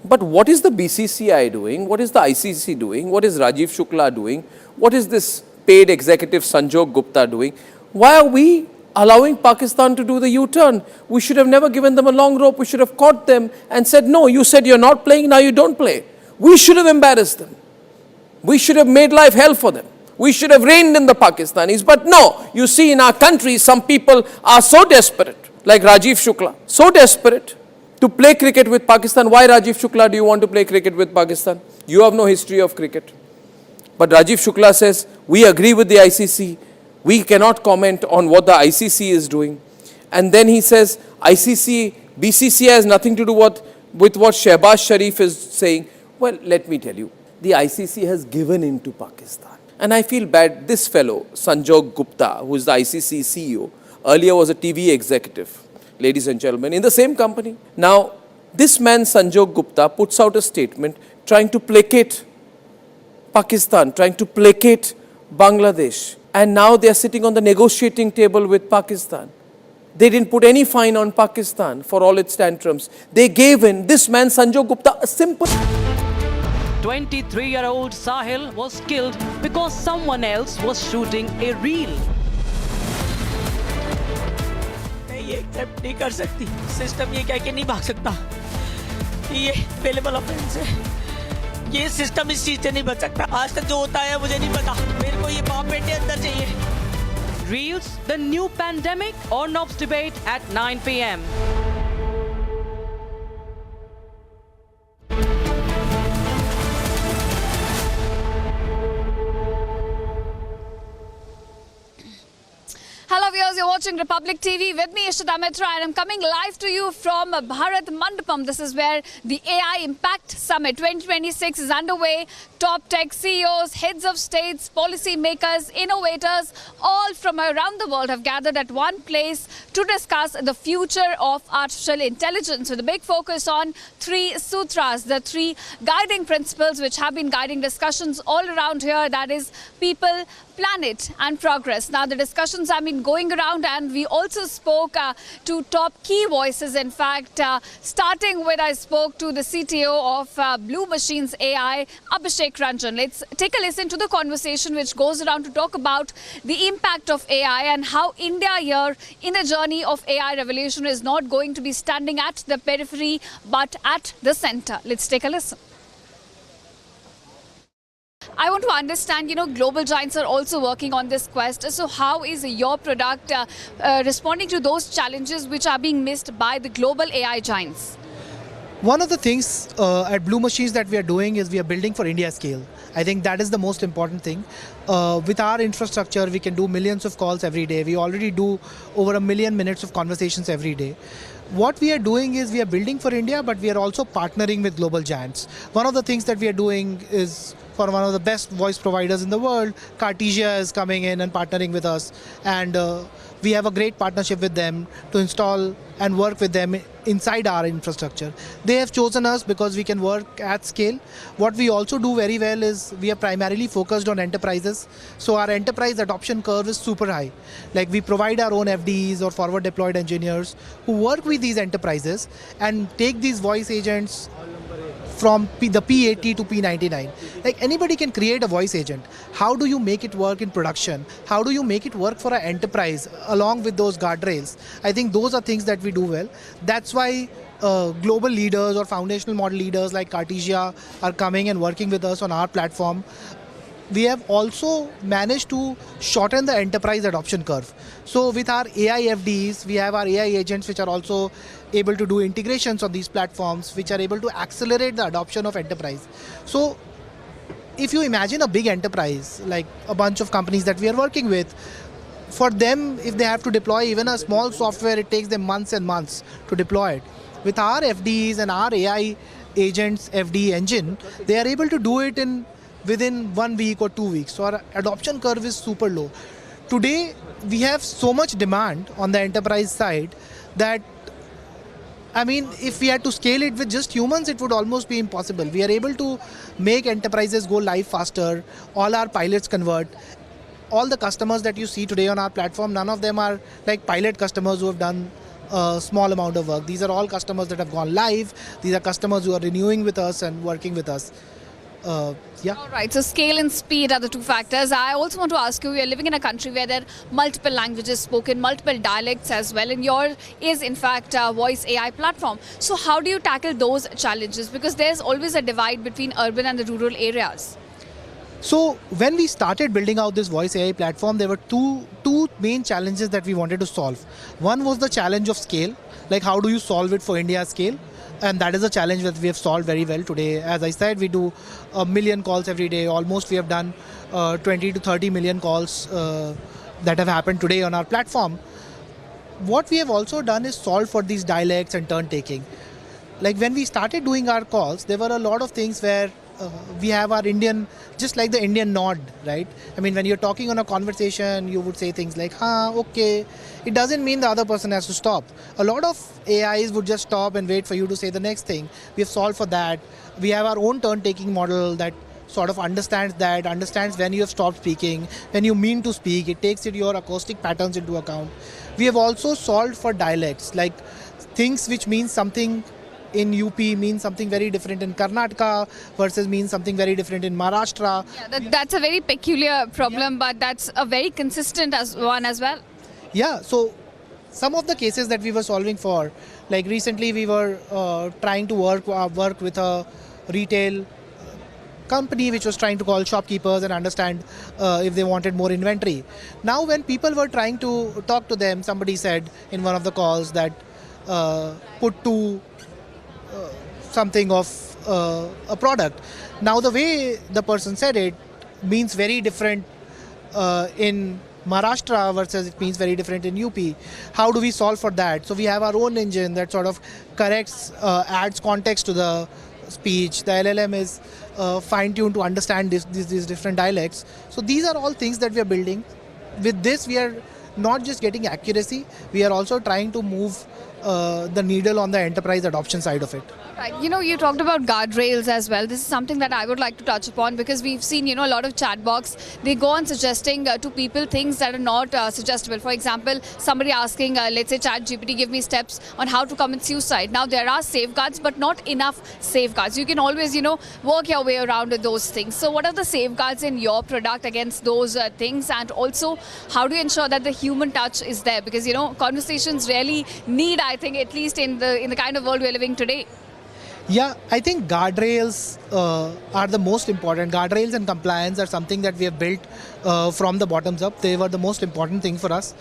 But what is the BCCI doing? What is the ICC doing? What is Rajiv Shukla doing? What is this paid executive Sanjog Gupta doing? Why are we allowing Pakistan to do the U-turn? We should have never given them a long rope. We should have caught them and said, no, you said you're not playing, now you don't play. We should have embarrassed them. We should have made life hell for them. We should have reined in the Pakistanis. But no, you see in our country, some people are so desperate, like Rajiv Shukla, so desperate to play cricket with Pakistan. Why, Rajiv Shukla, do you want to play cricket with Pakistan? You have no history of cricket. But Rajiv Shukla says, we agree with the ICC. We cannot comment on what the ICC is doing. And then he says, BCCI has nothing to do with what Shehbaz Sharif is saying. Well, let me tell you, the ICC has given in to Pakistan. And I feel bad, this fellow, Sanjog Gupta, who is the ICC CEO, earlier was a TV executive, ladies and gentlemen, in the same company. Now, this man, Sanjog Gupta, puts out a statement trying to placate Pakistan, trying to placate Bangladesh. And now they are sitting on the negotiating table with Pakistan. They didn't put any fine on Pakistan for all its tantrums. They gave in, this man, Sanjog Gupta, a simple... 23-year-old Sahil was killed because someone else was shooting a reel. मैं ये accept नहीं कर सकती। System ये कह के नहीं भाग सकता। ये अवेलेबल ऑफेंस है। ये सिस्टम इस चीज से नहीं बच सकता। आज तक जो होता है मुझे नहीं पता। मेरे को ये बाप बेटे अंदर चाहिए। Reels, the new pandemic, Arnab's debate at 9 p.m. Hello viewers, you're watching Republic TV with me, Ishita Mitra, and I'm coming live to you from Bharat Mandapam. This is where the AI Impact Summit 2026 is underway. Top tech CEOs, heads of states, policy makers, innovators, all from around the world have gathered at one place to discuss the future of artificial intelligence with a big focus on 3 sutras, the 3 guiding principles which have been guiding discussions all around here, that is people, planet and progress. Now the discussions have been going around and we also spoke to top key voices. In fact, starting with I spoke to the CTO of Blue Machines AI, Abhishek Ranjan. Let's take a listen to the conversation which goes around to talk about the impact of AI and how India here in the journey of AI revolution is not going to be standing at the periphery but at the center. Let's take a listen. I want to understand, global giants are also working on this quest. So how is your product responding to those challenges which are being missed by the global AI giants? One of the things at Blue Machines that we are doing is we are building for India scale. I think that is the most important thing. With our infrastructure, we can do millions of calls every day. We already do over 1 million minutes of conversations every day. What we are doing is we are building for India, but we are also partnering with global giants. One of the things that we are doing is for one of the best voice providers in the world, Cartesia is coming in and partnering with us. And we have a great partnership with them to install and work with them inside our infrastructure. They have chosen us because we can work at scale. What we also do very well is we are primarily focused on enterprises. So our enterprise adoption curve is super high. Like we provide our own FDEs or forward deployed engineers who work with these enterprises and take these voice agents from the P80 to P99. Like anybody can create a voice agent. How do you make it work in production? How do you make it work for an enterprise along with those guardrails? I think those are things that we do well. That's why global leaders or foundational model leaders like Cartesia are coming and working with us on our platform. We have also managed to shorten the enterprise adoption curve. So with our AI FDs, we have our AI agents which are also able to do integrations on these platforms, which are able to accelerate the adoption of enterprise. So if you imagine a big enterprise, like a bunch of companies that we are working with, for them, if they have to deploy even a small software, it takes them months and months to deploy it. With our FDs and our AI agents FD engine, they are able to do it within 1 week or 2 weeks. So our adoption curve is super low. Today, we have so much demand on the enterprise side that, if we had to scale it with just humans, it would almost be impossible. We are able to make enterprises go live faster. All our pilots convert. All the customers that you see today on our platform, none of them are like pilot customers who have done a small amount of work. These are all customers that have gone live. These are customers who are renewing with us and working with us. Yeah. All right, so scale and speed are the two factors. I also want to ask you, we are living in a country where there are multiple languages spoken, multiple dialects as well, and yours is in fact a voice AI platform. So how do you tackle those challenges? Because there's always a divide between urban and the rural areas. So when we started building out this voice AI platform, there were two main challenges that we wanted to solve. One was the challenge of scale, like how do you solve it for India scale? And that is a challenge that we have solved very well today. As I said, we do 1 million calls every day. Almost we have done 20 to 30 million calls that have happened today on our platform. What we have also done is solve for these dialects and turn taking. Like when we started doing our calls, there were a lot of things where we have our Indian, just like the Indian nod, right? When you're talking on a conversation, you would say things like, okay. It doesn't mean the other person has to stop. A lot of AIs would just stop and wait for you to say the next thing. We have solved for that. We have our own turn-taking model that sort of understands when you have stopped speaking, when you mean to speak. It takes your acoustic patterns into account. We have also solved for dialects, like things which mean something in UP means something very different in Karnataka versus means something very different in Maharashtra. Yeah, that's a very peculiar problem, but that's a very consistent one as well. Yeah, so some of the cases that we were solving for, like recently we were trying to work with a retail company which was trying to call shopkeepers and understand if they wanted more inventory. Now when people were trying to talk to them, somebody said in one of the calls that put to something of a product. Now the way the person said it means very different in Maharashtra versus it means very different in UP. How do we solve for that? So we have our own engine that sort of corrects, adds context to the speech. The LLM is fine-tuned to understand these different dialects. So these are all things that we are building. With this, we are not just getting accuracy, we are also trying to move the needle on the enterprise adoption side of it. Right. You talked about guardrails as well. This is something that I would like to touch upon because we've seen, a lot of chatbots. They go on suggesting to people things that are not suggestible. For example, somebody asking, let's say ChatGPT, give me steps on how to commit suicide. Now, there are safeguards, but not enough safeguards. You can always, work your way around with those things. So what are the safeguards in your product against those things? And also, how do you ensure that the human touch is there? Because, conversations really need, I think, at least in the kind of world we're living today. Yeah, I think guardrails are the most important. Guardrails and compliance are something that we have built from the bottoms up. They were the most important thing for us.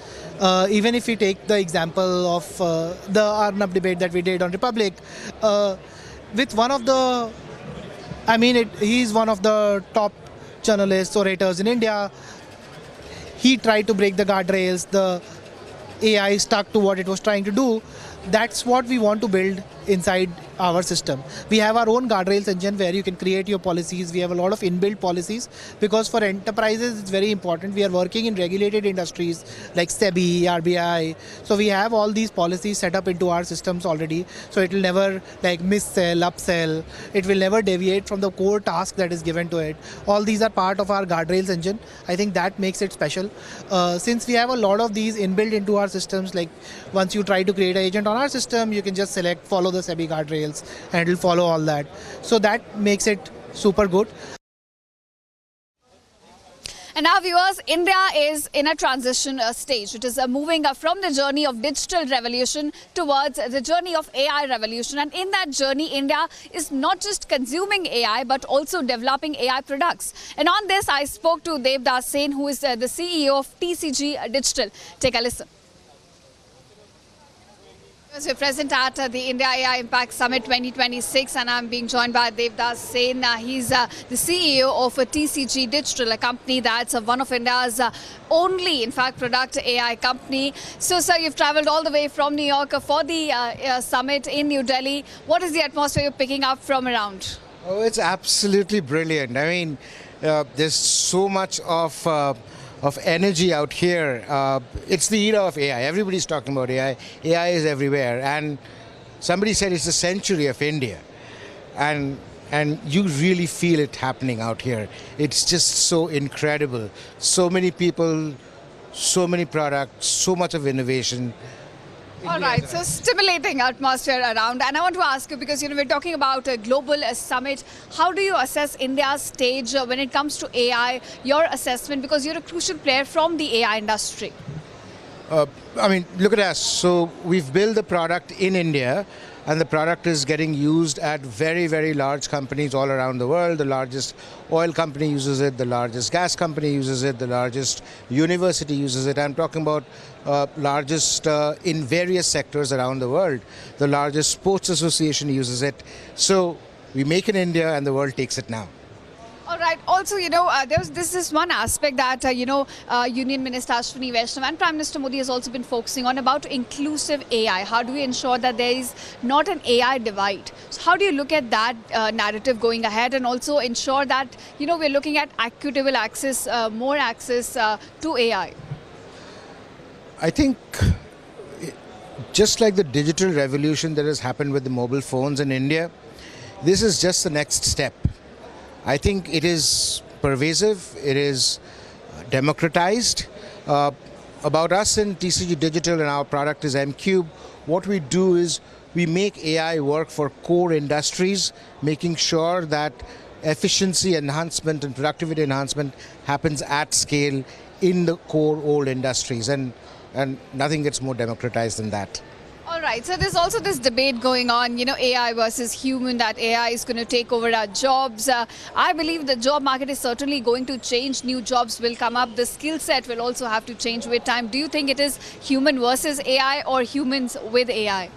Even if we take the example of the Arnab debate that we did on Republic, with one of the, he's one of the top journalists, orators in India. He tried to break the guardrails. The AI stuck to what it was trying to do. That's what we want to build inside our system. We have our own guardrails engine where you can create your policies. We have a lot of inbuilt policies because for enterprises it's very important. We are working in regulated industries like SEBI, RBI. So we have all these policies set up into our systems already. So it will never mis-sell, upsell. It will never deviate from the core task that is given to it. All these are part of our guardrails engine. I think that makes it special. Since we have a lot of these inbuilt into our systems, like once you try to create an agent on our system, you can just select follow the SEBI guardrails and it will follow all that. So that makes it super good. And now, viewers, India is in a transition stage. It is moving from the journey of digital revolution towards the journey of AI revolution. And in that journey, India is not just consuming AI, but also developing AI products. And on this, I spoke to Devdas Sen, who is the CEO of TCG Digital. Take a listen. We're present at the India AI Impact Summit 2026 and I'm being joined by Devdas Sen. He's the CEO of TCG Digital, a company that's one of India's only, in fact, product AI company. So, sir, you've traveled all the way from New York for the summit in New Delhi. What is the atmosphere you're picking up from around? Oh, it's absolutely brilliant. I mean, there's so much of energy out here. It's the era of AI. Everybody's talking about AI. AI is everywhere. And somebody said it's the century of India. And you really feel it happening out here. It's just so incredible. So many people, so many products, so much of innovation. All right, so stimulating atmosphere around. And I want to ask you, because we're talking about a global summit, how do you assess India's stage when it comes to AI, your assessment, because you're a crucial player from the AI industry? Look at us. So we've built the product in India and the product is getting used at very, very large companies all around the world. The largest oil company uses it, the largest gas company uses it, the largest university uses it. I'm talking about largest in various sectors around the world. The largest sports association uses it. So we make in India and the world takes it now. All right. Also, this is one aspect that, Union Minister Ashwini Vaishnav and Prime Minister Modi has also been focusing on about inclusive AI. How do we ensure that there is not an AI divide? So how do you look at that narrative going ahead and also ensure that, we're looking at equitable access, more access to AI? I think just like the digital revolution that has happened with the mobile phones in India, this is just the next step. I think it is pervasive, it is democratized. About us in TCG Digital and our product is M-Cube, what we do is we make AI work for core industries, making sure that efficiency enhancement and productivity enhancement happens at scale in the core old industries, and nothing gets more democratized than that. All right, so there's also this debate going on, AI versus human, that AI is going to take over our jobs. I believe the job market is certainly going to change. New jobs will come up. The skill set will also have to change with time. Do you think it is human versus AI or humans with AI?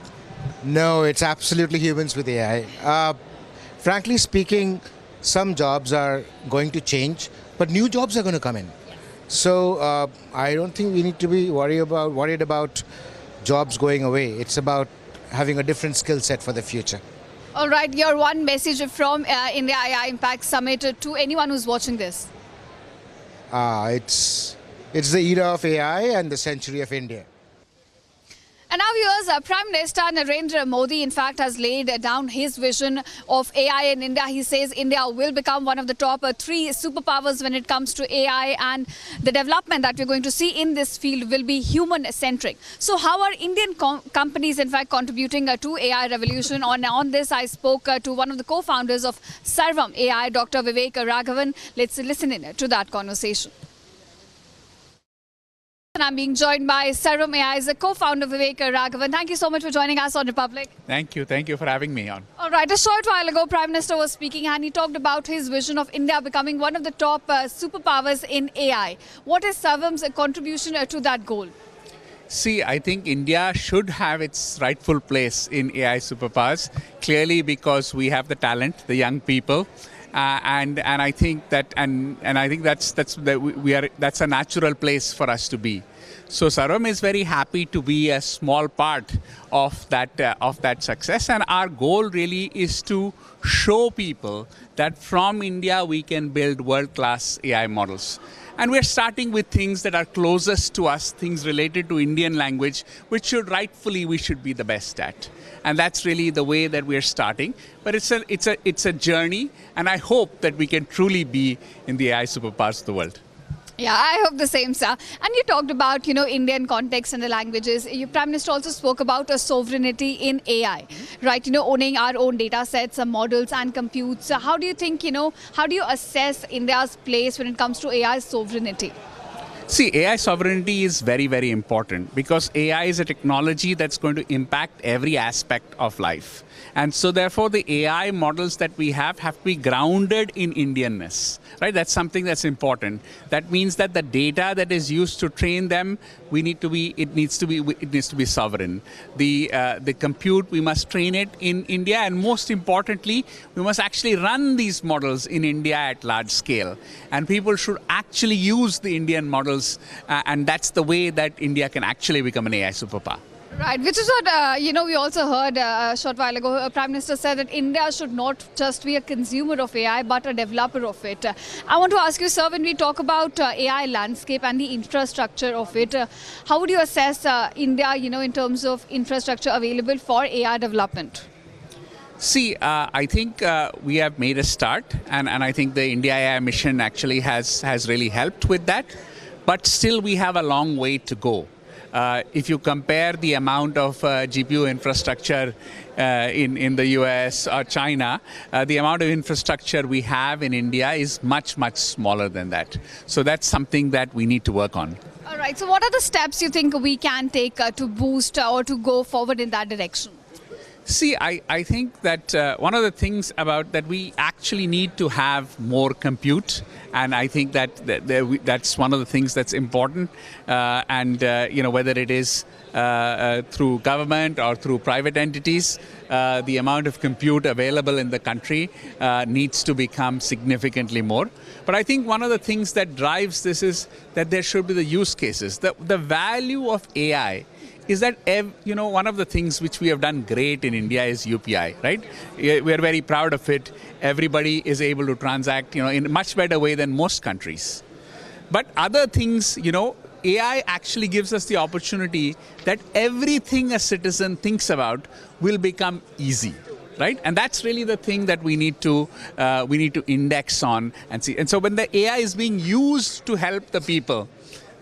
No, it's absolutely humans with AI. Frankly speaking, some jobs are going to change, but new jobs are going to come in. So I don't think we need to be worried about jobs going away. It's about having a different skill set for the future. All right, your one message from India AI Impact Summit to anyone who's watching this? It's the era of AI and the century of India. And now, viewers, Prime Minister Narendra Modi, in fact, has laid down his vision of AI in India. He says India will become one of the top 3 superpowers when it comes to AI, and the development that we're going to see in this field will be human-centric. So how are Indian companies, in fact, contributing to AI revolution? On this, I spoke to one of the co-founders of Sarvam AI, Dr. Vivek Raghavan. Let's listen in to that conversation. And I'm being joined by Sarvam AI's co-founder Vivek Raghavan. Thank you so much for joining us on Republic. Thank you for having me on. All right, a short while ago, Prime Minister was speaking and he talked about his vision of India becoming one of the top superpowers in AI. What is Sarvam's contribution to that goal? See, I think India should have its rightful place in AI superpowers, clearly because we have the talent, the young people. And I think that that's a natural place for us to be. So Sarvam is very happy to be a small part of that success, and our goal really is to show people that from India we can build world-class AI models. And we're starting with things that are closest to us, things related to Indian language, which we should be the best at. And that's really the way that we're starting. But it's a journey, and I hope that we can truly be in the AI superpowers of the world. Yeah, I hope the same, sir. And you talked about, Indian context and the languages. Your Prime Minister also spoke about a sovereignty in AI, right? Owning our own data sets, models and computes. How do you think, how do you assess India's place when it comes to AI sovereignty? See, AI sovereignty is very, very important because AI is a technology that's going to impact every aspect of life. And so therefore the AI models that we have to be grounded in Indianness, right? That's something that's important. That means that the data that is used to train them, it needs to be sovereign. The compute, we must train it in India, and most importantly, we must actually run these models in India at large scale. And people should actually use the Indian models, and that's the way that India can actually become an AI superpower. Right, which is what, we also heard a short while ago, Prime Minister said that India should not just be a consumer of AI, but a developer of it. I want to ask you, sir, when we talk about AI landscape and the infrastructure of it, how would you assess India, in terms of infrastructure available for AI development? See, I think we have made a start, and I think the India AI mission actually has really helped with that. But still, we have a long way to go. If you compare the amount of GPU infrastructure in the US or China, the amount of infrastructure we have in India is much, much smaller than that. So that's something that we need to work on. All right. So what are the steps you think we can take to boost or to go forward in that direction? See, I think that one of the things about that we actually need to have more compute, and I think that's one of the things that's important. Whether it is through government or through private entities, the amount of compute available in the country needs to become significantly more. But I think one of the things that drives this is that there should be the use cases. The value of AI is that, one of the things which we have done great in India is UPI, right? We are very proud of it. Everybody is able to transact, in a much better way than most countries. But other things, AI actually gives us the opportunity that everything a citizen thinks about will become easy. Right, and that's really the thing that we need to index on and see. And so when the AI is being used to help the people,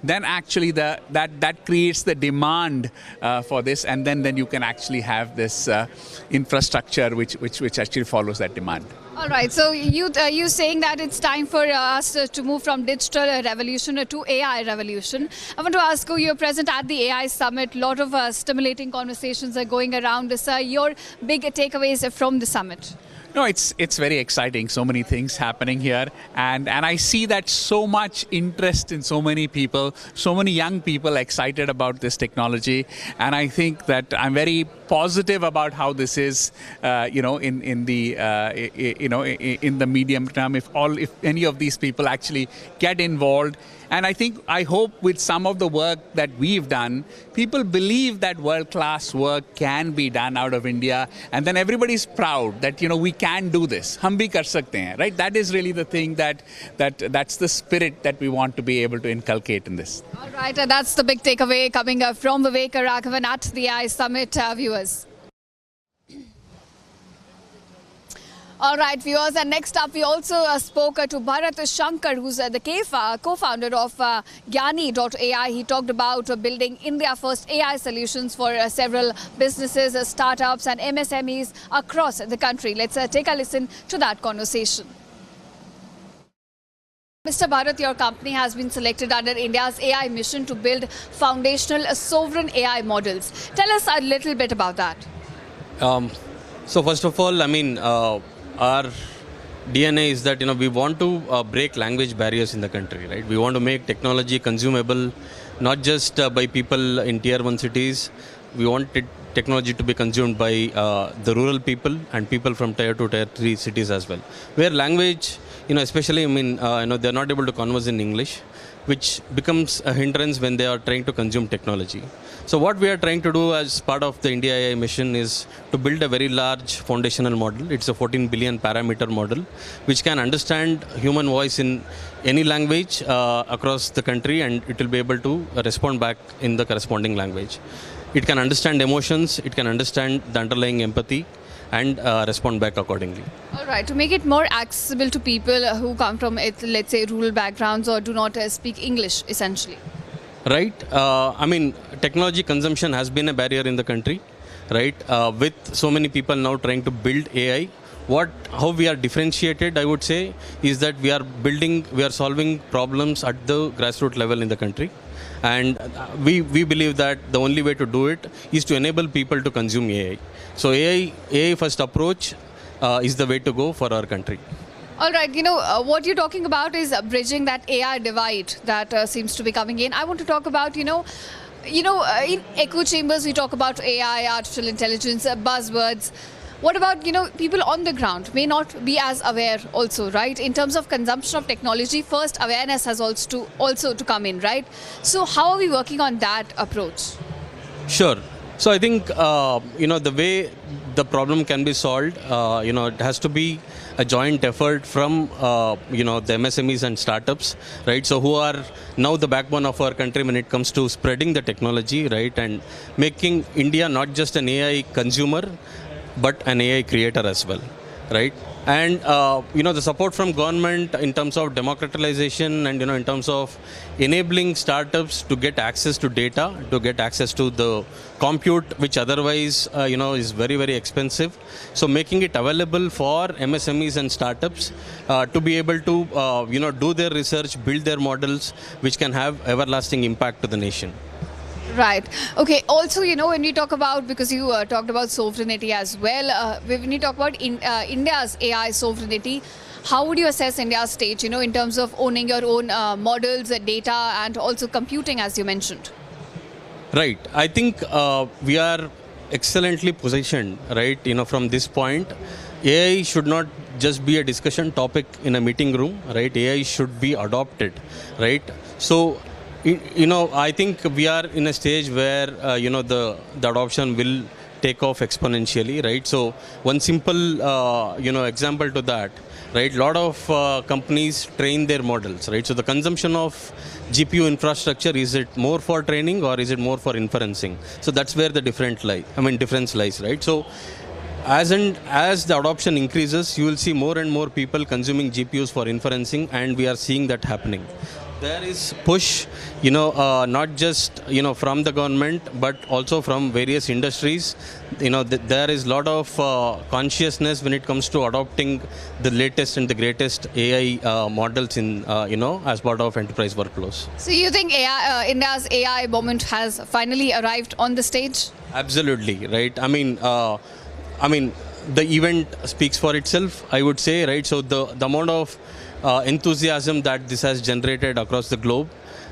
then actually that creates the demand for this, and then you can actually have this infrastructure which actually follows that demand. All right, so you saying that it's time for us to move from digital revolution to AI revolution. I want to ask you, you're present at the AI summit. A lot of stimulating conversations are going around. Sir, your big takeaways from the summit? No, it's very exciting. So many things happening here, and I see that so much interest in so many people, so many young people excited about this technology, and I think that I'm very positive about how this is, in the medium term. If any of these people actually get involved. And I hope with some of the work that we've done, people believe that world-class work can be done out of India, and then everybody's proud that we can do this. Hum bhi kar sakte hain, right? That is really the thing that's the spirit that we want to be able to inculcate in this. All right, that's the big takeaway coming from Vivek Raghavan at the AI Summit, viewers. All right, viewers, and next up we also spoke to Bharat Shankar, who's the co-founder of Gyani.ai. He talked about building India first AI solutions for several businesses, startups and MSMEs across the country. Let's take a listen to that conversation. Mr. Bharat, your company has been selected under India's AI mission to build foundational sovereign AI models. Tell us a little bit about that. So first of all, I mean, our DNA is that we want to break language barriers in the country, right? We want to make technology consumable, not just by people in tier 1 cities. We want technology to be consumed by the rural people and people from tier 2, tier 3 cities as well, where language, especially, they're not able to converse in English, which becomes a hindrance when they are trying to consume technology. So what we are trying to do as part of the India AI mission is to build a very large foundational model. It's a 14 billion parameter model, which can understand human voice in any language across the country, and it will be able to respond back in the corresponding language. It can understand emotions, it can understand the underlying empathy, and respond back accordingly. All right, to make it more accessible to people who come from, let's say, rural backgrounds or do not speak English, essentially. Right. Technology consumption has been a barrier in the country, right? With so many people now trying to build AI, how we are differentiated, I would say, is that we are solving problems at the grassroots level in the country. And we believe that the only way to do it is to enable people to consume AI. So AI first approach is the way to go for our country. All right, what you're talking about is bridging that AI divide that seems to be coming in. I want to talk about, in echo chambers, we talk about AI, artificial intelligence, buzzwords. What about, people on the ground may not be as aware also, right? In terms of consumption of technology, first awareness has also to come in, right? So how are we working on that approach? Sure. So I think, the way the problem can be solved, it has to be a joint effort from, the MSMEs and startups, right? So who are now the backbone of our country when it comes to spreading the technology, right? And making India not just an AI consumer, but an AI creator as well, right? And, the support from government in terms of democratization and, in terms of enabling startups to get access to data, to get access to the compute, which otherwise, is very, very expensive. So making it available for MSMEs and startups to be able to, do their research, build their models, which can have everlasting impact to the nation. Right. Okay. Also, when we talk about, because you talked about sovereignty as well, when you talk about India's AI sovereignty, how would you assess India's stage, in terms of owning your own models, data, and also computing, as you mentioned? Right. I think we are excellently positioned, right? From this point, AI should not just be a discussion topic in a meeting room, right? AI should be adopted, right? So, I think we are in a stage where, the adoption will take off exponentially, right? So one simple, example to that, right? A lot of companies train their models, right? So the consumption of GPU infrastructure, is it more for training or is it more for inferencing? So that's where the difference lies, right? So as the adoption increases, you will see more and more people consuming GPUs for inferencing, and we are seeing that happening. There is push, not just, from the government, but also from various industries. There is a lot of consciousness when it comes to adopting the latest and the greatest AI models in, as part of enterprise workflows. So you think India's AI moment has finally arrived on the stage? Absolutely, right. The event speaks for itself, I would say, right? So the amount of enthusiasm that this has generated across the globe,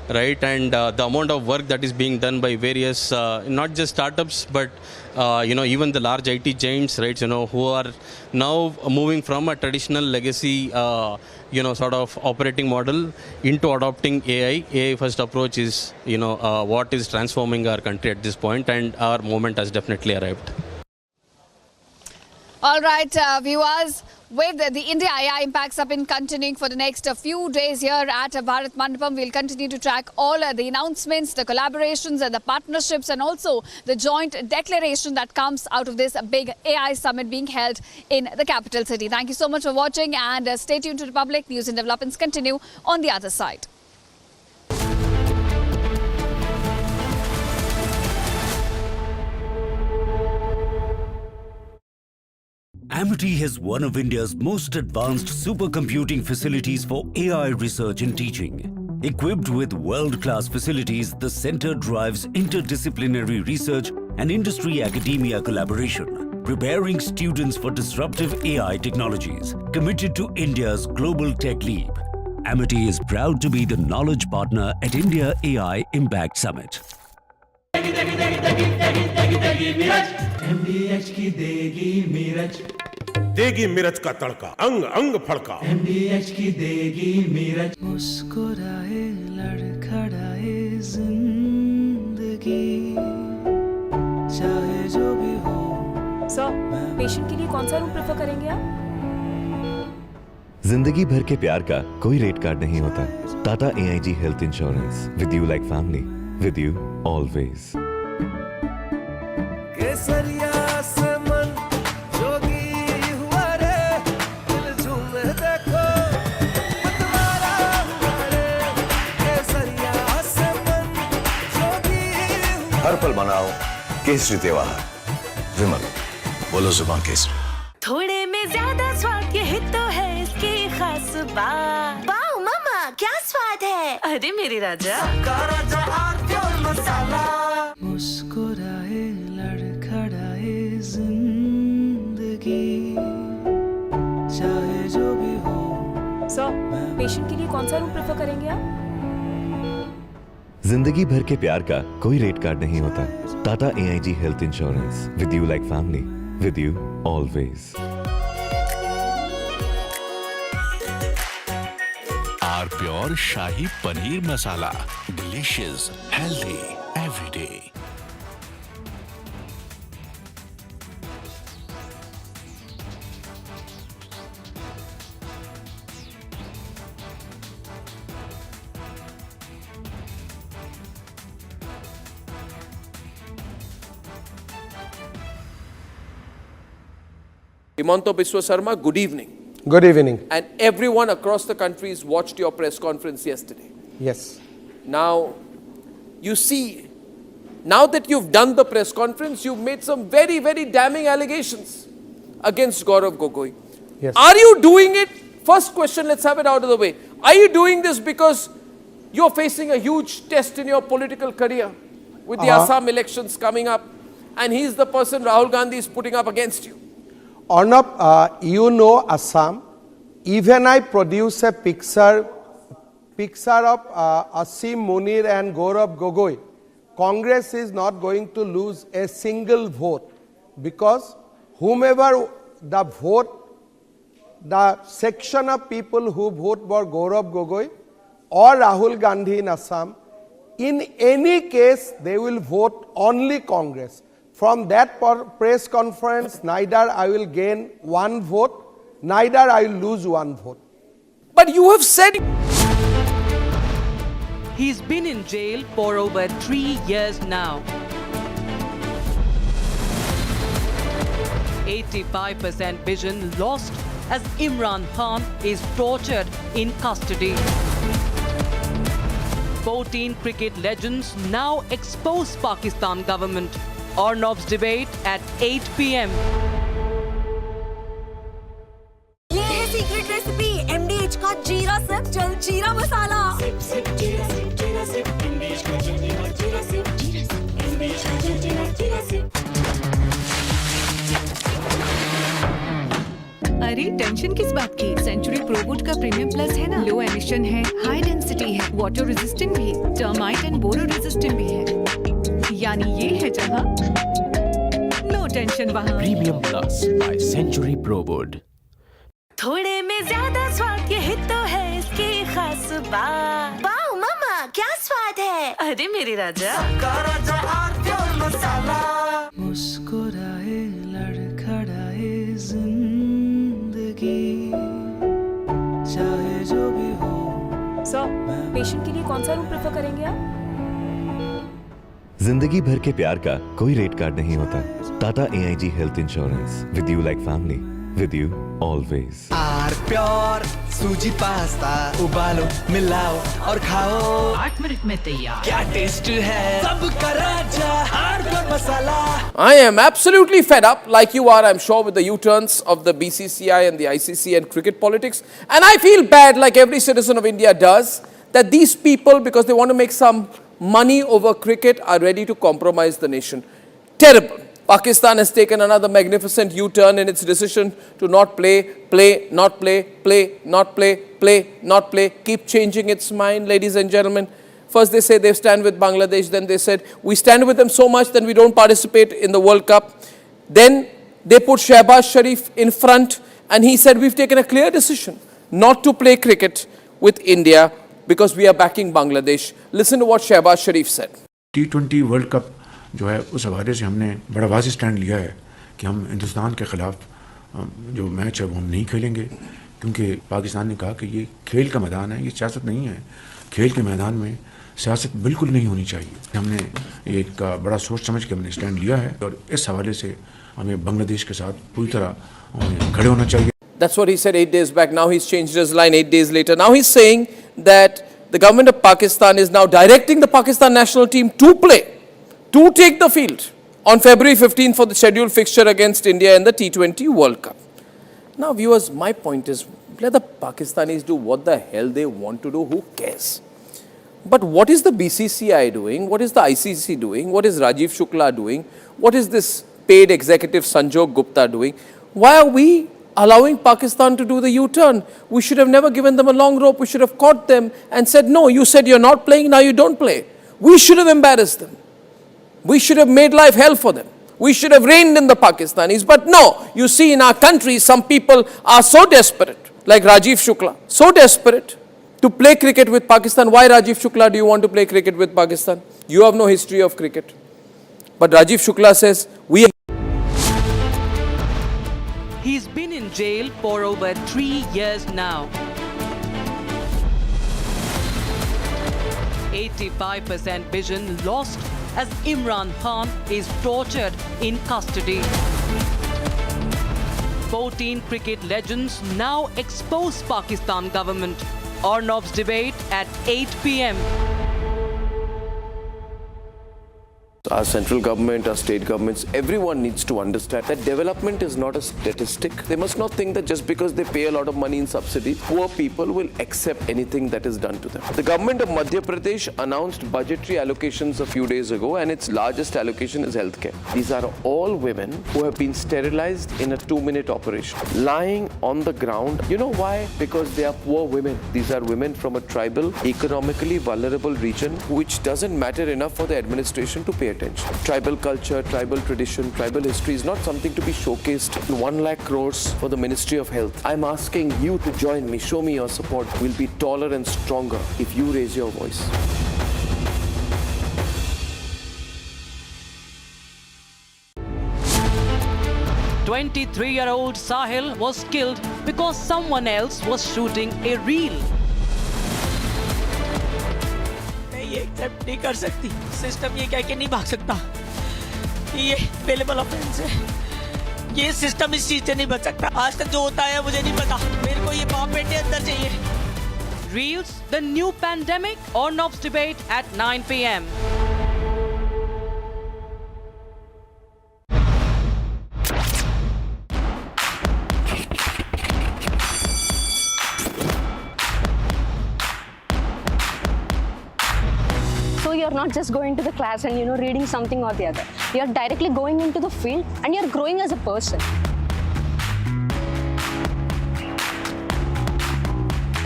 right? And the amount of work that is being done by various, not just startups, but, even the large IT giants, right? Who are now moving from a traditional legacy, sort of operating model into adopting AI. AI first approach is, what is transforming our country at this point, and our moment has definitely arrived. All right, viewers, with the India AI Impact Summit continuing for the next few days here at Bharat Mandapam, we'll continue to track all the announcements, the collaborations and the partnerships, and also the joint declaration that comes out of this big AI summit being held in the capital city. Thank you so much for watching, and stay tuned to Republic. News and developments continue on the other side. Amity has one of India's most advanced supercomputing facilities for AI research and teaching. Equipped with world-class facilities, the center drives interdisciplinary research and industry-academia collaboration, preparing students for disruptive AI technologies. Committed to India's global tech leap, Amity is proud to be the knowledge partner at India AI Impact Summit. देगी मिर्च का तड़का अंग अंग फड़का MDH की देगी मिर्च मुस्कुराए लड़खड़ाए जिंदगी चाहे जो भी हो। सर, पेशेंट के लिए कौन सा रूम प्रेफर करेंगे आप? जिंदगी भर के प्यार का कोई रेट कार्ड नहीं होता। Tata AIG health insurance, with you like family, with you always. केसरिया से मन जोगी हुआ रे, दिल झूमे देखो मतवारा हुआ रे। केसरिया से मन जोगी हुआ। हर पल मनाओ केसरी त्योहार। विमल, बोलो जुबान केसरी। थोड़े में ज्यादा स्वाद ये तो है इसकी खास बात। वाओ मामा क्या स्वाद है। अरे मेरे राजा राजा आरती और मसाला मुस्कुराए लड़खड़ाए जिंदगी चाहे जो भी हो। सर, पेशेंट के लिए कौन सा रूम प्रेफर करेंगे आप? जिंदगी भर के प्यार का कोई रेट कार्ड नहीं होता। Tata AIG health insurance, with you like family, with you always. Our pure shahi paneer masala, delicious, healthy every day. Himanta Biswa Sarma, good evening. Good evening. And everyone across the country watched your press conference yesterday. Yes. Now, you see, now that you've done the press conference, you've made some very, very damning allegations against Gaurav Gogoi. Yes. Are you doing it? First question, let's have it out of the way. Are you doing this because you're facing a huge test in your political career with the Assam elections coming up, and he's the person Rahul Gandhi is putting up against you? Arnab, you know Assam. Even I produce a picture of Asim Munir and Gaurav Gogoi. Congress is not going to lose a single vote because whomever the vote, the section of people who vote for Gaurav Gogoi or Rahul Gandhi in Assam, in any case they will vote only Congress. From that press conference, neither I will gain one vote, neither I will lose one vote. But you have said... He's been in jail for over 3 years now. 85% vision lost as Imran Khan is tortured in custody. 14 cricket legends now expose Pakistan government. Arnab's debate at 8 p.m. ये है secret recipe MDH का जीरा SIP जल जीरा मसाला। SIP SIP जीरा SIP MDH का जल जीरा सिप MDH का जल जीरा सिप। अरे टेंशन किस बात की? सेंचुरी प्रोवुड का प्रीमियम प्लस है ना। लो एमिशन है, हाई डेंसिटी है, वाटर रेजिस्टेंट भी, टर्माइट एंड बोरो रेजिस्टेंट भी है। यानी ये है जहां नो टेंशन वहां। Premium plus by Century Prowood. थोड़े में ज्यादा स्वाद ये तो है इसकी खास बात। वाओ मामा क्या स्वाद है। अरे मेरे राजा राजा आरती और मसाला मुस्कुराए लड़खड़ाए जिंदगी चाहे जो भी हो। सर, पेशेंट के लिए कौन सा रूम प्रेफर करेंगे आप? जिंदगी भर के प्यार का कोई रेट कार्ड नहीं होता। Tata AIG health insurance, with you like family, With you always. Our pure suji pasta उबालो मिलाओ और खाओ 8 मिनट में तैयार। क्या टेस्ट है सबका राजा R pure masala. I am absolutely fed up, like you are, I'm sure, with the U-turns of the BCCI and the ICC and cricket politics. And I feel bad, like every citizen of India does, that these people, because they want to make some money over cricket, are ready to compromise the nation. Terrible. Pakistan has taken another magnificent U-turn in its decision to not play, not play, not play, keep changing its mind, ladies and gentlemen. First they say they stand with Bangladesh, then they said we stand with them so much that we don't participate in the World Cup. Then they put Shehbaz Sharif in front and he said we've taken a clear decision not to play cricket with India because we are backing Bangladesh. Listen to what Shehbaz Sharif said. T20 world cup जो है उस हवाले से हमने बड़ा वाज़ेह stand लिया है कि हम हिंदुस्तान के ख़िलाफ़ जो मैच है वो हम नहीं खेलेंगे, क्योंकि पाकिस्तान ने कहा कि ये खेल का मैदान है, ये सियासत नहीं है। खेल के मैदान में सियासत बिल्कुल नहीं होनी चाहिए। हमने एक बड़ा सोच समझ के हमने स्टैंड लिया है और इस हवाले से हमें बांग्लादेश के साथ पूरी तरह खड़े होना चाहिए। That's what he said 8 days back. Now he's changed his line 8 days later. Now he's saying that the government of Pakistan is now directing the Pakistan national team to take the field on February 15 for the scheduled fixture against India in the T20 World Cup. Now viewers, my point is, let the Pakistanis do what the hell they want to do, who cares? But what is the BCCI doing? What is the ICC doing? What is Rajiv Shukla doing? What is this paid executive Sanjog Gupta doing? Why are we allowing Pakistan to do the U-turn? We should have never given them a long rope. We should have caught them and said, no, you said you're not playing, now you don't play. We should have embarrassed them. We should have made life hell for them. We should have reined in the Pakistanis. But no, you see in our country, some people are so desperate, like Rajiv Shukla, so desperate to play cricket with Pakistan. Why, Rajiv Shukla, do you want to play cricket with Pakistan? You have no history of cricket. But Rajiv Shukla says, we... He's been in jail for over 3 years now. 85% vision lost as Imran Khan is tortured in custody. 14 cricket legends now expose Pakistan government. Arnab's debate at 8 p.m. Our central government, our state governments, everyone needs to understand that development is not a statistic. They must not think that just because they pay a lot of money in subsidies, poor people will accept anything that is done to them. The government of Madhya Pradesh announced budgetary allocations a few days ago, and its largest allocation is healthcare. These are all women who have been sterilized in a 2-minute operation, lying on the ground. You know why? Because they are poor women. These are women from a tribal, economically vulnerable region, which doesn't matter enough for the administration to pay attention. Tribal culture, tribal tradition, tribal history is not something to be showcased in 1 lakh crores for the Ministry of Health. I'm asking you to join me, show me your support. We'll be taller and stronger if you raise your voice. "23-year-old Sahil was killed because someone else was shooting a reel." ये accept नहीं कर सकती। System ये कह के नहीं भाग सकता ये पेलेबल ऑफेंस है। ये सिस्टम इस चीज से नहीं बच सकता। आज तक जो होता है मुझे नहीं पता। मेरे को ये बाप बेटे अंदर चाहिए। Reels, the new pandemic, Arnab's debate at 9 p.m. You're not just going to the class and reading something or the other. You're directly going into the field and you're growing as a person.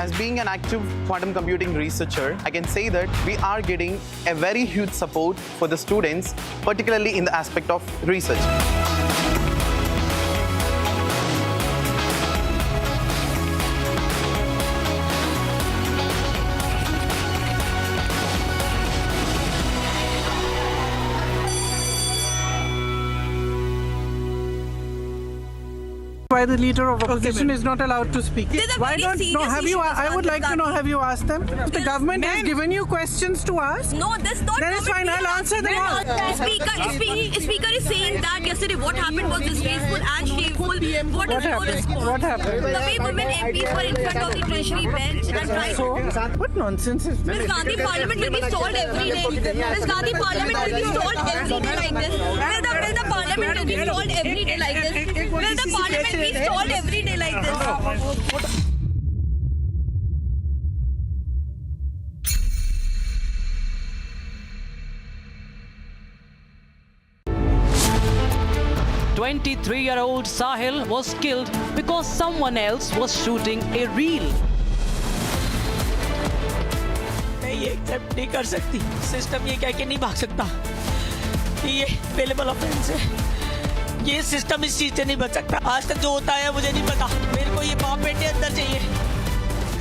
As being an active quantum computing researcher, I can say that we are getting a very huge support for the students, particularly in the aspect of research. why the leader of opposition is not allowed to speak. Why very don't? No, serious have you? issue, I would like to know. Have you asked them? The government has given you questions to ask. No, this not. Then it's fine. I'll answer them all. Speaker is saying that yesterday what happened was disgraceful and shameful. What is your response? What happened? The way women MPs were in front of the treasury bench and tried. What nonsense is this? Miss Gandhi Parliament will be stalled every day. Miss Gandhi Parliament will be stalled every day like this. Will the Parliament will be stalled every day like this? Will the Parliament be stalled every day like this? 23-year-old Sahil was killed because someone else was shooting a reel. मैं ये accept नहीं कर सकती, system ये कह के नहीं भाग सकता कि ये पेलेबल ऑफेंस है, ये सिस्टम इस चीज से नहीं बच सकता। आज तक जो होता है मुझे नहीं पता, मेरे को ये बाप बेटे अंदर चाहिए।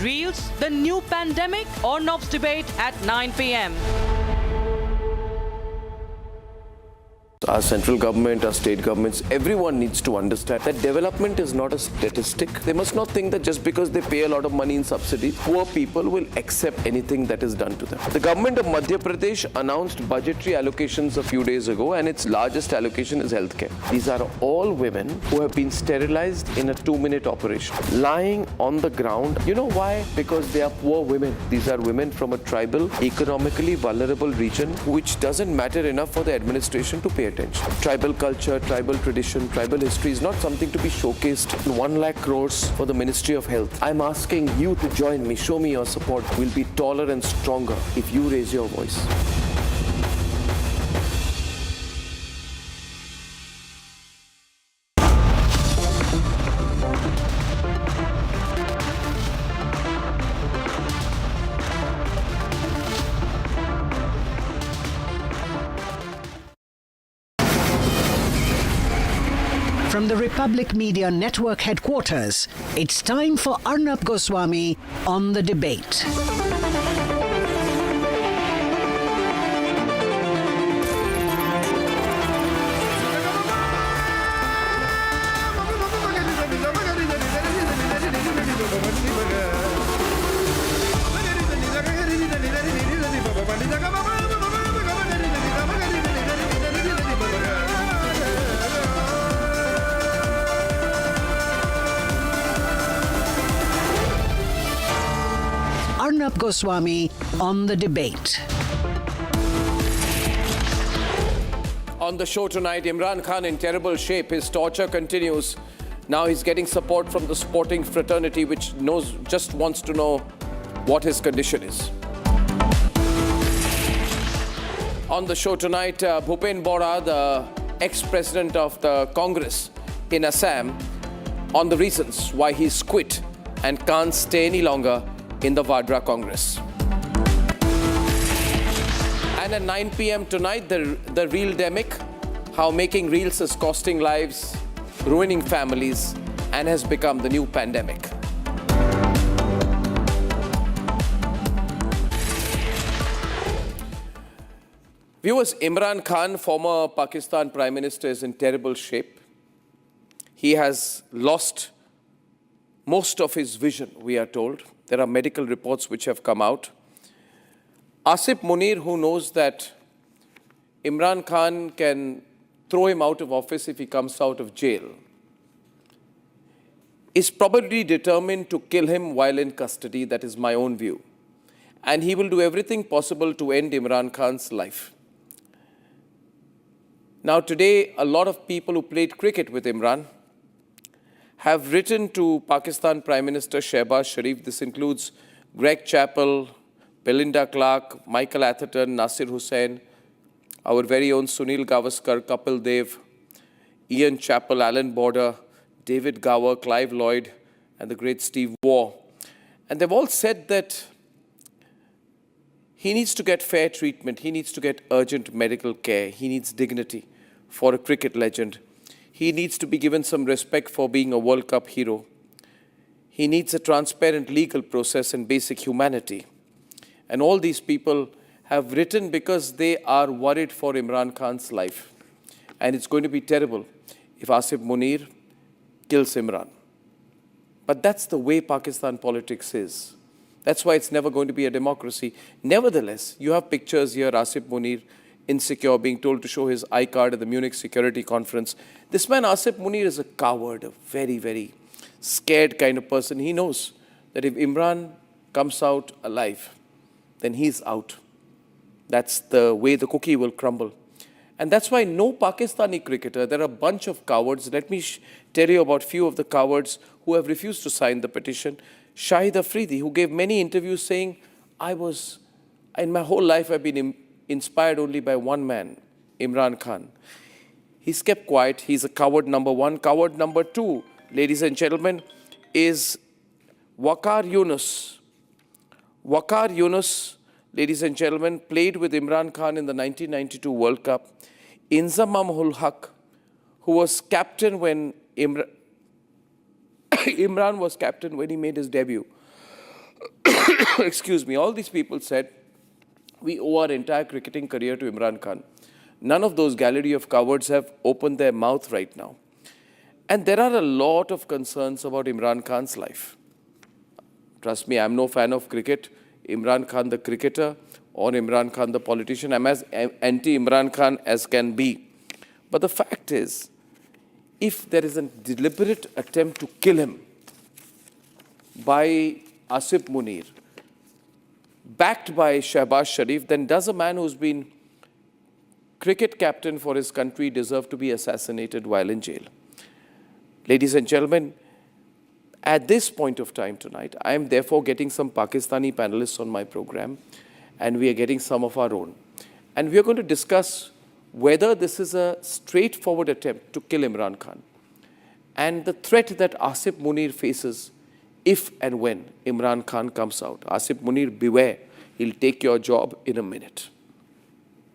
Reels, the new pandemic, Arnab's debate at 9 p.m. Our central government, our state governments, everyone needs to understand that development is not a statistic. They must not think that just because they pay a lot of money in subsidies, poor people will accept anything that is done to them. The government of Madhya Pradesh announced budgetary allocations a few days ago, and its largest allocation is healthcare. These are all women who have been sterilized in a 2-minute operation, lying on the ground. You know why? Because they are poor women. These are women from a tribal, economically vulnerable region, which doesn't matter enough for the administration to pay attention. Tribal culture, tribal tradition, tribal history is not something to be showcased in 1 lakh crores for the Ministry of Health. I'm asking you to join me, show me your support. We'll be taller and stronger if you raise your voice. From the Republic Media Network headquarters, it's time for Arnab Goswami on the debate. Arnab Goswami on the debate. On the show tonight, Imran Khan in terrible shape. His torture continues. Now he's getting support from the sporting fraternity, which just wants to know what his condition is. On the show tonight, Bhupen Bora, the ex-president of the Congress in Assam, on the reasons why he's quit and can't stay any longer in the Vadra Congress. And at 9 p.m. tonight, the Reel Demic, how making reels is costing lives, ruining families, and has become the new pandemic. Viewers, Imran Khan, former Pakistan Prime Minister, is in terrible shape. He has lost most of his vision, we are told. There are medical reports which have come out. Asif Munir, who knows that Imran Khan can throw him out of office if he comes out of jail, is probably determined to kill him while in custody. That is my own view. And he will do everything possible to end Imran Khan's life. Now today, a lot of people who played cricket with Imran have written to Pakistan Prime Minister Shehbaz Sharif. This includes Greg Chappell, Belinda Clark, Michael Atherton, Nasir Hussain, our very own Sunil Gavaskar, Kapil Dev, Ian Chappell, Alan Border, David Gower, Clive Lloyd, and the great Steve Waugh. And they've all said that he needs to get fair treatment, he needs to get urgent medical care, he needs dignity for a cricket legend. He needs to be given some respect for being a World Cup hero. He needs a transparent legal process and basic humanity. And all these people have written because they are worried for Imran Khan's life. And it's going to be terrible if Asif Munir kills Imran. But that's the way Pakistan politics is. That's why it's never going to be a democracy. Nevertheless, you have pictures here, Asif Munir, insecure, being told to show his I-card at the Munich Security Conference. This man, Asif Munir, is a coward, a very, very scared kind of person. He knows that if Imran comes out alive, then he's out. That's the way the cookie will crumble. And that's why no Pakistani cricketer, there are a bunch of cowards. Let me tell you about few of the cowards who have refused to sign the petition. Shahid Afridi, who gave many interviews saying, in my whole life I've been inspired only by one man, Imran Khan. He's kept quiet. He's a coward number one. Coward number two, ladies and gentlemen, is Waqar Yunus. Waqar Yunus, ladies and gentlemen, played with Imran Khan in the 1992 World Cup. Inzamam ul Haq, who was captain when Imran was captain when he made his debut. Excuse me. All these people said, we owe our entire cricketing career to Imran Khan. None of those gallery of cowards have opened their mouth right now. And there are a lot of concerns about Imran Khan's life. Trust me, I'm no fan of cricket. Imran Khan the cricketer or Imran Khan the politician. I'm as anti-Imran Khan as can be. But the fact is, if there is a deliberate attempt to kill him by Asif Munir, backed by Shehbaz Sharif, then does a man who's been cricket captain for his country deserve to be assassinated while in jail? Ladies and gentlemen, at this point of time tonight, I am therefore getting some Pakistani panelists on my program, and we are getting some of our own. And we are going to discuss whether this is a straightforward attempt to kill Imran Khan and the threat that Asif Munir faces if and when Imran Khan comes out. Asif Munir, beware, he'll take your job in a minute.